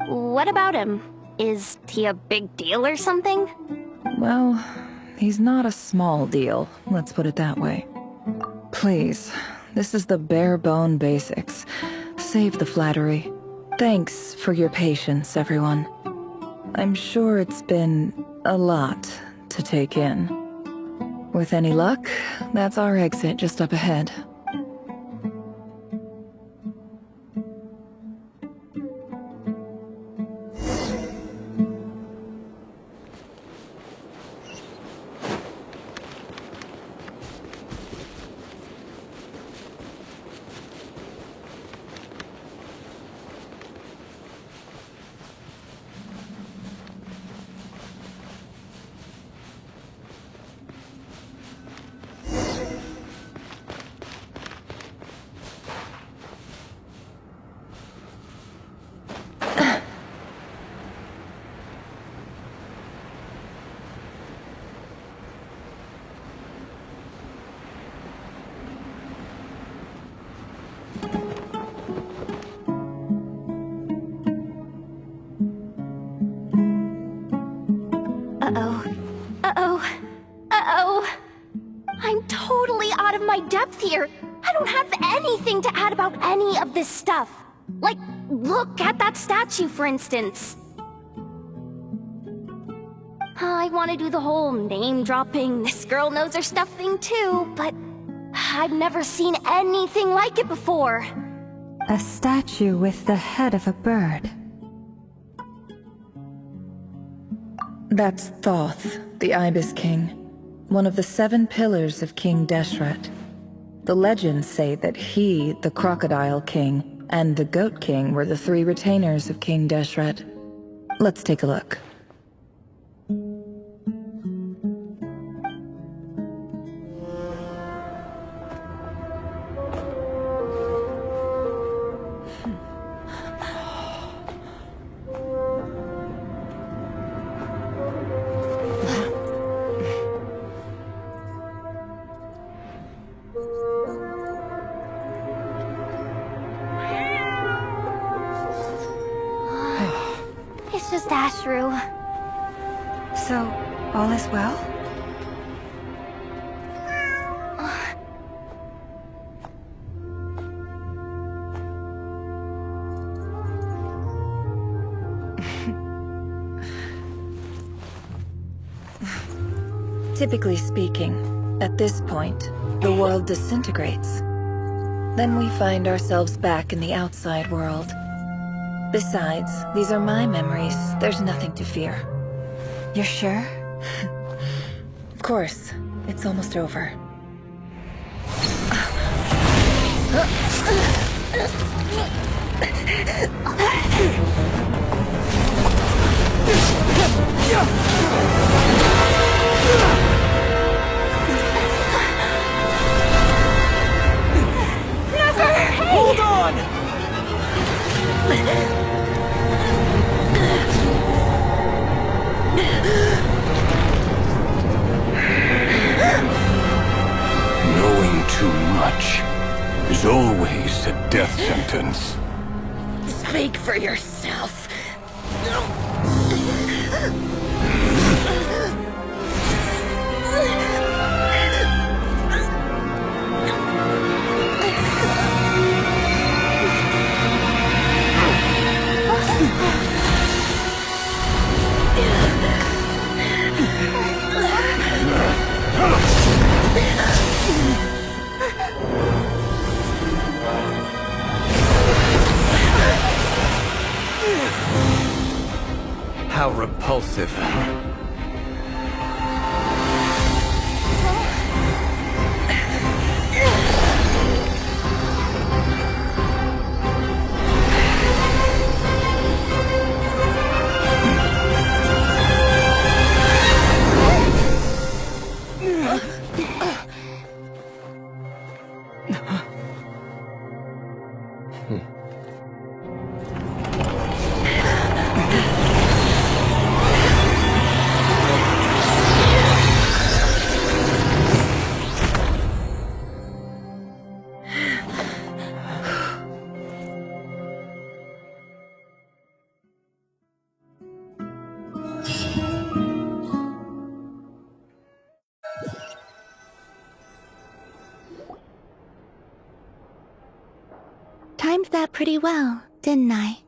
What about him? Is he a big deal or something? Well, he's not a small deal, let's put it that way. Please, this is the bare-bone basics. Save the flattery. Thanks for your patience, everyone. I'm sure it's been a lot to take in. With any luck, that's our exit just up ahead. I'm totally out of my depth here. I don't have anything to add about any of this stuff. Like, look at that statue, for instance. I want to do the whole name-dropping, this girl knows her stuff thing too, but I've never seen anything like it before. A statue with the head of a bird. That's Thoth, the Ibis King, one of the 7 pillars of King Deshret. The legends say that he, the Crocodile King, and the Goat King were the 3 retainers of King Deshret. Let's take a look. It's just Ashru. So, all is well? Typically speaking, at this point, the world disintegrates. Then we find ourselves back in the outside world. Besides, these are my memories. There's nothing to fear. You're sure? Of course. It's almost over. Nefer! Hey! Hold on! Knowing too much is always a death sentence. Speak for yourself. How repulsive. Timed that pretty well, didn't I?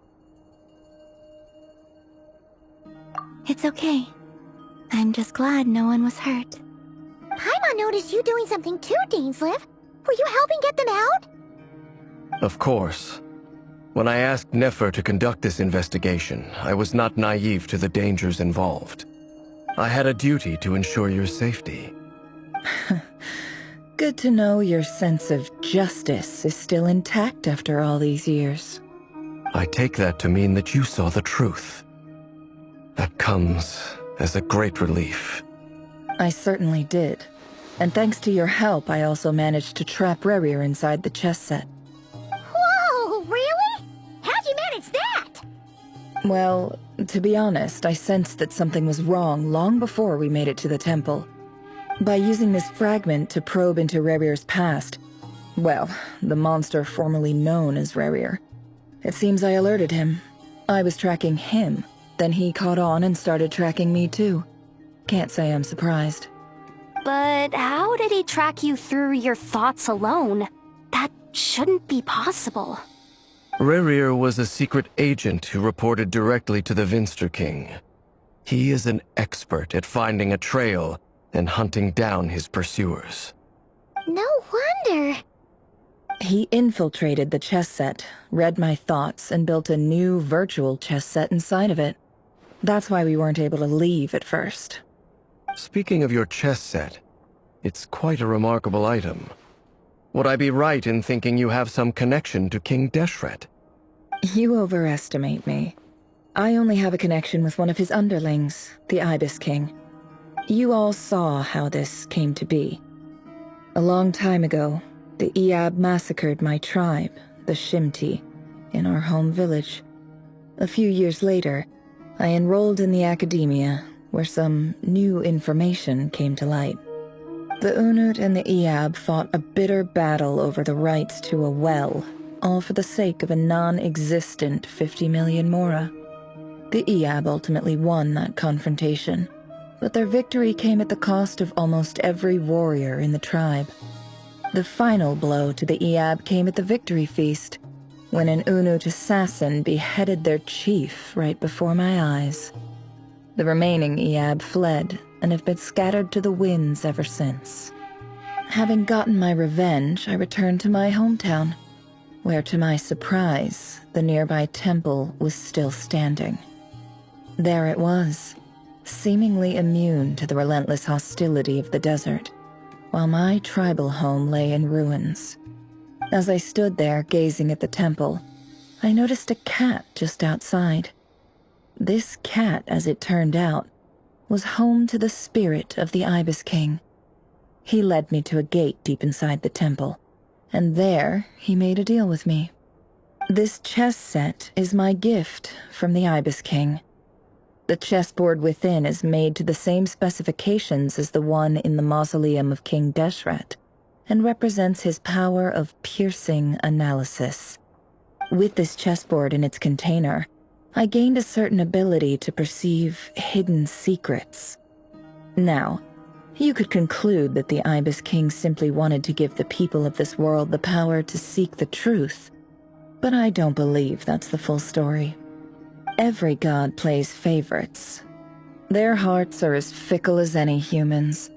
It's okay. I'm just glad no one was hurt. Paimon noticed you doing something too, dainsleif. Were you helping get them out? Of course. When I asked Nefer to conduct this investigation, I was not naive to the dangers involved. I had a duty to ensure your safety. Good to know your sense of justice is still intact after all these years. I take that to mean that you saw the truth. That comes as a great relief. I certainly did. And thanks to your help, I also managed to trap Rerir inside the chess set. Whoa, really? How'd you manage that? Well, to be honest, I sensed that something was wrong long before we made it to the temple. By using this fragment to probe into Rerir's past, well, the monster formerly known as Rerir, it seems I alerted him. I was tracking him, then he caught on and started tracking me too. Can't say I'm surprised. But how did he track you through your thoughts alone? That shouldn't be possible. Rerir was a secret agent who reported directly to the Vinster King. He is an expert at finding a trail and hunting down his pursuers. No wonder. He infiltrated the chess set, read my thoughts, and built a new virtual chess set inside of it. That's why we weren't able to leave at first. Speaking of your chess set, it's quite a remarkable item. Would I be right in thinking you have some connection to King Deshret? You overestimate me. I only have a connection with one of his underlings, the Ibis King. You all saw how this came to be. A long time ago, the Iab massacred my tribe, the Shimti, in our home village. A few years later, I enrolled in the academia, where some new information came to light. The Unut and the Iab fought a bitter battle over the rights to a well, all for the sake of a non-existent 50 million mora. The Iab ultimately won that confrontation, but their victory came at the cost of almost every warrior in the tribe. The final blow to the Iab came at the victory feast, when an Unut assassin beheaded their chief right before my eyes. The remaining Iab fled and have been scattered to the winds ever since. Having gotten my revenge, I returned to my hometown, where to my surprise, the nearby temple was still standing. There it was, seemingly immune to the relentless hostility of the desert, while my tribal home lay in ruins. As I stood there gazing at the temple, I noticed a cat just outside. This cat, as it turned out, was home to the spirit of the Ibis King. He led me to a gate deep inside the temple, and there he made a deal with me. This chess set is my gift from the Ibis King. The chessboard within is made to the same specifications as the one in the mausoleum of King Deshret, and represents his power of piercing analysis. With this chessboard in its container, I gained a certain ability to perceive hidden secrets. Now, you could conclude that the Ibis King simply wanted to give the people of this world the power to seek the truth, but I don't believe that's the full story. Every god plays favorites. Their hearts are as fickle as any human's,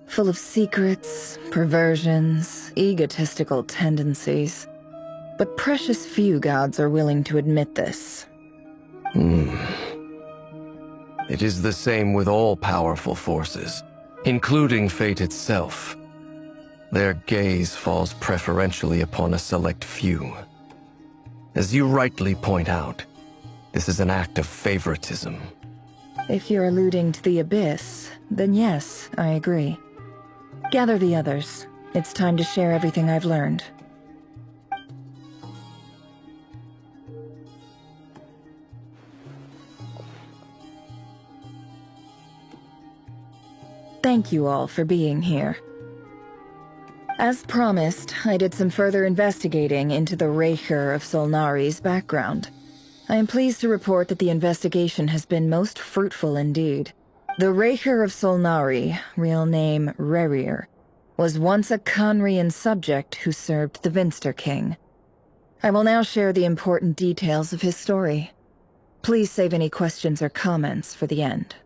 full of secrets, perversions, egotistical tendencies. But precious few gods are willing to admit this. It is the same with all powerful forces, including fate itself. Their gaze falls preferentially upon a select few. As you rightly point out, this is an act of favoritism. If you're alluding to the Abyss, then yes, I agree. Gather the others. It's time to share everything I've learned. Thank you all for being here. As promised, I did some further investigating into the rerir of Solnari's background. I am pleased to report that the investigation has been most fruitful indeed. The rerir of Solnari, real name Rerir, was once a Conrian subject who served the Vinster King. I will now share the important details of his story. Please save any questions or comments for the end.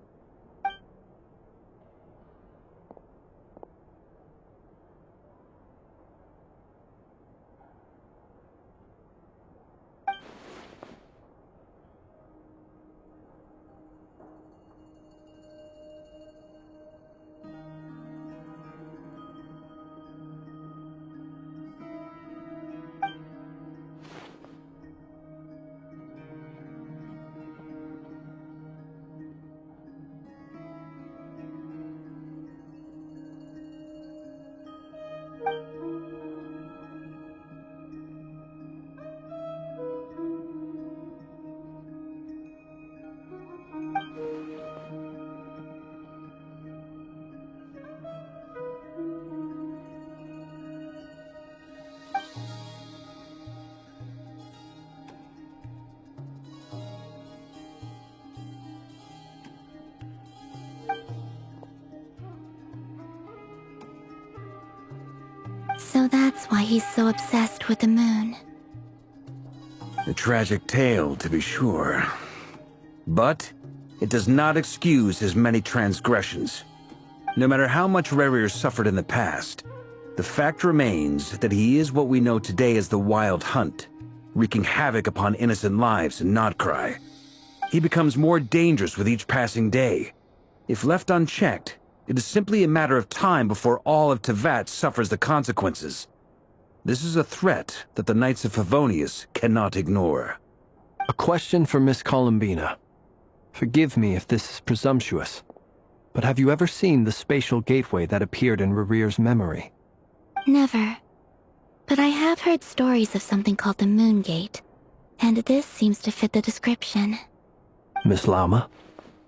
So that's why he's so obsessed with the moon. A tragic tale, to be sure. But it does not excuse his many transgressions. No matter how much Rerir suffered in the past, the fact remains that he is what we know today as the Wild Hunt, wreaking havoc upon innocent lives in nod-krai. He becomes more dangerous with each passing day. If left unchecked, it is simply a matter of time before all of Teyvat suffers the consequences. This is a threat that the Knights of Favonius cannot ignore. A question for Miss Columbina. Forgive me if this is presumptuous, but have you ever seen the spatial gateway that appeared in Rerir's memory? Never. But I have heard stories of something called the Moon Gate, and this seems to fit the description. Miss Lama,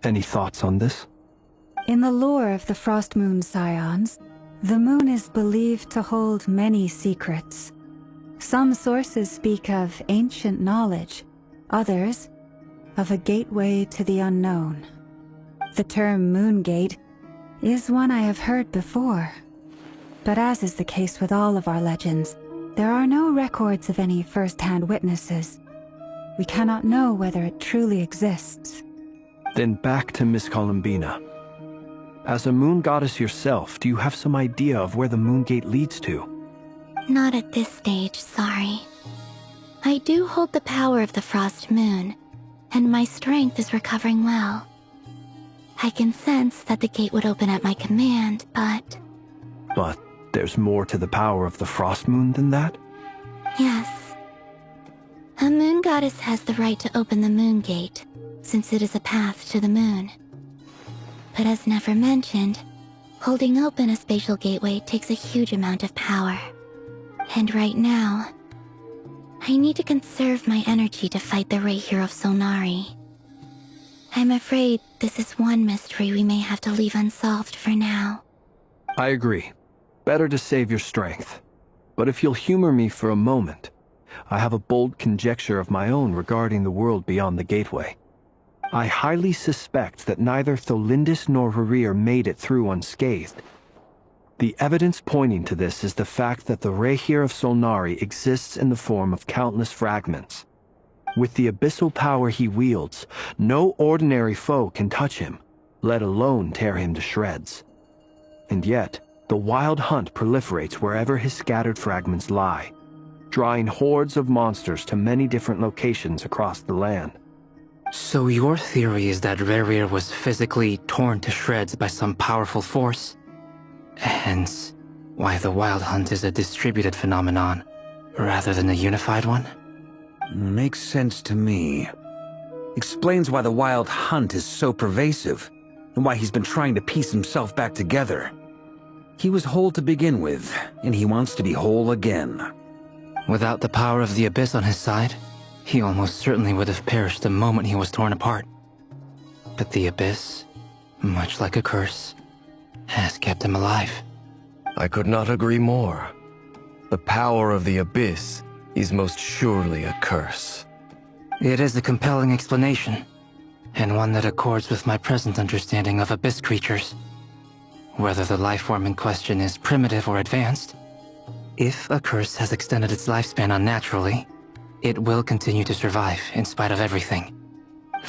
any thoughts on this? In the lore of the Frost Moon Scions, the moon is believed to hold many secrets. Some sources speak of ancient knowledge, others of a gateway to the unknown. The term Moon Gate is one I have heard before, but as is the case with all of our legends, there are no records of any first-hand witnesses. We cannot know whether it truly exists. Then back to Miss Columbina. As a moon goddess yourself, do you have some idea of where the Moon Gate leads to? Not at this stage, sorry. I do hold the power of the Frost Moon, and my strength is recovering well. I can sense that the gate would open at my command, but... But there's more to the power of the Frost Moon than that? Yes. A moon goddess has the right to open the Moon Gate, since it is a path to the moon. But as Nefer mentioned, holding open a spatial gateway takes a huge amount of power. And right now, I need to conserve my energy to fight the rerir of Solnari. I'm afraid this is one mystery we may have to leave unsolved for now. I agree. Better to save your strength. But if you'll humor me for a moment, I have a bold conjecture of my own regarding the world beyond the gateway. I highly suspect that neither Tholindis nor rerir made it through unscathed. The evidence pointing to this is the fact that the rerir of Solnari exists in the form of countless fragments. With the abyssal power he wields, no ordinary foe can touch him, let alone tear him to shreds. And yet, the wild hunt proliferates wherever his scattered fragments lie, drawing hordes of monsters to many different locations across the land. So your theory is that rerir was physically torn to shreds by some powerful force? Hence, why the wild hunt is a distributed phenomenon, rather than a unified one? Makes sense to me. Explains why the wild hunt is so pervasive, and why he's been trying to piece himself back together. He was whole to begin with, and he wants to be whole again. Without the power of the Abyss on his side, he almost certainly would have perished the moment he was torn apart. But the Abyss, much like a curse, has kept him alive. I could not agree more. The power of the Abyss is most surely a curse. It is a compelling explanation, and one that accords with my present understanding of Abyss creatures. Whether the life form in question is primitive or advanced, if a curse has extended its lifespan unnaturally, it will continue to survive in spite of everything.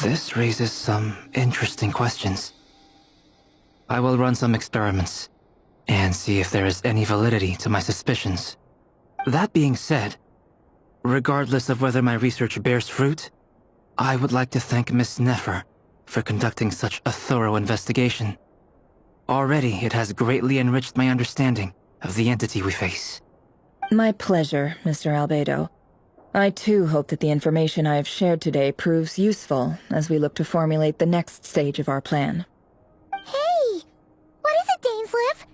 This raises some interesting questions. I will run some experiments, and see if there is any validity to my suspicions. That being said, regardless of whether my research bears fruit, I would like to thank Miss Nefer for conducting such a thorough investigation. Already, it has greatly enriched my understanding of the entity we face. My pleasure, Mr. Albedo. I too hope that the information I have shared today proves useful as we look to formulate the next stage of our plan. Hey! What is it, dainsleif?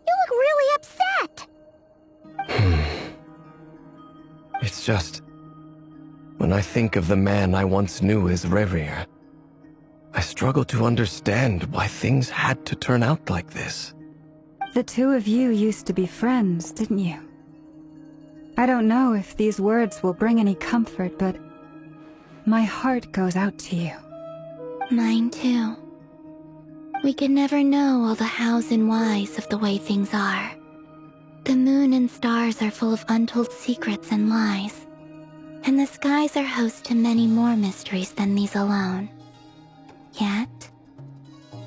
You look really upset! It's just... when I think of the man I once knew as rerir, I struggle to understand why things had to turn out like this. The two of you used to be friends, didn't you? I don't know if these words will bring any comfort, but my heart goes out to you. Mine too. We could never know all the hows and whys of the way things are. The moon and stars are full of untold secrets and lies, and the skies are host to many more mysteries than these alone. Yet,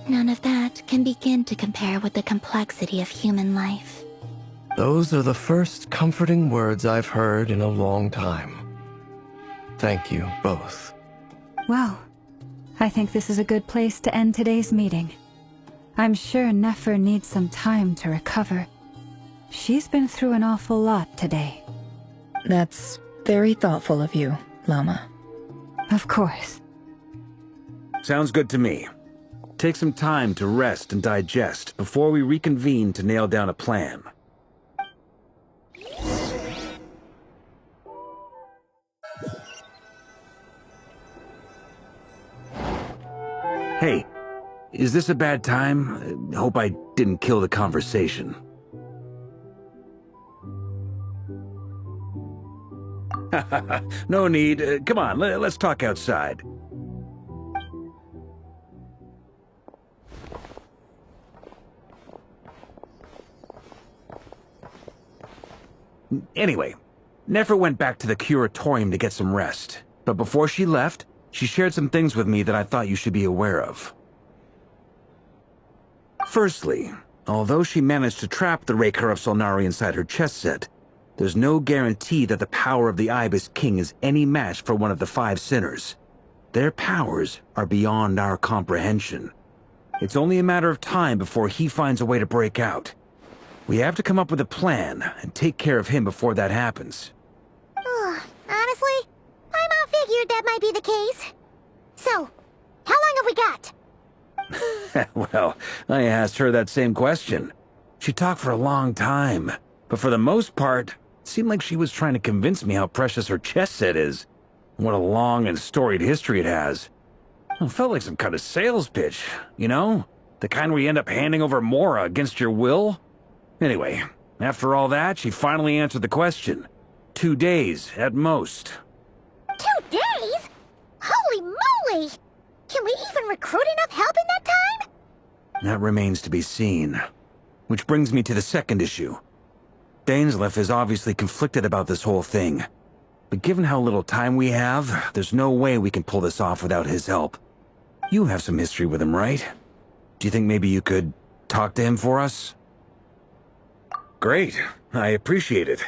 none of that can begin to compare with the complexity of human life. Those are the first comforting words I've heard in a long time. Thank you, both. Well, I think this is a good place to end today's meeting. I'm sure Nefer needs some time to recover. She's been through an awful lot today. That's very thoughtful of you, Llama. Of course. Sounds good to me. Take some time to rest and digest before we reconvene to nail down a plan. Hey, is this a bad time? Hope I didn't kill the conversation. No need. Come on, let's talk outside. Anyway, Nefer went back to the curatorium to get some rest. But before she left, she shared some things with me that I thought you should be aware of. Firstly, although she managed to trap the rerir of Solnari inside her chess set, there's no guarantee that the power of the Ibis King is any match for one of the 5 sinners. Their powers are beyond our comprehension. It's only a matter of time before he finds a way to break out. We have to come up with a plan and take care of him before that happens. Honestly, I not figured that might be the case. So, how long have we got? Well, I asked her that same question. She talked for a long time, but for the most part, it seemed like she was trying to convince me how precious her chess set is. What a long and storied history it has. It felt like some kind of sales pitch, you know? The kind where you end up handing over Mora against your will? Anyway, after all that, she finally answered the question. 2 days, at most. 2 days? Holy moly! Can we even recruit enough help in that time? That remains to be seen. Which brings me to the second issue. Dainsleif is obviously conflicted about this whole thing. But given how little time we have, there's no way we can pull this off without his help. You have some history with him, right? Do you think maybe you could talk to him for us? Great. I appreciate it.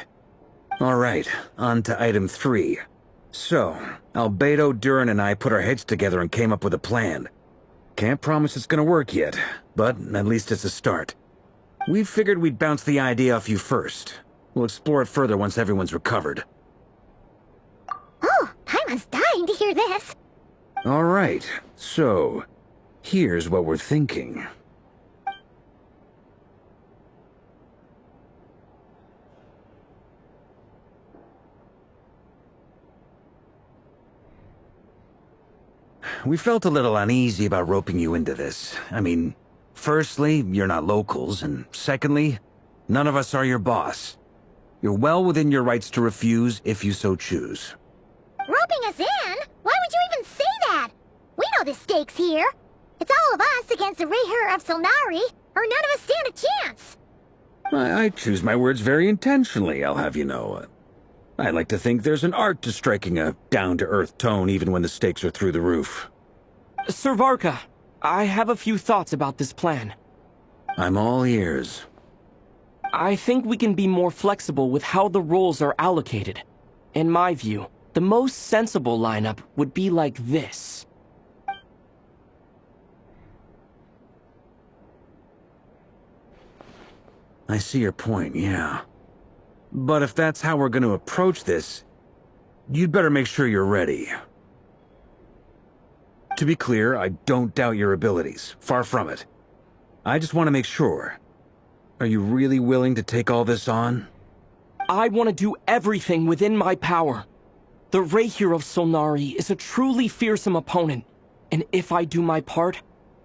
Alright, on to item 3. So, Albedo, Durin, and I put our heads together and came up with a plan. Can't promise it's gonna work yet, but at least it's a start. We figured we'd bounce the idea off you first. We'll explore it further once everyone's recovered. Oh, Paimon's dying to hear this. Alright, so, here's what we're thinking. We felt a little uneasy about roping you into this. I mean, firstly, you're not locals, and secondly, none of us are your boss. You're well within your rights to refuse if you so choose. Roping us in? Why would you even say that? We know the stakes here. It's all of us against the rerir of Solnari, or none of us stand a chance. I choose my words very intentionally, I'll have you know. I like to think there's an art to striking a down-to-earth tone even when the stakes are through the roof. Sir Varka, I have a few thoughts about this plan. I'm all ears. I think we can be more flexible with how the roles are allocated. In my view, the most sensible lineup would be like this. I see your point, yeah. But if that's how we're going to approach this, you'd better make sure you're ready. To be clear, I don't doubt your abilities. Far from it. I just want to make sure. Are you really willing to take all this on? I want to do everything within my power. The rerir of Solnari is a truly fearsome opponent, and if I do my part,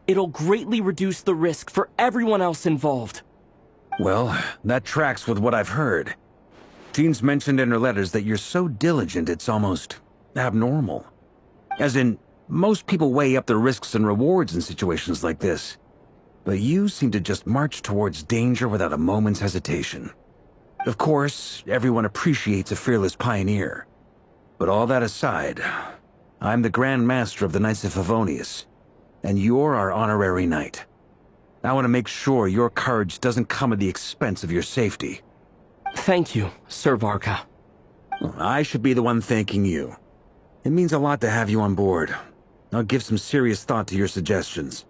it'll greatly reduce the risk for everyone else involved. Well, that tracks with what I've heard. Jean's mentioned in her letters that you're so diligent it's almost abnormal. As in, most people weigh up the risks and rewards in situations like this. But you seem to just march towards danger without a moment's hesitation. Of course, everyone appreciates a fearless pioneer. But all that aside, I'm the Grand Master of the Knights of Favonius, and you're our honorary knight. I want to make sure your courage doesn't come at the expense of your safety. Thank you, Sir Varka. I should be the one thanking you. It means a lot to have you on board. I'll give some serious thought to your suggestions.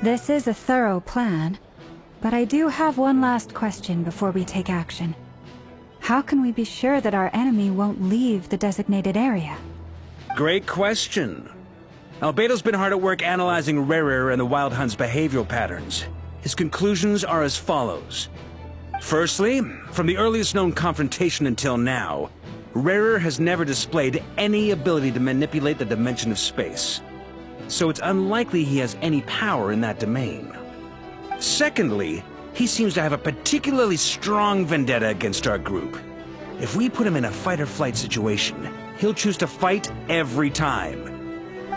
This is a thorough plan, but I do have one last question before we take action. How can we be sure that our enemy won't leave the designated area? Great question. Albedo's been hard at work analyzing rerir and the Wild Hunt's behavioral patterns. His conclusions are as follows. Firstly, from the earliest known confrontation until now, rerir has never displayed any ability to manipulate the dimension of space. So it's unlikely he has any power in that domain. Secondly, He seems to have a particularly strong vendetta against our group. If we put him in a fight-or-flight situation, he'll choose to fight every time.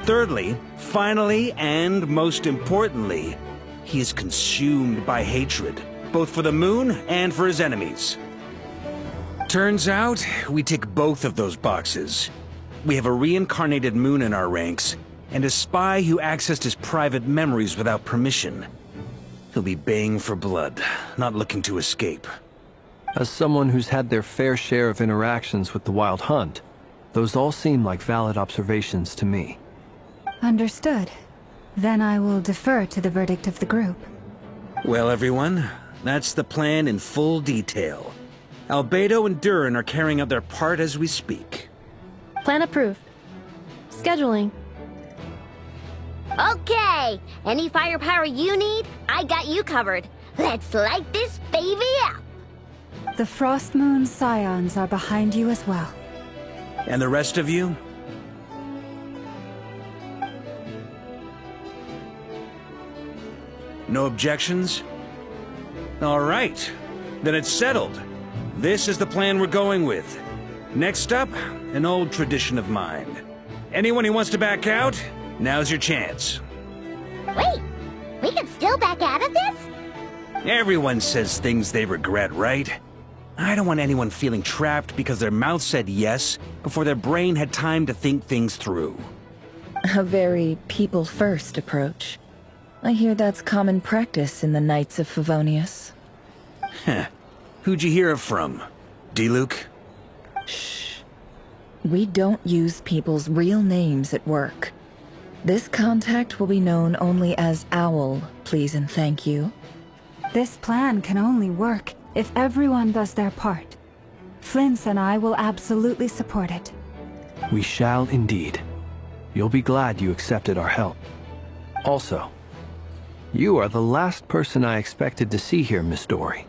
Thirdly, finally, and most importantly, he is consumed by hatred, both for the moon and for his enemies. Turns out, we tick both of those boxes. We have a reincarnated moon in our ranks, and a spy who accessed his private memories without permission. He'll be baying for blood, not looking to escape. As someone who's had their fair share of interactions with the Wild Hunt, those all seem like valid observations to me. Understood. Then I will defer to the verdict of the group. Well, everyone, that's the plan in full detail. Albedo and Durin are carrying out their part as we speak. Plan approved. Scheduling. Okay, any firepower you need, I got you covered. Let's light this baby up. The Frost Moon Scions are behind you as well. And the rest of you? No objections? All right, then it's settled. This is the plan we're going with. Next up, an old tradition of mine. Anyone who wants to back out, now's your chance. Wait, we can still back out of this? Everyone says things they regret, right? I don't want anyone feeling trapped because their mouth said yes before their brain had time to think things through. A very people-first approach. I hear that's common practice in the Knights of Favonius. Heh. Who'd you hear it from? D-Luke? Shh. We don't use people's real names at work. This contact will be known only as Owl, please and thank you. This plan can only work if everyone does their part. Flint's and I will absolutely support it. We shall indeed. You'll be glad you accepted our help. Also, you are the last person I expected to see here, Miss Dory.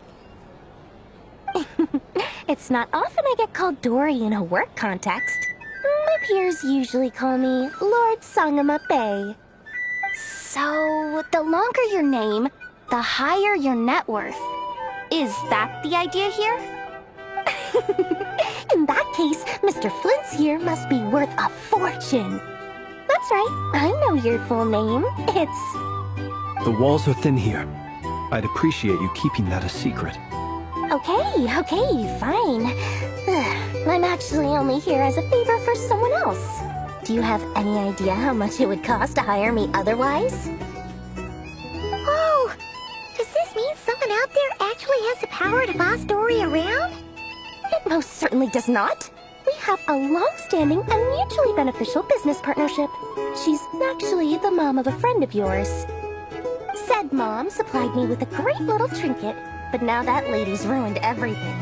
It's not often I get called Dory in a work context. My peers usually call me Lord Sangamabe. So, the longer your name, the higher your net worth. Is that the idea here? In that case, Mr. Flint's here must be worth a fortune. That's right, I know your full name. It's... The walls are thin here. I'd appreciate you keeping that a secret. Okay, fine. I'm actually only here as a favor for someone else. Do you have any idea how much it would cost to hire me otherwise? Oh, does this mean someone out there actually has the power to boss Dory around? It most certainly does not. We have a long-standing and mutually beneficial business partnership. She's actually the mom of a friend of yours. Said mom supplied me with a great little trinket, but now that lady's ruined everything.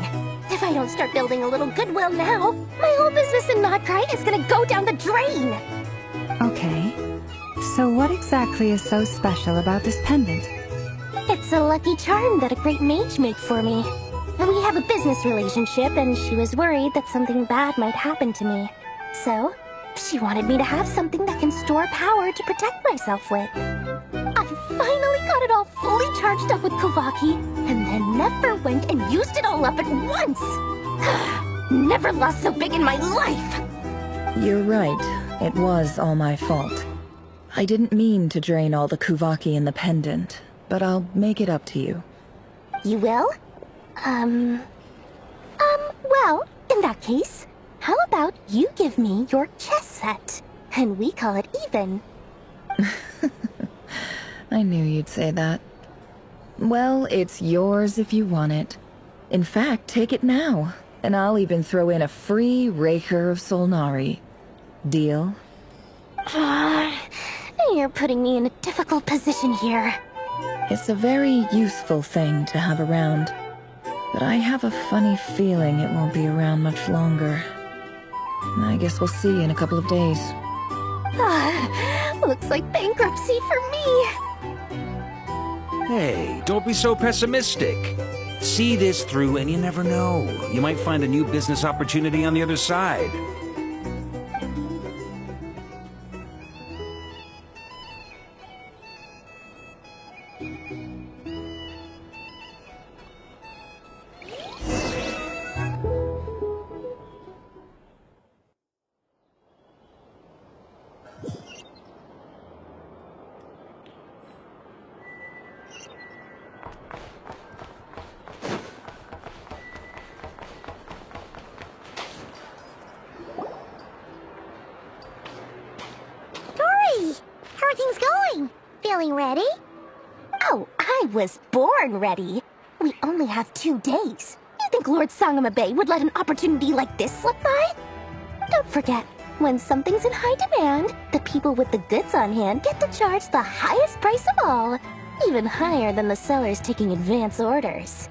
If I don't start building a little goodwill now, my whole business in nod-krai is gonna go down the drain! Okay. So what exactly is so special about this pendant? It's a lucky charm that a great mage made for me. We have a business relationship, and she was worried that something bad might happen to me. So, she wanted me to have something that can store power to protect myself with. I finally got it all fully charged up with Kuvaki, and then nefer went and used it all up at once! Never lost so big in my life! You're right. It was all my fault. I didn't mean to drain all the Kuvaki in the pendant, but I'll make it up to you. You will? Well, in that case, how about you give me your chess set, and we call it even? I knew you'd say that. Well, it's yours if you want it. In fact, take it now, and I'll even throw in a free rerir of Solnari. Deal? You're putting me in a difficult position here. It's a very useful thing to have around, but I have a funny feeling it won't be around much longer. I guess we'll see in a couple of days. Looks like bankruptcy for me. Hey, don't be so pessimistic. See this through and you never know. You might find a new business opportunity on the other side. feeling ready. Oh, I was born ready. We only have 2 days. You think Lord Sangamabe would let an opportunity like this slip by? Don't forget, when something's in high demand, the people with the goods on hand get to charge the highest price of all. Even higher than the sellers taking advance orders.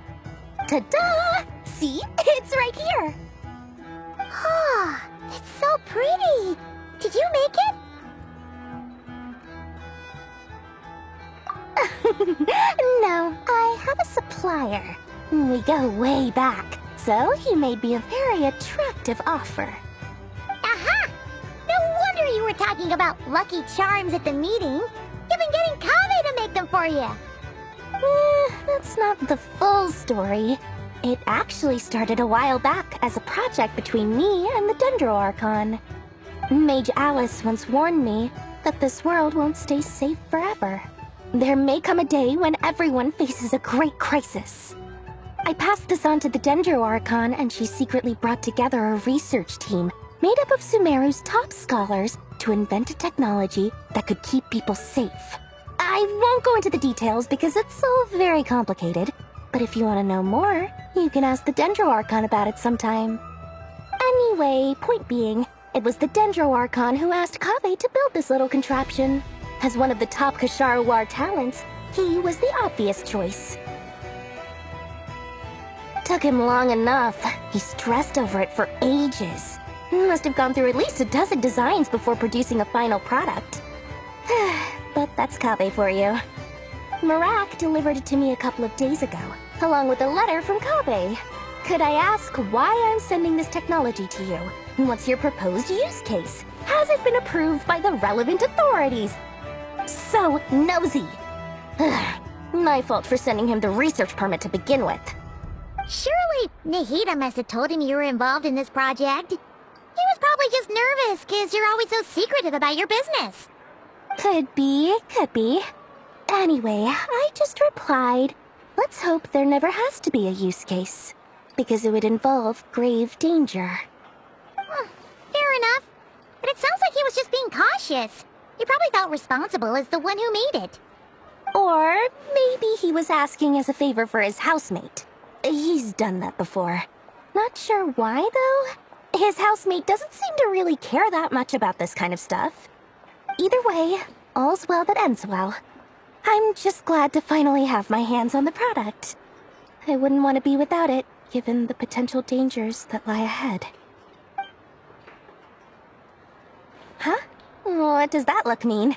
Ta-da! See? It's right here! Ah, it's so pretty! Did you make it? No, I have a supplier. We go way back, so he made me a very attractive offer. Aha! No wonder you were talking about Lucky Charms at the meeting. You've been getting Kaveh to make them for you. That's not the full story. It actually started a while back as a project between me and the Dendro Archon. Mage Alice once warned me that this world won't stay safe forever. There may come a day when everyone faces a great crisis. I passed this on to the Dendro Archon, and she secretly brought together a research team made up of Sumeru's top scholars to invent a technology that could keep people safe. I won't go into the details because it's all very complicated, but if you want to know more, you can ask the Dendro Archon about it sometime. Anyway, point being, it was the Dendro Archon who asked Kaveh to build this little contraption. As one of the top Kasharu War talents, he was the obvious choice. Took him long enough. He stressed over it for ages. Must have gone through at least a dozen designs before producing a final product. But that's Kaveh for you. Marak delivered it to me a couple of days ago, along with a letter from Kaveh. Could I ask why I'm sending this technology to you? What's your proposed use case? Has it been approved by the relevant authorities? So nosy. My fault for sending him the research permit to begin with. Surely Nahida must have told him you were involved in this project. He was probably just nervous because you're always so secretive about your business. Could be, could be. Anyway, I just replied, let's hope there never has to be a use case, because it would involve grave danger. Fair enough. But it sounds like he was just being cautious. He probably felt responsible as the one who made it. Or maybe he was asking as a favor for his housemate. He's done that before. Not sure why, though. His housemate doesn't seem to really care that much about this kind of stuff. Either way, all's well that ends well. I'm just glad to finally have my hands on the product. I wouldn't want to be without it, given the potential dangers that lie ahead. Huh? What does that look mean?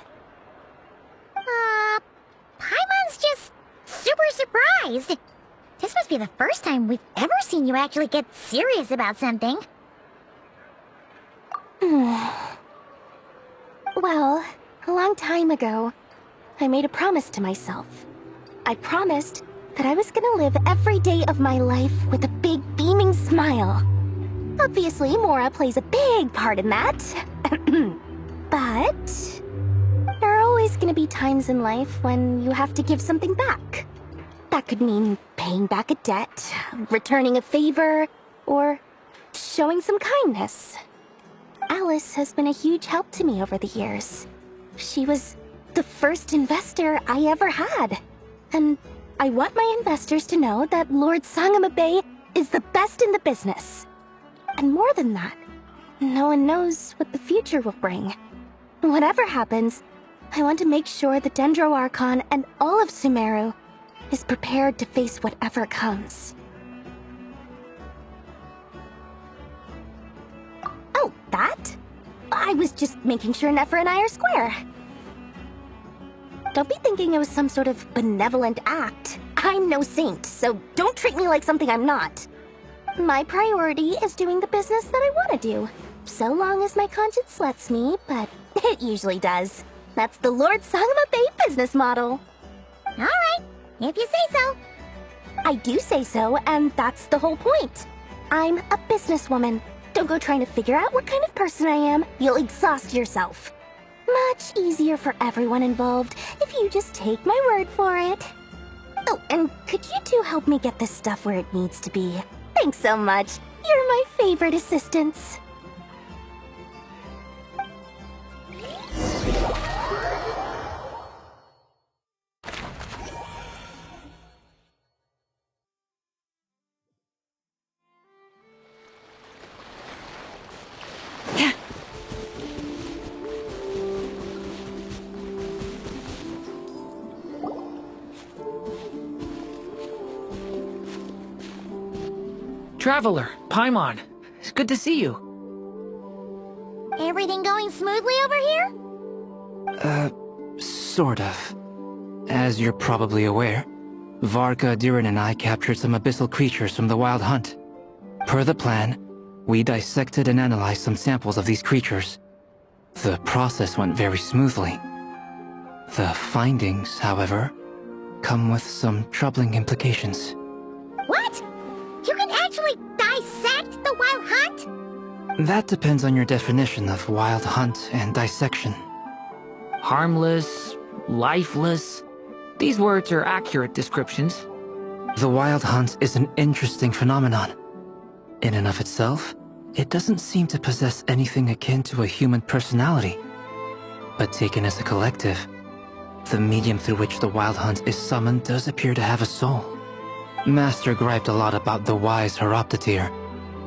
Paimon's just super surprised. This must be the first time we've ever seen you actually get serious about something. Well, a long time ago, I made a promise to myself. I promised that I was gonna live every day of my life with a big beaming smile. Obviously, Mora plays a big part in that. But there are always gonna be times in life when you have to give something back. That could mean paying back a debt, returning a favor, or showing some kindness. Alice has been a huge help to me over the years. She was the first investor I ever had. And I want my investors to know that Lord Sangamabe is the best in the business. And more than that, no one knows what the future will bring. Whatever happens, I want to make sure the Dendro Archon and all of Sumeru is prepared to face whatever comes. Oh, that? I was just making sure Nefer and I are square. Don't be thinking it was some sort of benevolent act. I'm no saint, so don't treat me like something I'm not. My priority is doing the business that I want to do, so long as my conscience lets me, but it usually does. That's the Lord Sangamabe business model. Alright, if you say so. I do say so, and that's the whole point. I'm a businesswoman. Don't go trying to figure out what kind of person I am. You'll exhaust yourself. Much easier for everyone involved if you just take my word for it. Oh, and could you two help me get this stuff where it needs to be? Thanks so much. You're my favorite assistants. Traveler, Paimon. It's good to see you. Everything going smoothly over here? Sort of. As you're probably aware, Varka, Durin, and I captured some abyssal creatures from the Wild Hunt. Per the plan, we dissected and analyzed some samples of these creatures. The process went very smoothly. The findings, however, come with some troubling implications. What? You can actually dissect the Wild Hunt? That depends on your definition of Wild Hunt and dissection. Harmless, lifeless. These words are accurate descriptions. The Wild Hunt is an interesting phenomenon. In and of itself, it doesn't seem to possess anything akin to a human personality. But taken as a collective, the medium through which the Wild Hunt is summoned does appear to have a soul. Master griped a lot about the wise Horoptetyr,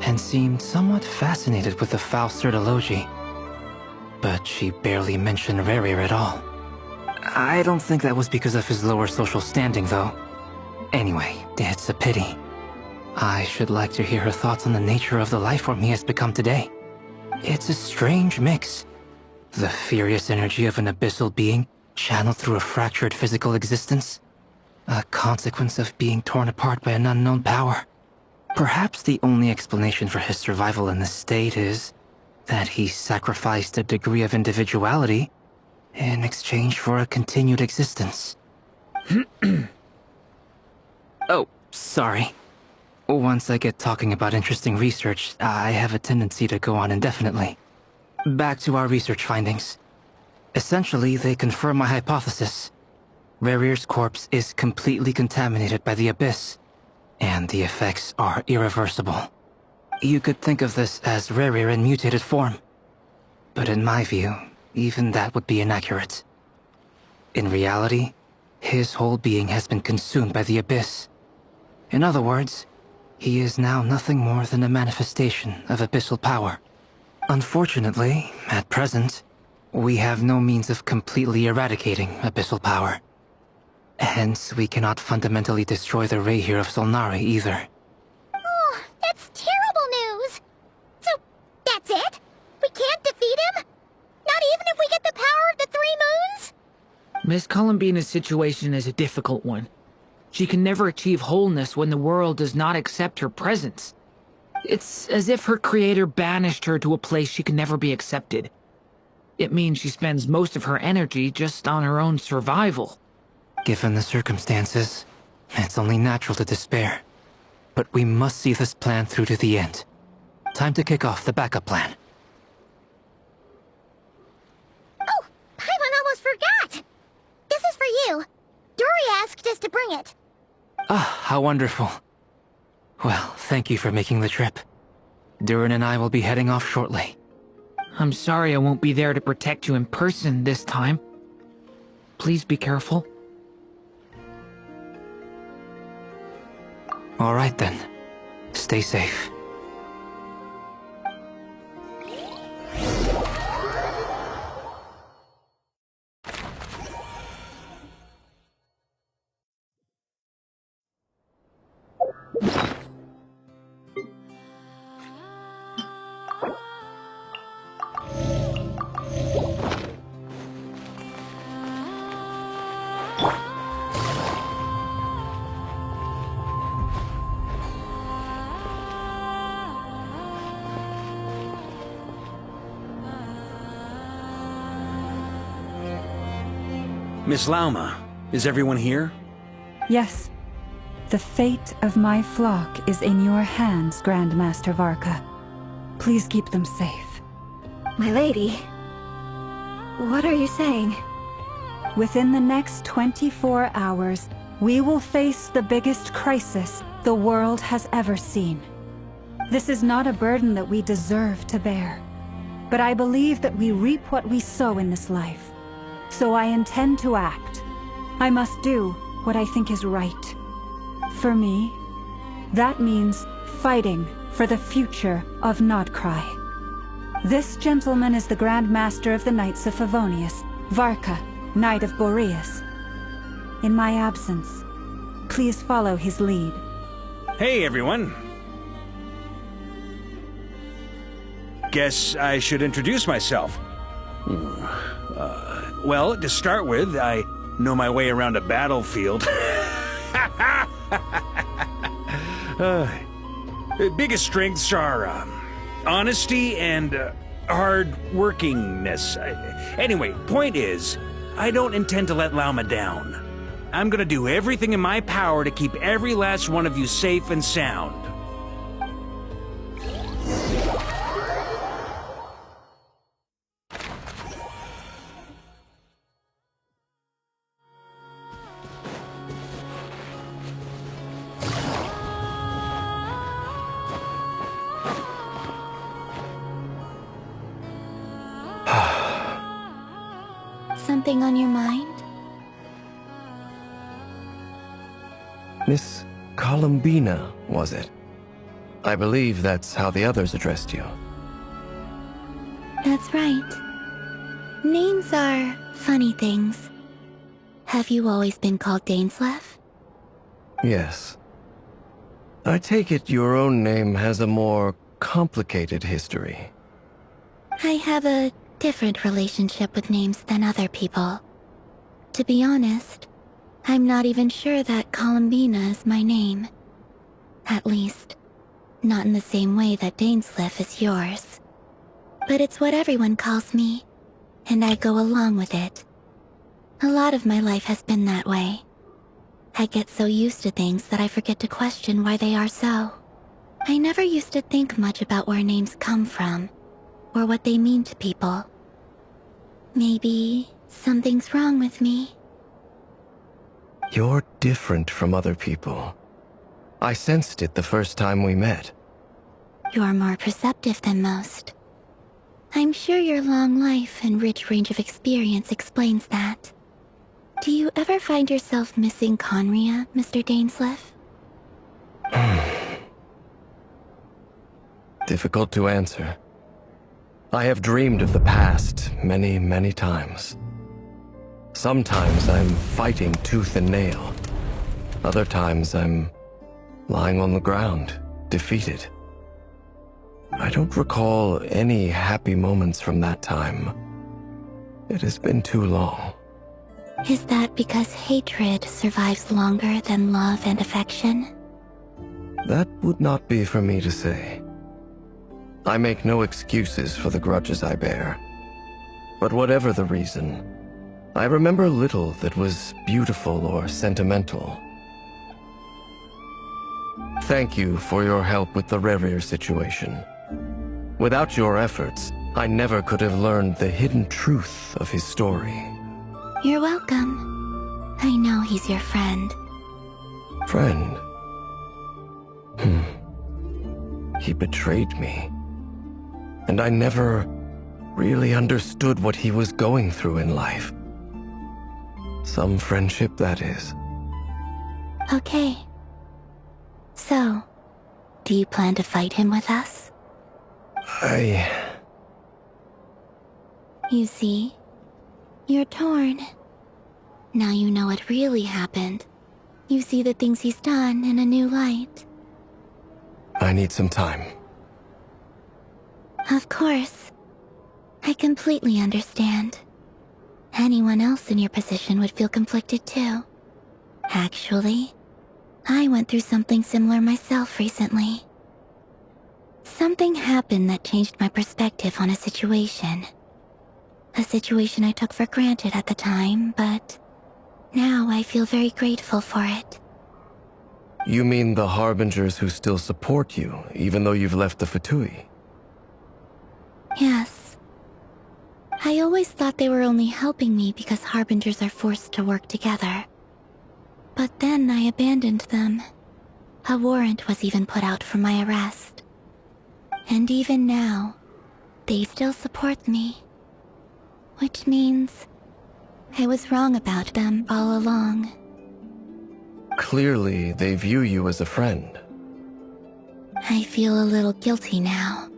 and seemed somewhat fascinated with the Fausted Elegy. But she barely mentioned Rerir at all. I don't think that was because of his lower social standing, though. Anyway, it's a pity. I should like to hear her thoughts on the nature of the life form he has become today. It's a strange mix. The furious energy of an abyssal being channeled through a fractured physical existence. A consequence of being torn apart by an unknown power. Perhaps the only explanation for his survival in this state is that he sacrificed a degree of individuality in exchange for a continued existence. Oh, sorry. Once I get talking about interesting research, I have a tendency to go on indefinitely. Back to our research findings. Essentially, they confirm my hypothesis. Rerir's corpse is completely contaminated by the Abyss, and the effects are irreversible. You could think of this as Rerir in mutated form. But in my view, even that would be inaccurate. In reality, his whole being has been consumed by the Abyss. In other words, he is now nothing more than a manifestation of abyssal power. Unfortunately, at present, we have no means of completely eradicating abyssal power. Hence, we cannot fundamentally destroy the rerir of Solnari either. Oh, that's terrible news! So, that's it? We can't defeat him? Not even if we get the power of the Three Moons? Miss Columbina's situation is a difficult one. She can never achieve wholeness when the world does not accept her presence. It's as if her creator banished her to a place she can never be accepted. It means she spends most of her energy just on her own survival. Given the circumstances, it's only natural to despair. But we must see this plan through to the end. Time to kick off the backup plan. Oh, Paimon almost forgot! This is for you. Dori asked us to bring it. Ah, how wonderful. Well, thank you for making the trip. Durin and I will be heading off shortly. I'm sorry I won't be there to protect you in person this time. Please be careful. All right then. Stay safe. Miss Lauma, is everyone here? Yes. The fate of my flock is in your hands, Grandmaster Varka. Please keep them safe. My lady, what are you saying? Within the next 24 hours, we will face the biggest crisis the world has ever seen. This is not a burden that we deserve to bear, but I believe that we reap what we sow in this life. So I intend to act. I must do what I think is right. For me, that means fighting for the future of nod-krai. This gentleman is the Grand Master of the Knights of Favonius, Varka, Knight of Boreas. In my absence, please follow his lead. Hey, everyone. guess I should introduce myself. Well, to start with, I know my way around a battlefield. Biggest strengths are honesty and hard-workingness. Anyway, point is, I don't intend to let Lauma down. I'm gonna do everything in my power to keep every last one of you safe and sound. Something on your mind? Miss Columbina, was it? I believe that's how the others addressed you. That's right. Names are funny things. Have you always been called Dainsleif? Yes. I take it your own name has a more complicated history. I have a different relationship with names than other people. To be honest, I'm not even sure that Columbina is my name. At least, not in the same way that Dainsleif is yours. But it's what everyone calls me, and I go along with it. A lot of my life has been that way. I get so used to things that I forget to question why they are so. I never used to think much about where names come from, or what they mean to people. Maybe something's wrong with me. You're different from other people. I sensed it the first time we met. You're more perceptive than most. I'm sure your long life and rich range of experience explains that. Do you ever find yourself missing Conria, Mr. Dainsleif? Difficult to answer. I have dreamed of the past many, many times. Sometimes I'm fighting tooth and nail. Other times I'm lying on the ground, defeated. I don't recall any happy moments from that time. It has been too long. Is that because hatred survives longer than love and affection? That would not be for me to say. I make no excuses for the grudges I bear. But whatever the reason, I remember little that was beautiful or sentimental. Thank you for your help with the rerir situation. Without your efforts, I never could have learned the hidden truth of his story. You're welcome. I know he's your friend. Friend? He betrayed me. And I never really understood what he was going through in life. Some friendship, that is. Okay. So, do you plan to fight him with us? You see, you're torn. Now you know what really happened. You see the things he's done in a new light. I need some time. Of course. I completely understand. Anyone else in your position would feel conflicted too. Actually, I went through something similar myself recently. Something happened that changed my perspective on a situation. A situation I took for granted at the time, but now I feel very grateful for it. You mean the Harbingers who still support you, even though you've left the Fatui? Yes. I always thought they were only helping me because Harbingers are forced to work together. But then I abandoned them. A warrant was even put out for my arrest. And even now, they still support me. Which means I was wrong about them all along. Clearly, they view you as a friend. I feel a little guilty now.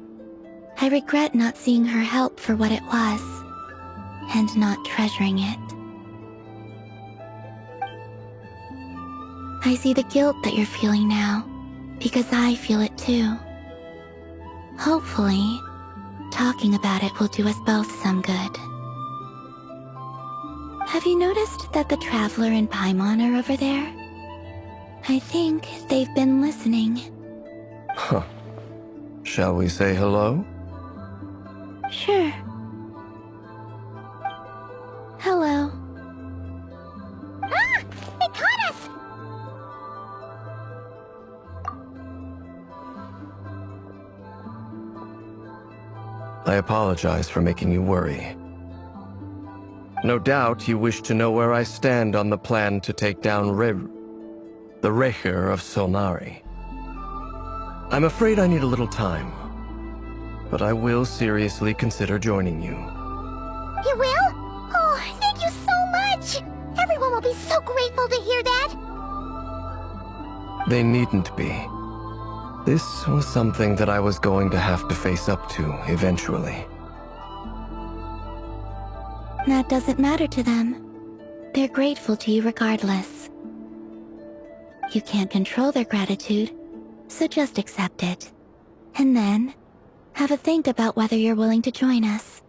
I regret not seeing her help for what it was, and not treasuring it. I see the guilt that you're feeling now, because I feel it too. Hopefully, Talking about it will do us both some good. Have you noticed that the Traveler and Paimon are over there? I think they've been listening. Huh. Shall we say hello? Sure. Hello. Ah! They caught us! I apologize for making you worry. No doubt you wish to know where I stand on the plan to take down the rerir of Solnari. I'm afraid I need a little time, but I will seriously consider joining you. You will? Oh, thank you so much! Everyone will be so grateful to hear that! They needn't be. This was something that I was going to have to face up to eventually. That doesn't matter to them. They're grateful to you regardless. You can't control their gratitude, so just accept it. And then, have a think about whether you're willing to join us.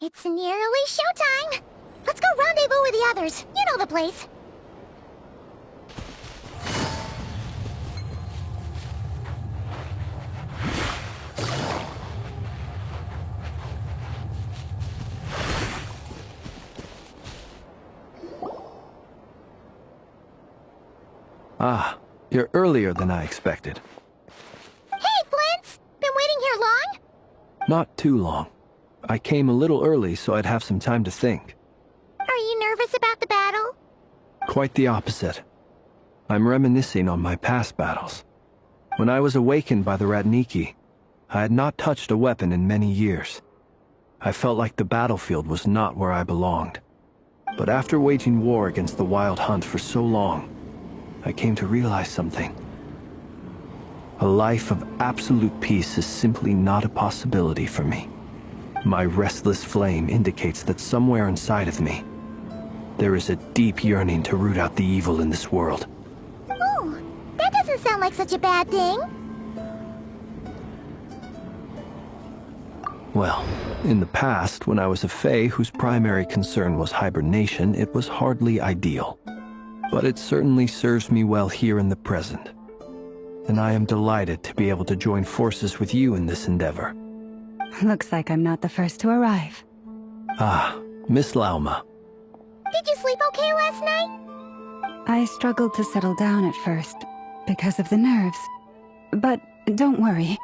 It's nearly showtime! Let's go rendezvous with the others. You know the place. Ah, you're earlier than I expected. Hey, Flint's! Been waiting here long? Not too long. I came a little early so I'd have some time to think. Are you nervous about the battle? Quite the opposite. I'm reminiscing on my past battles. When I was awakened by the Ratniki, I had not touched a weapon in many years. I felt like the battlefield was not where I belonged. But after waging war against the Wild Hunt for so long, I came to realize something. A life of absolute peace is simply not a possibility for me. My restless flame indicates that somewhere inside of me, there is a deep yearning to root out the evil in this world. Ooh, that doesn't sound like such a bad thing. Well, in the past, when I was a Fae whose primary concern was hibernation, it was hardly ideal. But it certainly serves me well here in the present. And I am delighted to be able to join forces with you in this endeavor. Looks like I'm not the first to arrive. Ah, Miss Lauma. Did you sleep okay last night? I struggled to settle down at first, because of the nerves. But don't worry.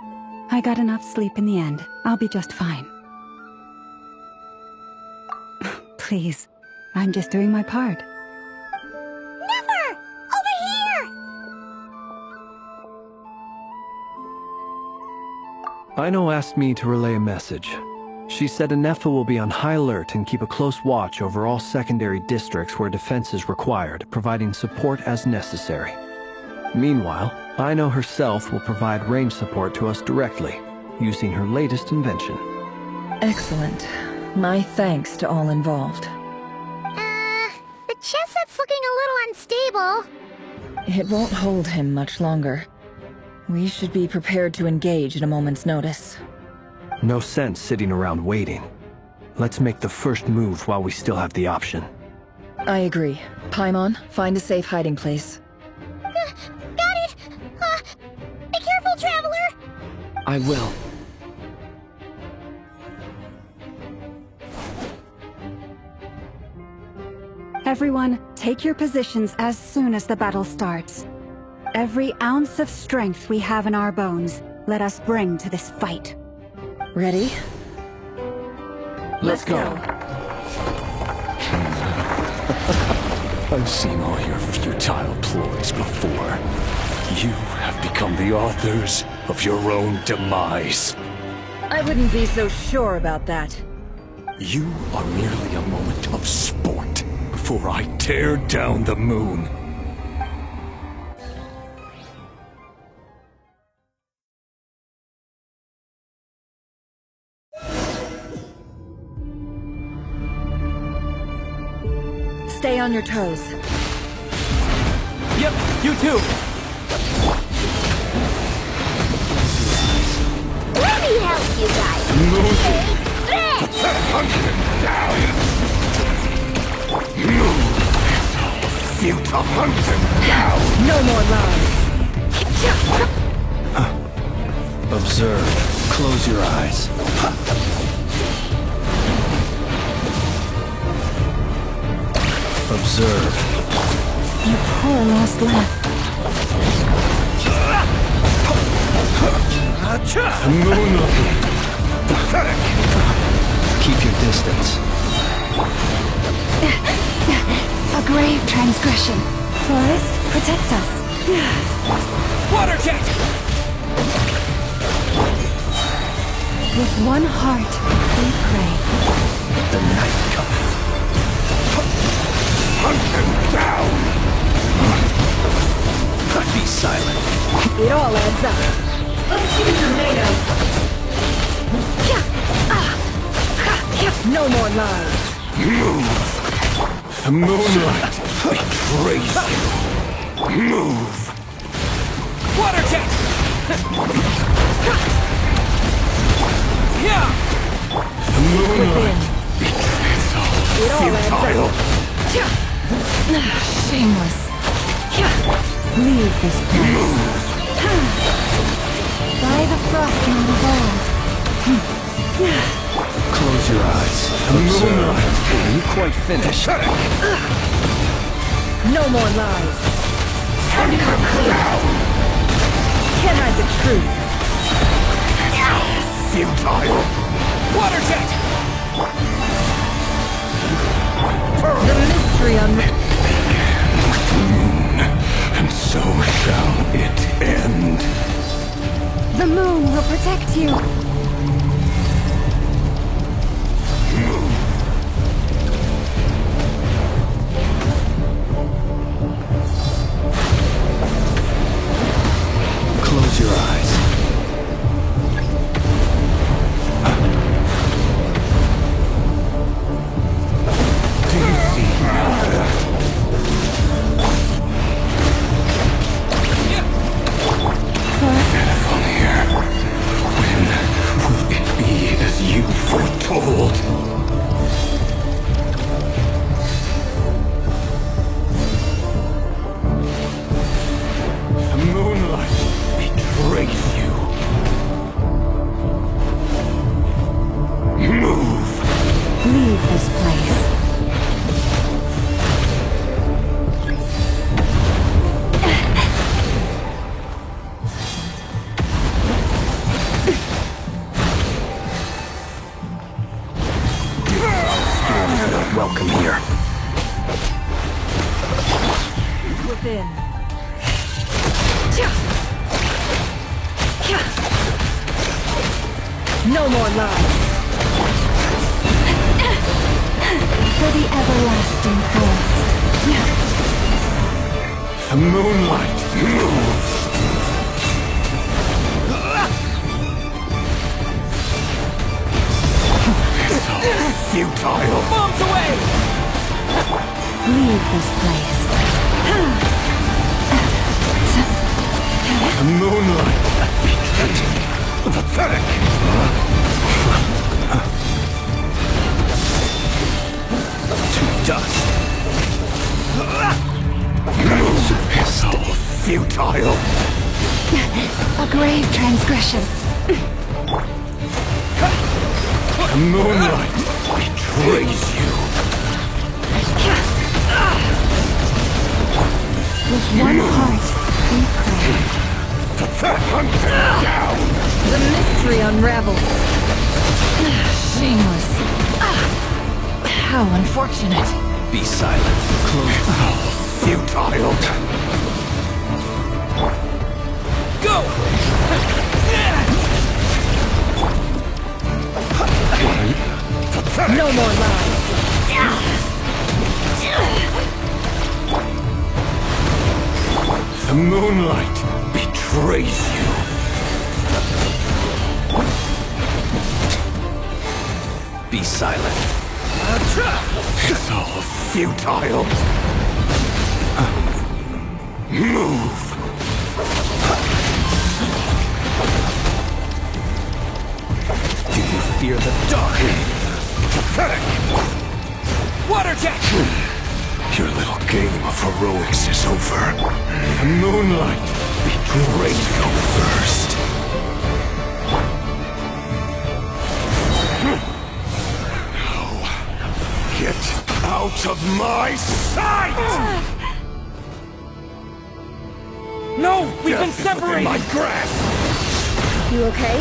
I got enough sleep in the end. I'll be just fine. Please, I'm just doing my part. Nefer! Over here! Aino asked me to relay a message. She said nefer will be on high alert and keep a close watch over all secondary districts where defense is required, providing support as necessary. Meanwhile, Aino herself will provide range support to us directly, using her latest invention. Excellent. My thanks to all involved. The chest set's looking a little unstable. It won't hold him much longer. We should be prepared to engage at a moment's notice. No sense sitting around waiting. Let's make the first move while we still have the option. I agree. Paimon, find a safe hiding place. Got it! Be careful, Traveler! I will. Everyone, take your positions as soon as the battle starts. Every ounce of strength we have in our bones, let us bring to this fight. Ready? Let's go. I've seen all your futile ploys before. You have become the authors of your own demise. I wouldn't be so sure about that. You are merely a moment of sport before I tear down the moon. Stay on your toes. Yep, you too. Let me help you guys. Hunt him down! Futile, hunt him down! No more lies. Observe. Close your eyes. Observe. You poor lost laugh. Moonlight. Keep your distance. A grave transgression. Forest, protect us. Water jet! With one heart, we pray. The night cometh. Hunt him down! Be silent. It all adds up. Let's see what you're made of. No more lies. Move! The moonlight betrays you. Move! Water jet! Yeah! The moonlight betrays all futile. Shameless. Leave this place. By the frost on the bold. Close your eyes. Observe. Are you quite finished? No more lies. Can't hide the truth. Futile. Water jet! The mystery And so shall it end. The moon will protect you. Close your eyes. Do you see Pitiful here. When will it be as you foretold? The moonlight betrays you. Move! Leave this place. Welcome here. within. No more lies. For the everlasting forest. The moonlight moves. It's all futile. Bombs away! Leave this place. The moonlight. Pathetic. To dust. It's all futile. A grave transgression. The moonlight betrays you. With one heart, we pray. Hunt him down! The mystery unravels. Shameless. How unfortunate. Be silent. Close. Futile. Go! No more lies. The moonlight betrays you. Be silent. It's all futile. Move. Do you fear the dark? Pathetic. Water jet! Your little game of heroics is over. Moonlight, be great. Go first. Now, get out of my sight! No, we've been Death is within separated! my grasp! You okay?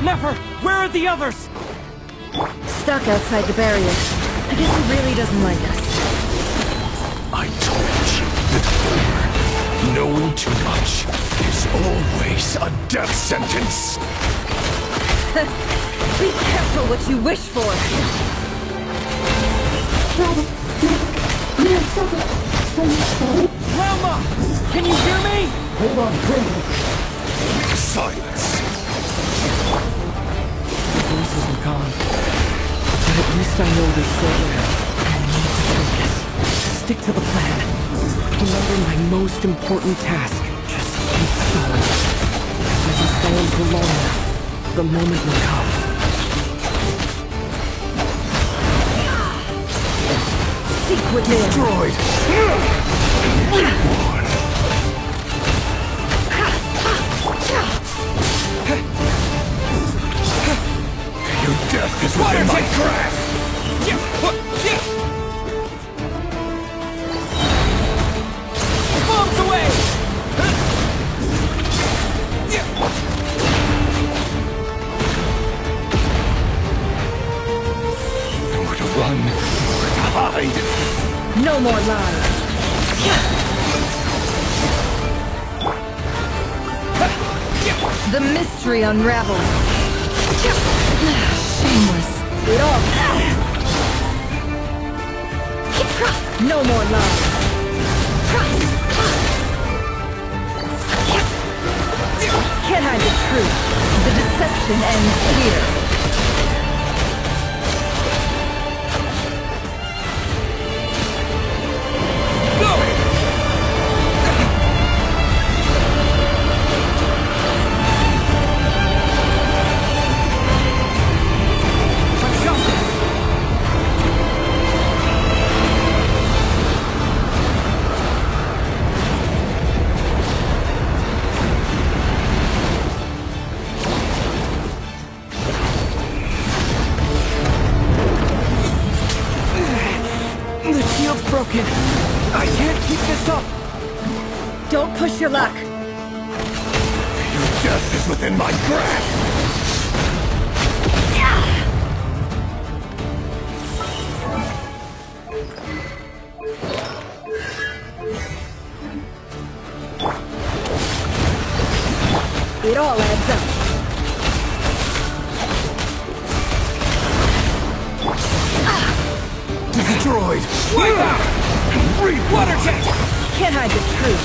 Nefer, where are the others? Stuck outside the barrier. I guess he really doesn't like us. I told you before, knowing too much is always a death sentence. Be careful what you wish for. Realma! Can you hear me? Hold on, silence. The voices are gone. But at least I know they're still there. I need to focus. Stick to the plan. Remember my most important task. Just keep going. If I can stay on for long enough, the moment will come. Seek within. Destroyed. Your death is within my grasp! Bombs away! Nowhere to run, nowhere to hide. No more lies. The mystery unravels. Shameless. It all. No more lies. Can't hide the truth. The deception ends here. Broken. I can't keep this up. Don't push your luck. Your death is within my grasp. It all adds up. Destroyed! Wipe out! Water jet! Can't hide the truth.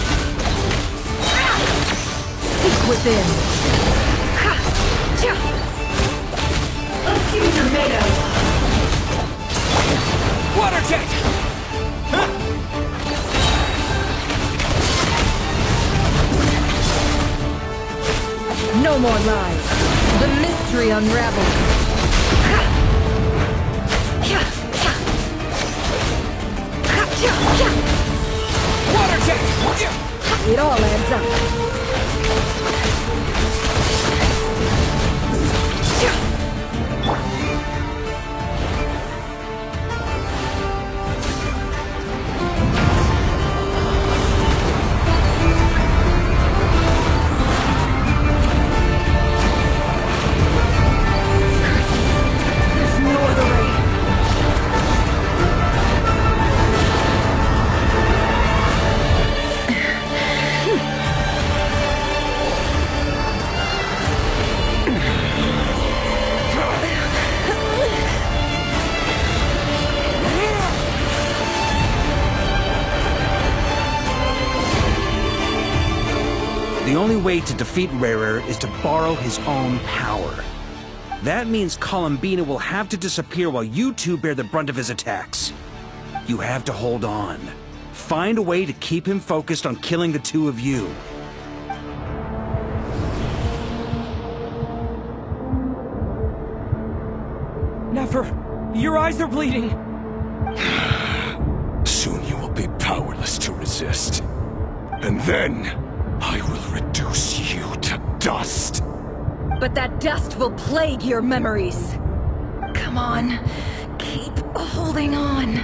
Seek within. Let's see what you're made of. Water jet! No more lies. The mystery unravels. Water jet! It all adds up. There's no other way. The only way to defeat Rerir is to borrow his own power. That means Columbina will have to disappear while you two bear the brunt of his attacks. You have to hold on. Find a way to keep him focused on killing the two of you. Nefer, your eyes are bleeding. Soon you will be powerless to resist. And then, I will reduce you to dust. But that dust will plague your memories. Come on, keep holding on.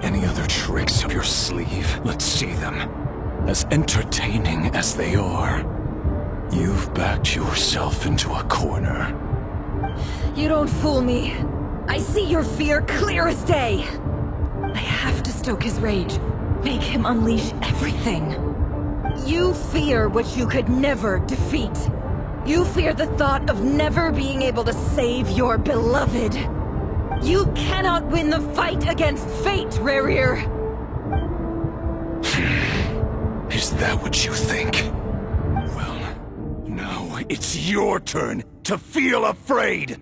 Any other tricks up your sleeve? Let's see them. As entertaining as they are. You've backed yourself into a corner. You don't fool me. I see your fear clear as day. I have to stoke his rage. Make him unleash everything. You fear what you could never defeat. You fear the thought of never being able to save your beloved. You cannot win the fight against fate, rerir. Is that what you think? Well, now it's your turn to feel afraid!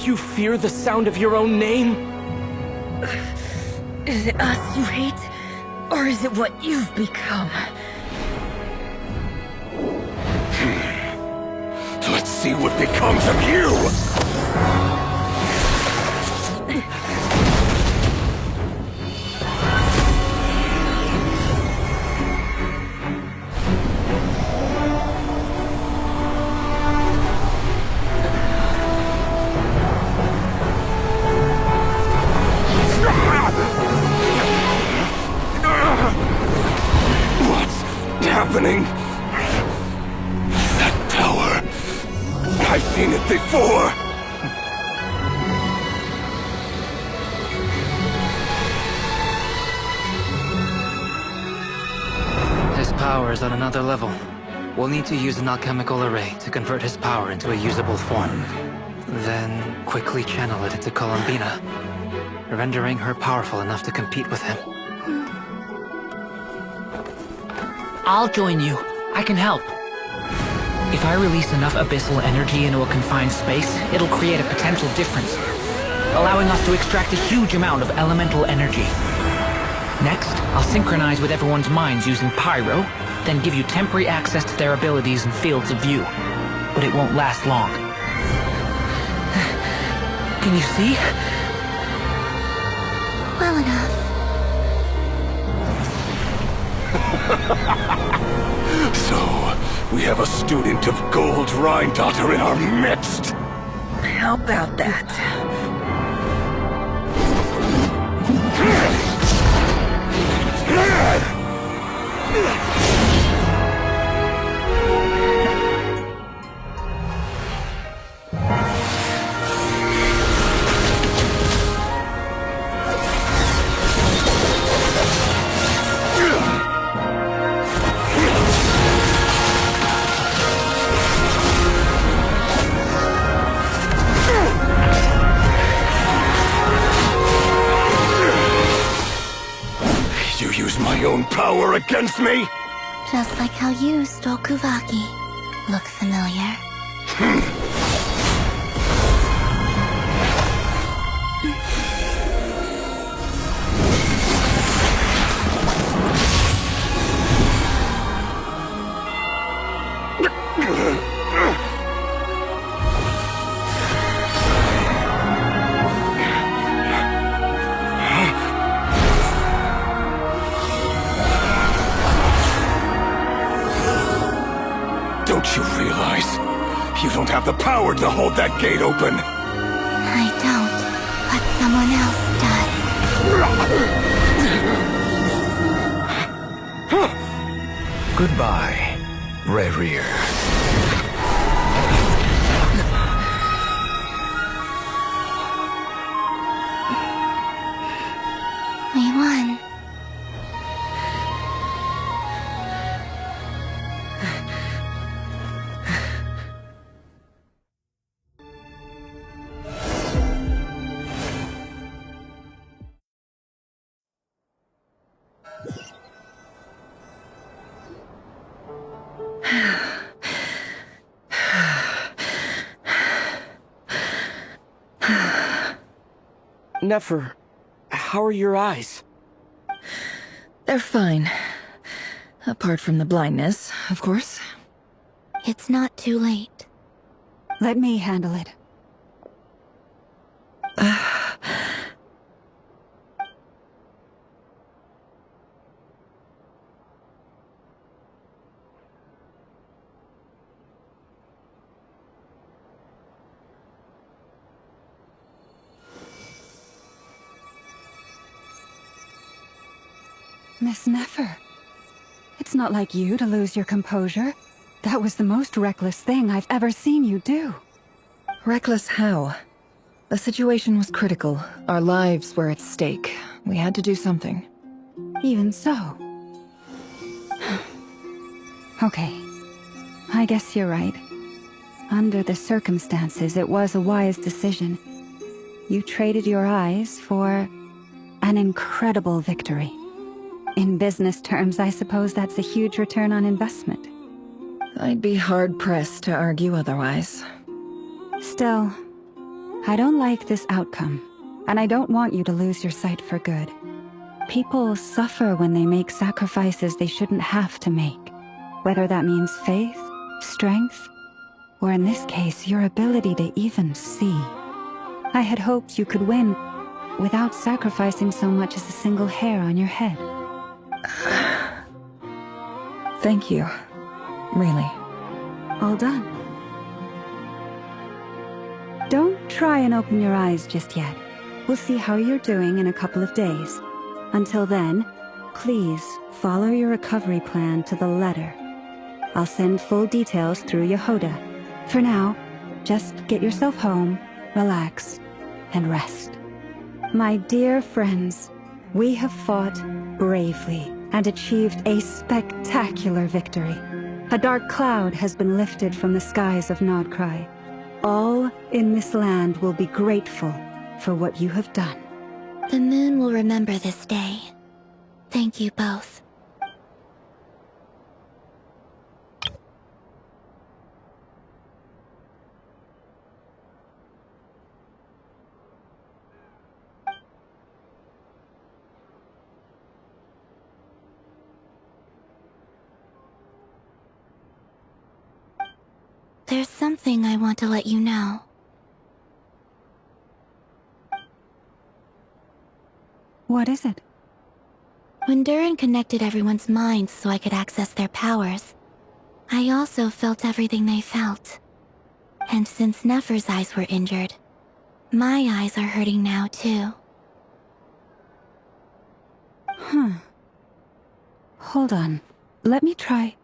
You fear the sound of your own name? Is it us you hate? Or is it what you've become? Let's see what becomes of you! Happening? That power. I've seen it before. His power is on another level. We'll need to use an alchemical array to convert his power into a usable form. Then quickly channel it into Columbina, rendering her powerful enough to compete with him. I'll join you. I can help. If I release enough abyssal energy into a confined space, it'll create a potential difference, allowing us to extract a huge amount of elemental energy. Next, I'll synchronize with everyone's minds using pyro, then give you temporary access to their abilities and fields of view. But it won't last long. Can you see? Well enough. So, we have a student of Gold Rhine-Daughter in our midst. How about that? Power against me? Just like how you stole Kuvaki. Look familiar? Don't you realize? You don't have the power to hold that gate open! I don't, but someone else does. Goodbye, rerir. We won. Nefer, how are your eyes? They're fine. Apart from the blindness, of course. It's not too late. Let me handle it. Miss Nefer, it's not like you to lose your composure. That was the most reckless thing I've ever seen you do. Reckless how? The situation was critical. Our lives were at stake. We had to do something. Even so. Okay. I guess you're right. Under the circumstances, it was a wise decision. You traded your eyes for an incredible victory. In business terms, I suppose that's a huge return on investment. I'd be hard-pressed to argue otherwise. Still, I don't like this outcome, and I don't want you to lose your sight for good. People suffer when they make sacrifices they shouldn't have to make, whether that means faith, strength, or in this case, your ability to even see. I had hoped you could win without sacrificing so much as a single hair on your head. Thank you. Really. All done. Don't try and open your eyes just yet. We'll see how you're doing in a couple of days. Until then, please follow your recovery plan to the letter. I'll send full details through Yehoda. For now, just get yourself home, relax, and rest. My dear friends, we have fought bravely and achieved a spectacular victory. A dark cloud has been lifted from the skies of Nod-krai. All in this land will be grateful for what you have done. The moon will remember this day. Thank you both. There's something I want to let you know. What is it? When Durin connected everyone's minds so I could access their powers, I also felt everything they felt. And since Nefer's eyes were injured, my eyes are hurting now too. Huh. Hold on. Let me try.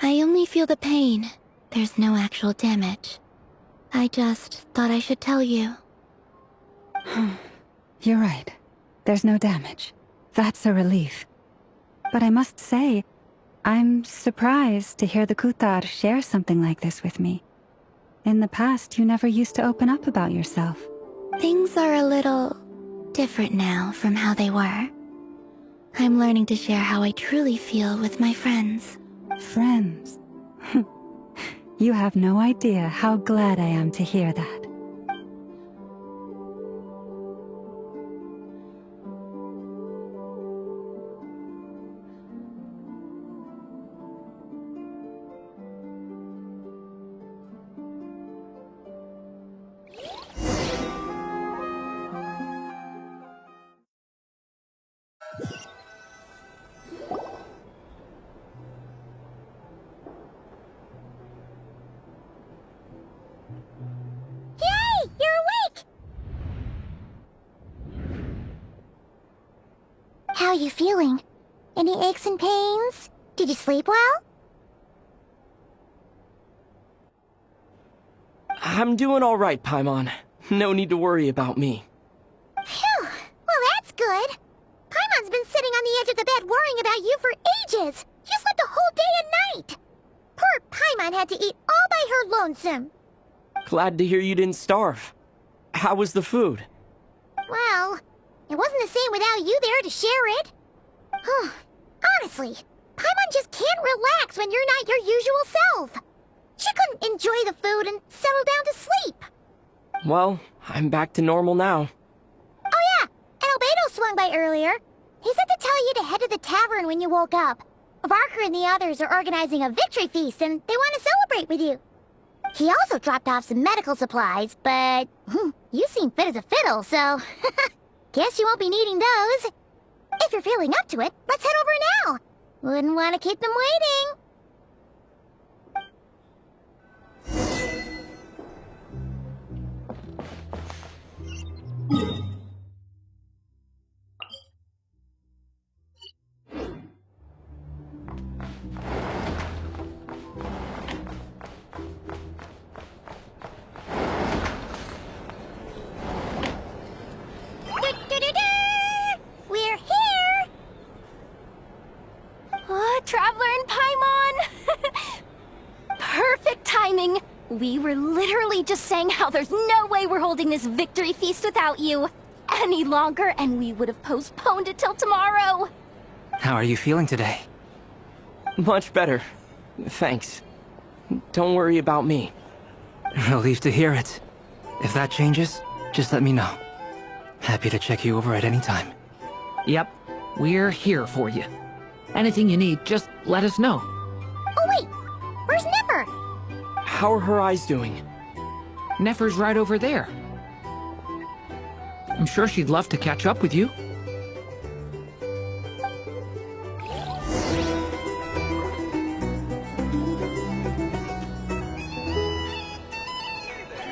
I only feel the pain. There's no actual damage. I just thought I should tell you. You're right. There's no damage. That's a relief. But I must say, I'm surprised to hear the Kuthar share something like this with me. In the past, you never used to open up about yourself. Things are a little different now from how they were. I'm learning to share how I truly feel with my friends. Friends? You have no idea how glad I am to hear that. How are you feeling? Any aches and pains? Did you sleep well? I'm doing all right, Paimon. No need to worry about me. Phew! Well, that's good. Paimon's been sitting on the edge of the bed worrying about you for ages. You slept a whole day and night. Poor Paimon had to eat all by her lonesome. Glad to hear you didn't starve. How was the food? Well, it wasn't the same without you there to share it. Honestly, Paimon just can't relax when you're not your usual self. She couldn't enjoy the food and settle down to sleep. Well, I'm back to normal now. swung by earlier. He said to tell you to head to the tavern when you woke up. Varka and the others are organizing a victory feast, and they want to celebrate with you. He also dropped off some medical supplies, but you seem fit as a fiddle, so guess you won't be needing those. If you're feeling up to it, let's head over now. Wouldn't want to keep them waiting. We're here! Oh, Traveler and Paimon! Perfect timing! We were literally just saying how there's no way we're holding this victory feast without you any longer, and we would have postponed it till tomorrow. How are you feeling today? Much better. Thanks. Don't worry about me. Relieved to hear it. If that changes, just let me know. Happy to check you over at any time. Yep, we're here for you. Anything you need, just let us know. Oh wait, where's Nefer? How are her eyes doing? Nefer's right over there. I'm sure she'd love to catch up with you.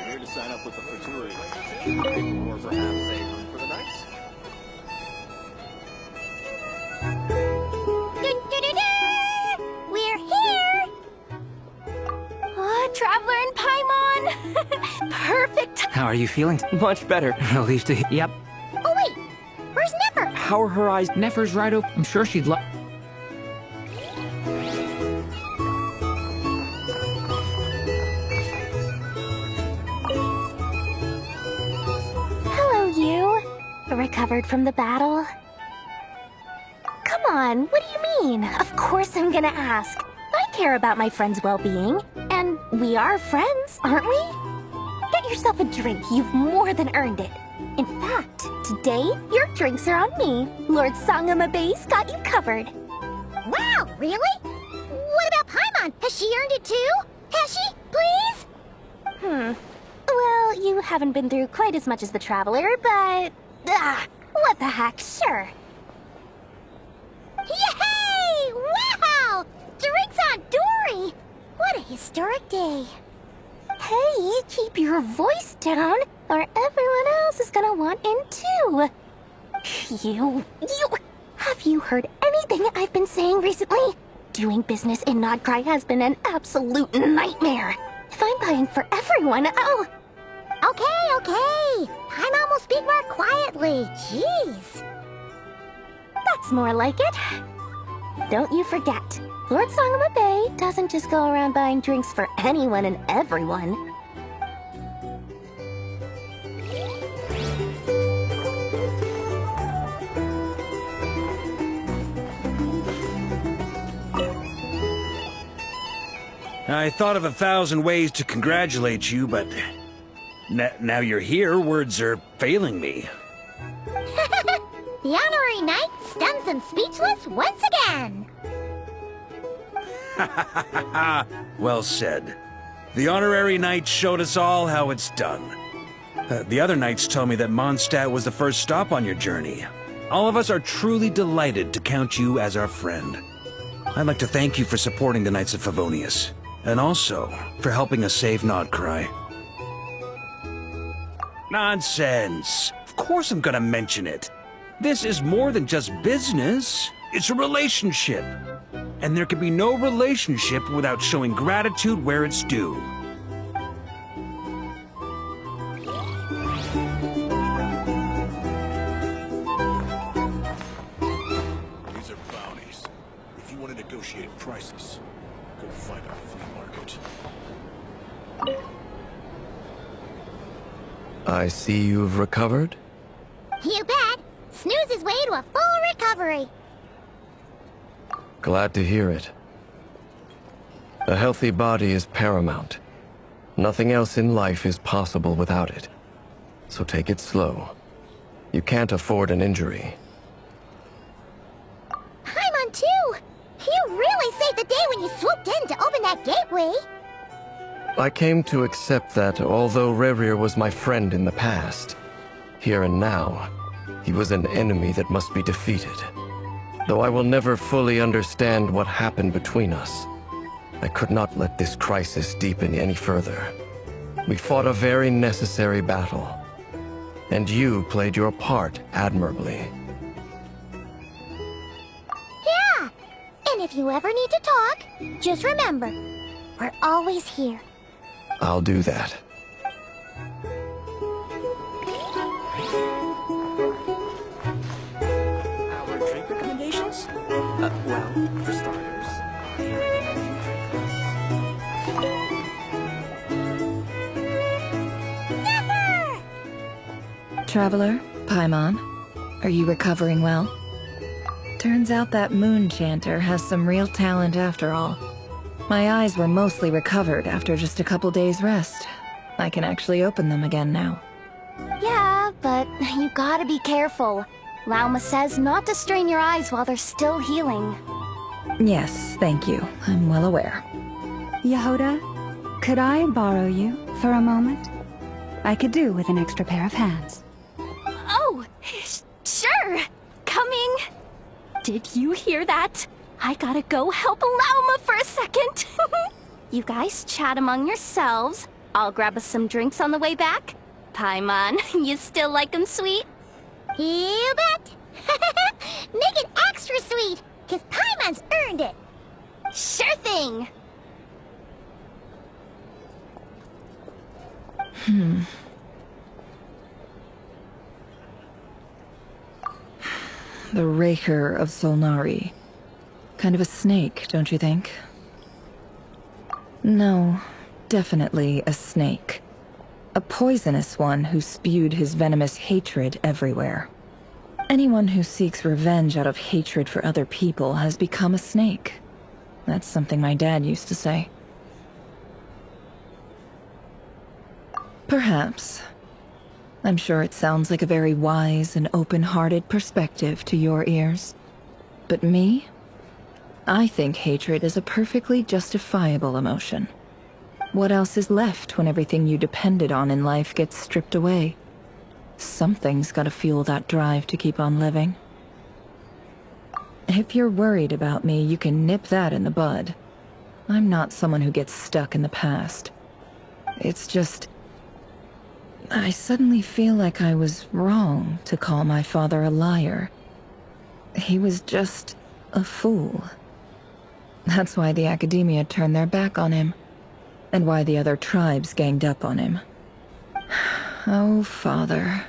Here to sign up with the fertility or perhaps a home for the night. We're here! Oh, Traveler and Paimon! Perfect! How are you feeling? Much better. Relieved to hear. Yep. Oh wait, where's Nefer? How are her eyes? Nefer's right over. I'm sure she'd love. Hello, you. Recovered from the battle? Come on, what do you mean? Of course I'm gonna ask. I care about my friend's well-being. And we are friends, aren't we? Get yourself a drink, you've more than earned it. In fact, today, your drinks are on me. Lord Sangama Base got you covered. Wow, really? What about Paimon? Has she earned it too? Has she? Please? Well, you haven't been through quite as much as the Traveler, but... what the heck, sure. Yay! Wow! Drinks on Dory! What a historic day. Hey, keep your voice down, or everyone else is gonna want in too. Have you heard anything I've been saying recently? Doing business in nod-krai has been an absolute nightmare. If I'm buying for everyone, oh... Okay. Paimon will speak more quietly. Jeez. That's more like it. Don't you forget, Lord Sangama Bay doesn't just go around buying drinks for anyone and everyone. I thought of 1,000 ways to congratulate you, but now you're here, words are failing me. The honorary knight stuns them speechless once again. Well said. The honorary knight showed us all how it's done. The other knights told me that Mondstadt was the first stop on your journey. All of us are truly delighted to count you as our friend. I'd like to thank you for supporting the Knights of Favonius, and also for helping us save nod-krai. Nonsense! Of course I'm gonna mention it. This is more than just business. It's a relationship. And there can be no relationship without showing gratitude where it's due. These are bounties. If you want to negotiate prices, go find a flea market. I see you've recovered? You bet. Snooze his way to a full recovery. Glad to hear it. A healthy body is paramount. Nothing else in life is possible without it. So take it slow. You can't afford an injury. Paimon too! You really saved the day when you swooped in to open that gateway! I came to accept that although Rerir was my friend in the past, here and now, he was an enemy that must be defeated. Though I will never fully understand what happened between us, I could not let this crisis deepen any further. We fought a very necessary battle, and you played your part admirably. Yeah! And if you ever need to talk, just remember, we're always here. I'll do that. Our drink recommendations? Well, for starters, Nefer! Traveler, Paimon, are you recovering well? Turns out that moon chanter has some real talent after all. My eyes were mostly recovered after just a couple days rest. I can actually open them again now. Yeah, but you gotta be careful. Lauma says not to strain your eyes while they're still healing. Yes, thank you. I'm well aware. Yehoda, could I borrow you for a moment? I could do with an extra pair of hands. Oh, sure. Coming. Did you hear that? I gotta go help Lauma for a second. You guys chat among yourselves. I'll grab us some drinks on the way back. Paimon, you still like 'em sweet? You bet! Make it extra sweet, cause Paimon's earned it! Sure thing! The rerir of Solnari. Kind of a snake, don't you think? No, definitely a snake. A poisonous one who spewed his venomous hatred everywhere. Anyone who seeks revenge out of hatred for other people has become a snake. That's something my dad used to say. Perhaps. I'm sure it sounds like a very wise and open-hearted perspective to your ears. But me? I think hatred is a perfectly justifiable emotion. What else is left when everything you depended on in life gets stripped away? Something's gotta fuel that drive to keep on living. If you're worried about me, you can nip that in the bud. I'm not someone who gets stuck in the past. It's just... I suddenly feel like I was wrong to call my father a liar. He was just a fool. That's why the academia turned their back on him, and why the other tribes ganged up on him. Oh, father.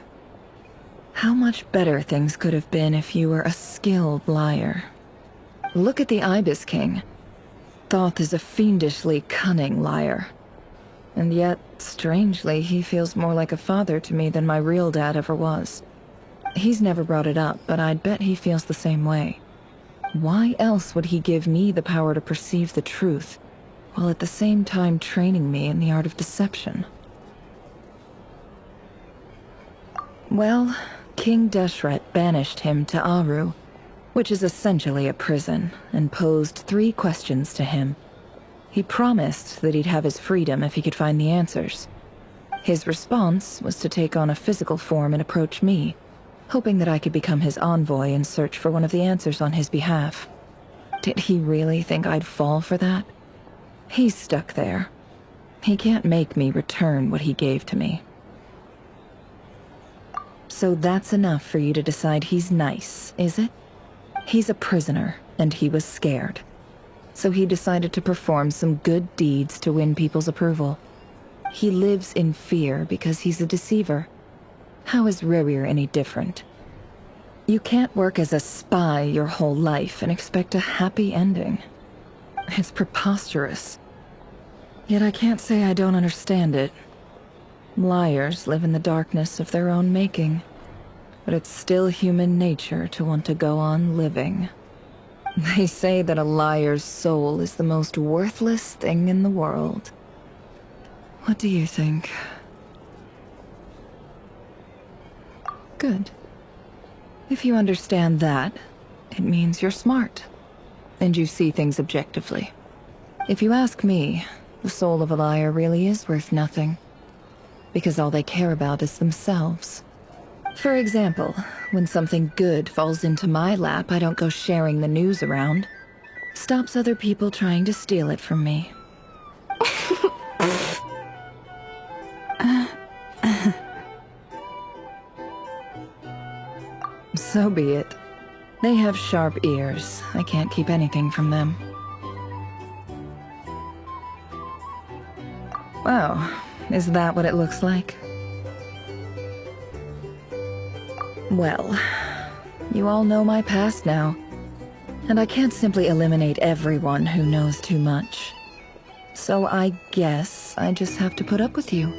How much better things could have been if you were a skilled liar. Look at the Ibis King. Thoth is a fiendishly cunning liar. And yet, strangely, he feels more like a father to me than my real dad ever was. He's never brought it up, but I'd bet he feels the same way. Why else would he give me the power to perceive the truth, while at the same time training me in the art of deception? Well, King Deshret banished him to Aru, which is essentially a prison, and posed 3 questions to him. He promised that he'd have his freedom if he could find the answers. His response was to take on a physical form and approach me, hoping that I could become his envoy and search for one of the answers on his behalf. Did he really think I'd fall for that? He's stuck there. He can't make me return what he gave to me. So that's enough for you to decide he's nice, is it? He's a prisoner, and he was scared. So he decided to perform some good deeds to win people's approval. He lives in fear because he's a deceiver. How is rerir any different? You can't work as a spy your whole life and expect a happy ending. It's preposterous. Yet I can't say I don't understand it. Liars live in the darkness of their own making, but it's still human nature to want to go on living. They say that a liar's soul is the most worthless thing in the world. What do you think? Good. If you understand that, it means you're smart. And you see things objectively. If you ask me, the soul of a liar really is worth nothing. Because all they care about is themselves. For example, when something good falls into my lap, I don't go sharing the news around. Stops other people trying to steal it from me. So be it. They have sharp ears. I can't keep anything from them. Wow, is that what it looks like? Well, you all know my past now. And I can't simply eliminate everyone who knows too much. So I guess I just have to put up with you.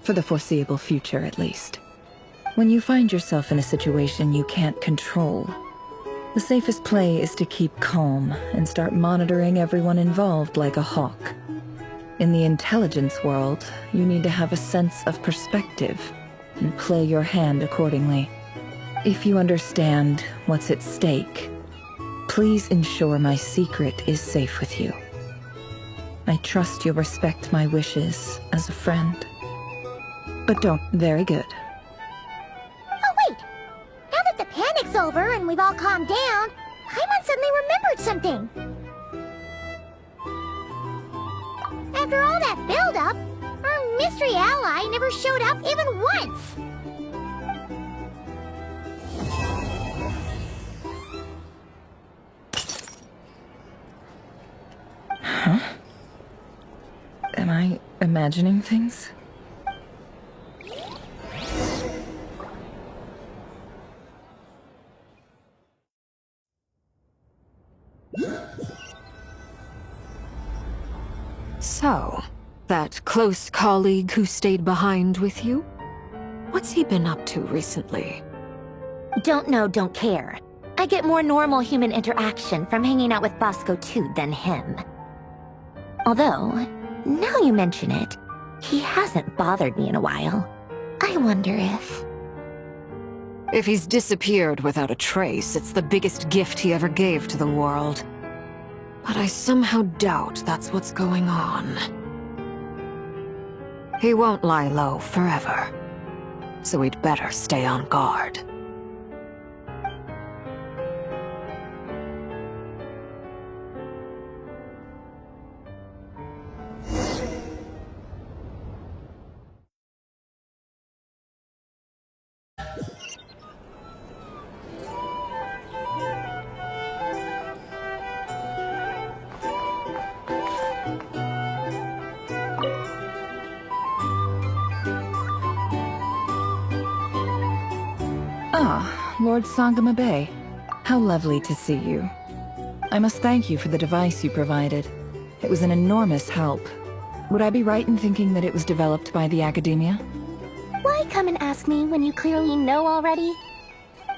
For the foreseeable future, at least. When you find yourself in a situation you can't control, the safest play is to keep calm and start monitoring everyone involved like a hawk. In the intelligence world, you need to have a sense of perspective and play your hand accordingly. If you understand what's at stake, please ensure my secret is safe with you. I trust you'll respect my wishes as a friend. But don't. Very good. Oh wait! Now that the panic's over and we've all calmed down, Paimon suddenly remembered something. After all that build-up, our mystery ally never showed up even once! Huh? Am I imagining things? So, that close colleague who stayed behind with you? What's he been up to recently? Don't know, don't care. I get more normal human interaction from hanging out with Bosco too than him. Although, now you mention it, he hasn't bothered me in a while. I wonder if... If he's disappeared without a trace, it's the biggest gift he ever gave to the world. But I somehow doubt that's what's going on. He won't lie low forever, so we'd better stay on guard. Ah, Lord Sangama Bay. How lovely to see you. I must thank you for the device you provided. It was an enormous help. Would I be right in thinking that it was developed by the Academia? Why come and ask me when you clearly know already?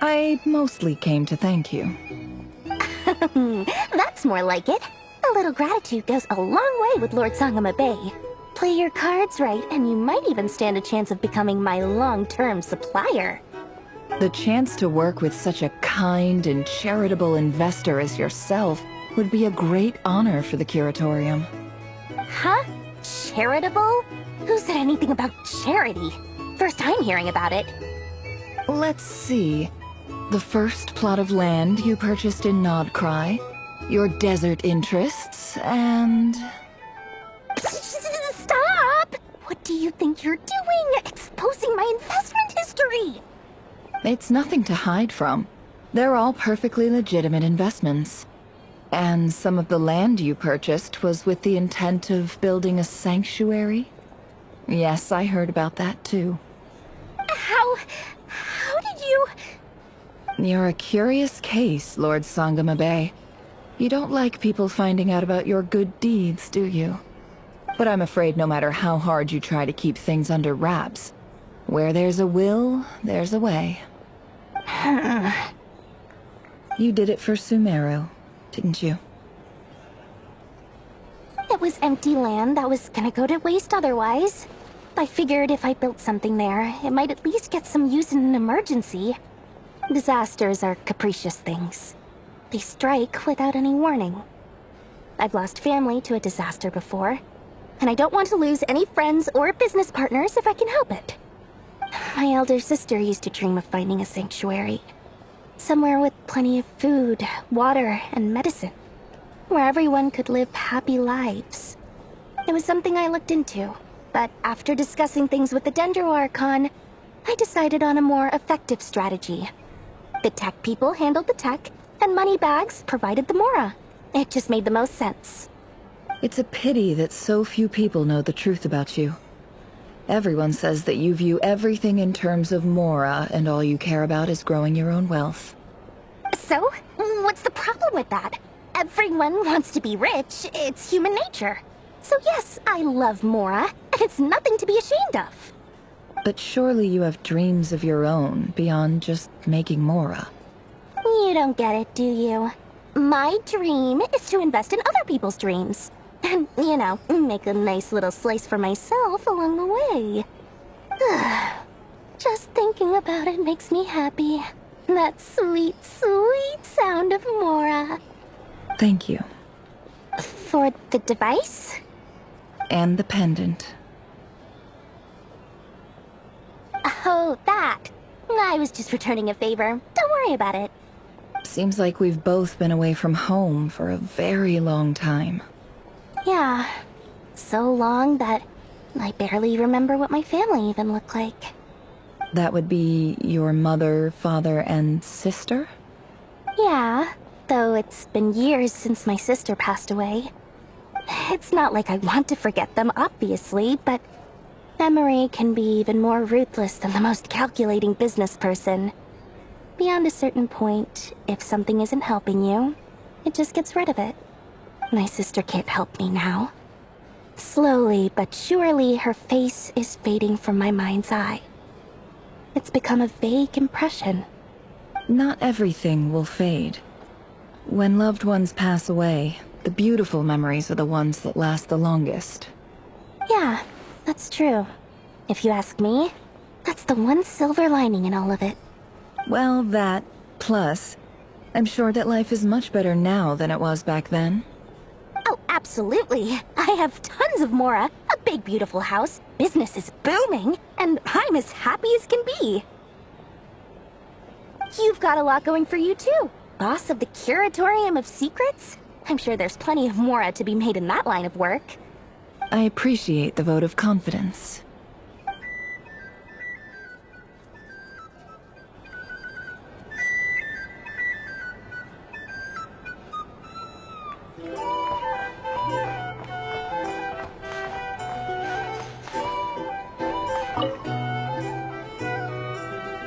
I mostly came to thank you. That's more like it. A little gratitude goes a long way with Lord Sangama Bay. Play your cards right, and you might even stand a chance of becoming my long-term supplier. The chance to work with such a kind and charitable investor as yourself would be a great honor for the Curatorium. Huh? Charitable? Who said anything about charity? First time hearing about it. Let's see. The first plot of land you purchased in Nod-krai, your desert interests, and... Stop! What do you think you're doing? Exposing my investment history! It's nothing to hide from. They're all perfectly legitimate investments. And some of the land you purchased was with the intent of building a sanctuary? Yes, I heard about that too. How did you... You're a curious case, Lord Sangama Bay. You don't like people finding out about your good deeds, do you? But I'm afraid no matter how hard you try to keep things under wraps, where there's a will, there's a way. You did it for Sumeru, didn't you? It was empty land that was gonna go to waste otherwise. I figured if I built something there, it might at least get some use in an emergency. Disasters are capricious things. They strike without any warning. I've lost family to a disaster before, and I don't want to lose any friends or business partners if I can help it. My elder sister used to dream of finding a sanctuary. Somewhere with plenty of food, water, and medicine. Where everyone could live happy lives. It was something I looked into, but after discussing things with the Dendro Archon, I decided on a more effective strategy. The tech people handled the tech, and Moneybags provided the Mora. It just made the most sense. It's a pity that so few people know the truth about you. Everyone says that you view everything in terms of Mora, and all you care about is growing your own wealth. So, what's the problem with that? Everyone wants to be rich. It's human nature. So yes, I love Mora, and it's nothing to be ashamed of. But surely you have dreams of your own, beyond just making Mora. You don't get it, do you? My dream is to invest in other people's dreams. And, you know, make a nice little slice for myself along the way. Just thinking about it makes me happy. That sweet, sweet sound of Mora. Thank you. For the device? And the pendant. Oh, that. I was just returning a favor. Don't worry about it. Seems like we've both been away from home for a very long time. Yeah. So long that I barely remember what my family even looked like. That would be your mother, father, and sister? Yeah, though it's been years since my sister passed away. It's not like I want to forget them, obviously, but memory can be even more ruthless than the most calculating business person. Beyond a certain point, if something isn't helping you, it just gets rid of it. My sister can't help me now. Slowly but surely, her face is fading from my mind's eye. It's become a vague impression. Not everything will fade. When loved ones pass away, the beautiful memories are the ones that last the longest. Yeah, that's true. If you ask me, that's the one silver lining in all of it. Well, that, plus, I'm sure that life is much better now than it was back then. Oh, absolutely. I have tons of Mora, a big beautiful house, business is booming, and I'm as happy as can be. You've got a lot going for you too. Boss of the Curatorium of Secrets? I'm sure there's plenty of Mora to be made in that line of work. I appreciate the vote of confidence.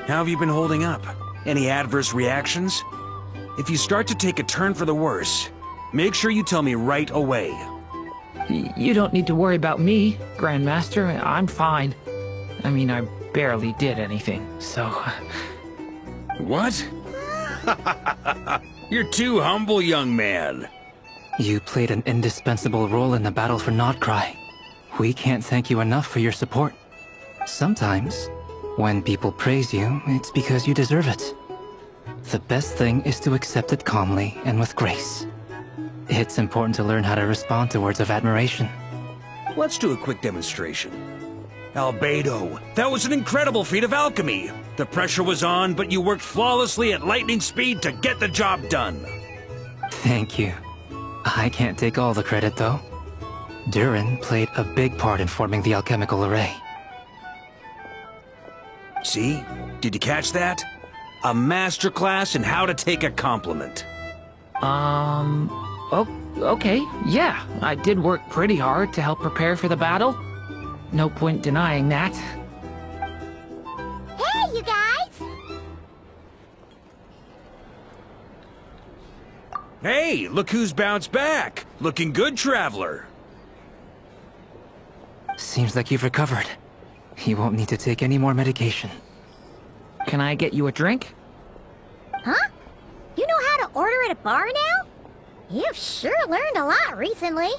How have you been holding up? Any adverse reactions? If you start to take a turn for the worse, make sure you tell me right away. You don't need to worry about me, Grandmaster. I'm fine. I mean, I barely did anything, so... What? You're too humble, young man. You played an indispensable role in the battle for nod-krai. We can't thank you enough for your support. Sometimes, when people praise you, it's because you deserve it. The best thing is to accept it calmly and with grace. It's important to learn how to respond to words of admiration. Let's do a quick demonstration. Albedo, that was an incredible feat of alchemy. The pressure was on, but you worked flawlessly at lightning speed to get the job done. Thank you. I can't take all the credit, though. Durin played a big part in forming the alchemical array. See? Did you catch that? A masterclass in how to take a compliment. Okay, yeah. I did work pretty hard to help prepare for the battle. No point denying that. Hey, you guys! Hey, look who's bounced back. Looking good, traveler. Seems like you've recovered. You won't need to take any more medication. Can I get you a drink? Huh? You know how to order at a bar now? You've sure learned a lot recently.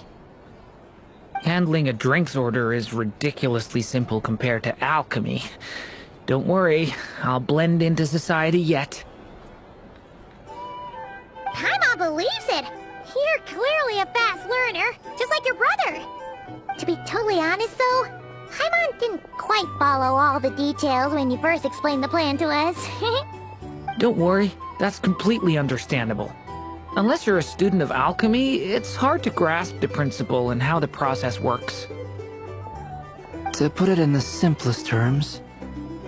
Handling a drinks order is ridiculously simple compared to alchemy. Don't worry, I'll blend into society yet. Paimon believes it! You're clearly a fast learner, just like your brother! To be totally honest though, Paimon didn't quite follow all the details when you first explained the plan to us. Don't worry, that's completely understandable. Unless you're a student of alchemy, it's hard to grasp the principle and how the process works. To put it in the simplest terms,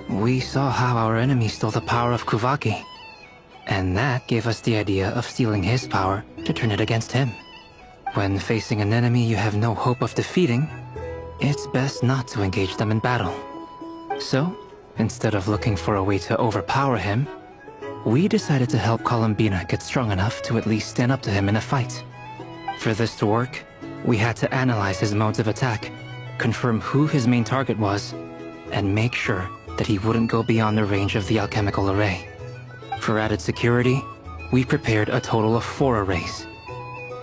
we saw how our enemy stole the power of Kuvaki. And that gave us the idea of stealing his power to turn it against him. When facing an enemy you have no hope of defeating, it's best not to engage them in battle. So, instead of looking for a way to overpower him, we decided to help Columbina get strong enough to at least stand up to him in a fight. For this to work, we had to analyze his modes of attack, confirm who his main target was, and make sure that he wouldn't go beyond the range of the alchemical array. For added security, we prepared a total of 4 arrays.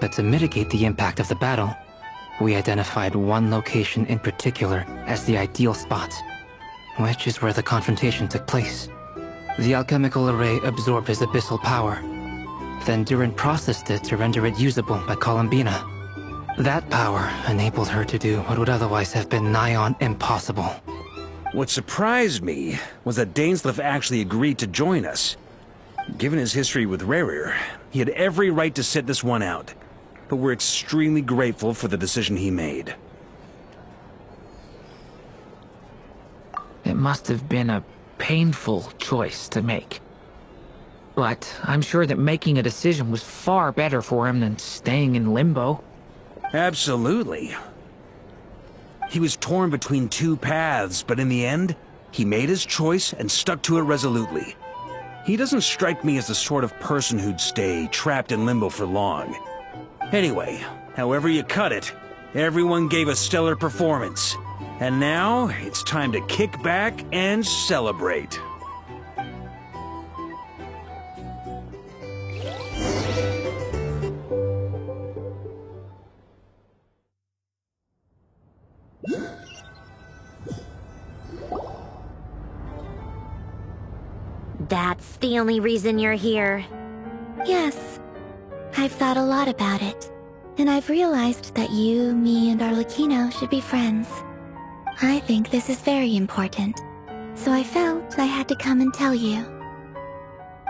But to mitigate the impact of the battle, we identified one location in particular as the ideal spot, which is where the confrontation took place. The alchemical array absorbed his abyssal power. Then Durin processed it to render it usable by Columbina. That power enabled her to do what would otherwise have been nigh on impossible. What surprised me was that dainsleif actually agreed to join us. Given his history with rerir, he had every right to sit this one out. But we're extremely grateful for the decision he made. It must have been a painful choice to make. But I'm sure that making a decision was far better for him than staying in limbo. Absolutely. He was torn between 2 paths, but in the end, he made his choice and stuck to it resolutely. He doesn't strike me as the sort of person who'd stay trapped in limbo for long. Anyway, however you cut it, everyone gave a stellar performance. And now, it's time to kick back and celebrate. That's the only reason you're here. Yes. I've thought a lot about it. And I've realized that you, me, and Arlecchino should be friends. I think this is very important. So I felt I had to come and tell you.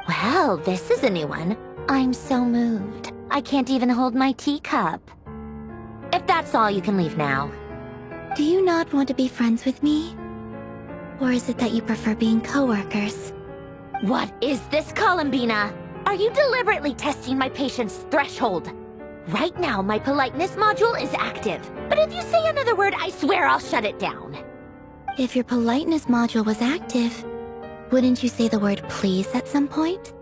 Well, this is a new one. I'm so moved. I can't even hold my teacup. If that's all, you can leave now. Do you not want to be friends with me? Or is it that you prefer being co-workers? What is this, Columbina? Are you deliberately testing my patience threshold? Right now, my politeness module is active. But if you say another word, I swear I'll shut it down. If your politeness module was active, wouldn't you say the word please at some point?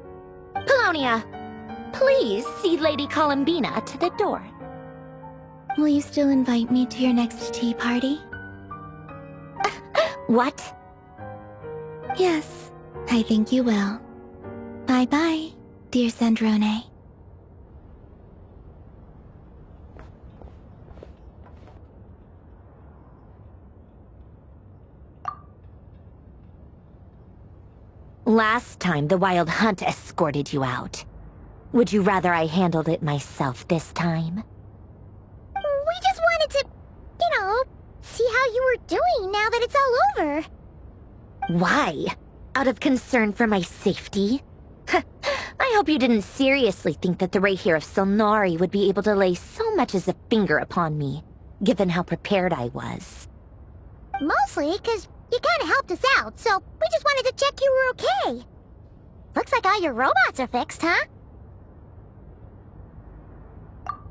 Polonia, please see Lady Columbina to the door. Will you still invite me to your next tea party? What? Yes, I think you will. Bye-bye, dear Sandrone. Last time, the Wild Hunt escorted you out. Would you rather I handled it myself this time? We just wanted to, see how you were doing now that it's all over. Why? Out of concern for my safety? I hope you didn't seriously think that the rerir of Solnari would be able to lay so much as a finger upon me, given how prepared I was. Mostly because you kinda helped us out, so we just wanted to check you were okay. Looks like all your robots are fixed, huh?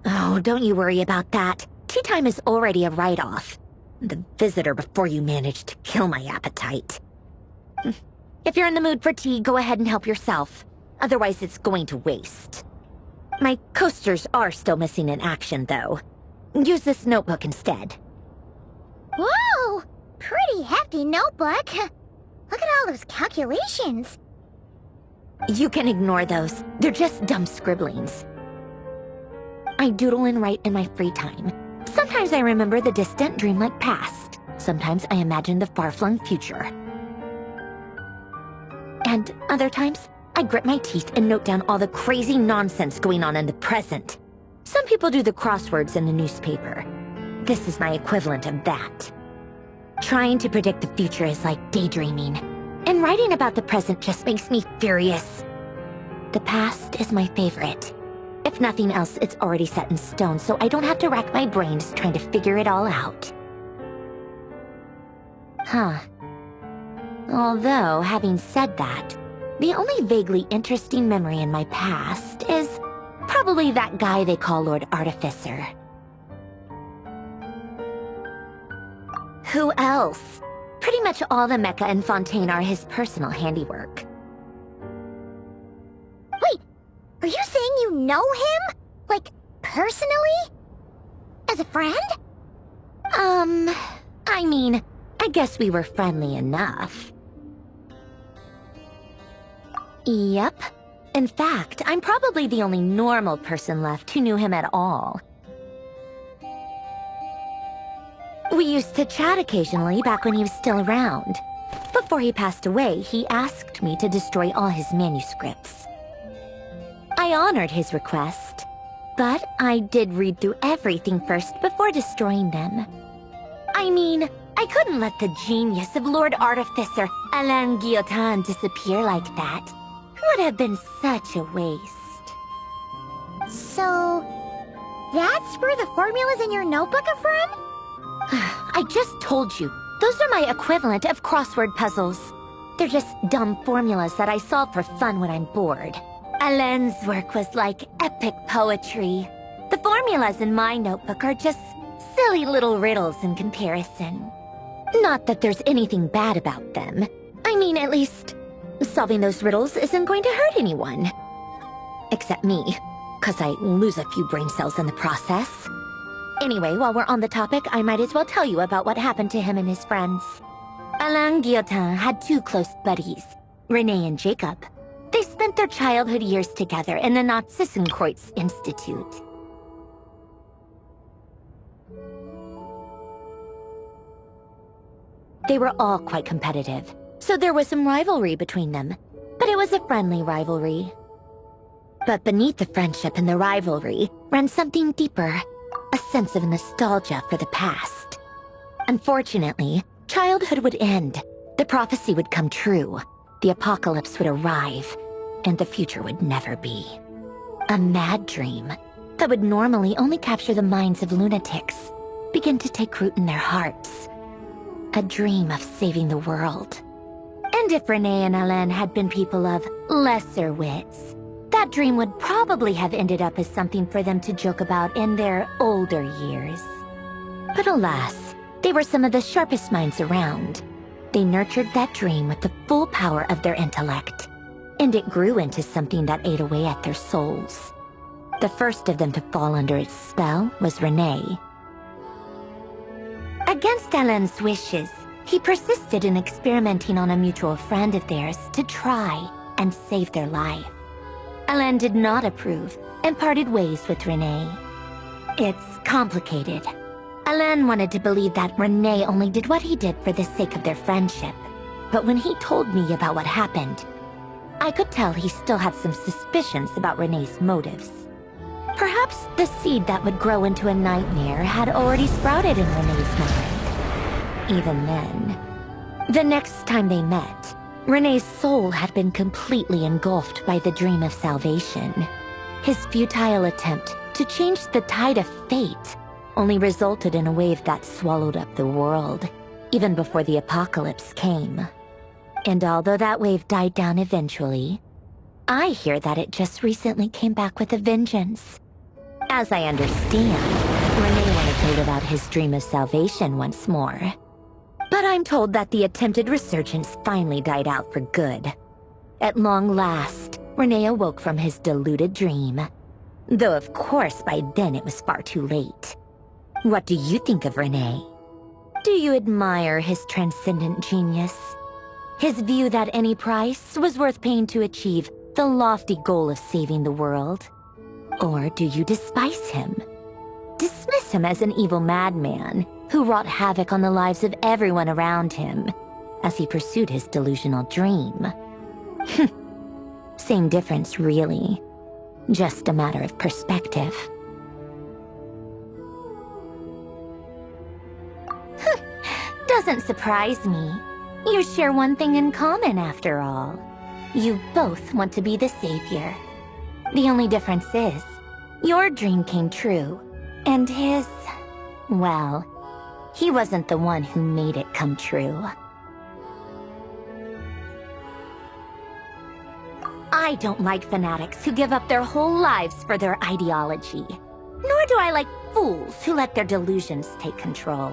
Oh, don't you worry about that. Tea time is already a write-off. The visitor before you managed to kill my appetite. If you're in the mood for tea, go ahead and help yourself. Otherwise, it's going to waste. My coasters are still missing in action, though. Use this notebook instead. Whoa! Pretty hefty notebook. Look at all those calculations. You can ignore those. They're just dumb scribblings. I doodle and write in my free time. Sometimes I remember the distant, dreamlike past. Sometimes I imagine the far-flung future. And other times, I grit my teeth and note down all the crazy nonsense going on in the present. Some people do the crosswords in the newspaper. This is my equivalent of that. Trying to predict the future is like daydreaming, and writing about the present just makes me furious. The past is my favorite. If nothing else, it's already set in stone, so I don't have to rack my brains trying to figure it all out. Huh. Although, having said that, the only vaguely interesting memory in my past is probably that guy they call Lord Artificer. Who else? Pretty much all the mecha in Fontaine are his personal handiwork. Wait, are you saying you know him? Like, personally? As a friend? I mean, I guess we were friendly enough. Yep. In fact, I'm probably the only normal person left who knew him at all. We used to chat occasionally back when he was still around. Before he passed away, he asked me to destroy all his manuscripts. I honored his request, but I did read through everything first before destroying them. I mean, I couldn't let the genius of Lord Artificer Alain Guillotin disappear like that. Would have been such a waste. So, that's where the formulas in your notebook are from? I just told you, those are my equivalent of crossword puzzles. They're just dumb formulas that I solve for fun when I'm bored. Alain's work was like epic poetry. The formulas in my notebook are just silly little riddles in comparison. Not that there's anything bad about them. I mean, at least, solving those riddles isn't going to hurt anyone. Except me, 'cause I lose a few brain cells in the process. Anyway, while we're on the topic, I might as well tell you about what happened to him and his friends. Alain Guillotin had two close buddies, René and Jacob. They spent their childhood years together in the Narzissenkreuz Institute. They were all quite competitive, so there was some rivalry between them, but it was a friendly rivalry. But beneath the friendship and the rivalry ran something deeper, a sense of nostalgia for the past. Unfortunately, childhood would end, the prophecy would come true, the apocalypse would arrive, and the future would never be. A mad dream that would normally only capture the minds of lunatics began to take root in their hearts. A dream of saving the world. And if René and Alain had been people of lesser wits, that dream would probably have ended up as something for them to joke about in their older years. But alas, they were some of the sharpest minds around. They nurtured that dream with the full power of their intellect, and it grew into something that ate away at their souls. The first of them to fall under its spell was René. Against Alain's wishes, he persisted in experimenting on a mutual friend of theirs to try and save their life. Alain did not approve and parted ways with René. It's complicated. Alain wanted to believe that René only did what he did for the sake of their friendship. But when he told me about what happened, I could tell he still had some suspicions about René's motives. Perhaps the seed that would grow into a nightmare had already sprouted in René's mind. Even then, the next time they met, René's soul had been completely engulfed by the dream of salvation. His futile attempt to change the tide of fate only resulted in a wave that swallowed up the world, even before the apocalypse came. And although that wave died down eventually, I hear that it just recently came back with a vengeance. As I understand, René wanted to live out his dream of salvation once more. But I'm told that the attempted resurgence finally died out for good. At long last, René awoke from his deluded dream. Though of course by then it was far too late. What do you think of René? Do you admire his transcendent genius? His view that any price was worth paying to achieve the lofty goal of saving the world? Or do you despise him? Dismiss him as an evil madman who wrought havoc on the lives of everyone around him as he pursued his delusional dream? Same difference, really. Just a matter of perspective. Doesn't surprise me. You share one thing in common, after all. You both want to be the savior. The only difference is, your dream came true, and his... well, he wasn't the one who made it come true. I don't like fanatics who give up their whole lives for their ideology. Nor do I like fools who let their delusions take control.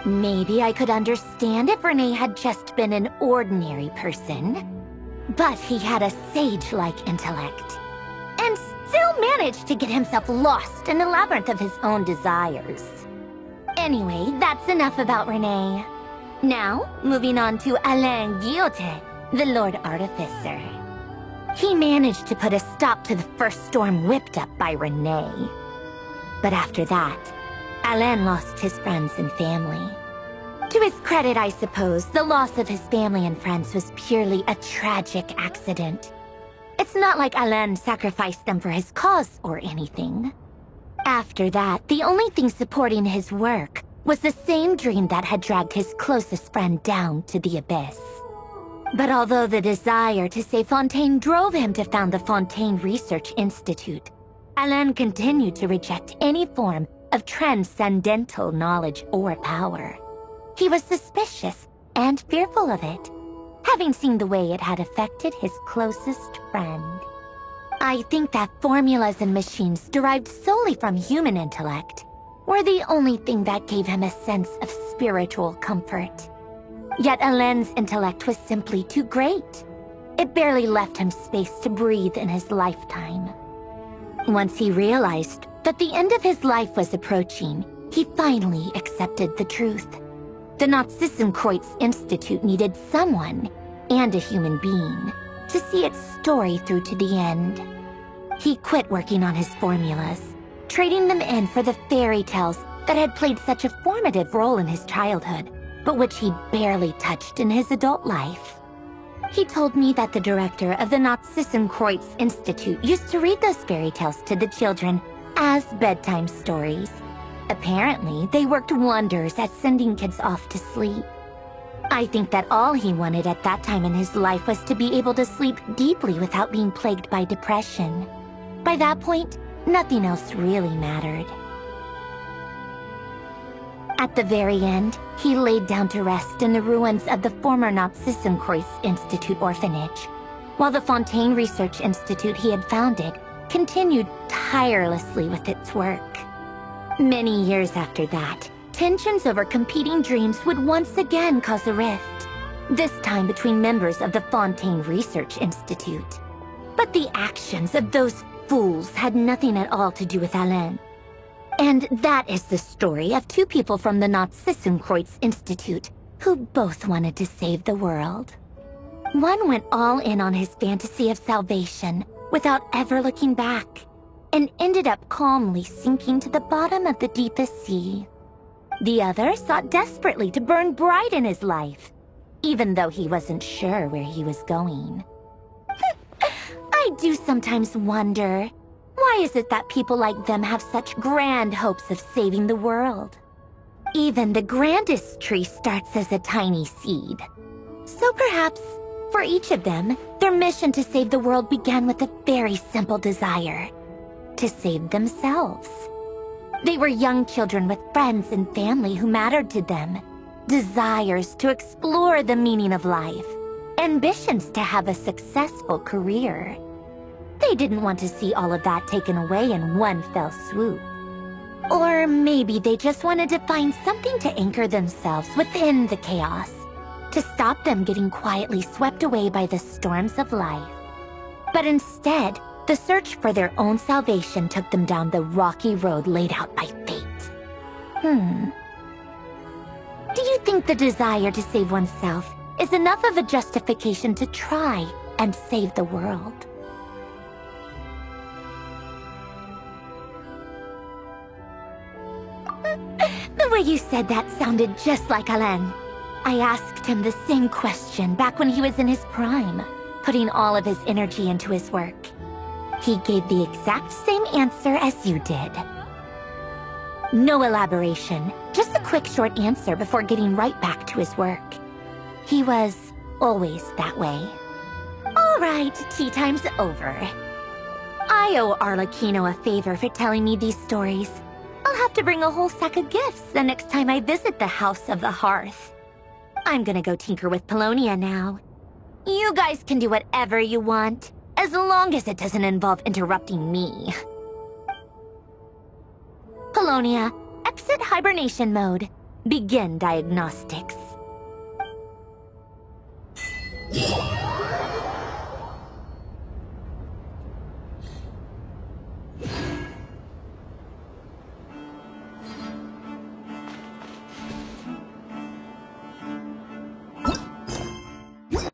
Maybe I could understand if René had just been an ordinary person. But he had a sage-like intellect. And still managed to get himself lost in a labyrinth of his own desires. Anyway, that's enough about René. Now, moving on to Alain Guillotin, the Lord Artificer. He managed to put a stop to the first storm whipped up by René. But after that, Alain lost his friends and family. To his credit, I suppose, the loss of his family and friends was purely a tragic accident. It's not like Alain sacrificed them for his cause or anything. After that, the only thing supporting his work was the same dream that had dragged his closest friend down to the abyss. But although the desire to save Fontaine drove him to found the Fontaine Research Institute, Alain continued to reject any form of transcendental knowledge or power. He was suspicious and fearful of it, having seen the way it had affected his closest friend. I think that formulas and machines derived solely from human intellect were the only thing that gave him a sense of spiritual comfort. Yet Alain's intellect was simply too great. It barely left him space to breathe in his lifetime. Once he realized that the end of his life was approaching, he finally accepted the truth. The Nod-krai Institute needed someone, and a human being, to see its story through to the end. He quit working on his formulas, trading them in for the fairy tales that had played such a formative role in his childhood, but which he barely touched in his adult life. He told me that the director of the Nod-krai Institute used to read those fairy tales to the children as bedtime stories. Apparently, they worked wonders at sending kids off to sleep. I think that all he wanted at that time in his life was to be able to sleep deeply without being plagued by depression. By that point, nothing else really mattered. At the very end, he laid down to rest in the ruins of the former Nod-krai Institute orphanage, while the Fontaine Research Institute he had founded continued tirelessly with its work. Many years after that, tensions over competing dreams would once again cause a rift, this time between members of the Fontaine Research Institute. But the actions of those fools had nothing at all to do with Alain. And that is the story of two people from the Nod-krai Institute who both wanted to save the world. One went all in on his fantasy of salvation without ever looking back, and ended up calmly sinking to the bottom of the deepest sea. The other sought desperately to burn bright in his life, even though he wasn't sure where he was going. I do sometimes wonder, why is it that people like them have such grand hopes of saving the world? Even the grandest tree starts as a tiny seed. So perhaps, for each of them, their mission to save the world began with a very simple desire: to save themselves. They were young children with friends and family who mattered to them, desires to explore the meaning of life, ambitions to have a successful career. They didn't want to see all of that taken away in one fell swoop. Or maybe they just wanted to find something to anchor themselves within the chaos, to stop them getting quietly swept away by the storms of life. But instead, the search for their own salvation took them down the rocky road laid out by fate. Do you think the desire to save oneself is enough of a justification to try and save the world? The way you said that sounded just like Alain. I asked him the same question back when he was in his prime, putting all of his energy into his work. He gave the exact same answer as you did. No elaboration, just a quick short answer before getting right back to his work. He was always that way. All right, tea time's over. I owe Arlecchino a favor for telling me these stories. I'll have to bring a whole sack of gifts the next time I visit the House of the Hearth. I'm gonna go tinker with Polonia now. You guys can do whatever you want, as long as it doesn't involve interrupting me. Polonia, exit hibernation mode. Begin diagnostics.